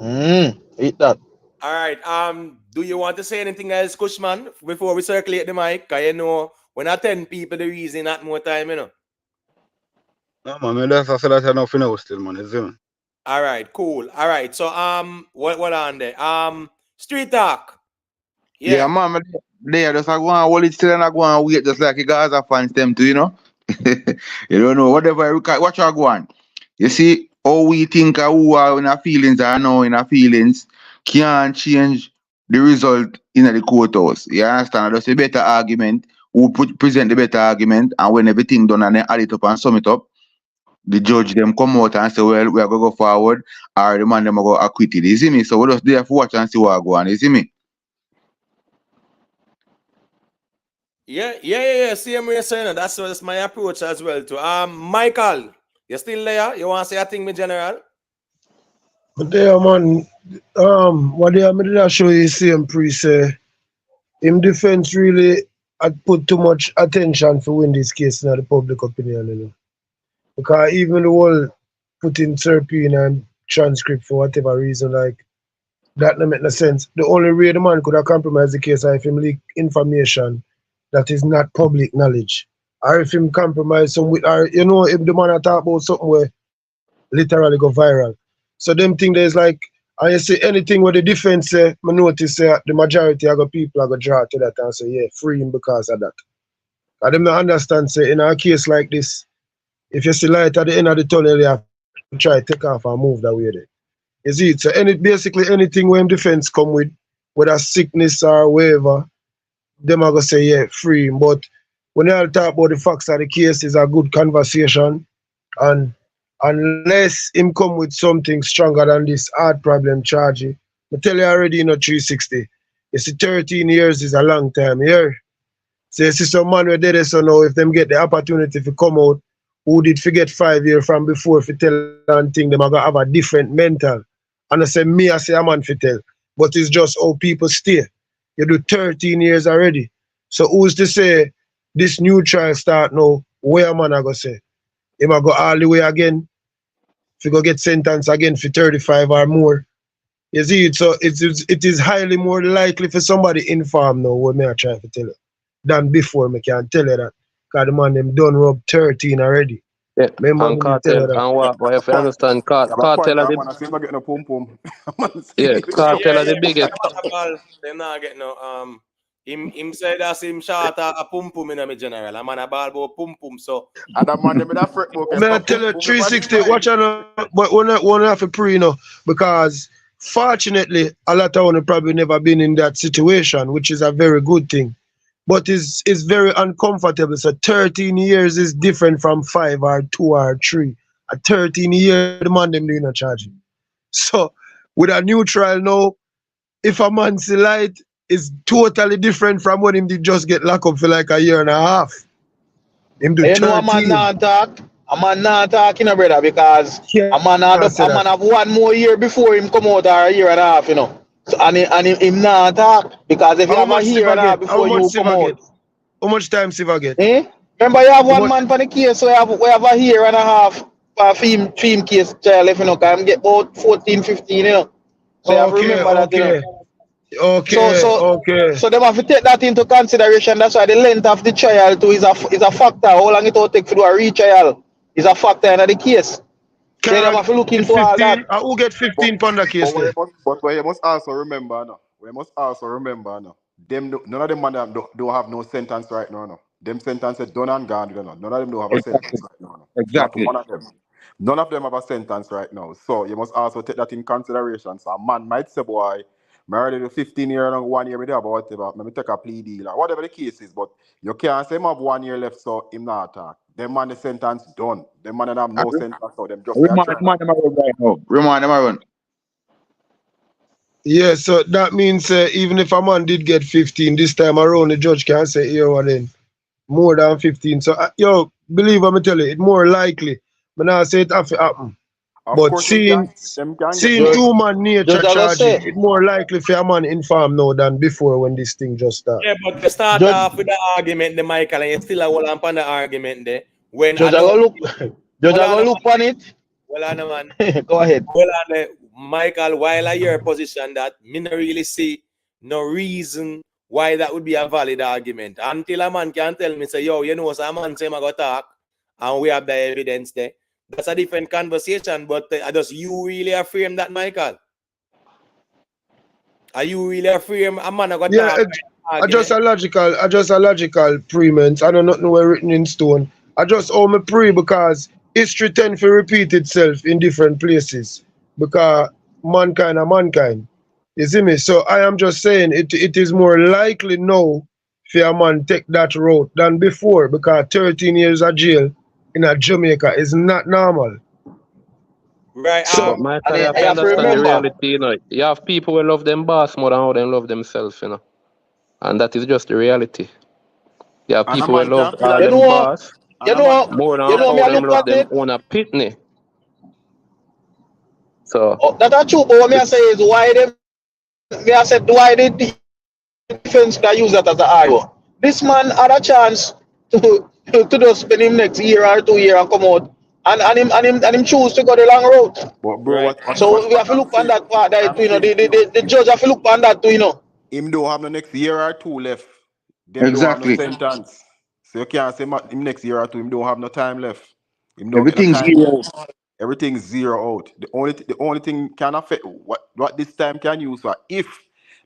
Eat that. All right. Do you want to say anything else, Cushman, before we circulate the mic? Because when I tell people the reason, not more time, No, man, that's I said that enough now still, man. You see me? All right, cool. All right. So what on there? Street talk. Yeah, Yeah. man, they just I go and hold it still and I go and wait just like you guys are fans them too, you know. You don't know, whatever you watch I go on. You see, how we think of who are in our feelings are now in our feelings can't change the result in the courthouse. You understand? That's a better argument. Who present the better argument, and when everything done and then add it up and sum it up, the judge them come out and say, well, we are going to go forward, or the man them are going to acquit it. You see me? So we just there for watch and see what go on. You see me? Yeah. Same way you're saying. That's my approach as well too. Michael, you still there? You want to say a thing, me general? But there, man, what they did I show you same pre say him defense really had put too much attention for win this case in the public opinion, you know. Because even the whole putting Serpine and transcript for whatever reason, like that don't make no sense. The only way the man could have compromised the case is if him leak information that is not public knowledge. Or if him compromise some with or you know if the man a talk about something where literally go viral. So them thing there's like and you see anything where the defense say, I notice the majority of the people are gonna draw to that and say, yeah, free him because of that. And them not understand say in a case like this, if you see light at the end of the tunnel, you have to try to take off and move that way there. You see it? So basically anything when defense come with, whether sickness or whatever, them are gonna say, yeah, free him. But when they all talk about the facts of the case, is a good conversation. And unless him come with something stronger than this hard problem charge, I tell you already, 360. You see, 13 years is a long time, yeah. So you see some man were dead so now, if them get the opportunity to come out, who did forget 5 years from before if you tell and thing, them are gonna have a different mental. And I say me, I say a man for tell. But it's just how people stay. You do 13 years already. So who's to say this new trial start now, where a man I go say? Him a go all the way again, if you go get sentenced again for 35 or more. You see it, so it is highly more likely for somebody informed now what me I try to tell you than before me can tell you that. Because the man them done rub 13 already. Yeah, Remember and me tell Kartel you that. and what if you Point. understand Yeah, my point. Kartel are I'm the gonna see if I get no pum pum. I'm gonna yeah, see. Kartel are the Yeah. biggest. Them ball, them not get no him say that's him shot a pum pum in me general. I'm on a ball about pum pum. So And that man, them with that fret book, May I pum tell you pum up on him 360, watch mind. out, but one have to pre, because fortunately, a lot of them probably never been in that situation, which is a very good thing. But it's very uncomfortable. So 13 years is different from 5 or 2 or 3. At 13 years, the man them doing a charging. So with a new trial now, if a man see light, is totally different from when him did just get locked up for like a year and a half. Him do You know a man 13. not talk. A man not talk, brother, because Can't say a that. man have 1 more year before him come out or a year and a half, So him not talk because if you How have a much year Siva and a half get? How before much you come Siva out, get? How much time Siva get? eh? Remember you have How one much? man for the case, so we have a year and a half for film case trial, if cause him get about 14, 15, So you have to Okay, remember that, okay, So okay, so okay. so them have to take that into consideration. That's why the length of the trial too is a factor. How long it will take to do a retrial is a factor in the case. So them Carl have to look get into all that. 15. Who get 15 pound a case there? What you must also remember, no. We must also remember, no. None of them man don't have no sentence right now, no. Them sentences done and gone, no. None of them don't have a Exactly. sentence right now, no. Not Exactly. one of them. None of them have a sentence right now. So you must also take that in consideration. So a man might say, boy, I already do 15 years and 1 year with about whatever. Let me take a plea deal or whatever the case is. But you can't say him have 1 year left, so him not attack. Them man the sentence done. Them man don't have no sentence, so them just say a trial. Remind them around right now. Remind them around. Yeah, so that means even if a man did get 15 this time around, the judge can say here or then more than 15. So yo, believe what I tell you, it's more likely. But now I say it have to happen. Of But course, them can get seeing more. human nature Judge I go charging, say, it's more likely for a man informed now than before when this thing just start. yeah, but you start Judge off with the argument, the Michael, and you still hold on upon the argument there. When I Judge I know go look Judge hold I on, go look on it. hold on, man. Go ahead. Hold on, Michael, while I hear a position that me not really see no reason why that would be a valid argument. Until a man can tell me, say, yo, you know, some man say I go talk, and we have the evidence there. That's a different conversation, but I just you really affirm that, Michael? Are you really affirm a man got Yeah, talk I just argument? a logical preement. I know nothing were written in stone. I just owe me pre because history tend to repeat itself in different places. Because mankind are mankind. You see me? So I am just saying it is more likely now for a man take that route than before because 13 years of jail in a Jamaica is not normal. Right. So But Michael, And you I have to have to understand the remember, reality, you know. You have people who love them boss more than how they love themselves, you know. And that is just the reality. You have And a people who man love can feel all like you them know, boss and a man can more feel than like me how I them look love at them it. own a pitney. So Oh, that are true, but what me I say is why them me I said why the defense can use that as an argument. This man had a chance to just spend him next year or 2 years and come out and him choose to go the long route. but bro, Right. So we have what to I'm look on saying, that part what that I'm you know saying to you, the judge have to look on that too, you know. him don't have the next year or two left. Them don't have no Exactly. sentence. So you can't say him next year or two, him don't have no time left. Him don't get no Everything's time zero. left. Everything's zero out. The only thing can affect what this time can use for if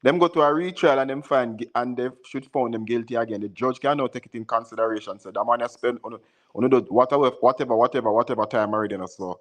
them go to a retrial and them find and they should found them guilty again, the judge cannot take it in consideration. So that man has spent on the whatever time already. So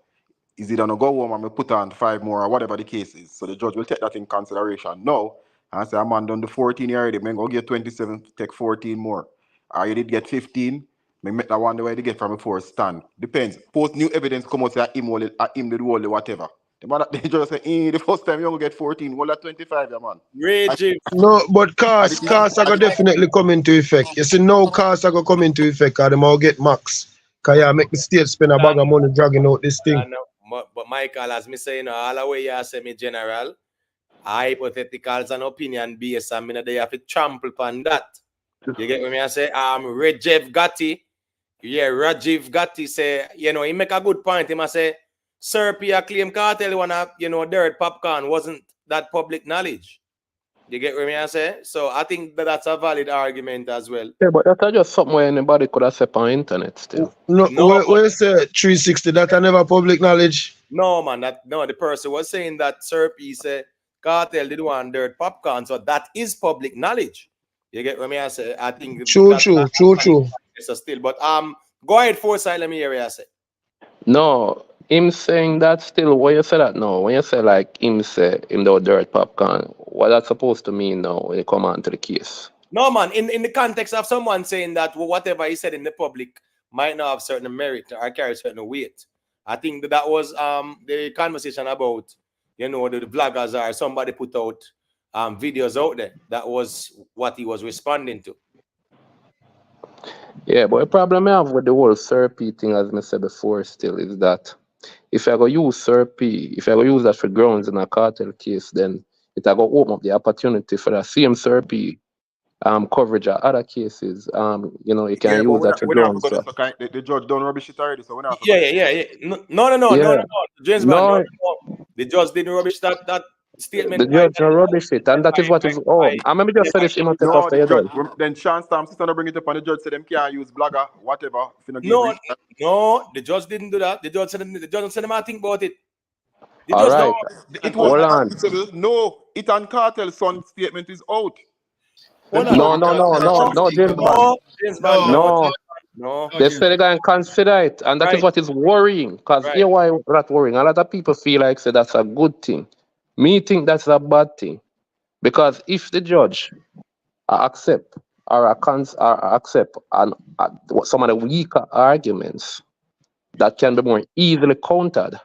is it gonna go home and me put on 5 more or whatever the case is? So the judge will take that in consideration. No, and say a man done the 14 year already, man go get 27, take 14 more. Or you did get 15, me make that one the way to get from before stand. Depends. Post new evidence come out say him did all the whatever. The man the judge say, the first time you only get 14, well at 25, yeah man. Raging. no, but And it is costs are and gonna it, definitely come into effect. You see, no costs are gonna come into effect because them all get max. Cause yeah, make the state spend a bag of money dragging out this thing. But Michael, as me say, all the way you say me general, hypotheticals and opinion based, and me they have to trample upon that. You get what me I say? Rajiv Gatti, Rajiv Gatti say, he make a good point. He must say, Serpia claim Kartel wanna, dirt popcorn wasn't that public knowledge. You get what me I say? So I think that's a valid argument as well. yeah, but that's just something where anybody could have said on internet still. No, No, where say 360 that I never public knowledge. no, man. The person was saying that Serpy said Kartel did one dirt popcorn, so that is public knowledge. You get what me I say? I think that's not True. so still. But go ahead, Foresight, let me hear what I say. No, him saying that still, when you say that no, when you say like him say him do dirt popcorn, what that's supposed to mean now when you come on to the case? No, man, in the context of someone saying that whatever he said in the public might not have certain merit or carry certain weight. I think that was the conversation about, the vloggers or somebody put out videos out there. That was what he was responding to. Yeah, but the problem I have with the whole Serpy thing, as I said before, still is that if I go use Serpy, if I go use that for grounds in a cartel case, then it I go open up the opportunity for the same Serpy coverage of other cases. You can yeah, but use that for we not grounds. going to the judge done rubbish it already, so we're not going Yeah. No. Yeah. James Bond, no. The judge didn't rubbish that statement. The judge no rubbish it, and that is what is. Oh, I maybe just say this in my take No, after the you judge. done. Then Sean Stamps is gonna bring it up, and the judge said them can't use blogger, whatever. If you not give No, reason. no, the judge didn't do that. The judge said them I think about it. The All judge No, right, it was hold not on. admissible. No, it and Kartel's son statement is out. Them Hold both No, on. no, no, no, no, James Bond. James Bond, No, no. they say they're going to consider it, and that is Right, what is worrying. Because right. here, why that worrying? A lot of people feel like say that's a good thing. Me think that's a bad thing, because if the judge accept or accept some of the weaker arguments that can be more easily countered,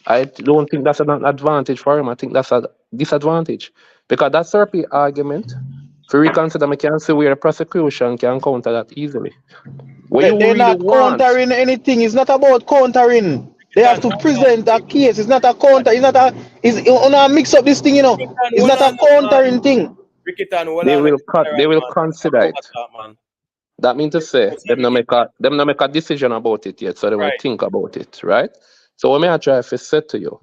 I don't think that's an advantage for him. I think that's a disadvantage, because that Serpy argument, for reconsider, I can see where the prosecution can counter that easily. What you They're really not want? countering anything. It's not about countering. They have to present a case. It's not a counter. It's not a. It's you wanna mix up this thing, you know. It's Hold not a on, man. countering thing. Ricketon, hold They on. will cut. They will Man. consider it. Man. That means to say them not make a decision about it yet, so they will Right. think about it, right? So what may I try to say to you?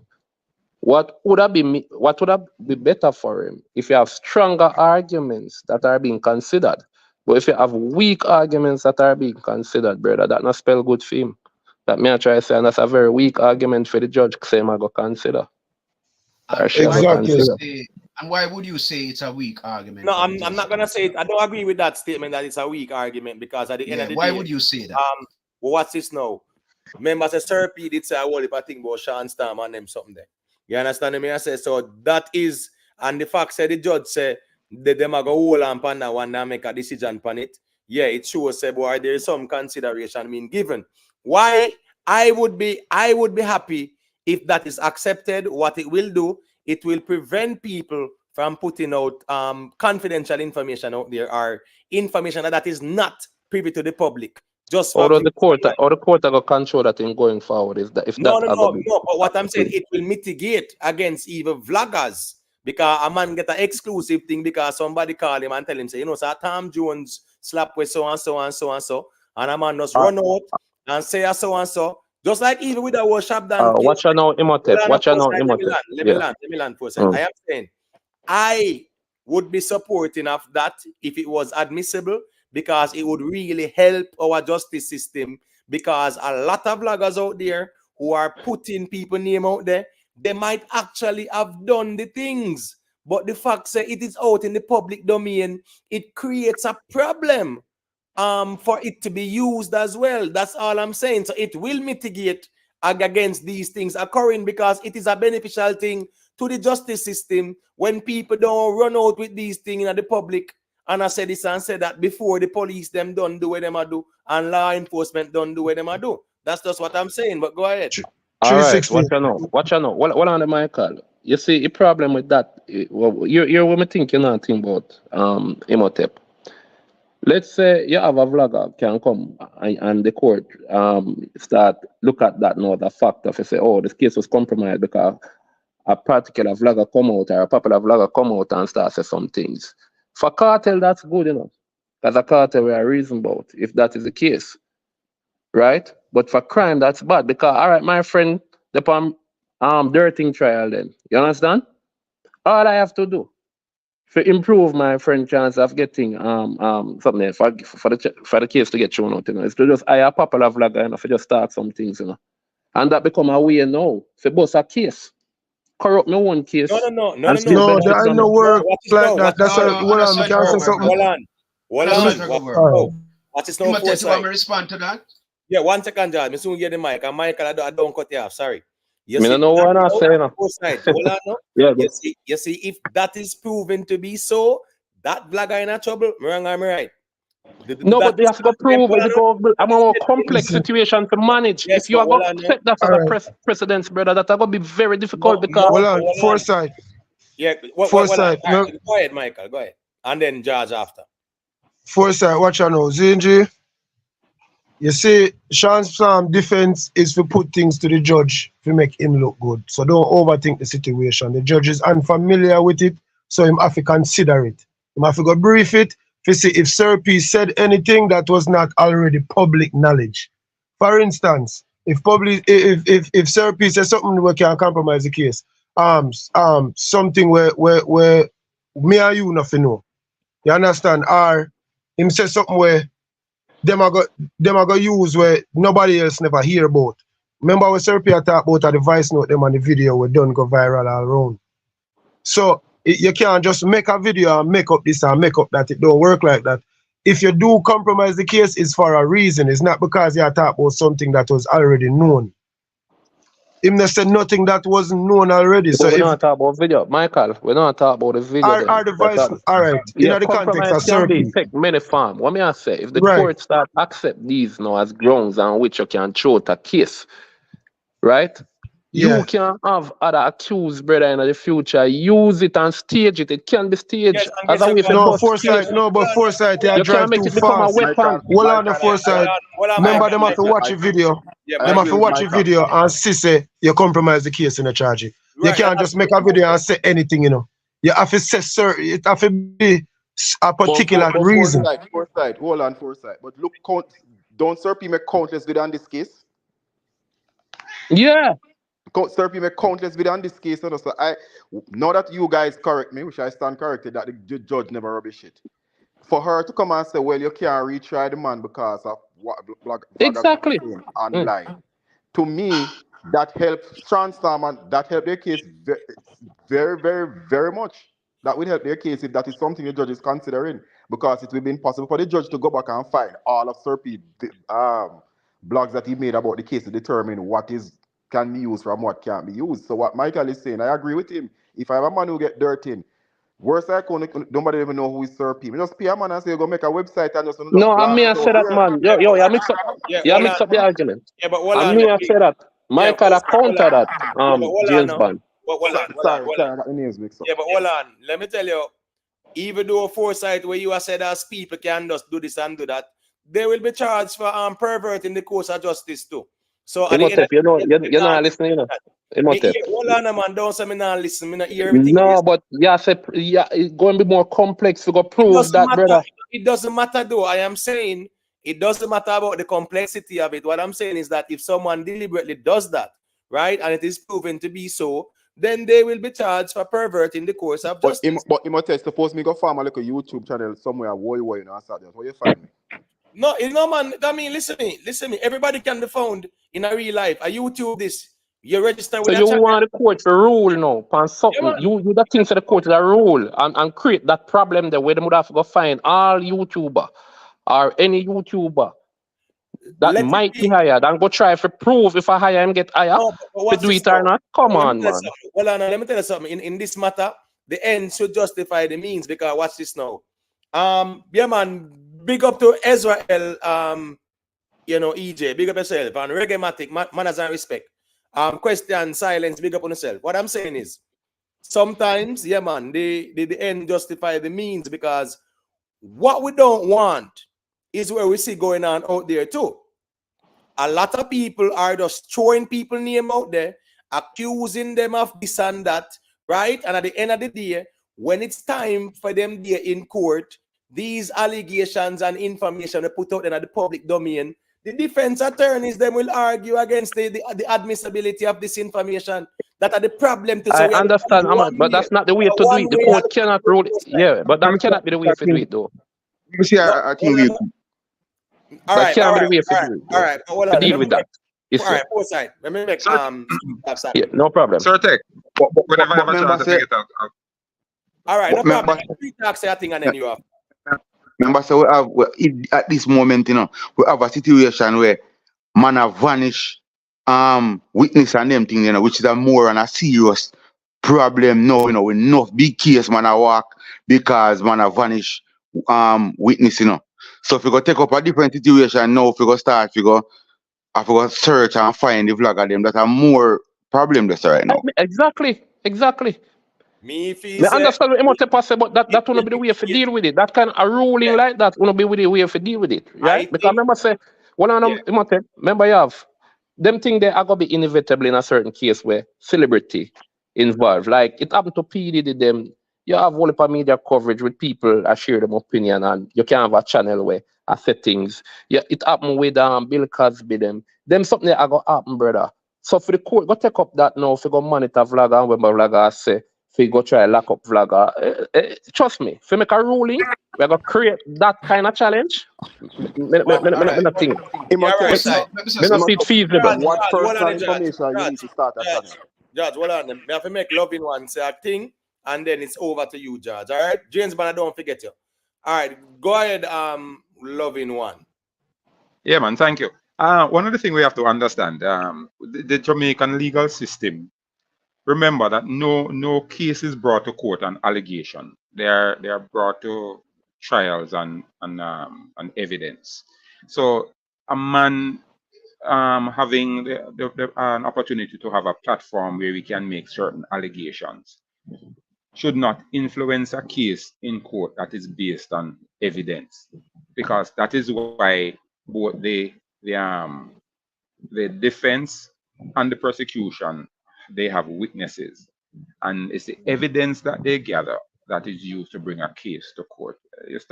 What would have be better for him if you have stronger arguments that are being considered But if you have weak arguments that are being considered, brother, that not spell good for him. That me I try to say, and that's a very weak argument for the judge to say I go consider. Or she go consider. And why would you say it's a weak argument? No, I'm not gonna say it. I don't agree with that statement that it's a weak argument because at the end of the why day, would you say that? Well, what's this now? Members of Sir P did say a whole heap of thing about Sean Storm and them something there. You understand me? I say so that is, and the fact said the judge say that them are go hold on pan that one and make a decision on it. Yeah, it shows say boy there is some consideration being given. Why I would be happy if that is accepted. What it will do, it will prevent people from putting out confidential information out there or information that is not privy to the public. Just for the court will control that in going forward. Is that if no, that no. But what I'm saying, it will mitigate against even vloggers because a man get an exclusive thing because somebody call him and tell him say, you know, so Tom Jones slap with so and so and so and so, and a man just run out and say so and so. Just like even with the worship done. Watch out now, Imhotep. Watch out now, Imhotep. Let me land for a second. I am saying I would be supporting of that if it was admissible because it would really help our justice system because a lot of vloggers out there who are putting people name out there, they might actually have done the things. But the fact that it is out in the public domain, it creates a problem for it to be used as well. That's all I'm saying. So it will mitigate against these things occurring because it is a beneficial thing to the justice system when people don't run out with these things in the public. And I said this and said that before the police them don't do what them do and law enforcement don't do what them do. That's just what I'm saying. But go ahead. All right, watch out now. What on the Michael? You see, the problem with that, you're what me think you're not thinking about Imhotep. Let's say you have a vlogger can come and the court start look at that now, the fact of say, oh, this case was compromised because a particular vlogger come out or a popular vlogger come out and start say some things. For Kartel, that's good enough. Because a Kartel we are reason about if that is the case. Right? But for crime, that's bad. Because all right, my friend, the dirting trial then. You understand? All I have to do to improve my friend chance of getting something for the case to get thrown out, you know, is to just hire a popular vlogger, you know, for just start some things, you know. And that become a way now. For both a case. Corrupt me one case. No, there ain't no work like that. That's why we can't say something. Hold on. What is no foresight? You want me to respond to that? Yeah, 1 second, John. Me soon get the mic. And Michael, I don't cut you off. Sorry. You see, know what I'm saying. Hold on, no? Yeah, you see, if that is proven to be so, that vlogger in a trouble. Me wrong or me right? No, but they have to prove it because I'm a more complex situation to manage. Yes, if you are going to set that as a precedence, brother, that's going to be very difficult because... Foresight. Yeah, Foresight. Go ahead, Michael. Go ahead. And then George after. Foresight, watch out now. Zinji, you see, Sean's defense is to put things to the judge to make him look good. So don't overthink the situation. The judge is unfamiliar with it, so him have to consider it. Him have to go brief it to see if Sir P said anything that was not already public knowledge. For instance, if Sir P says something we can compromise the case, something where me and you nothing know. You understand? Or him say something where them are go use where nobody else never hear about. Remember when Sir P talk about the voice note them and the video we done go viral all around. So you can't just make a video and make up this and make up that. It don't work like that. If you do compromise the case, it's for a reason. It's not because you talk about something that was already known. Him not said nothing that wasn't known already. So we're not talking about video, Michael. We're not talking about the video. Our device, all right. Yeah, in the context of Sir P. Take many form. What may I say? If the court start accept these now as grounds on which you can throw a case, right? You can have other accused, brother, in the future. Use it and stage it. It can be staged as a way for Foresight. No, but Foresight, they drive too fast. Hold on, the Foresight. Remember, them have to watch a video. Them have to watch a video and say you compromise the case in the charge. You can't just make a video and say anything, you know. You have to say, sir, it have to be a particular reason. Foresight, hold on, Foresight. But look, don't Sir P make countless video on this case? Yeah. Sir P make countless video on this case. So now that you guys correct me, which I stand corrected, that the judge never rubbish it. for her to come and say, well, you can't retry the man because of what vloggers are Exactly. saying online. To me, that helps transform and that helped their case very, very, very much. That will help their case if that is something the judge is considering, because it will be impossible for the judge to go back and find all of Sir Pete blogs that he made about the case to determine what is can be used from what can't be used. So what Michael is saying, I agree with him. If I have a man who get dirty in, worst I can, nobody even know who is Sir Pete. Just pay a man and say, go make a website and just No, I blast may I it say out that, there. man. Yo, you mix up. Yeah, You hold mix on. up the argument. Yeah, but hold I on. may I say that. Yeah, Michael hold counter on. that. Yeah, but hold on James now. Bond. Hold on. Sorry, I got the names mixed up. Yeah, but hold on. Let me tell you, even though foresight where you have said as people can just do this and do that, they will be charged for perverting the course of justice too. So at the end of Imhotep, you know, the day, you're not listening, you know. Imhotep. hold on, man. Don't say me not listen. Me not hear everything. No, but yeah, say yeah, it's going to be more complex to go It prove doesn't that, matter. brother. It doesn't matter though. I am saying it doesn't matter about the complexity of it. What I'm saying is that if someone deliberately does that, right, and it is proven to be so, then they will be charged for perverting the course of justice. But Imhotep, suppose me go farm a little YouTube channel somewhere, you know, and start there. Where you find me? No, man. I mean, listen me. Everybody can be found in a real life. I YouTube this. You register So with a you channel. want the court to rule now on something. Yeah, you that thing for the court to rule and create that problem there where they would have to go find all YouTuber or any YouTuber that Let it might be. be hired and go try to prove if I hire him get higher No, but to watch do this it or now. not. Come Let me on, tell you man. something. Well, Anna, let me tell you something. In this matter, the end should justify the means, because watch this now. Yeah, man. Big up to Israel. You know, EJ. Big up yourself. And Reggae-matic, manners and respect. Question, silence. Big up on yourself. What I'm saying is, sometimes, yeah, man, the end justify the means, because what we don't want is where we see going on out there too. A lot of people are just throwing people name out there, accusing them of this and that, right? And at the end of the day, when it's time for them there in court, these allegations and information are put out in the public domain. The defense attorneys them will argue against the admissibility of this information. That are the problem to, so I we have understand, Ahmad, but that's not the way to do it. The court cannot rule it. Yeah, but that cannot be the way to do it, though. Let me see, I think we all That right, cannot be the way to do it, all though. right. Hold To on, deal with that. all right, foresight. Let me make Yeah, no problem. Sir Tech, whenever I have a remember chance to say, take it out. all right, no remember, problem. Free talk, say a thing, and then you have. remember, so at this moment, you know, we have a situation where man have vanish, witness and them thing, you know, which is a more and a serious problem now, you know, enough big case man a walk because man have vanish, witness, you know. So if you go take up a different situation now, if you go start, if you go search and find the vlog of them, that are more problem that's right now. Exactly. Me feel Me say understand what Imhotep say, but that will be the way to deal with it. That kind of a ruling like that will be the way to deal with it, right? Because remember say, one of them, Imhotep, remember you have them thing they are gonna be inevitable in a certain case where celebrity involved. Like it happened to P. Diddy them. You have all of media coverage with people that share them opinion, and you can have a channel where I say things. Yeah, it happened with Bill Cosby them. Them something that gonna happen, brother. So for the court, go take up that now. If you go monitor vlogger and when vlogger say, if you go try lock up vlogger, trust me, if you make a ruling, we're gonna create that kind of challenge. Me not think. Imhotep, Me not see it feasible. what hold personal on, information you need to start a channel? Judge, hold on. Me have to make loving one say a thing, and then it's over to you, Judge. All right, James, but I don't forget you. All right, go ahead. Loving one. Yeah, man, thank you. One of the things we have to understand, the Jamaican legal system. Remember that no case is brought to court on allegation. They are brought to trials and evidence. So a man having an opportunity to have a platform where we can make certain allegations should not influence a case in court that is based on evidence, because that is why both the defense and the prosecution, they have witnesses, and it's the evidence that they gather that is used to bring a case to court.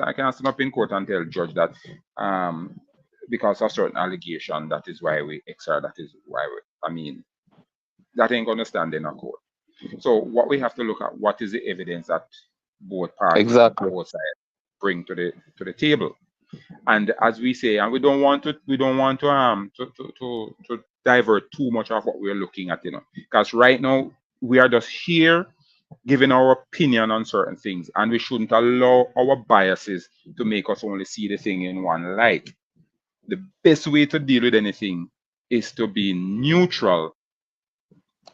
I can't stand up in court and tell the judge that because of certain allegation, that is why we exert, that is why that ain't gonna stand in a court. So what we have to look at, what is the evidence that both parties, Exactly. both sides bring to the table. And as we say, and we don't want to to divert too much of what we're looking at, because right now we are just here giving our opinion on certain things, and we shouldn't allow our biases to make us only see the thing in one light. The best way to deal with anything is to be neutral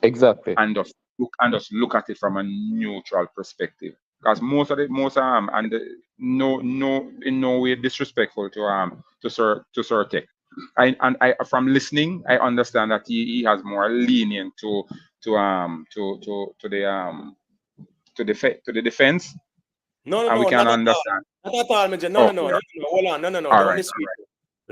Exactly. and just look at it from a neutral perspective. Because most and no in no way disrespectful to Sir Tech. I from listening, I understand that he has more lenient to the defense, No, no, and we no, can not at all. understand. Not at all, Major. No, no, Okay, no, no, no. Hold on, no, no, no. all Don't right, misread.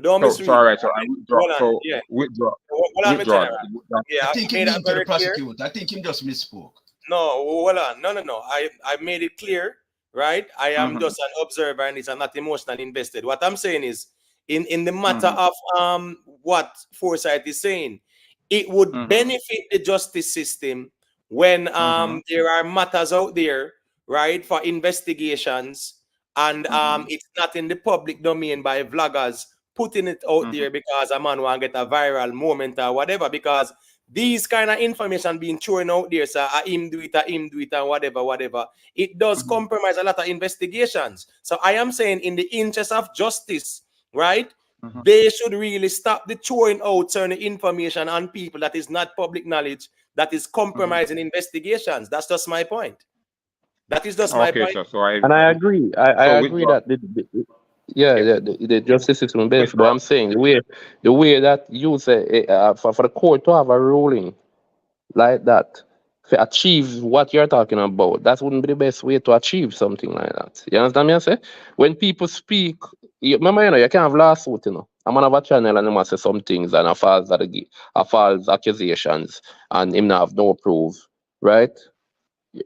Don't so misread. all right, so I withdraw. Hold on. So Yeah. withdraw, Hold on, withdraw. General. withdraw. Yeah, I I think he made that mean to the very clear. prosecutor. I think him just misspoke. No, hold on. No, no, no. I made it clear, right? I am Mhm, just an observer and I'm not emotionally invested. What I'm saying is, in the matter mhm, of what Forsyth is saying, it would mhm, benefit the justice system when mhm, there are matters out there, right, for investigations, and mhm, it's not in the public domain by vloggers putting it out mhm, there because a man want to get a viral moment or whatever, because these kind of information being thrown out there, so him do it, and whatever, it does mhm, compromise a lot of investigations. So I am saying, in the interest of justice, right, mhm, they should really stop the throwing out certain information on people that is not public knowledge, that is mhm. compromising investigations. That's just my point. That is just my Okay, point. sir. So I And I agree. I so agree withdraw. that yeah, Yeah, the justice system is best. But withdraw. I'm saying the way that you say for the court to have a ruling like that to achieve what you're talking about, that wouldn't be the best way to achieve something like that. You understand me? I say when people speak, remember, you can't have lawsuit. I'm gonna have a channel and I must say some things and a false accusations and him not have no proof, right?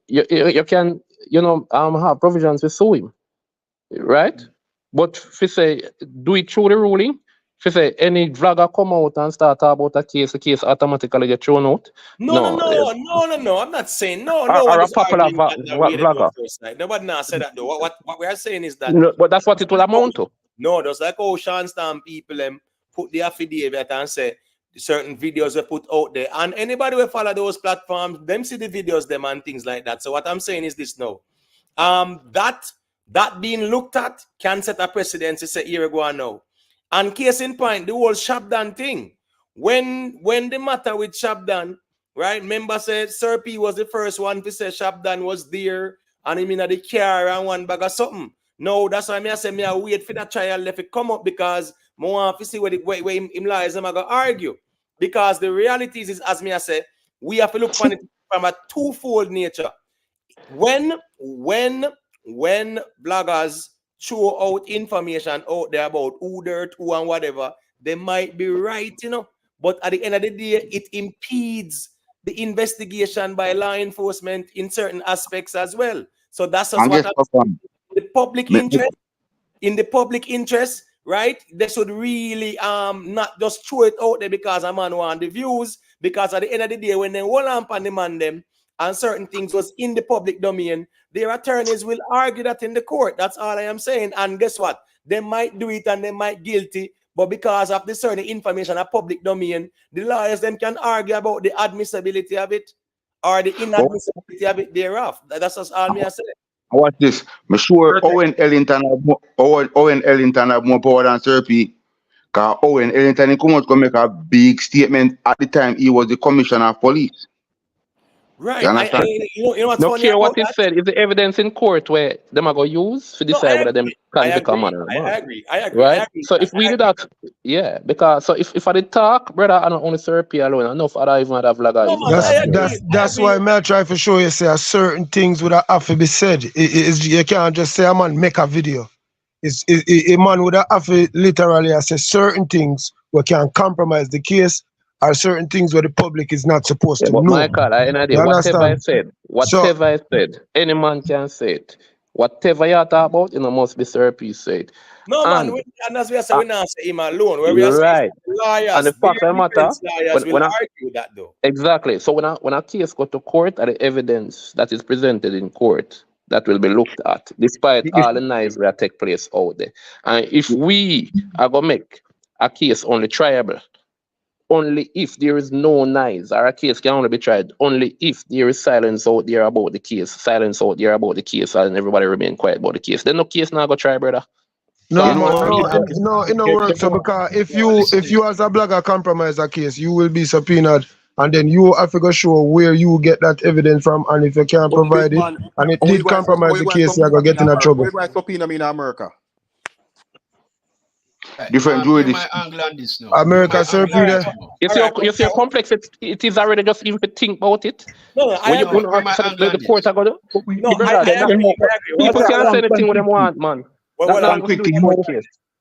You can have provisions to sue him, right? But if you say do it through the ruling, if you say any vlogger come out and start talk about a case, the case automatically get thrown out. No, no, No, no, no, no, no. I'm not saying no. No or one a is popular arguing that way they do vlogger. it first. Like, nobody now said that though. What we are saying is that, No, but that's what it will amount to. no, just like Ocean Stamp people put the affidavit and say certain videos were put out there, and anybody will follow those platforms, them see the videos them and things like that. So what I'm saying is this now. That being looked at can set a precedent to say here we go on now. And case in point, the whole Shabdan thing. When the matter with Shabdan, right? Remember said Sir P was the first one to say Shabdan was there and him in the car and one bag of something. No, that's why I say I wait for that trial left it come up, because I want to see where him lies and I go argue. Because the reality is as I say, we have to look upon it from a twofold nature. When bloggers throw out information out there about who dirt, who and whatever, they might be right, but at the end of the day, it impedes the investigation by law enforcement in certain aspects as well. So that's just And what guess I'm what, saying. The public Me- me- interest, in the public interest, right? They should really not just throw it out there because a man want the views. Because at the end of the day, when they hold on the man them and certain things was in the public domain, their attorneys will argue that in the court. That's all I am saying. And guess what? They might do it and they might guilty, but because of the certain information a public domain, the lawyers then can argue about the admissibility of it or the but inadmissibility of it thereof. That's just all me I say. watch this. I'm sure Perfect. Owen Ellington have more power than Sir P. Because Owen Ellington he come out to make a big statement at the time he was the commissioner of police. Right. You understand? You know what's No funny care what about he that? said, is the evidence in court where them are going to use to No, decide I whether them agree. I convict a agree. man or I not. agree. I agree. I Right? agree. So if we did that, yeah, because so if I did talk, brother, I don't only Sir P alone, enough other even other vlogger No, if man, start I here. agree. I That's agree. why I try to show you say certain things would have to be said. You can't just say a man make a video. A man would have to literally say certain things what can compromise the case, or certain things where the public is not supposed Yeah, to but know. Michael, I know You whatever I understand? said, So any man can say it. Whatever you talk about, must be Sir P said. No, man. And And as we are saying, we not say him alone. Where we are you're saying right. And lawyers, the fact of the their matter, defense lawyers will when I argue that though. exactly. So when a case go to court, and the evidence that is presented in court that will be looked at, despite all the knives that take place out there. And if we are going to make a case only triable, only if there is no knives, or a case can only be tried only if there is silence out there about the case, and everybody remain quiet about the case. Then no case now go try, brother. No, You know man, what I mean? it no work. So because if you as a blogger compromise a case, you will be subpoenaed, and then you have to go show where you get that evidence from, and if you can't But big provide it, man, and it how you did going compromise the case, you're gonna get in a America? How trouble. you going to subpoena me in America? Different Hear my jurisdiction. angle on this now. America surgery there. You see how complex it is already just even to think about it. No, I When you agree. go to the court, I go to. No, I agree. People can say anything what they want, man. One quick thing.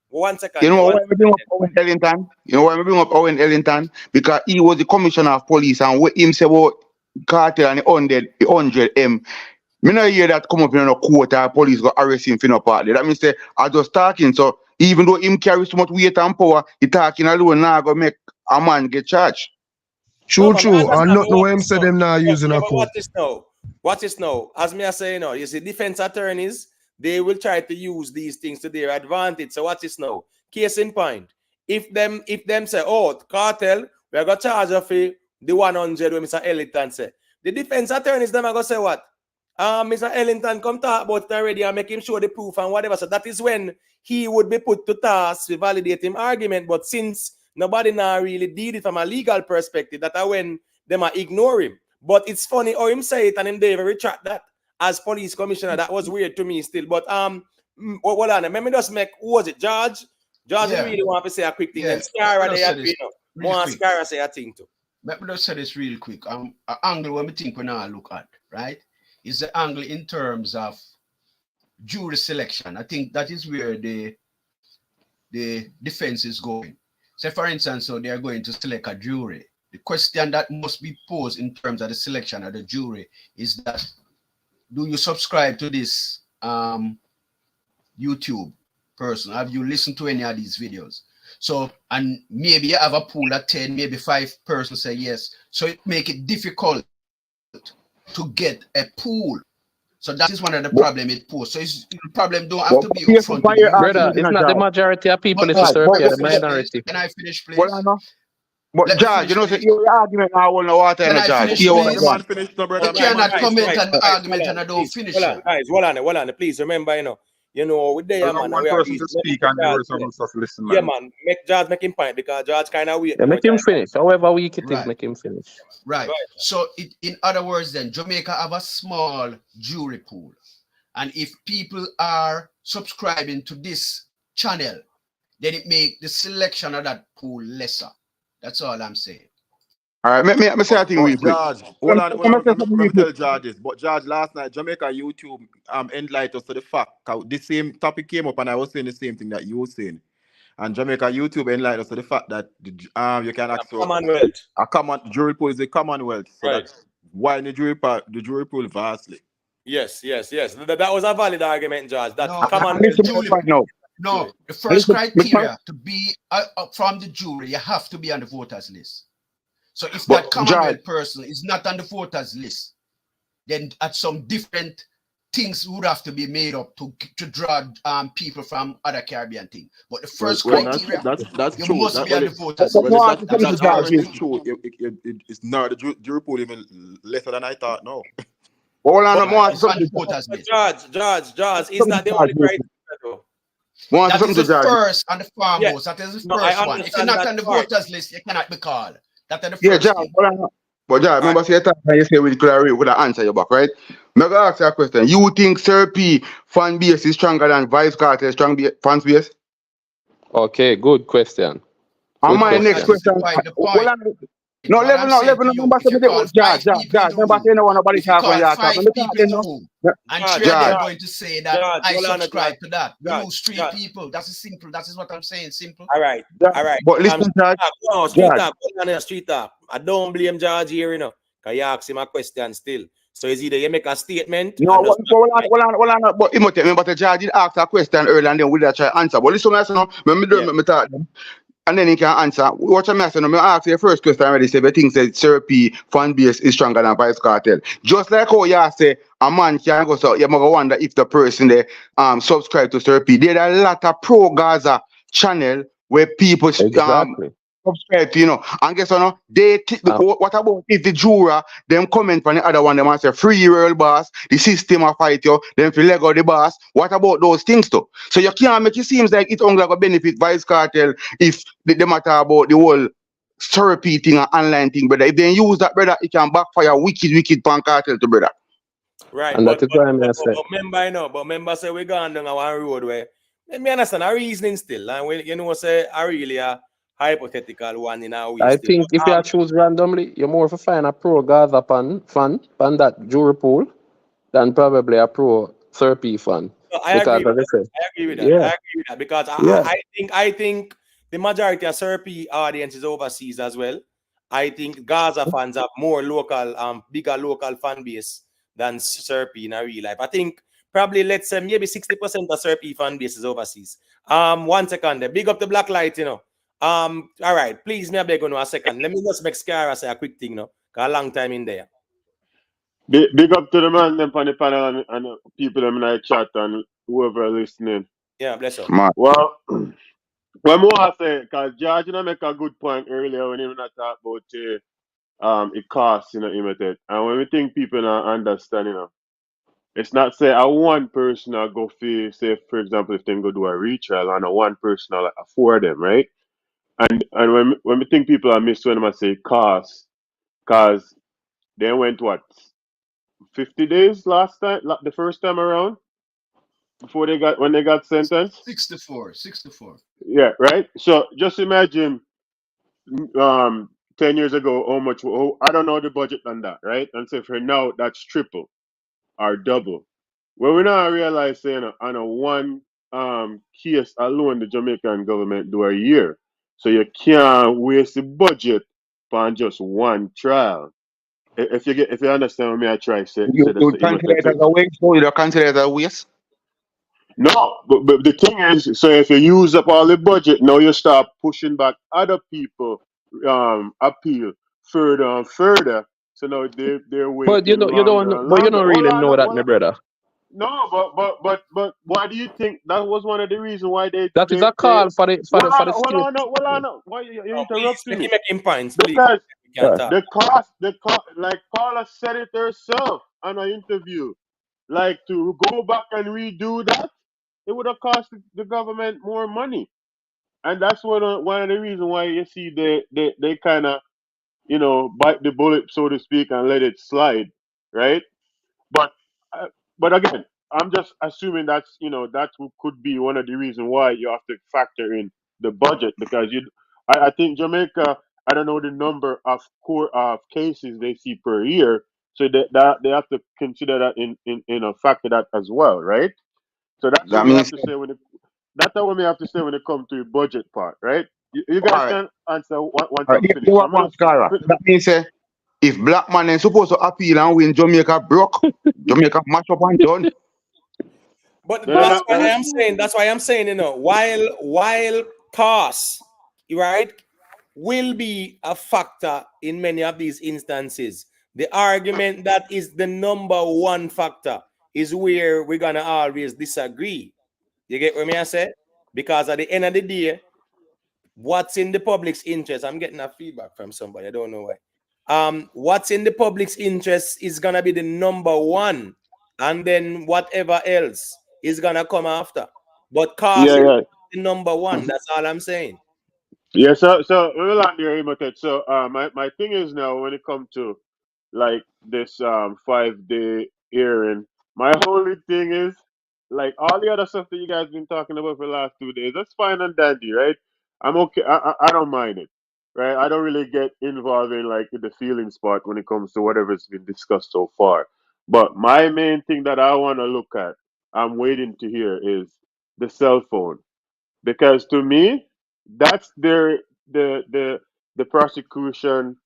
One second. You know why we bring up Owen Ellington? You know why we bring up Owen Ellington? Because he was the commissioner of police, and what him say about Kartel and the 100 M. Me not hear that come up in a court or police go arrest him for no party. That means say I just talking. So even though him carry so much weight and power, he talking alone now go make a man get charged. True, and nothing what him say them now using a But court. watch this now. As me I say now, you see, defense attorneys, they will try to use these things to their advantage. So watch this now. Case in point. If them say, oh, Kartel, we are gonna charge of the 100 when Mr. Ellington say. The defense attorneys them are gonna say what? Mr. Ellington come talk about it already and make him show the proof and whatever. So that is when he would be put to task to validate him argument. But since nobody now really did it from a legal perspective, that are when them are ignore him. But it's funny how him say it and him they retract that as police commissioner. That was weird to me still. But hold on, let me just make, who was it, George? George, Yeah. really want to say a quick thing. Yeah. And Scara, Let me they just have say you this know. really More quick. Scara say a thing too. Let me just say this real quick. An angle when we think we now look at, right, is the angle in terms of jury selection. I think that is where the defense is going. Say, for instance, so they are going to select a jury. The question that must be posed in terms of the selection of the jury is that, do you subscribe to this YouTube person? Have you listened to any of these videos? So, and maybe you have a pool of 10, maybe 5 persons say yes. So it make it difficult to get a pool. So that is one of the problem it poses. So it's, the problem don't have to be upfront. Brother, it's not the majority of people it's the minority. Can I finish, please? But George, you know, so your argument now will know what Can I George. finish, You please? You cannot comment on the argument and I don't finish it. Guys, hold on. Please remember, with the There's man. one we are person to speak and the rest of us just listen, man. Yeah, man. Make George make him point because George kind of weird. Yeah, make him finish. However weak it is, Right. make him finish. Right. So in other words, then Jamaica have a small jury pool, and if people are subscribing to this channel, then it make the selection of that pool lesser. That's all I'm saying. All right, let me say a thing real quick. George, hold on. Let me tell George this. But George, last night, Jamaica YouTube enlightened us to the fact. The same topic came up and I was saying the same thing that you were saying. And Jamaica YouTube enlightened us to the fact that you can access Commonwealth. A common jury pool is a Commonwealth. So Right. that's why the jury pool vastly. Yes. That was a valid argument, George. That No, Commonwealth. No, the first criteria to be from the jury, you have to be on the voters list. So if that Commonwealth person is not on the voters list, then at some different things would have to be made up to draw people from other Caribbean things. But the first criteria, that's you true. must be on the voters That's list. true. It's not the jury pool even lesser than I thought. No. Hold on, It's on the voters list. George, is that the only criteria though? That is the first and the foremost. That is the No, I first one. If you're understand not that on the part. voters list, you cannot be called. That's the first Yeah, George, thing. hold on. But George, remember say that you say with clarity with an answer your back, right? I'm gonna ask you a question. You think Sir P fan base is stronger than Vybz Kartel fan base? Okay, good question. And my next question. The Hold point. on. No, level number 7. George, remember saying no one nobody If you talk when you call talk. 5 people in the room, and 3 of them going to say that I hold on, subscribe to that. You George, lose 3 George. people. That is simple. That is what I'm saying. Simple. All right. But listen, George. Street talk. I don't blame George here, because you ask him a question still. So it's either you make a statement. No, hold on. But remember, the George did ask a question earlier and then we'll try answer. But listen, I say no, let me talk. And then he can answer. What I'm asking, I'm ask your first question already. Say, the thing said, Sir P fan base is stronger than Vybz Kartel. Just like how you say, a man can go so you might wonder if the person they subscribe to Sir P. There are a lot of pro Gaza channel where people Exactly. subscribe to, and guess what? No? What about if the juror them comment on the other one, them and say free world boss, the system of fight you, them feel Lego the boss. What about those things too? So you can't make it seems like it only gonna benefit Vybz Kartel if the matter about the whole therapy thing and online thing, brother. If they use that, brother, it can backfire wicked pan Kartel to brother. Right, And that is why I say. but member, but member say we going down a one road where let me understand our reasoning still, and when say I really a hypothetical one in our way I still. think if you choose randomly, you're more of a fan a pro Gaza fan that jury pool than probably a pro Sir P fan. So I agree with that. Say, I agree with that. yeah. I agree with that because Yeah. I think the majority of Serpi audience is overseas as well. I think Gaza fans have more local, bigger local fan base than Serpi in real life. I think probably let's say maybe 60% of Serpi fan base is overseas. 1 second there. Big up the black light, all right, please me I beg you a second. Let me just make Scara say a quick thing, Cause a long time in there. Big up to the man them on the panel and people them in the chat and whoever listening. Yeah, bless you. Well, what more I say, because George make a good point earlier when he not talk about it costs, imitate. And when we think people not understand, it's not say a one person will go say for example if they go do a retrial and a one person will afford them, right? And when we think people are missed when I say cost, because they went what 50 days last time, the first time around, before when they got sentenced. 64. Yeah, right. So just imagine, 10 years ago, how much? I don't know the budget on that, right? And so for now, that's triple or double. Well, we now realize saying on a one case alone, the Jamaican government do a year, so you can't waste the budget on just one trial. If you understand what me, I try say You that's would the consider it imitate. as a waste, or you don't consider it as a waste? No, but the thing is, so if you use up all the budget, now you start pushing back other people appeal further and further. So now they're But you waiting don't longer and but you longer. don't really know that, my brother. No, but why do you think that was one of the reasons why That is a call for the state. hold on. Why you Please, interrupting me? making points, please. Because We can't talk. the cost, like Paula said it herself on an interview, like to go back and redo that, it would have cost the government more money, and that's one of the reasons why you see they kind of bite the bullet, so to speak, and let it slide, right? But uh, but again, I'm just assuming that could be one of the reasons why you have to factor in the budget because I think Jamaica, I don't know the number of cases they see per year, so that they have to consider that in a factor that as well, right? So that's what That we have means, to say that's what we have to say when it comes to the budget part, right? You all guys right. can answer once All right. I'm You finished. want one, Scara. That means if black man is supposed to appeal and win, Jamaica broke. Jamaica mash up and done. But No, that's no, why no. I'm saying. That's why I'm saying. While costs, right, will be a factor in many of these instances, the argument that is the number one factor is where we're gonna always disagree. You get what I say? Because at the end of the day, what's in the public's interest? I'm getting a feedback from somebody. I don't know why. What's in the public's interest is gonna be the number one, and then whatever else is gonna come after. But cost Yeah. is the number one. That's all I'm saying. Yeah, so we will land there, Imhotep. So my thing is now when it comes to like this 5 day hearing, my only thing is like all the other stuff that you guys been talking about for the last 2 days, that's fine and dandy, right? I'm okay. I don't mind it, right? I don't really get involved in like the feelings part when it comes to whatever's been discussed so far. But my main thing that I want to look at, I'm waiting to hear is the cell phone because to me that's the prosecution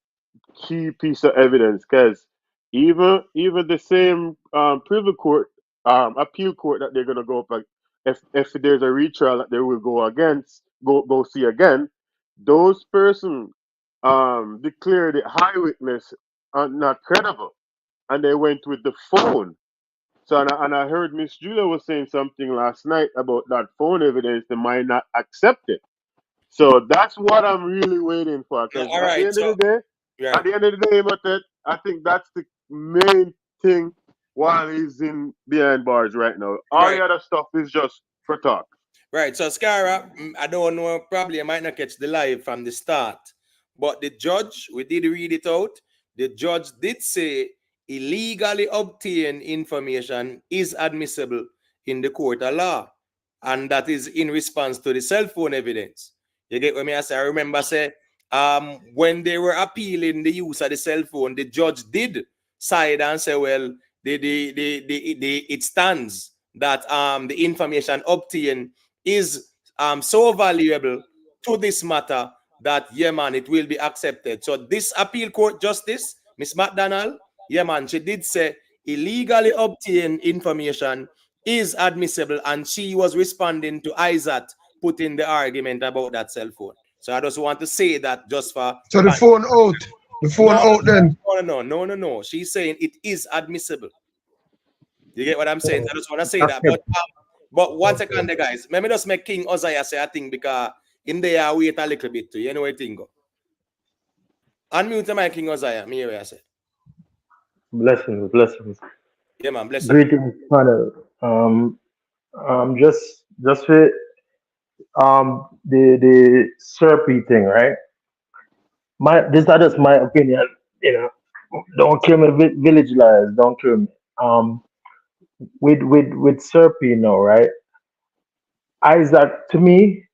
key piece of evidence because even the same privy court appeal court that they're going to go up if there's a retrial that they will go see again, those person declared the high witness not credible and they went with the phone. So and I heard Miss Julia was saying something last night about that phone evidence. They might not accept it. So that's what I'm really waiting for. Because All at the right, end of so the day, right. I think that's the main thing while he's in behind bars right now. All Right. the other stuff is just for talk. Right. So Scara, I don't know, probably I might not catch the live from the start. But the judge, we did read it out. The judge did say illegally obtained information is admissible in the court of law. And that is in response to the cell phone evidence. You get what me I say? I remember say when they were appealing the use of the cell phone, the judge did side and say, well, it stands that the information obtained is so valuable to this matter that, yeah, man, it will be accepted. So this appeal court justice, Miss McDonald, yeah, man, she did say illegally obtained information is admissible, and she was responding to Isaac putting the argument about that cell phone. So I just want to say that just for So the phone out. The phone no, out then. no. She's saying it is admissible. You get what I'm saying? I just want to say that. Accept. But one second, there, guys. Let me just make King Uzziah say a thing because in there wait a little bit too. You know what I think? Unmute my King Uzziah. Me hear I say. Blessings, blessings. Yeah, man. Bless you. Greetings, panel. Just for the Serpy thing, right? This is just my opinion. You know, don't kill me, village liars. Don't kill me. With Serpy, you know, right? Isaac, to me,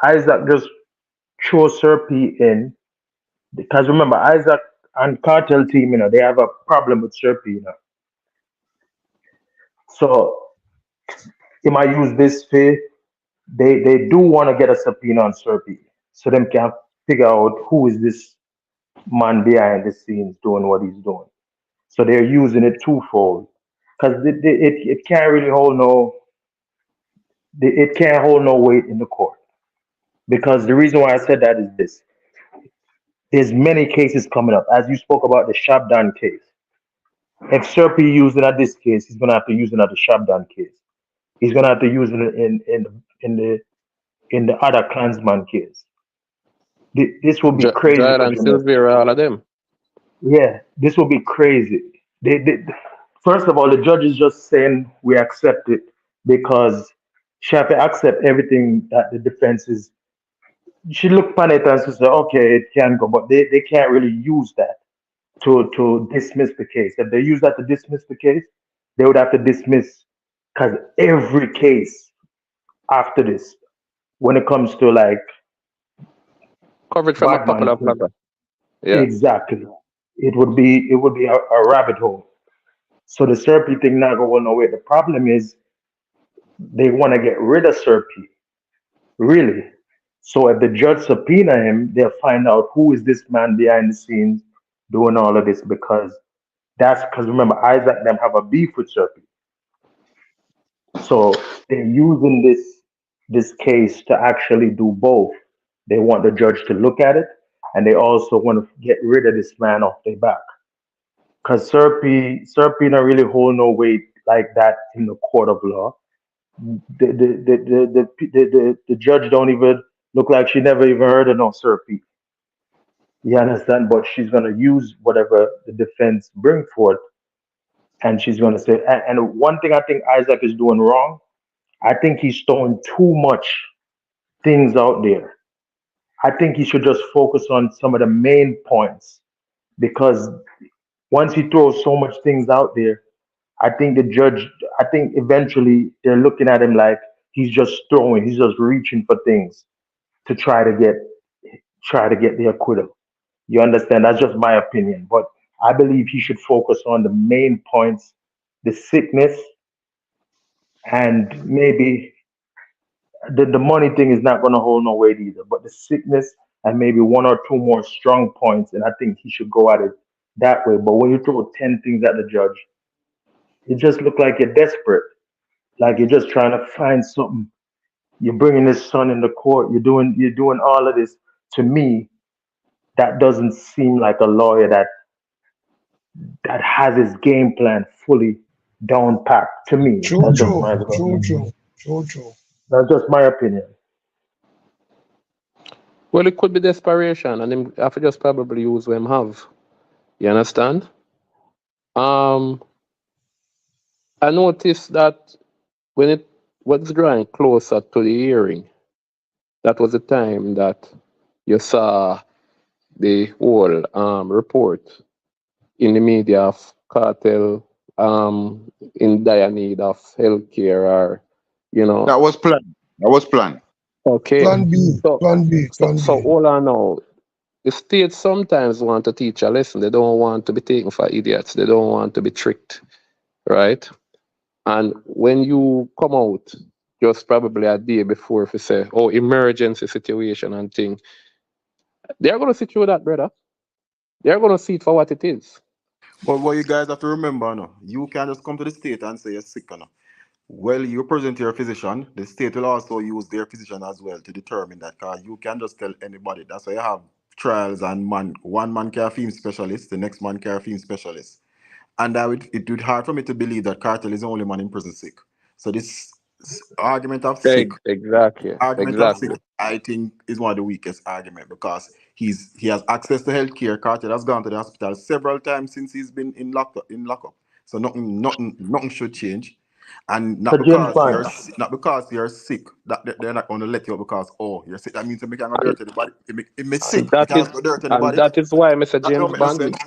Isaac just throw Serpy in because remember Isaac and Cartel team, you know, they have a problem with Serpy, you know. So he might use this for they do want to get a subpoena on Serpy, so them can figure out who is this man behind the scenes doing what he's doing. So they're using it twofold because it can't really hold no it can't hold no weight in the court. Because the reason why I said that is this: there's many cases coming up. As you spoke about the Shabdan case, if Serpy using at this case, he's gonna have to use it at the Shabdan case. He's gonna have to use it in the other Klansman case. This will be crazy for Jared and them. Silvera, all of them. Yeah, this will be crazy. First of all, the judge is just saying we accept it because she have to accept everything that the defense is. She look upon it and she say, okay, it can go, but they can't really use that to dismiss the case. If they use that to dismiss the case, they would have to dismiss because every case after this, when it comes to like Coverage from a Batman, popular blogger. Yeah. exactly, it would be a rabbit hole. So the Serpy thing not going nowhere. The problem is they want to get rid of Serpy, really. So if the judge subpoena him, they'll find out who is this man behind the scenes doing all of this because that's because remember Isaac them have a beef with Serpy. So they're using this case to actually do both. They want the judge to look at it, and they also want to get rid of this man off their back. Because Serpy don't really hold no weight like that in the court of law. The judge don't even look like she never even heard of no Serpy. You understand? But she's gonna use whatever the defense bring forth, and she's gonna say. And one thing I think Isaac is doing wrong, I think he's throwing too much things out there. I think he should just focus on some of the main points because once he throws so much things out there, I think eventually they're looking at him like he's just reaching for things to try to get the acquittal. You understand? That's just my opinion. But I believe he should focus on the main points, the sickness, and maybe the money thing is not going to hold no weight either. But the sickness and maybe one or two more strong points, and I think he should go at it that way. But when you throw 10 things at the judge, it just look like you're desperate, like you're just trying to find something. You're bringing his son in the court. You're doing all of this. To me, that doesn't seem like a lawyer that has his game plan fully down pack. To me, True, that's just true, my true, opinion. true, true, true. That's just my opinion. Well, it could be desperation, and him have to just probably use what him have. You understand? Um, I noticed that when it was drawing closer to the hearing, that was the time that you saw the whole report in the media of Cartel in dire need of healthcare, or you know. That was planned. That was planned. Okay. Plan B, So plan B, plan so B. all I know, the states sometimes want to teach a lesson. They don't want to be taken for idiots. They don't want to be tricked, right? And when you come out just probably a day before, if you say, oh, emergency situation and thing, they're going to see through that, brother. They're going to see it for what it is. But what you guys have to remember, no, you can't just come to the state and say you're sick, no. Well, you present your physician. The state will also use their physician as well to determine that. Cause you can't just tell anybody. That's why you have trials and one man can film specialist, the next man can film specialist. And it would hard for me to believe that Cartel is the only man in prison sick. So this argument of sick, Exactly. argument of sick, Exactly. I think is one of the weakest argument because he has access to healthcare. Cartel has gone to the hospital several times since he's been in lockup. So nothing should change. And So James Bond. not because you're sick, that they're not going to let you out because you're sick. That means you can't go dirty the body. It makes sick. And You that can't is just go dirty the and body. that is why Mr. That don't James make no Bond, sense.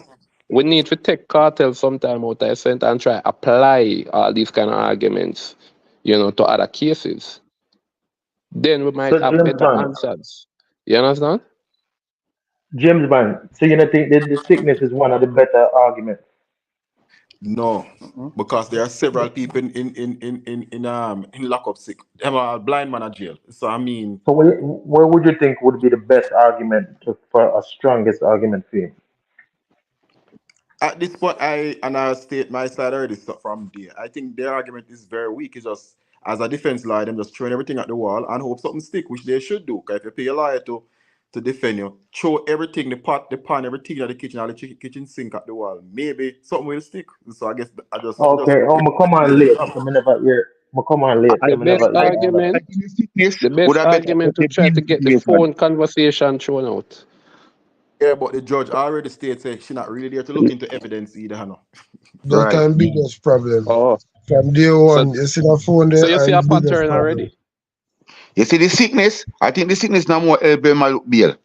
we need to take Cartel sometime out of center and try apply all these kind of arguments, to other cases. Then we might So have James better Bond. answers. You understand? James Bond. So you don't think that the sickness is one of the better arguments? No, because there are several people in lockup sick. Them are blind man at jail. So I mean, So what would you think would be the best argument for a strongest argument for him? at this point, I state my side already from there. I think their argument is very weak. It's just as a defense lawyer, them just throwing everything at the wall and hope something stick, which they should do. Because if you pay a lawyer to defend you, throw everything, the pot, the pan, everything at the kitchen, all the kitchen sink at the wall. Maybe something will stick. So I guess I just Okay, me come on late. So me never hear. Me come on late. So The me best never hear all of that. argument, the best Would have better argument to the try to bill get the situation. phone conversation thrown out. yeah, but the judge already stated she's not really there to look into evidence either, you know. That Right. can be biggest problem. Oh, From day so one, you see the phone so there you see and a biggest pattern problem. already. You see the sickness? I think the sickness now more help him look bail.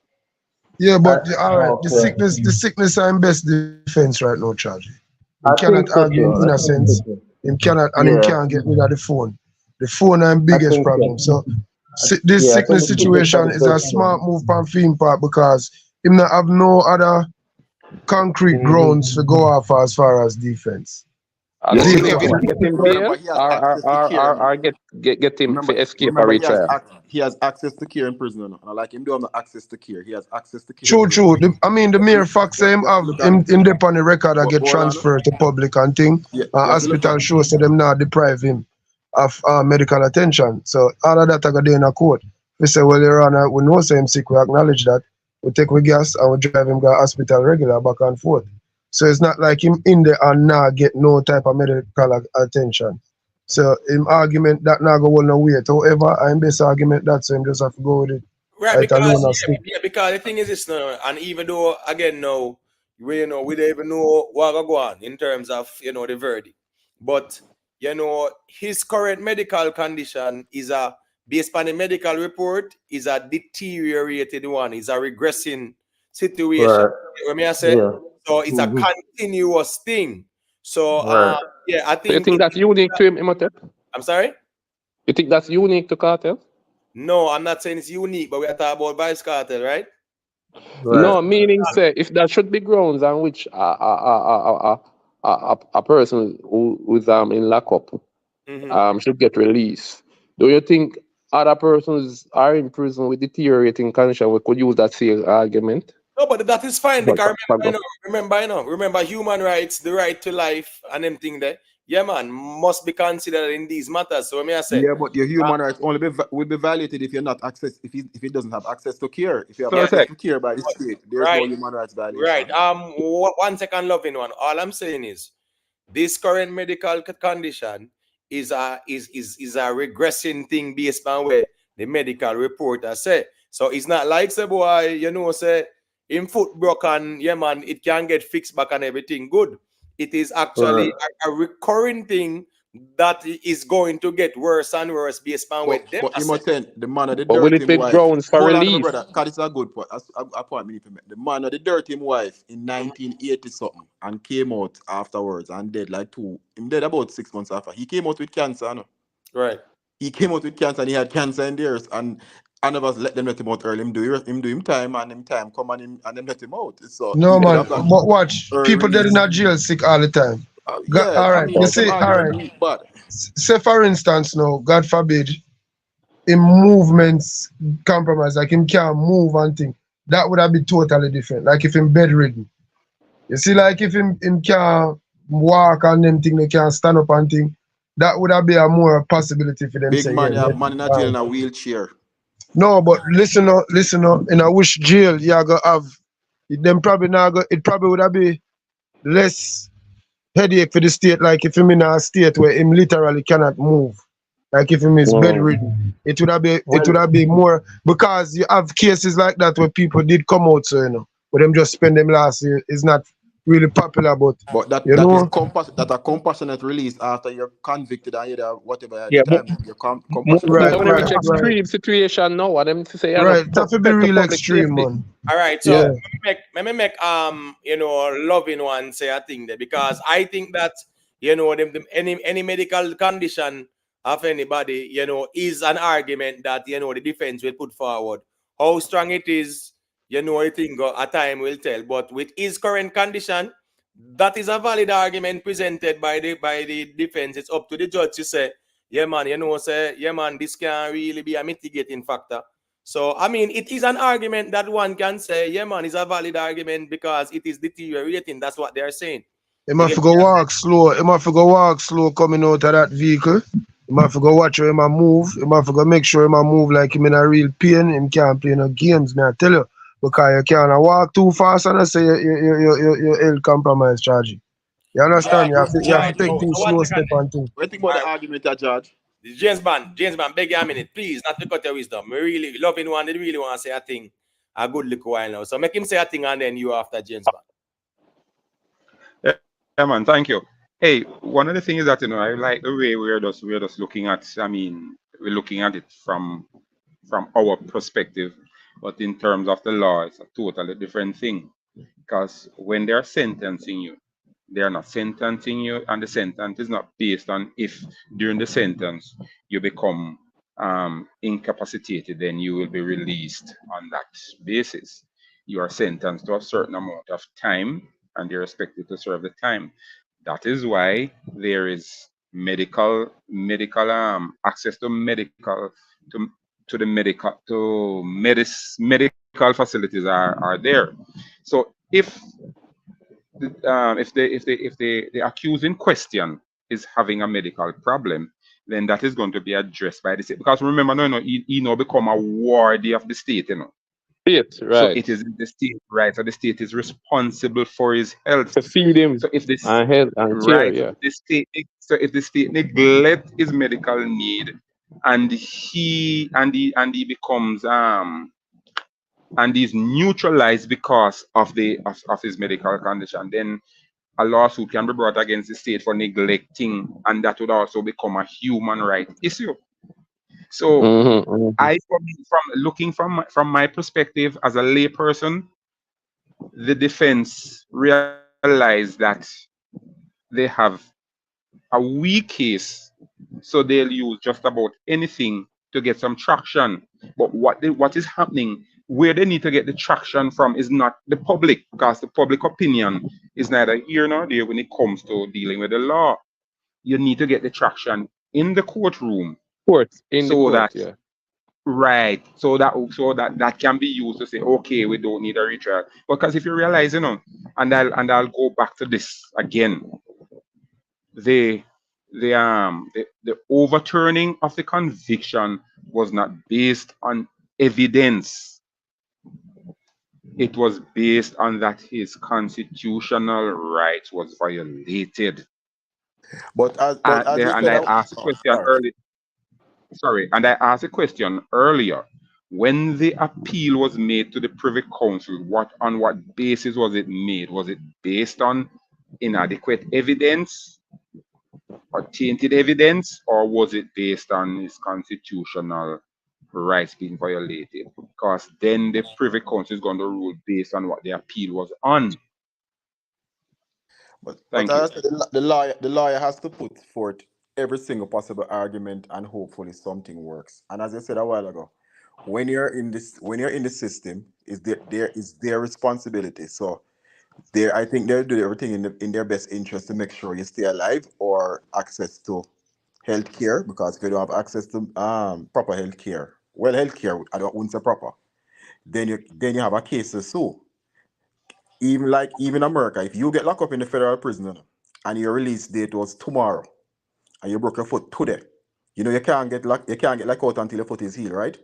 Yeah, but all right, Okay. the sickness are in best defense right now, Charlie. Him I cannot think so argue too. in I think so innocence. too. Him cannot and him Yeah, can't get rid of the phone. The phone are him I biggest think problem. so. So this Yeah, I think sickness the sickness are situation the is a best smart thing. move from Fiend part because him not have no other concrete grounds to go off as far as defense. I You go see Based see off if every I of get him Remember, bail, he has or access to care. get him for escape or Remember, retrial. he has access to care in prison, and I like him doing the access to care. He has access to care in true, prison. true. The mere fact say him have Look at in depth on the record I but get hold on. transferred to public and thing. Yeah, you have to look Hospital at shows so them not deprive him of medical attention. So all of that I got there in a court. We say, well, Your Honor, we know say him sick, we acknowledge that. We take we gas and we drive him to hospital regular back and forth. So it's not like him in there and not get no type of medical attention. So him argument that not go hold no weight. However, I'm best argument that so him just have to go with it. Right, Right alone because and stick. because the thing is this now, and even though again now we don't even know what will go on in terms of the verdict, but his current medical condition is based on the medical report is a deteriorated one, is a regressing situation. Right. What me I say? Yeah. So it's a Mm-hmm. continuous thing. So Right. yeah, I So you think think that's unique to him, Imhotep? I'm sorry. You think that's unique to Cartel? No, I'm not saying it's unique, but we are talking about Vybz Kartel, right? Right. No, meaning say if there should be grounds on which a person who's in lockup should get released. Do you think other persons are in prison with deteriorating condition we could use that same argument? No, but that is fine because For- remember human rights, the right to life and them thing there. Yeah, man, must be considered in these matters. So may I say, yeah, but your human rights only will be violated if you're not access if he doesn't have access to care. If you have access Perfect. to care by the state, there's no right, human rights violation. right. 1 second, loving one. All I'm saying is this current medical condition is a regressing thing based on where the medical reporter say. So it's not like say boy, say in foot broken, yeah man, it can get fixed back and everything good. It is actually Right. a recurring thing that is going to get worse and worse based on where them But are him say. attend the man of the But will dirty it him be wife. grounds for Hold on, my relief? brother, because it's a good point. A point me need to make. The man of the dirty him wife in 1980 something and came out afterwards and dead like two. Him dead about 6 months after. He came out with cancer, no? Right. He came out with cancer and he had cancer in theirs and I never let them let him out early. Him do him time and him time come and them let him out. So No he could man, have got but watch, early people dead in release. a jail sick all the time. Yeah, All I right, mean you them see, all argument right. weak, but Say for instance now, God forbid, in movements compromise, like him can't move and thing. That would have been totally different. Like if him bedridden. You see, like if him can't walk and them thing, they can't stand up and thing, that would have been a more possibility for them big say, yeah, man, you have man in a jail in fine. a wheelchair. No, but listen up, in a wish jail, you go have them probably not go, it probably would have been less headache for the state, like if him in a state where him literally cannot move. Like if him is Mm. bedridden. It would have been Well, more because you have cases like that where people did come out, so but them just spend them last year is not really popular, but But you know, that a compassionate release after you're convicted and you have whatever at the Yeah, but time. You're most compassionate of right, them release when they after right, reach that. right, extreme situation now, and them to say, yeah, no, right. It have to be protect the real public extreme, safety. man. All right, so Yeah. let me make loving one say a thing there because I think that any medical condition of anybody is an argument that the defense will put forward. How strong it is, I think a time will tell. But with his current condition, that is a valid argument presented by the defense. It's up to the judge to say, yeah man, say yeah man, this can really be a mitigating factor. So, I mean, it is an argument that one can say, yeah, man, it's a valid argument because it is deteriorating. That's what they're saying. Him You have get to me? go walk slow. Him have to go walk slow coming out of that vehicle. Him have to go watch how him a move. Him have to go make sure him a move like him in a real pain. Him can't play no games, man. I tell you. Because you can't walk too fast and I say you ill compromise charge. You All right, understand? You have to all right. take So, things so one slow second step then. and thing. What do you think about All the right, argument, Judge? James Bond, beg you a minute, please, not to cut your wisdom. We really loving one. They really want to say a thing a good little while now. So make him say a thing and then you after James Bond. Yeah, man, thank you. Hey, one of the things that I like the way we're just looking at. I mean, we're looking at it from our perspective, but in terms of the law, it's a totally different thing. Because when they're sentencing you, they are not sentencing you, and the sentence is not based on if during the sentence you become incapacitated, then you will be released on that basis. You are sentenced to a certain amount of time, and you're expected to serve the time. That is why there is medical access to to medical facilities are there. So if the accused in question is having a medical problem, then that is going to be addressed by the state. Because remember, he now become a wardy of the state. Yes, So right. it is the state, right? So the state is responsible for his health. To feed him So if this and help and care, right, yeah. so if the state neglect his medical need, and he becomes and is neutralized because of his medical condition, then a lawsuit can be brought against the state for neglecting, and that would also become a human right issue. So Mm-hmm. from looking from my perspective as a layperson, the defense realized that they have a weak case, so they'll use just about anything to get some traction. But what is happening, where they need to get the traction from, is not the public, because the public opinion is neither here nor there when it comes to dealing with the law. You need to get the traction in the courtroom, Court, in the so court, that yeah. right, so that can be used to say, okay, we don't need a retrial. Because if you realize, and I'll go back to this again, the the overturning of the conviction was not based on evidence. It was based on that his constitutional rights was violated. But as you And said, I asked a question sorry. earlier. Sorry, and I asked a question earlier. When the appeal was made to the Privy Council, on what basis was it made? Was it based on inadequate evidence or tainted evidence, or was it based on his constitutional rights being violated? Because then the Privy Council is going to rule based on what the appeal was on. But Thank as you. I said, the lawyer has to put forth every single possible argument, and hopefully something works. And as I said a while ago, when you're in the system, is there is their responsibility. So I think they'll do everything in their best interest to make sure you stay alive or access to health care, because if you don't have access to proper health care, well, health care, wouldn't say proper, then you have a case to sue. Even America, if you get locked up in the federal prison, and your release date was tomorrow, and you broke your foot today, you can't get locked out until your foot is healed, right?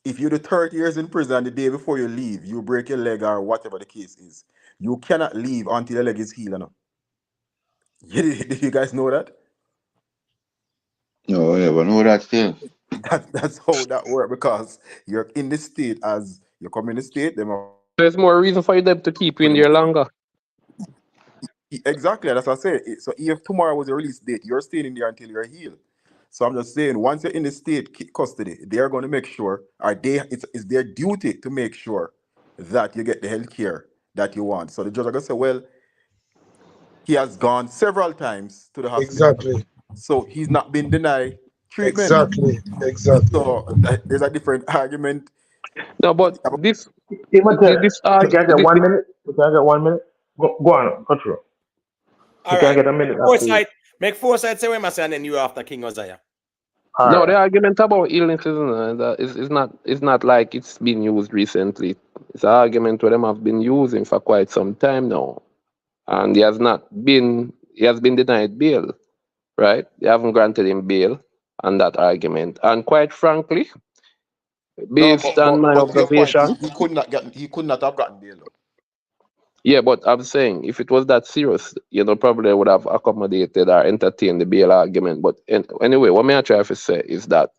If you do 30 years in prison and the day before you leave, you break your leg or whatever the case is, you cannot leave until your leg is healed. Did you guys know that? No, I never know that still. That's how that works, because you're in the state, as you come in the state, them There's more reason for them to keep you in pretty there much. longer. Exactly, that's what I say. So if tomorrow was your release date, you're staying in there until you're healed. So I'm just saying, once you're in the state custody, they're going to make sure, or it's their duty to make sure that you get the health care that you want. So the judge are going to say, well, he has gone several times to the hospital, Exactly. so he's not been denied treatment. Exactly. Exactly. So there's a different argument. No, but this Imhotep, this we can get this, 1 minute. We can get 1 minute. Go on, control. All We can right. get a minute after you. Foresight. Make Foresight say what I say, and then you after King Uzziah. All no, right. the argument about illnesses is not like it's been used recently. It's an argument where them have been using for quite some time now, and he has been denied bail, right? They haven't granted him bail on that argument, and quite frankly, No, based on my but to your point, observation, he could not have gotten bail. yeah, but I'm saying if it was that serious, probably would have accommodated or entertained the bail argument. But anyway, what may I try to say is that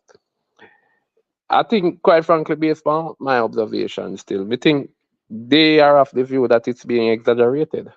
I think, quite frankly, based on my observation, still, we think they are of the view that it's being exaggerated.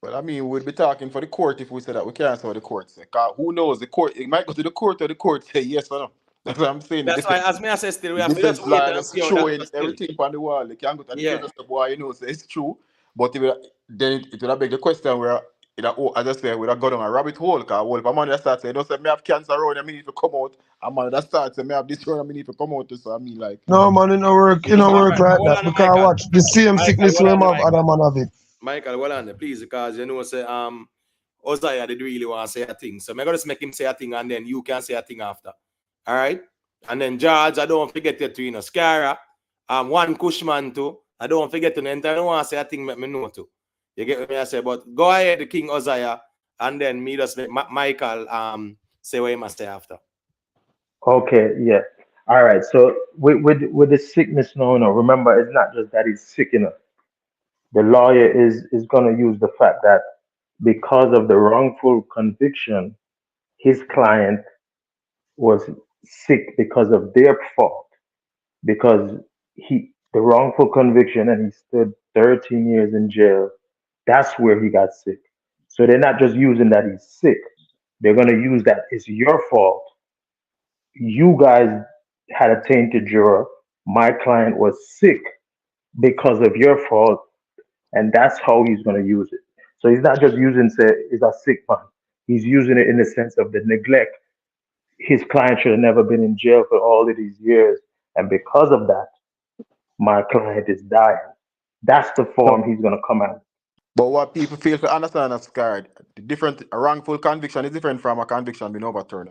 Well, I mean, we'd be talking for the court if we said that. We can't say what the court say. 'Cause who knows? The court, it might go to the court, or the court say yes or no. That's what I'm saying. That's why, as me I say, still we The have to just defense wait lawyer and just see how that throwing goes still. everything on the wall. They can't go to the judge Yeah. and say, boy, say it's true. But then it would have beg the question where, as I say, we have gone down a rabbit hole. Because if a man that starts saying, don't say, me have cancer around, I need to come out. A man that starts saying, me have this around, I need to come out. So I mean, like. No, man, it no work All like right, that. hold on, Because Michael. watch, the same Michael, sickness hold we on, have, Michael. other man have it. Michael, hold on, please, because say Uzziah did really want to say a thing. So I'm gonna just make him say a thing, and then you can say a thing after. All right? And then George, I don't forget you to Scara, one Cushman too. I don't forget to enter. I don't want to say a thing, make me know too. You get what I say? But go ahead, the King Uzziah, and then me just make Michael say what he must say after. Okay, yeah. All right. So with the sickness, no. Remember, it's not just that he's sick, The lawyer is going to use the fact that because of the wrongful conviction, his client was sick because of their fault, because the wrongful conviction, and he stood 13 years in jail. That's where he got sick. So they're not just using that he's sick. They're going to use that it's your fault. You guys had a tainted juror. My client was sick because of your fault, and that's how he's going to use it. So he's not just using say is a sick man. He's using it in the sense of the neglect. His client should have never been in jail for all of these years, and because of that, my client is dying. That's the form he's going to come out. But what people fail to understand as scared, a wrongful conviction is different from a conviction being overturned.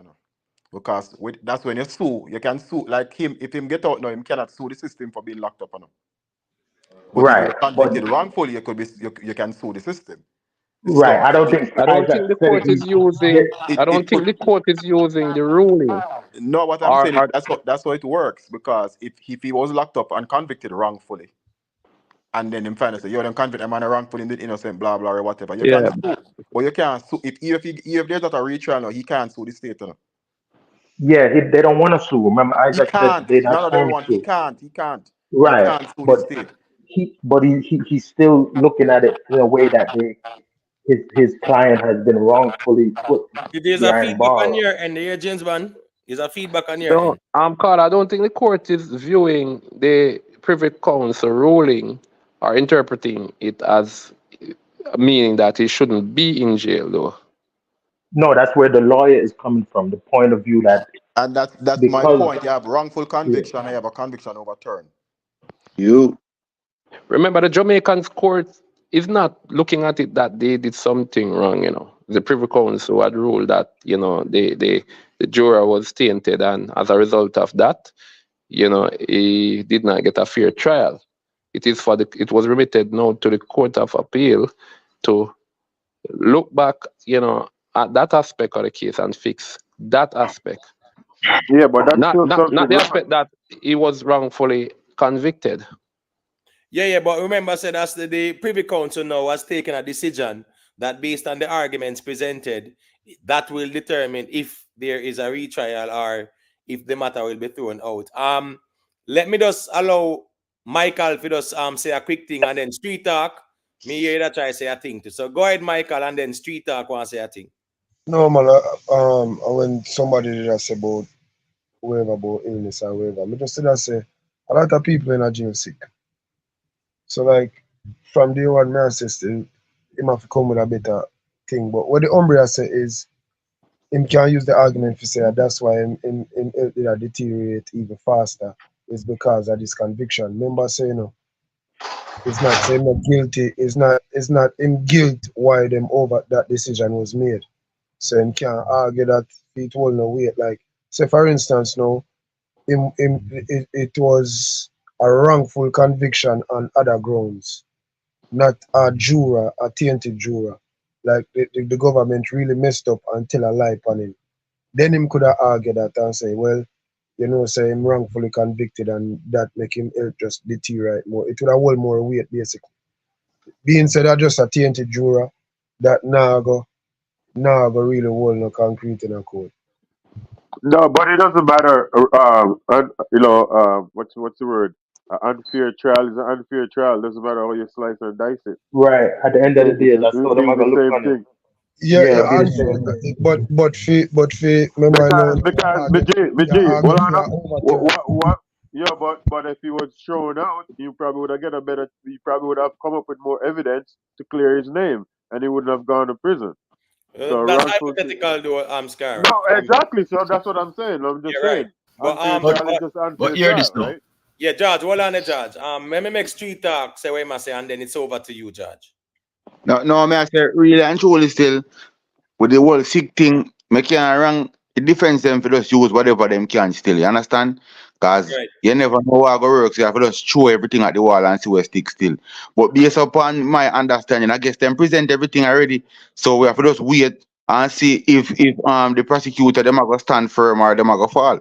Because that's when you sue. You can sue like him. If him get out now, him cannot sue the system for being locked up. But if Right, you're convicted wrongfully, you can sue the system. right. I don't think I don't think the court is using. I don't think the court is using the ruling. No, what I'm saying is that's how it works. Because if he was locked up and convicted wrongfully, and then him find say, yo, them convict them on a wrongful in the innocent, blah blah or whatever. You can Yeah. sue, but you can't sue if there's not a retrial now, he can't sue the state. You know. Yeah, they don't want to sue. Remember, He Isaac said can't. they're not None of them going want. He to. can't. He can't. He Right, can't sue the but state. he's still looking at it in a way that his client has been wrongfully put There's a behind feedback on bars. your end there, James man. There's a feedback on your No, end. Carl, I don't think the court is viewing the Privy Council ruling or interpreting it as meaning that he shouldn't be in jail, though. No, that's where the lawyer is coming from. The point of view that And that's my because point. You have wrongful yeah, conviction. You have a conviction overturned. You. Remember, the Jamaican court is not looking at it that they did something wrong, The Privy Council had ruled that, the juror was tainted, and as a result of that, he did not get a fair trial. It was remitted now to the Court of Appeal to look back, at that aspect of the case and fix that aspect. Yeah, but that's Not still not not something the wrong. aspect that he was wrongfully convicted. Yeah, but remember, said that's the Privy Council now has taken a decision that based on the arguments presented, that will determine if there is a retrial or if the matter will be thrown out. Let me just allow Michael to just say a quick thing and then street talk. Me hear that try say a thing too. So go ahead, Michael, and then street talk want say a thing. No man, when somebody just say about whatever about illness or whatever, I just say a lot of people in a jail sick. So like from day one, my sister, him have to come with a better thing. But what the Umbria say is him can use the argument to say that that's why him health did deteriorate even faster is because of this conviction. Remember say, it's not saying not guilty, it's not him guilt why them over that decision was made. So him can't argue that it will no weight. Like say for instance now, it was a wrongful conviction on other grounds, not a juror, a tainted juror. Like the government really messed up and tell a lie on him. Then him could have argued that and say, well, say him wrongfully convicted and that make him health just deteriorate more. It would have hold more weight basically. Being said that just a tainted juror, that now go really hold no concrete in a court. No, but it doesn't matter. What's the word? Unfair trial is an unfair trial. Doesn't matter how you slice and dice it. right at the end of the day, that's how It them be are the gonna look same on it. thing. Yeah, Yeah, it'll be the and same thing. but remember now Because hold on up. What? Yeah, but if he was thrown out, you probably would have get a better. He probably would have come up with more evidence to clear his name, and he wouldn't have gone to prison. So That's wrongful. hypothetical though, Scar. No, exactly. So that's what I'm saying. I'm just Yeah, right. saying. But Unfair trial is just unfair hear trial, this now. right? yeah, George, hold on, George. Let me make street talk, say what I say, and then it's over to you, George. No, I say really and truly still with the whole sick thing, me can't wrong the difference them for just use whatever them can still, you understand? Cause Right. you never know how it works. You have to just throw everything at the wall and see where stick still. But based upon my understanding, I guess them present everything already. So we have to just wait and see if the prosecutor them are gonna stand firm or them are gonna fall.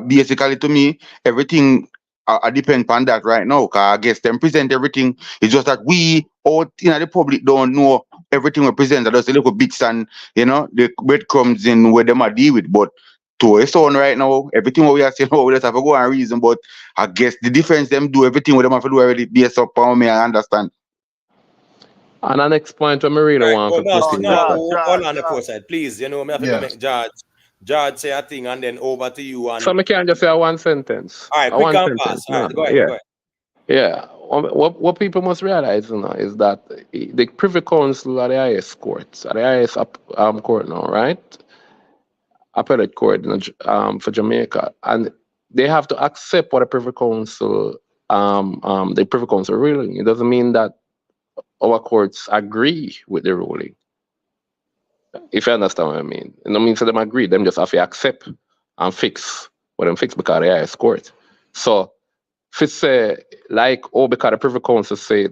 Basically to me, everything I depend on that right now. Cause I guess them present everything. It's just that we out the public don't know everything we present. Just a little bits and the breadcrumbs in where them are deal with. But to a son right now, everything what we are saying, we just have to go and reason. But I guess the difference them do everything what them have to do already based upon me, I understand. And the next point I really Right. want Oh to no, put in no, is that. hold on the post side, please. Me have to Yeah. make George say a thing and then over to you and So I can't just say one sentence. all right, A quick one and sentence. fast. All right, No, go ahead, yeah. go ahead. Yeah. What people must realize is that the Privy Council are the highest courts, are the highest court now, right? Appellate court for Jamaica, and they have to accept what the Privy Council ruling. It doesn't mean that our courts agree with the ruling. If you understand what I mean, it don't mean for them agree. Them just have to accept and fix what them fix because they are highest court. So if it's because the Privy Council say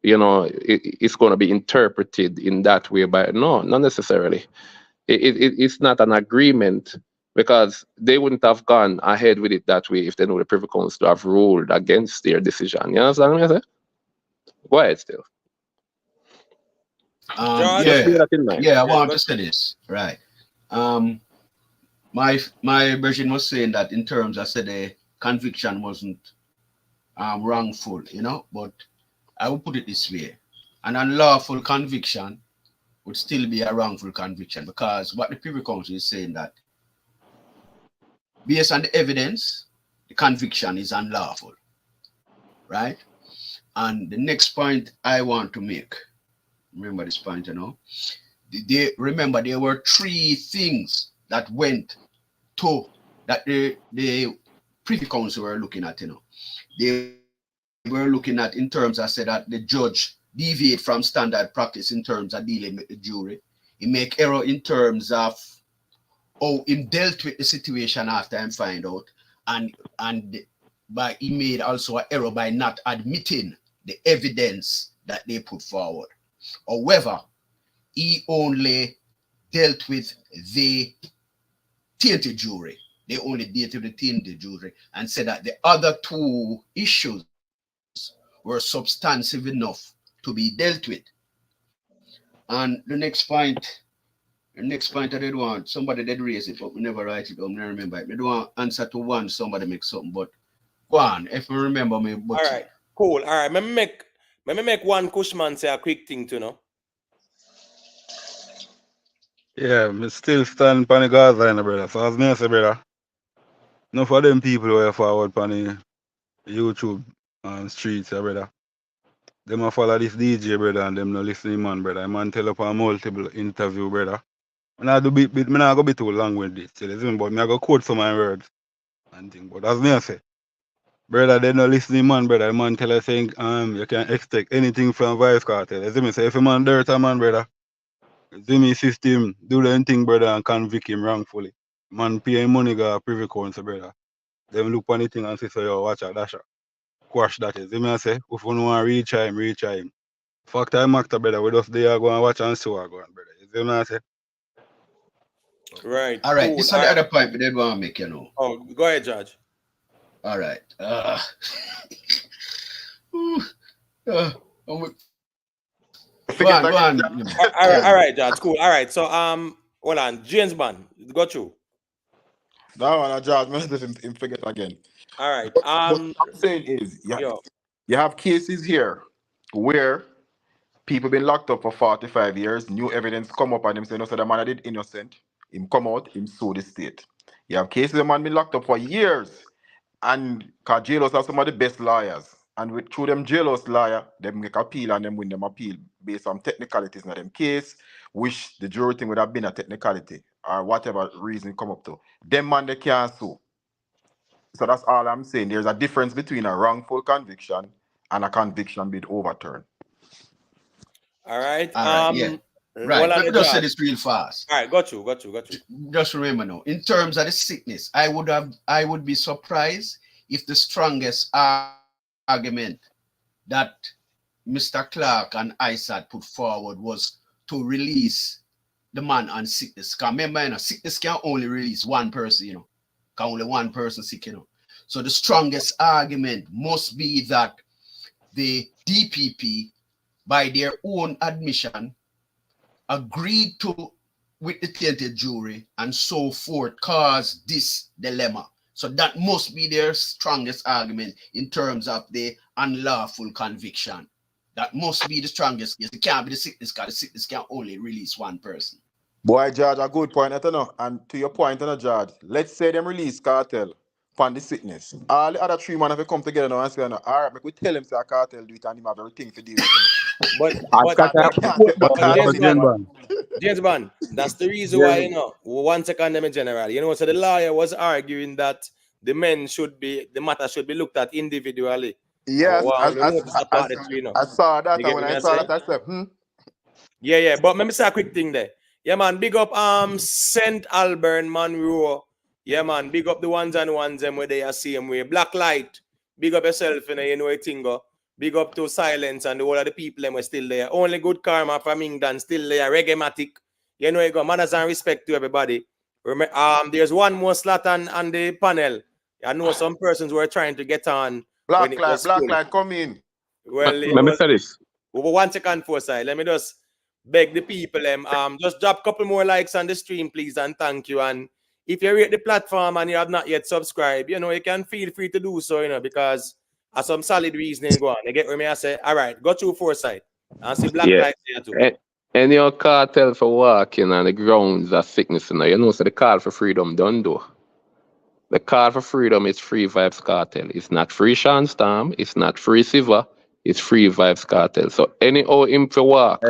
it's going to be interpreted in that way, but no, not necessarily. It's not an agreement because they wouldn't have gone ahead with it that way if they know the Privy Council have ruled against their decision. You understand what I say? quiet still. George? Just bear Yeah, that in mind. I Yeah, want go to say through. this, right? My version was saying that in terms, I said the conviction wasn't wrongful, but I would put it this way: an unlawful conviction would still be a wrongful conviction because what the Privy Council is saying that based on the evidence, the conviction is unlawful, right? And the next point I want to make, remember this point, remember there were three things that went to that the Privy Council were looking at, They were looking at in terms, I said that the judge deviate from standard practice in terms of dealing with the jury. He make error in terms of how he dealt with the situation after him find out, and by he made also an error by not admitting the evidence that they put forward. However, he only dealt with the tainted jury. They only dealt with the tainted jury and said that the other two issues were substantive enough to be dealt with. And the next point I did want, somebody did raise it, but we never write it down, I remember it. I don't want answer to one, somebody make something, but go on, if you remember me, but All right, cool. All right, let me make one Cushman say a quick thing to know. Yeah, me still stand on the Gaza line, brother. So as me say, brother, enough of them people who are forward on the YouTube and streets, brother. Them a follow this DJ, brother, and them no listen to man, brother. Man tell up a multiple interview, brother. Me not go be too long with this, but me I go quote some of my words and thing. But as me say, brother, they no listen to man, brother. Man tell us saying, you can expect anything from Vybz Kartel. You see me say, if a man dirt a man, brother, you see me system, do the thing, brother, and convict him wrongfully. Man pay him money, go Privy Council, brother. Them look on the thing and say, so yo, watch out, dash out. Quash that is. See me I say, if you want to reach him. Fuck time actor, brother. We just there go and watch and see what going, brother. You see me I say? Right. all right, Cool. this is All the right. other point we did want to make, Oh, go ahead, George. All right. Go on. All right, George. Cool. All right. So hold on, James Bond, got you. No, no, George, man, let him forget again. All right. What I'm saying is, you have cases here where people been locked up for 45 years, new evidence come up and them say, no, so the man did innocent. Him come out, him sue the state. You have cases the man been locked up for years, and cause jailers have some of the best lawyers. And with through them jailers lawyer, them make appeal and them win them appeal based on technicalities in them case, which the jury thing would have been a technicality or whatever reason come up to. Them man they can't sue. So that's all I'm saying. There's a difference between a wrongful conviction and a conviction being overturned. All right. Yeah. Well, Right. Let me just say George. this real fast. All right, got you. Just remember now, in terms of the sickness, I would be surprised if the strongest argument that Mr. Clark and ISAT put forward was to release the man on sickness. Because remember, sickness can only release one person, Can only one person sick, So the strongest argument must be that the DPP, by their own admission, agreed to with the tainted jury and so forth, cause this dilemma. So that must be their strongest argument in terms of the unlawful conviction. That must be the strongest case. It can't be the sickness, because the sickness can only release one person. Boy, George, a good point, and to your point, George, let's say them release Kartel from the sickness. All the other three men have to come together now and say, all right, we tell him say Kartel do it and him have everything to deal with it. James Bond, that's the reason why, one second, them in general. So the lawyer was arguing that the matter should be looked at individually. Yes, I saw that, and when I saw that, I said, Yeah, but let me say a quick thing there. Yeah, man, big up St. Albert, Monroe. Yeah, man, big up the ones and ones them where they are same way. Black Light, big up yourself, you know it tingo. Big up to Silence and all of the people them were still there. Only Good Karma from England still there. Reggae-matic. You know, you got manners and respect to everybody. There's one more slot on the panel. I know some persons were trying to get on. Black Light, come in. Well, Let me say this. 1 second, Foresight. Let me just beg the people, just drop a couple more likes on the stream, please, and thank you. And if you rate the platform and you have not yet subscribed, you can feel free to do so, because as some solid reasoning go on. You get what me I say? All right, go through Foresight and see black Yeah. lights there too. And your cartel for walking on the grounds of sickness, so the call for freedom done do. The call for freedom is Free Vybz Cartel. It's not free Sean Storm, it's not free Siva, it's Free Vybz Cartel. So anyhow him for walk.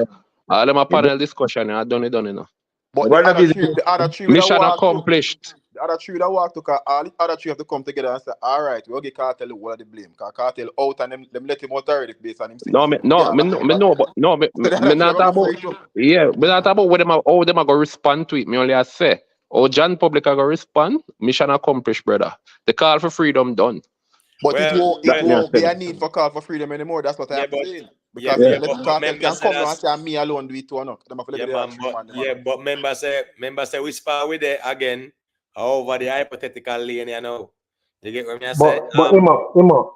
All them a panel discussion, I done it enough. But What have you the other three with mission walk accomplished. The other three that walk to all the other three have to come together and say, all right, we'll give Cartel all of the blame. Because Cartel out and them let him out already based on him. Me not about. Yeah, me not about how them are gonna respond to it. Me only I say, how John Public are gonna respond. Mission accomplished, brother. The call for freedom done. But it won't be a need for call for freedom anymore. That's what I'm saying. Because Cartel can come now and say me alone do it too or not. But members say whisper with it again over the hypothetical lane, You get what I say? But Emma,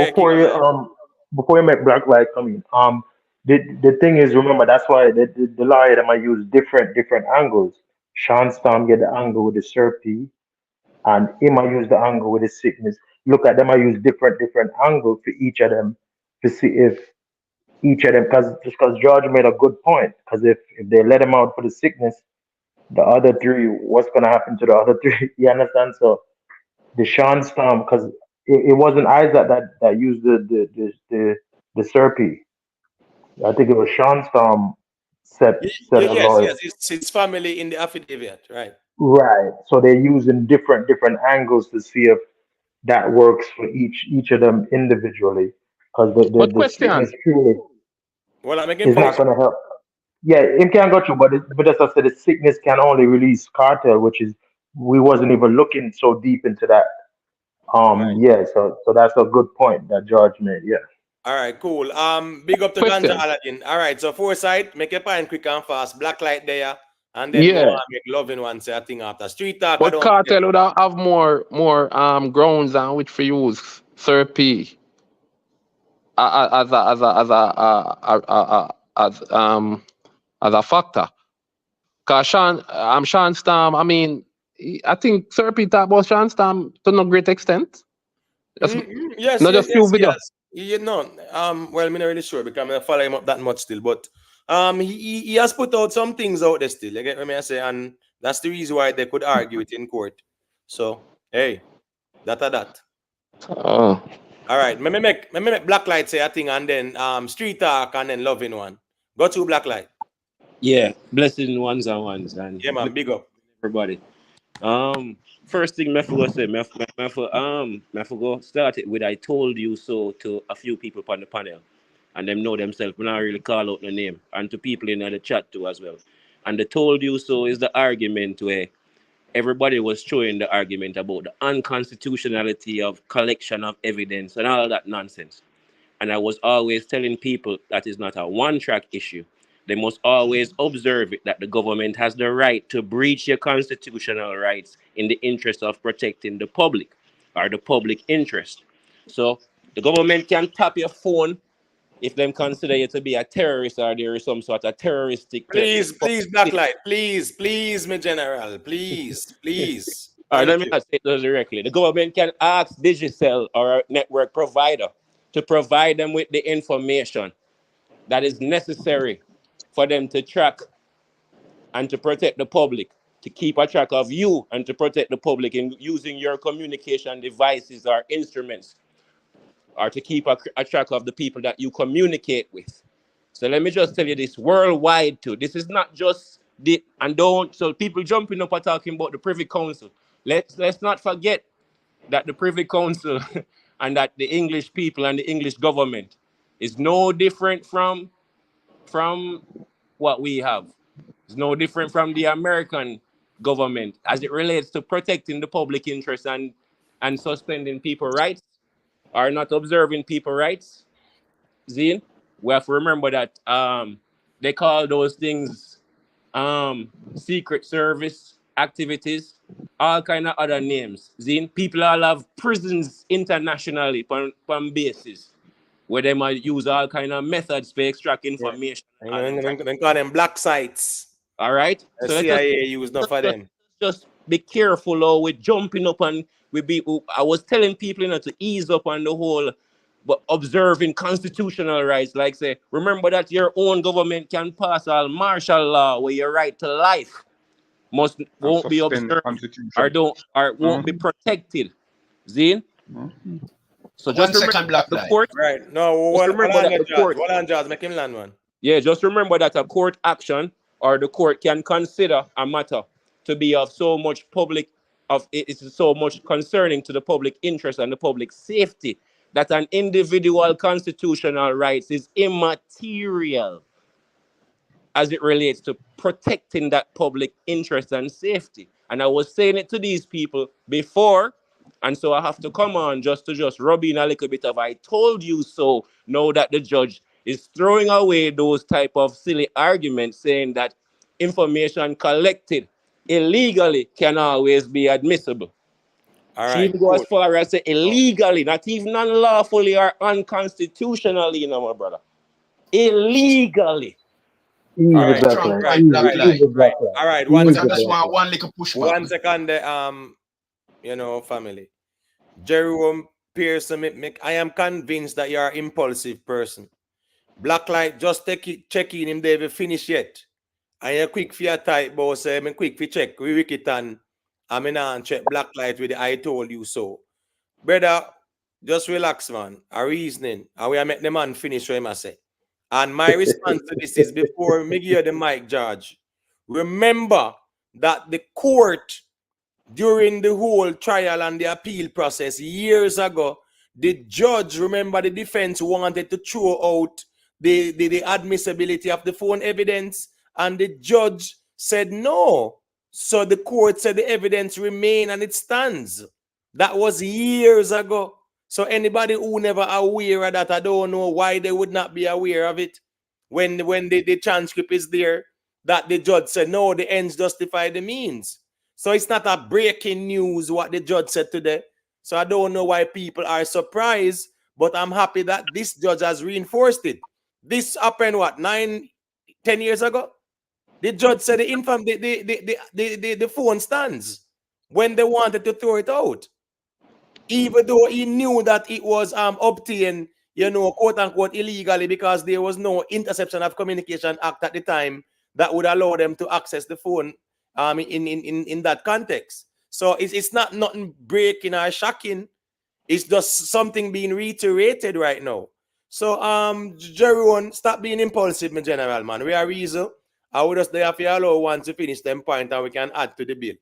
before you make black light come in, the thing is, remember, that's why the lawyer them might use different angles. Sean Storm get the angle with the Serpy, and he might use the angle with the sickness. Look at them, I use different angles for each of them to see if each of them, because George made a good point. Because if they let him out for the sickness, the other three, what's gonna happen to the other three? You understand? So the Sean Storm, because it wasn't Isaac that used the Serpy. I think it was Sean Storm set a lawyer. Yes, it's his family in the affidavit, right? Right. So they're using different angles to see if that works for each of them individually. Because the sickness truly is not going to help. Yeah, it can go through, but as I said, the sickness can only release Cartel, which is we wasn't even looking so deep into that. Yeah, so that's a good point that George made. Yeah. All right, cool. Big up to Ganja Aladdin. All right, so Foresight, make your point quick and fast. Black light there, and then go and make loving one say a thing after street talk. But Cartel would have more grounds on which for use Sir P as a factor. Cause Sean Storm, I mean, I think Sir P talk about Sean Storm to no great extent. Yes. Well, I'm not really sure because I'm not following him up that much still. But he has put out some things out there still. You get what I say? And that's the reason why they could argue it in court. So hey, that. Oh. All right. Let me make Blacklight say a thing and then street talk and then loving one. Go to Blacklight. Yeah, blessing ones and yeah, man, big up everybody. First thing me go say, me go start it with I told you so to a few people on the panel, and them know themselves. We not really call out the name, and to people in the chat too as well. And the told you so is the argument where everybody was showing the argument about the unconstitutionality of collection of evidence and all that nonsense. And I was always telling people that is not a one-track issue. They must always observe it, that the government has the right to breach your constitutional rights in the interest of protecting the public or the public interest. So the government can tap your phone if them consider you to be a terrorist or there is some sort of terroristic... Please, Blacklight. Please, my general. Please. All right, let me say it directly. The government can ask Digicel or a network provider to provide them with the information that is necessary for them to track and to protect the public, to keep a track of you and to protect the public in using your communication devices or instruments, or to keep a track of the people that you communicate with. So let me just tell you this, worldwide too. This is not just so people jumping up and talking about the Privy Council. Let's not forget that the Privy Council and that the English people and the English government is no different from what we have. It's no different from the American government as it relates to protecting the public interest and suspending people's rights or not observing people's rights. Zine, we have to remember that they call those things secret service activities, all kind of other names. Zine, people all have prisons internationally on basis. where they might use all kind of methods to extract information. They call them black sites. All right. The So let us CIA use enough of them. just be careful or with jumping up and I was telling people, to ease up on the whole but observing constitutional rights. Like say, remember that your own government can pass a martial law where your right to life won't be suspend the observed Constitution. or won't be protected. Zine? So One just remember second, that Black the Light. court. Right. No, Just one remember that the court. One judge, make him land one. Yeah, just remember that a court action or the court can consider a matter to be of so much it's so much concerning to the public interest and the public safety that an individual constitutional rights is immaterial as it relates to protecting that public interest and safety. And I was saying it to these people before, and so I have to come on just to rub in a little bit of I told you so, now that the judge is throwing away those type of silly arguments saying that information collected illegally can always be admissible. All She right, even go as far as say illegally, not even unlawfully or unconstitutionally, my brother. Illegally. Easy All right, black Strong light. point, Easy, Black right, Light. easy black All light. right. Easy I just black want light. one little pushback. 1 second, family. Jerome Pearson, I am convinced that you are an impulsive person. Blacklight, just check in him, they finish yet. And you quick for your type, boss, I'm quick for check. We wicked and I'm in check Blacklight with the I told you so. Brother, just relax, man. A reasoning. And we make the man finish what him say. And my response to this is before me give you the mic, George. Remember that the court during the whole trial and the appeal process years ago, the judge, remember the defense wanted to throw out the admissibility of the phone evidence, and the judge said no. So the court said the evidence remain and it stands. That was years ago. So anybody who never aware of that, I don't know why they would not be aware of it when the transcript is there, that the judge said no, the ends justify the means. So it's not a breaking news what the judge said today. So I don't know why people are surprised, but I'm happy that this judge has reinforced it. This happened 9-10 years ago? The judge said the phone stands when they wanted to throw it out. Even though he knew that it was obtained, quote unquote, illegally, because there was no Interception of Communication Act at the time that would allow them to access the phone in that context. So it's not nothing breaking or shocking. It's just something being reiterated right now. So Jeroen, stop being impulsive, my general man. We are reason. I would just have to allow one to finish them point and we can add to the bill.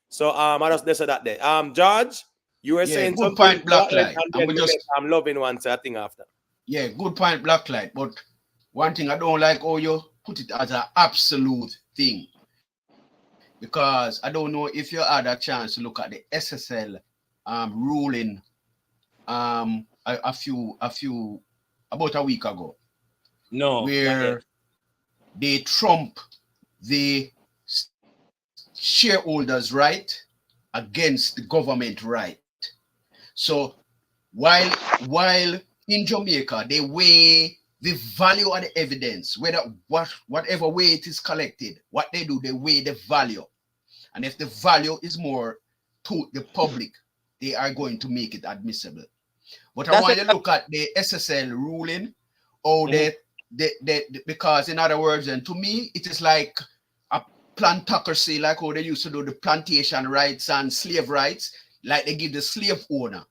So I just say that there. George, you were saying good something, point, Black Light. and then I'm loving one thing after. Yeah, good point, Black Light. But one thing I don't like how you put it as an absolute thing. Because I don't know if you had a chance to look at the SSL ruling about a week ago. No. Where they trump the shareholders' right against the government right. So while in Jamaica they weigh the value of the evidence, whatever way it is collected, what they do, they weigh the value. And if the value is more to the public, they are going to make it admissible. But I want you to look at the SSL ruling, or because in other words, and to me, it is like a plantocracy, like how they used to do the plantation rights and slave rights, like they give the slave owner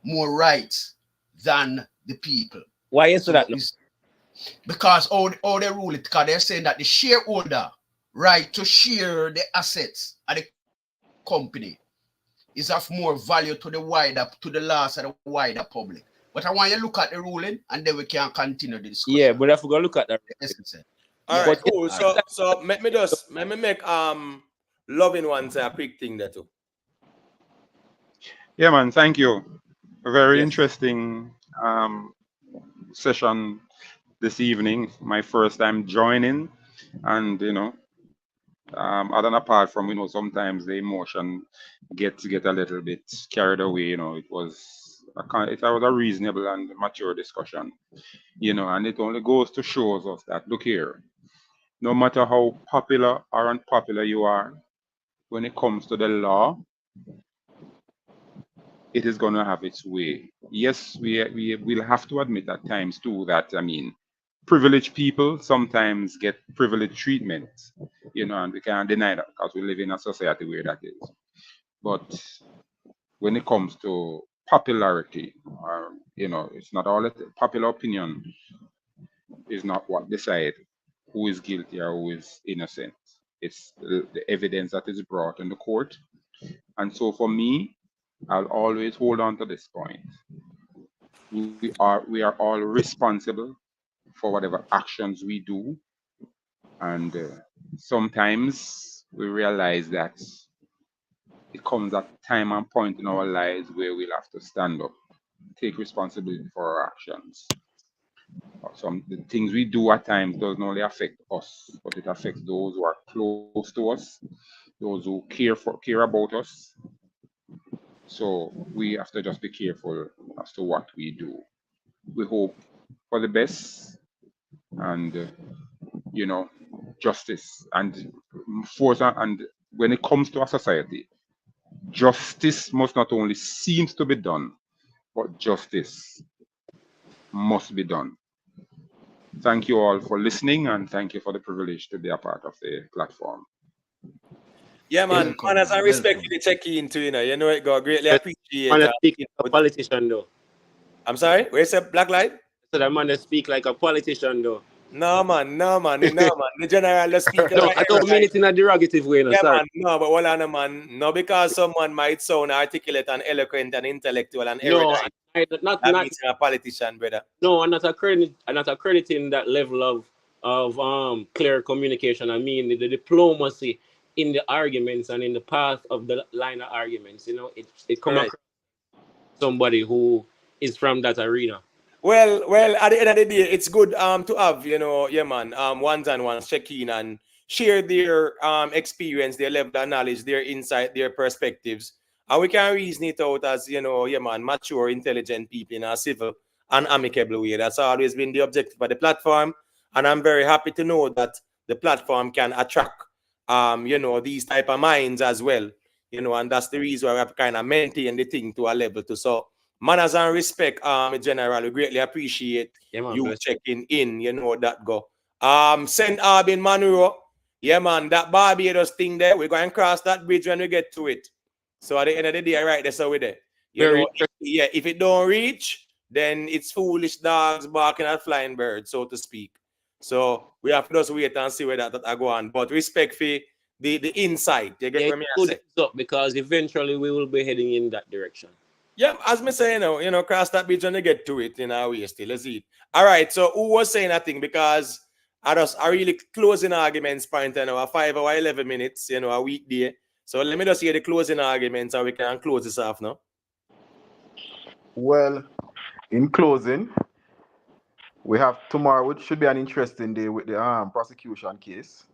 more rights than the people. Why is that? Because all they rule it, because they're saying that the shareholder right to share the assets of the company is of more value to the loss of the wider public. But I want you to look at the ruling and then we can continue the discussion. Yeah, but if we go look at that. All right, cool. So let me make loving one say a quick thing there too. Yeah, man, thank you. A very interesting session this evening. My first time joining, and other than apart from sometimes the emotion gets a little bit carried away. It was it was a reasonable and mature discussion, and it only goes to shows us that look here, no matter how popular or unpopular you are, when it comes to the law, it is going to have its way. Yes, we will have to admit at times too that, privileged people sometimes get privileged treatment, and we can't deny that because we live in a society where that is. But when it comes to popularity, it's not all popular opinion is not what decide who is guilty or who is innocent. It's the evidence that is brought in the court. And so for me, I'll always hold on to this point. We are all responsible for whatever actions we do, and sometimes we realize that it comes at time and point in our lives where we'll have to stand up, take responsibility for our actions. Some the things we do at times doesn't only affect us, but it affects those who are close to us, those who care about us. So we have to just be careful as to what we do. We hope for the best, and justice and force. And when it comes to a society, justice must not only seems to be done, but justice must be done. Thank you all for listening, and thank you for the privilege to be a part of the platform. Yeah, man. Welcome, Manners and man. respect Welcome. for the check-in too, you know it, God. Greatly Man, appreciate man speak like a politician though. I'm sorry, where's the black light? So that man speak like a politician though. No man, no man, no man. The general the speaker No, right I here, don't mean right? it in a derogative way, no, Yeah, sorry. man, no, but hold on, man. No, because someone might sound articulate and eloquent and intellectual and No, erudite. not That means you're a politician, brother. no, I'm not accrediting that level of clear communication. I mean the diplomacy in the arguments and in the path of the line of arguments. It come Right. across somebody who is from that arena. Well, at the end of the day, it's good to have, yeah man, ones and ones check in and share their experience, their level of knowledge, their insight, their perspectives. And we can reason it out as, yeah man, mature, intelligent people in a civil and amicable way. That's always been the objective of the platform. And I'm very happy to know that the platform can attract these type of minds as well. And that's the reason why we have kind of maintained the thing to a level to so manners and respect, in general. We greatly appreciate you checking in. You know that go. St. Albin Monroe. Yeah, man, that Barbados thing there, we're going to cross that bridge when we get to it. So at the end of the day, right, that's how we're there. If it don't reach, then it's foolish dogs barking at flying birds, so to speak. So we have to just wait and see where that go on. But respect for the insight. You get what me I say? Up because eventually we will be heading in that direction. Yeah, as me say, cross that bridge when you get to it, we still let's see it. All right, so who was saying that thing? Because I really closing arguments point, a 5 hour 11 minutes, a weekday. So let me just hear the closing arguments and we can close this off now. Well, in closing, we have tomorrow, which should be an interesting day with the prosecution case.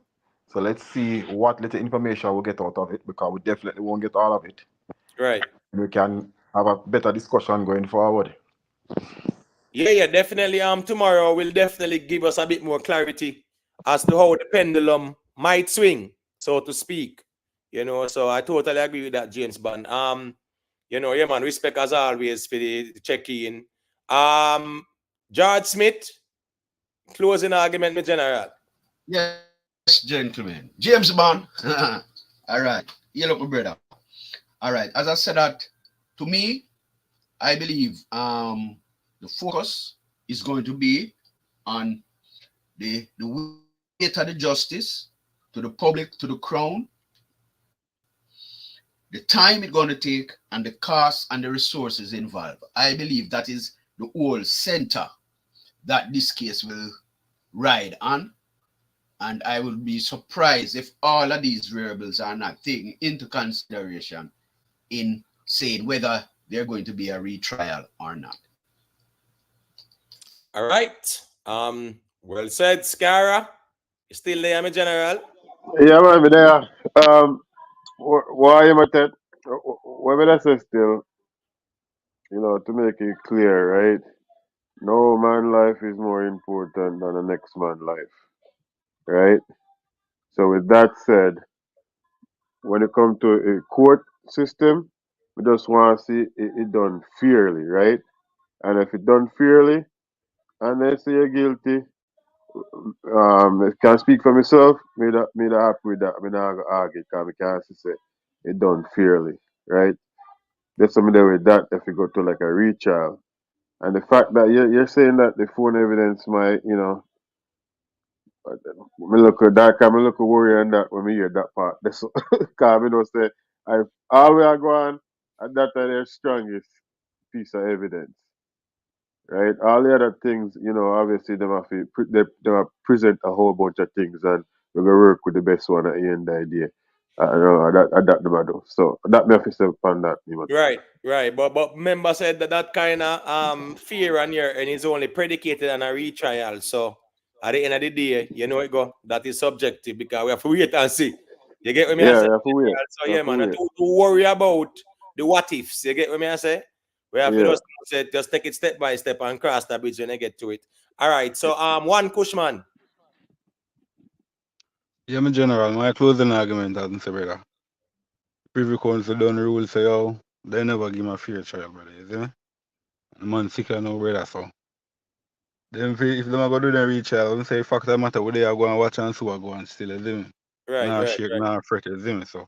So let's see what little information we'll get out of it, because we definitely won't get all of it. Right. We can have a better discussion going forward. Yeah, definitely. Tomorrow will definitely give us a bit more clarity as to how the pendulum might swing, so to speak. So I totally agree with that, James Bond. Yeah, man, respect as always for the check-in. George Smith, closing argument with General. Yes, gentlemen. James Bond. All right. You look, my brother. All right. As I said that, to me, I believe the focus is going to be on the weight of the justice to the public, to the crown, the time it's going to take, and the cost and the resources involved. I believe that is the whole center that this case will ride on. And I will be surprised if all of these variables are not taken into consideration in saying whether they're going to be a retrial or not. All right. Well said, Scara. You still there, my General? Yeah, man, me there. Why am I that? What will I say still? To make it clear, right? No man life is more important than the next man life, right? So with that said, when it comes to a court system, we just want to see it done fairly, right? And if it done fairly, and they say you're guilty, I can speak for myself. Me that happy with that. Me not gonna argue because I can't say it done fairly, right? There's something there with that if you go to like a retrial. And the fact that you're saying that the phone evidence might, me look at that, me look at worry on that when me hear that part. That's because me know say I all we are going and that are their strongest piece of evidence. Right? All the other things, obviously them have to they have present a whole bunch of things and we're gonna work with the best one at the end of the day. I know that them a do. So that me have to say upon that, man. Right, right. But member said that kind of fear on your and is only predicated on a retrial. So at the end of the day, you know it go. That is subjective because we have to wait and see. You get what me I Yeah, say? you have to wait. So You yeah, have to man, not wait. to worry about the what ifs. You get what me I say? We have to Yeah. just take it step by step and cross that bridge when I get to it. All right. So one Cushman. Yeah, my general, my closing argument hasn't say, brother. Privy Council done rule say, yo, they never give me a fair trial, brother. You see me? The man sick and no brother, so. Then if them are going to do the retrial, them say, fact that matter, what they are going to watch and see what go on still, you see me? Right, Nah, right, shake, right, nah, fret, you see me? So.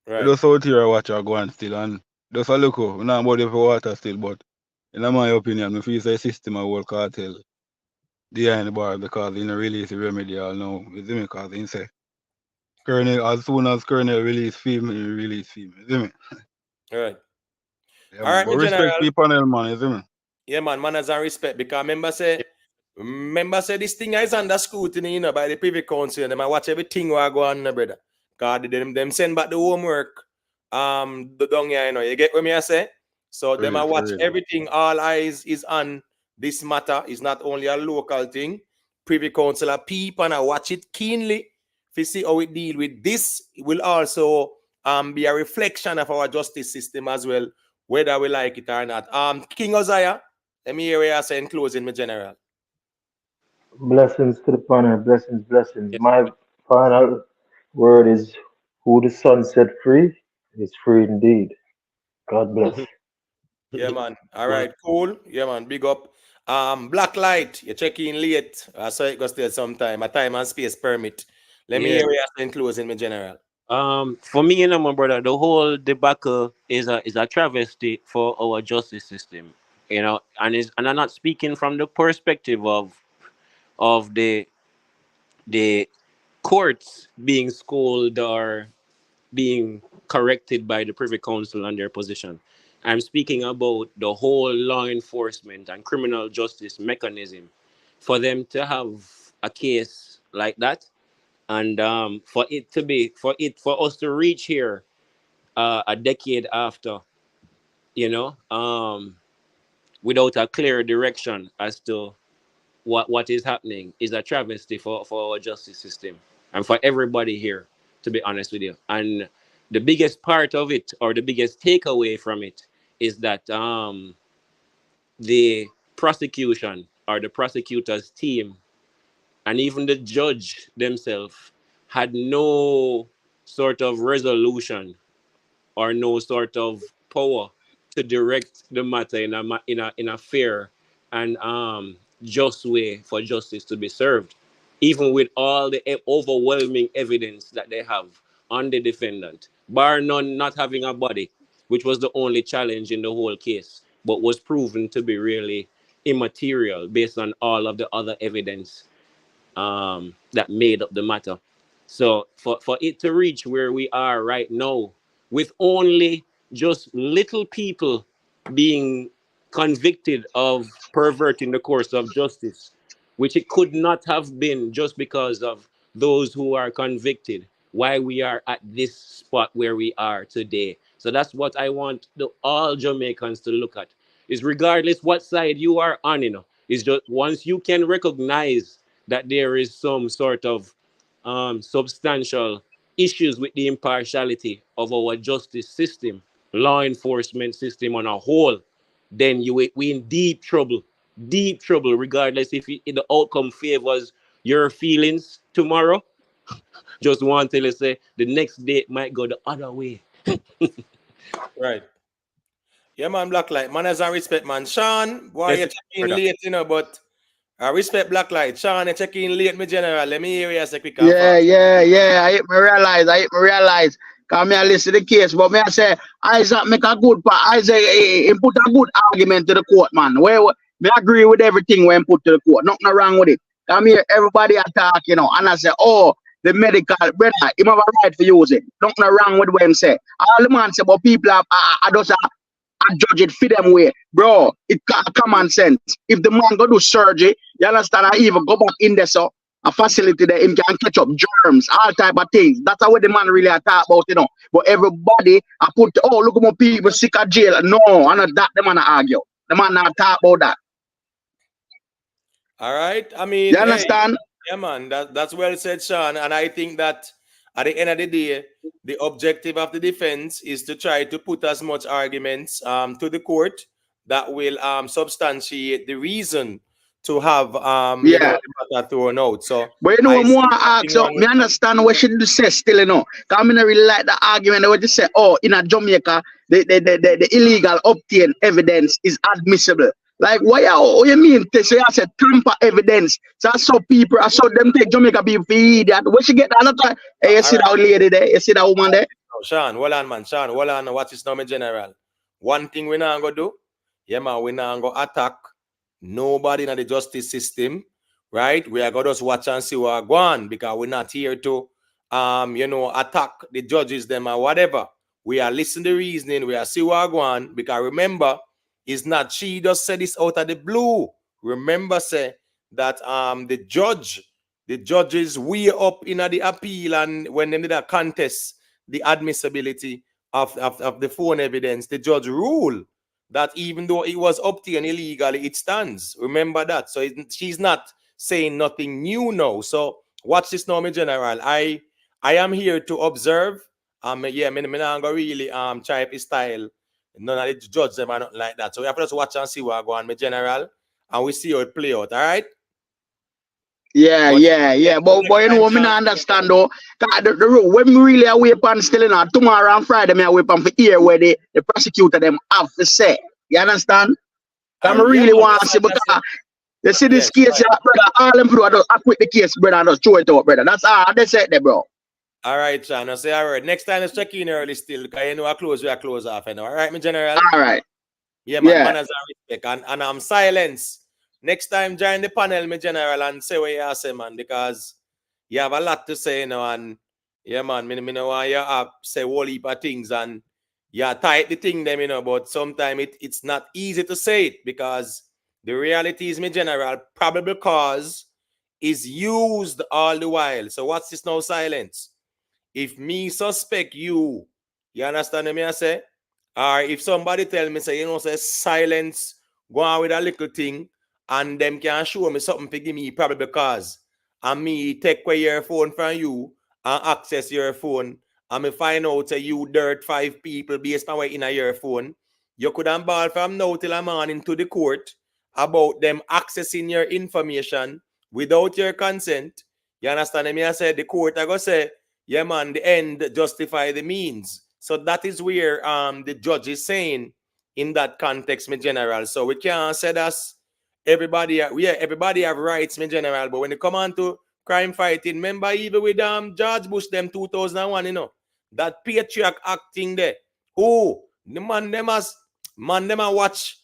We right. just out here watch her go on still, and just a look, we not about the water still, but in my opinion, I feel the system of world cartel behind the bar because in the release the remedy all know. You see me? Because he say, Colonel, as soon as Colonel release film, he release film. You see me? All right. Yeah, All man. right, But my general. respect people panel, man. You see me? Yeah, man, manners and respect. Because remember say this thing is under scrutiny, by the Privy Council. And them I watch everything where I go on, brother. Because them send back the homework. Down here, you get what me I say? So them I Real, for watch real. everything. All eyes is on this matter. It's not only a local thing. Privy Council are peep and I watch it keenly to see how it deal with this. It will also be a reflection of our justice system as well, whether we like it or not. King Uzziah, let me hear what you say in closing, my general. Blessings to the panel, blessings, blessings. My final word is who the sun set free is free indeed. God bless. Yeah, man. All Well, right, cool. Yeah, man. Big up. Black light, you check in late. I saw it go still sometime. A time and space permit. Let me yeah. hear what you say in closing, my general. For me, my brother, the whole debacle is a travesty for our justice system. And I'm not speaking from the perspective of the courts being scolded or being corrected by the Privy Council on their position. I'm speaking about the whole law enforcement and criminal justice mechanism for them to have a case like that, and for us to reach here a decade after, you know, without a clear direction as to what is happening is a travesty for our justice system and for everybody here, to be honest with you. And the biggest part of it, or the biggest takeaway from it, is that the prosecution or the prosecutor's team and even the judge themselves had no sort of resolution or no sort of power to direct the matter in a fair and just way for justice to be served, even with all the overwhelming evidence that they have on the defendant, bar none not having a body, which was the only challenge in the whole case, but was proven to be really immaterial based on all of the other evidence that made up the matter. So for it to reach where we are right now, with only just little people being convicted of perverting the course of justice, which it could not have been just because of those who are convicted, why we are at this spot where we are today. So that's what I want all Jamaicans to look at. Is regardless what side you are on, is just once you can recognize that there is some sort of substantial issues with the impartiality of our justice system, law enforcement system on a whole, then we in deep trouble, regardless if the outcome favors your feelings tomorrow. Just want to say the next day might go the other way. Right. Yeah, man, Blacklight. Manners and respect, man. Sean, why Yes, you checking brother. late, but I respect Blacklight. Sean, you checking late, me general. Let me hear you say quick and Yeah, fast. I realize. Come here, listen to the case, but me I say Isaac make a good part. Isaac he put a good argument to the court, man. Where me agree with everything when put to the court. Nothing wrong with it. Come here, everybody attack, and I say, oh, the medical brother, him have a right for use it. Nothing wrong with what him say. All the man say, but people are just I judge it for them way, bro. It common sense. If the man go do surgery, you understand? I even go back in there, so a facility that him can catch up germs, all type of things. That's how the man really talk about. But everybody, I put, oh, look at my people sick of jail. No, I not that the man argue. The man not talk about that. All right. I mean, You understand? Yeah, man. That's well said, Sean. And I think that at the end of the day, the objective of the defense is to try to put as much arguments to the court that will substantiate the reason to have Yeah. the matter thrown out. So But I more ask, so me understand what she do say still, Because I not really like the argument where they say, oh, in a Jamaica, the illegal obtained evidence is admissible. Like, what you mean? They say, I said, tamper evidence. So I saw people, I saw them take Jamaica people for idiot. Where she get that? Hey, you see that lady there? You see that woman there? Sean, hold on, man. Sean, hold on. Watch this now, my general. One thing we not going to do, yeah, man, we not going to attack nobody in the justice system, right? We are going to just watch and see what go on because we're not here to, attack the judges, them or whatever. We are listening to reasoning. We are see what go on because remember, it's not she just said this out of the blue. Remember, say that the judges way up in the appeal and when they did a contest the admissibility of the phone evidence, the judge ruled that even though it was obtained illegally, it stands. Remember that. So she's not saying nothing new now. So watch this now, my general. I am here to observe. Yeah, I'm not gonna really try his style. None of the judge them are not like that. So we have to just watch and see what go on, my general, and we see how it play out. All right. Yeah. But me not understand though. The rule when we really are waiting still tomorrow and Friday, me are waiting for hear where the prosecutor them have to say. You understand? I really want to see because you see this case, brother. All them people I quit the case, brother, and just throw it out, brother. That's all they said there, bro. All right, Sean. I say all right. Next time let's check in early still because I close off. All right, my general. All right. Yeah, man. Manners and respect. And I'm silence. Next time, join the panel, my general, and say what you say, man, because you have a lot to say, and yeah, man, me know why you say a whole heap of things, and you tight the thing, them, but sometimes it's not easy to say it because the reality is, my general, probable cause is used all the while. So what's this now silence? If me suspect you understand me I say? Or if somebody tell me, say, say silence, go on with a little thing, and them can show me something to give me probably because and me take away your phone from you and access your phone, and me find out that you dirt 5 people based on what in your phone, you could have ball from now till a morning to the court about them accessing your information without your consent. You understand me? I said the court I go say, yeah, man, the end justify the means. So that is where the judge is saying in that context, my general. So we can't say that everybody have rights, my general. But when it come on to crime fighting, remember even with George Bush them 2001, that Patriot acting there. Oh, the man them watch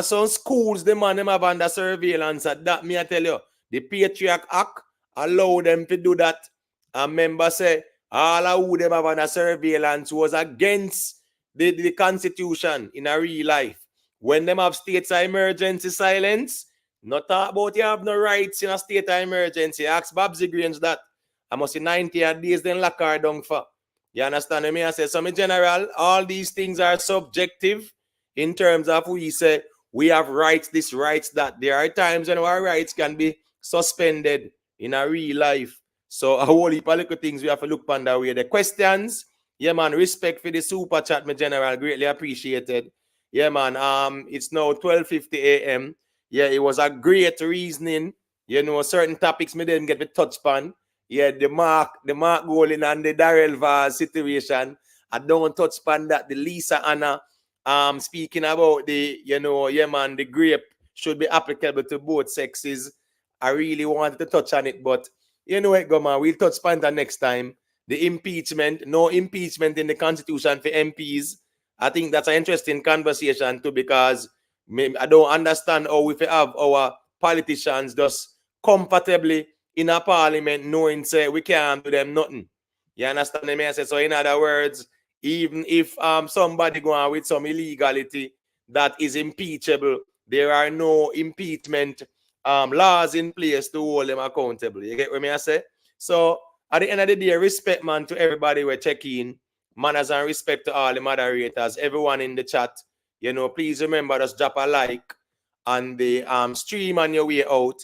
some schools, the man them have under surveillance. That me I tell you, the Patriot Act allow them to do that. And member say all of who them have under surveillance was against the constitution in a real life. When them have states of emergency silence, not talk about you have no rights in a state of emergency. Ask Vybz Grange that. I must say 90 days then lock her down for. You understand me? I say, so in general, all these things are subjective in terms of we say we have rights, this, rights, that. There are times when our rights can be suspended in a real life. So a whole heap of little things we have to look on that way. The questions, yeah, man, respect for the super chat, my general, greatly appreciated. Yeah, man. It's now 12:50 a.m. Yeah, it was a great reasoning. You know, certain topics me didn't get to touch upon. Yeah, the Mark Golin and the Darrell Vaz situation. I don't touch upon that. The Lisa Anna speaking about the, you know, yeah, man, the grape should be applicable to both sexes. I really wanted to touch on it, but you know what, go man, we'll touch upon that next time. The impeachment, no impeachment in the constitution for MPs. I think that's an interesting conversation too, because I don't understand how we have our politicians just comfortably in a parliament knowing say we can't do them nothing. You understand me? I say, so in other words, even if somebody go on with some illegality that is impeachable, there are no impeachment laws in place to hold them accountable. You get what I say? So at the end of the day, respect, man, to everybody we're checking. Manners and respect to all the moderators, everyone in the chat. You know, please remember, just drop a like on the stream on your way out.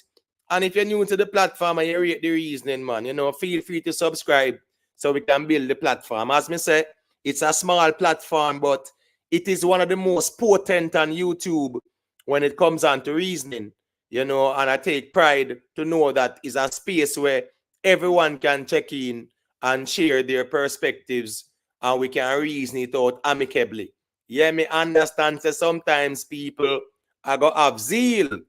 And if you're new to the platform and you rate the reasoning, man, you know, feel free to subscribe so we can build the platform. As me say, it's a small platform, but it is one of the most potent on YouTube when it comes on to reasoning, you know, and I take pride to know that is a space where everyone can check in and share their perspectives and we can reason it out amicably. Yeah, me understand that sometimes people are going to have zeal.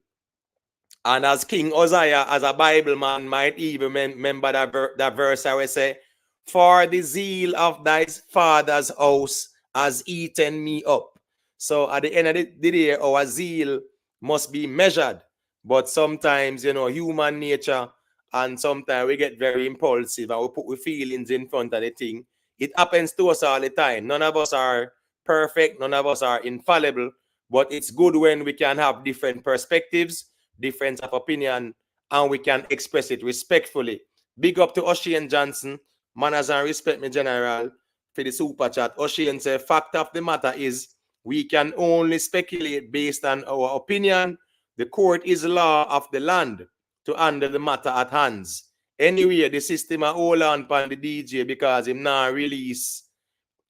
And as King Uzziah, as a Bible man, might even remember that verse I will say, for the zeal of thy father's house has eaten me up. So at the end of the day, our zeal must be measured. But sometimes, you know, human nature, and sometimes we get very impulsive and we put our feelings in front of the thing. It happens to us all the time. None of us are perfect. None of us are infallible. But it's good when we can have different perspectives, difference of opinion, and we can express it respectfully. Big up to Ocean Johnson. Manners and respect, me general, for the super chat. Ocean said, fact of the matter is, we can only speculate based on our opinion. The court is law of the land to handle the matter at hands. Anyway, the system a hold on pan the DJ because him not release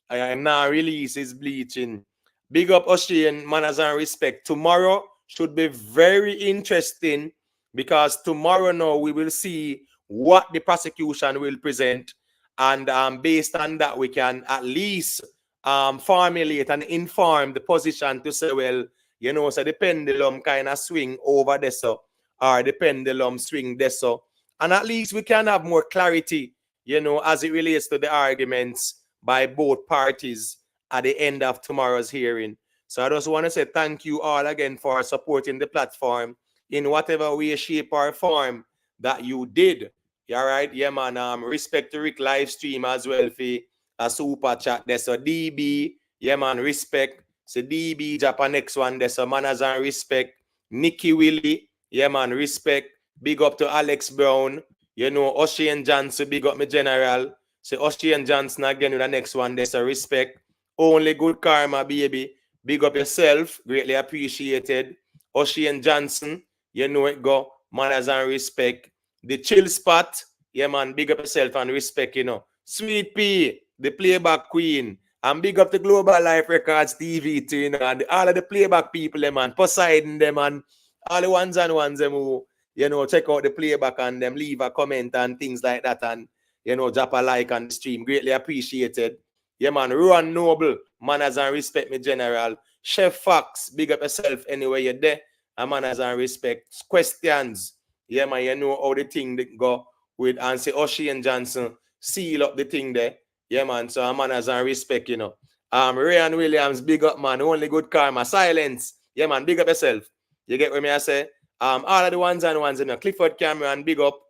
his bleaching. Big up Ocean, manners and respect. Tomorrow should be very interesting because tomorrow now we will see what the prosecution will present. And based on that, we can at least formulate and inform the position to say, well, you know, so the pendulum kind of swing over there, so, or the pendulum swing there, so. And at least we can have more clarity, you know, as it relates to the arguments by both parties at the end of tomorrow's hearing. So I just want to say thank you all again for supporting the platform in whatever way, shape, or form that you did. All right, yeah, man. Respect to Rick live stream as well for a super chat. There's a DB, yeah, man. Respect. So DB Japan next one. There's a manners and respect. Nikki Willie, yeah, man. Respect. Big up to Alex Brown. You know, Ocean Johnson, big up me general. So Ocean Johnson again with the next one. There's a respect. Only good karma, baby. Big up yourself. Greatly appreciated. Ocean Johnson, you know it go. Manners and respect. The chill spot, yeah, man. Big up yourself and respect, you know. Sweet P, the playback queen. And big up the Global Life Records TV too, you know. And all of the playback people, them, man. Poseidon, them, man. All the ones and ones, them who, you know, check out the playback and them, leave a comment and things like that. And, you know, drop a like on the stream. Greatly appreciated. Yeah, man. Ruan Noble, manners and respect, me general. Chef Fox, big up yourself anywhere you're there. And manners and respect. Questions. Yeah, man, you know how the thing that go with and say Ocean Johnson seal up the thing there. Yeah, man. So manners and respect, you know. Ryan Williams, big up, man. Only good karma. Silence. Yeah, man. Big up yourself. You get what me I say? All of the ones and ones, you know. Clifford Cameron, big up.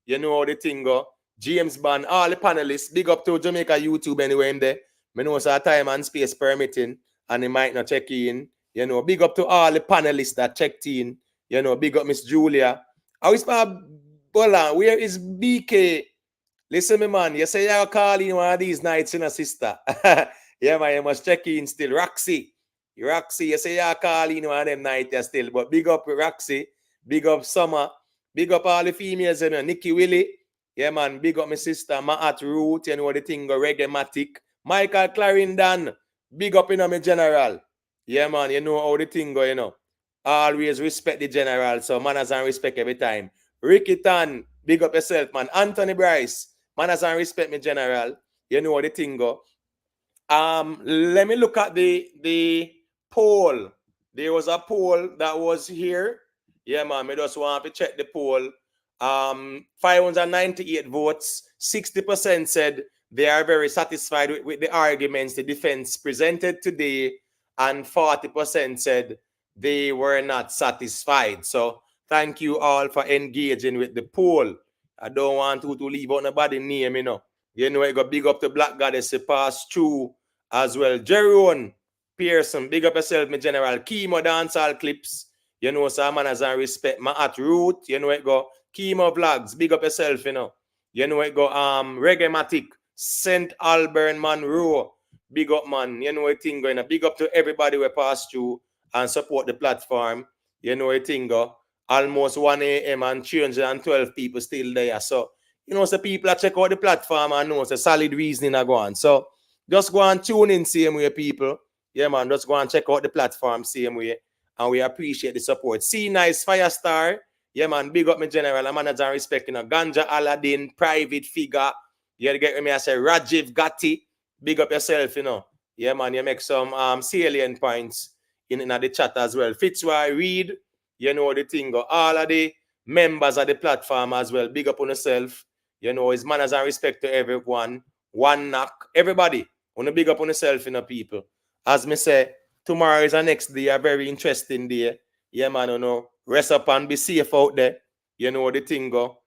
You know how the thing go. James Bond, all the panelists, big up to Jamaica YouTube anyway in there. Me know so time and space permitting, and they might not check in. You know, big up to all the panelists that checked in. You know, big up Miss Julia. I was Bola, where is BK? Listen, me man, you say you're calling one of these nights, you know, sister. Yeah, man, you must check in still. Roxy, you say you're calling one of them nights still. But big up Roxy, big up Summer, big up all the females, you know, Nikki Willie. Yeah, man, big up my sister, Maat Root, you know the thing, go Reggae Matic. Michael Clarendon, big up, you know, me general. Yeah, man, you know how the thing go, you know. Always respect the general, so manners and respect every time. Ricky Tan, big up yourself, man. Anthony Bryce, manners and respect me, general. You know how the thing go. Let me look at the poll. There was a poll that was here. Yeah, man, I just want to check the poll. 598 votes, 60% said they are very satisfied with the arguments the defense presented today, and 40% said they were not satisfied. So thank you all for engaging with the poll. I don't want to leave out nobody name, you know. You know, I got big up the Black Goddess, pass through as well. Jeroen Pearson, big up yourself, my general. Chemo dancehall clips. You know, some man has respect. My at root, you know it go. Chemo vlogs, big up yourself, you know. You know it go Reggae-matic, St. Albert Monroe. Big up, man. You know it thing going. Big up to everybody we pass through and support the platform. You know it thing go. Almost 1 a.m. and 312 people still there. So, you know, so people are check out the platform and know it's a solid reasoning are going. So just go and tune in same way, people. Yeah, man, just go and check out the platform same way. And we appreciate the support. See Nice Firestar. Yeah, man, big up my general. I'm manager and respect, you know. Ganja Aladdin, private figure. You get me, I say Rajiv Gatti. Big up yourself, you know. Yeah, man, you make some salient points in the chat as well. Fitzroy Reed, you know the thing. All of the members of the platform as well. Big up on yourself. You know, his manners and respect to everyone. One knock. Everybody, want to big up on yourself, you know, people. As me say, tomorrow is the next day, a very interesting day. Yeah, man, you know. Rest up and be safe out there. You know the thing go.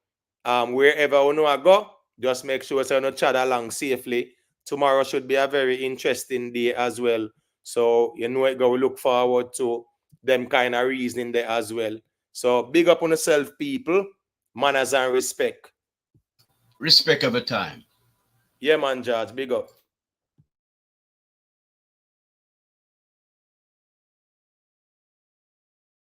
Wherever you know I go, just make sure you not chat along safely. Tomorrow should be a very interesting day as well. So you know it go. We look forward to them kind of reasoning there as well. So big up on yourself, people. Manners and respect. Respect every time. Yeah, man, George. Big up.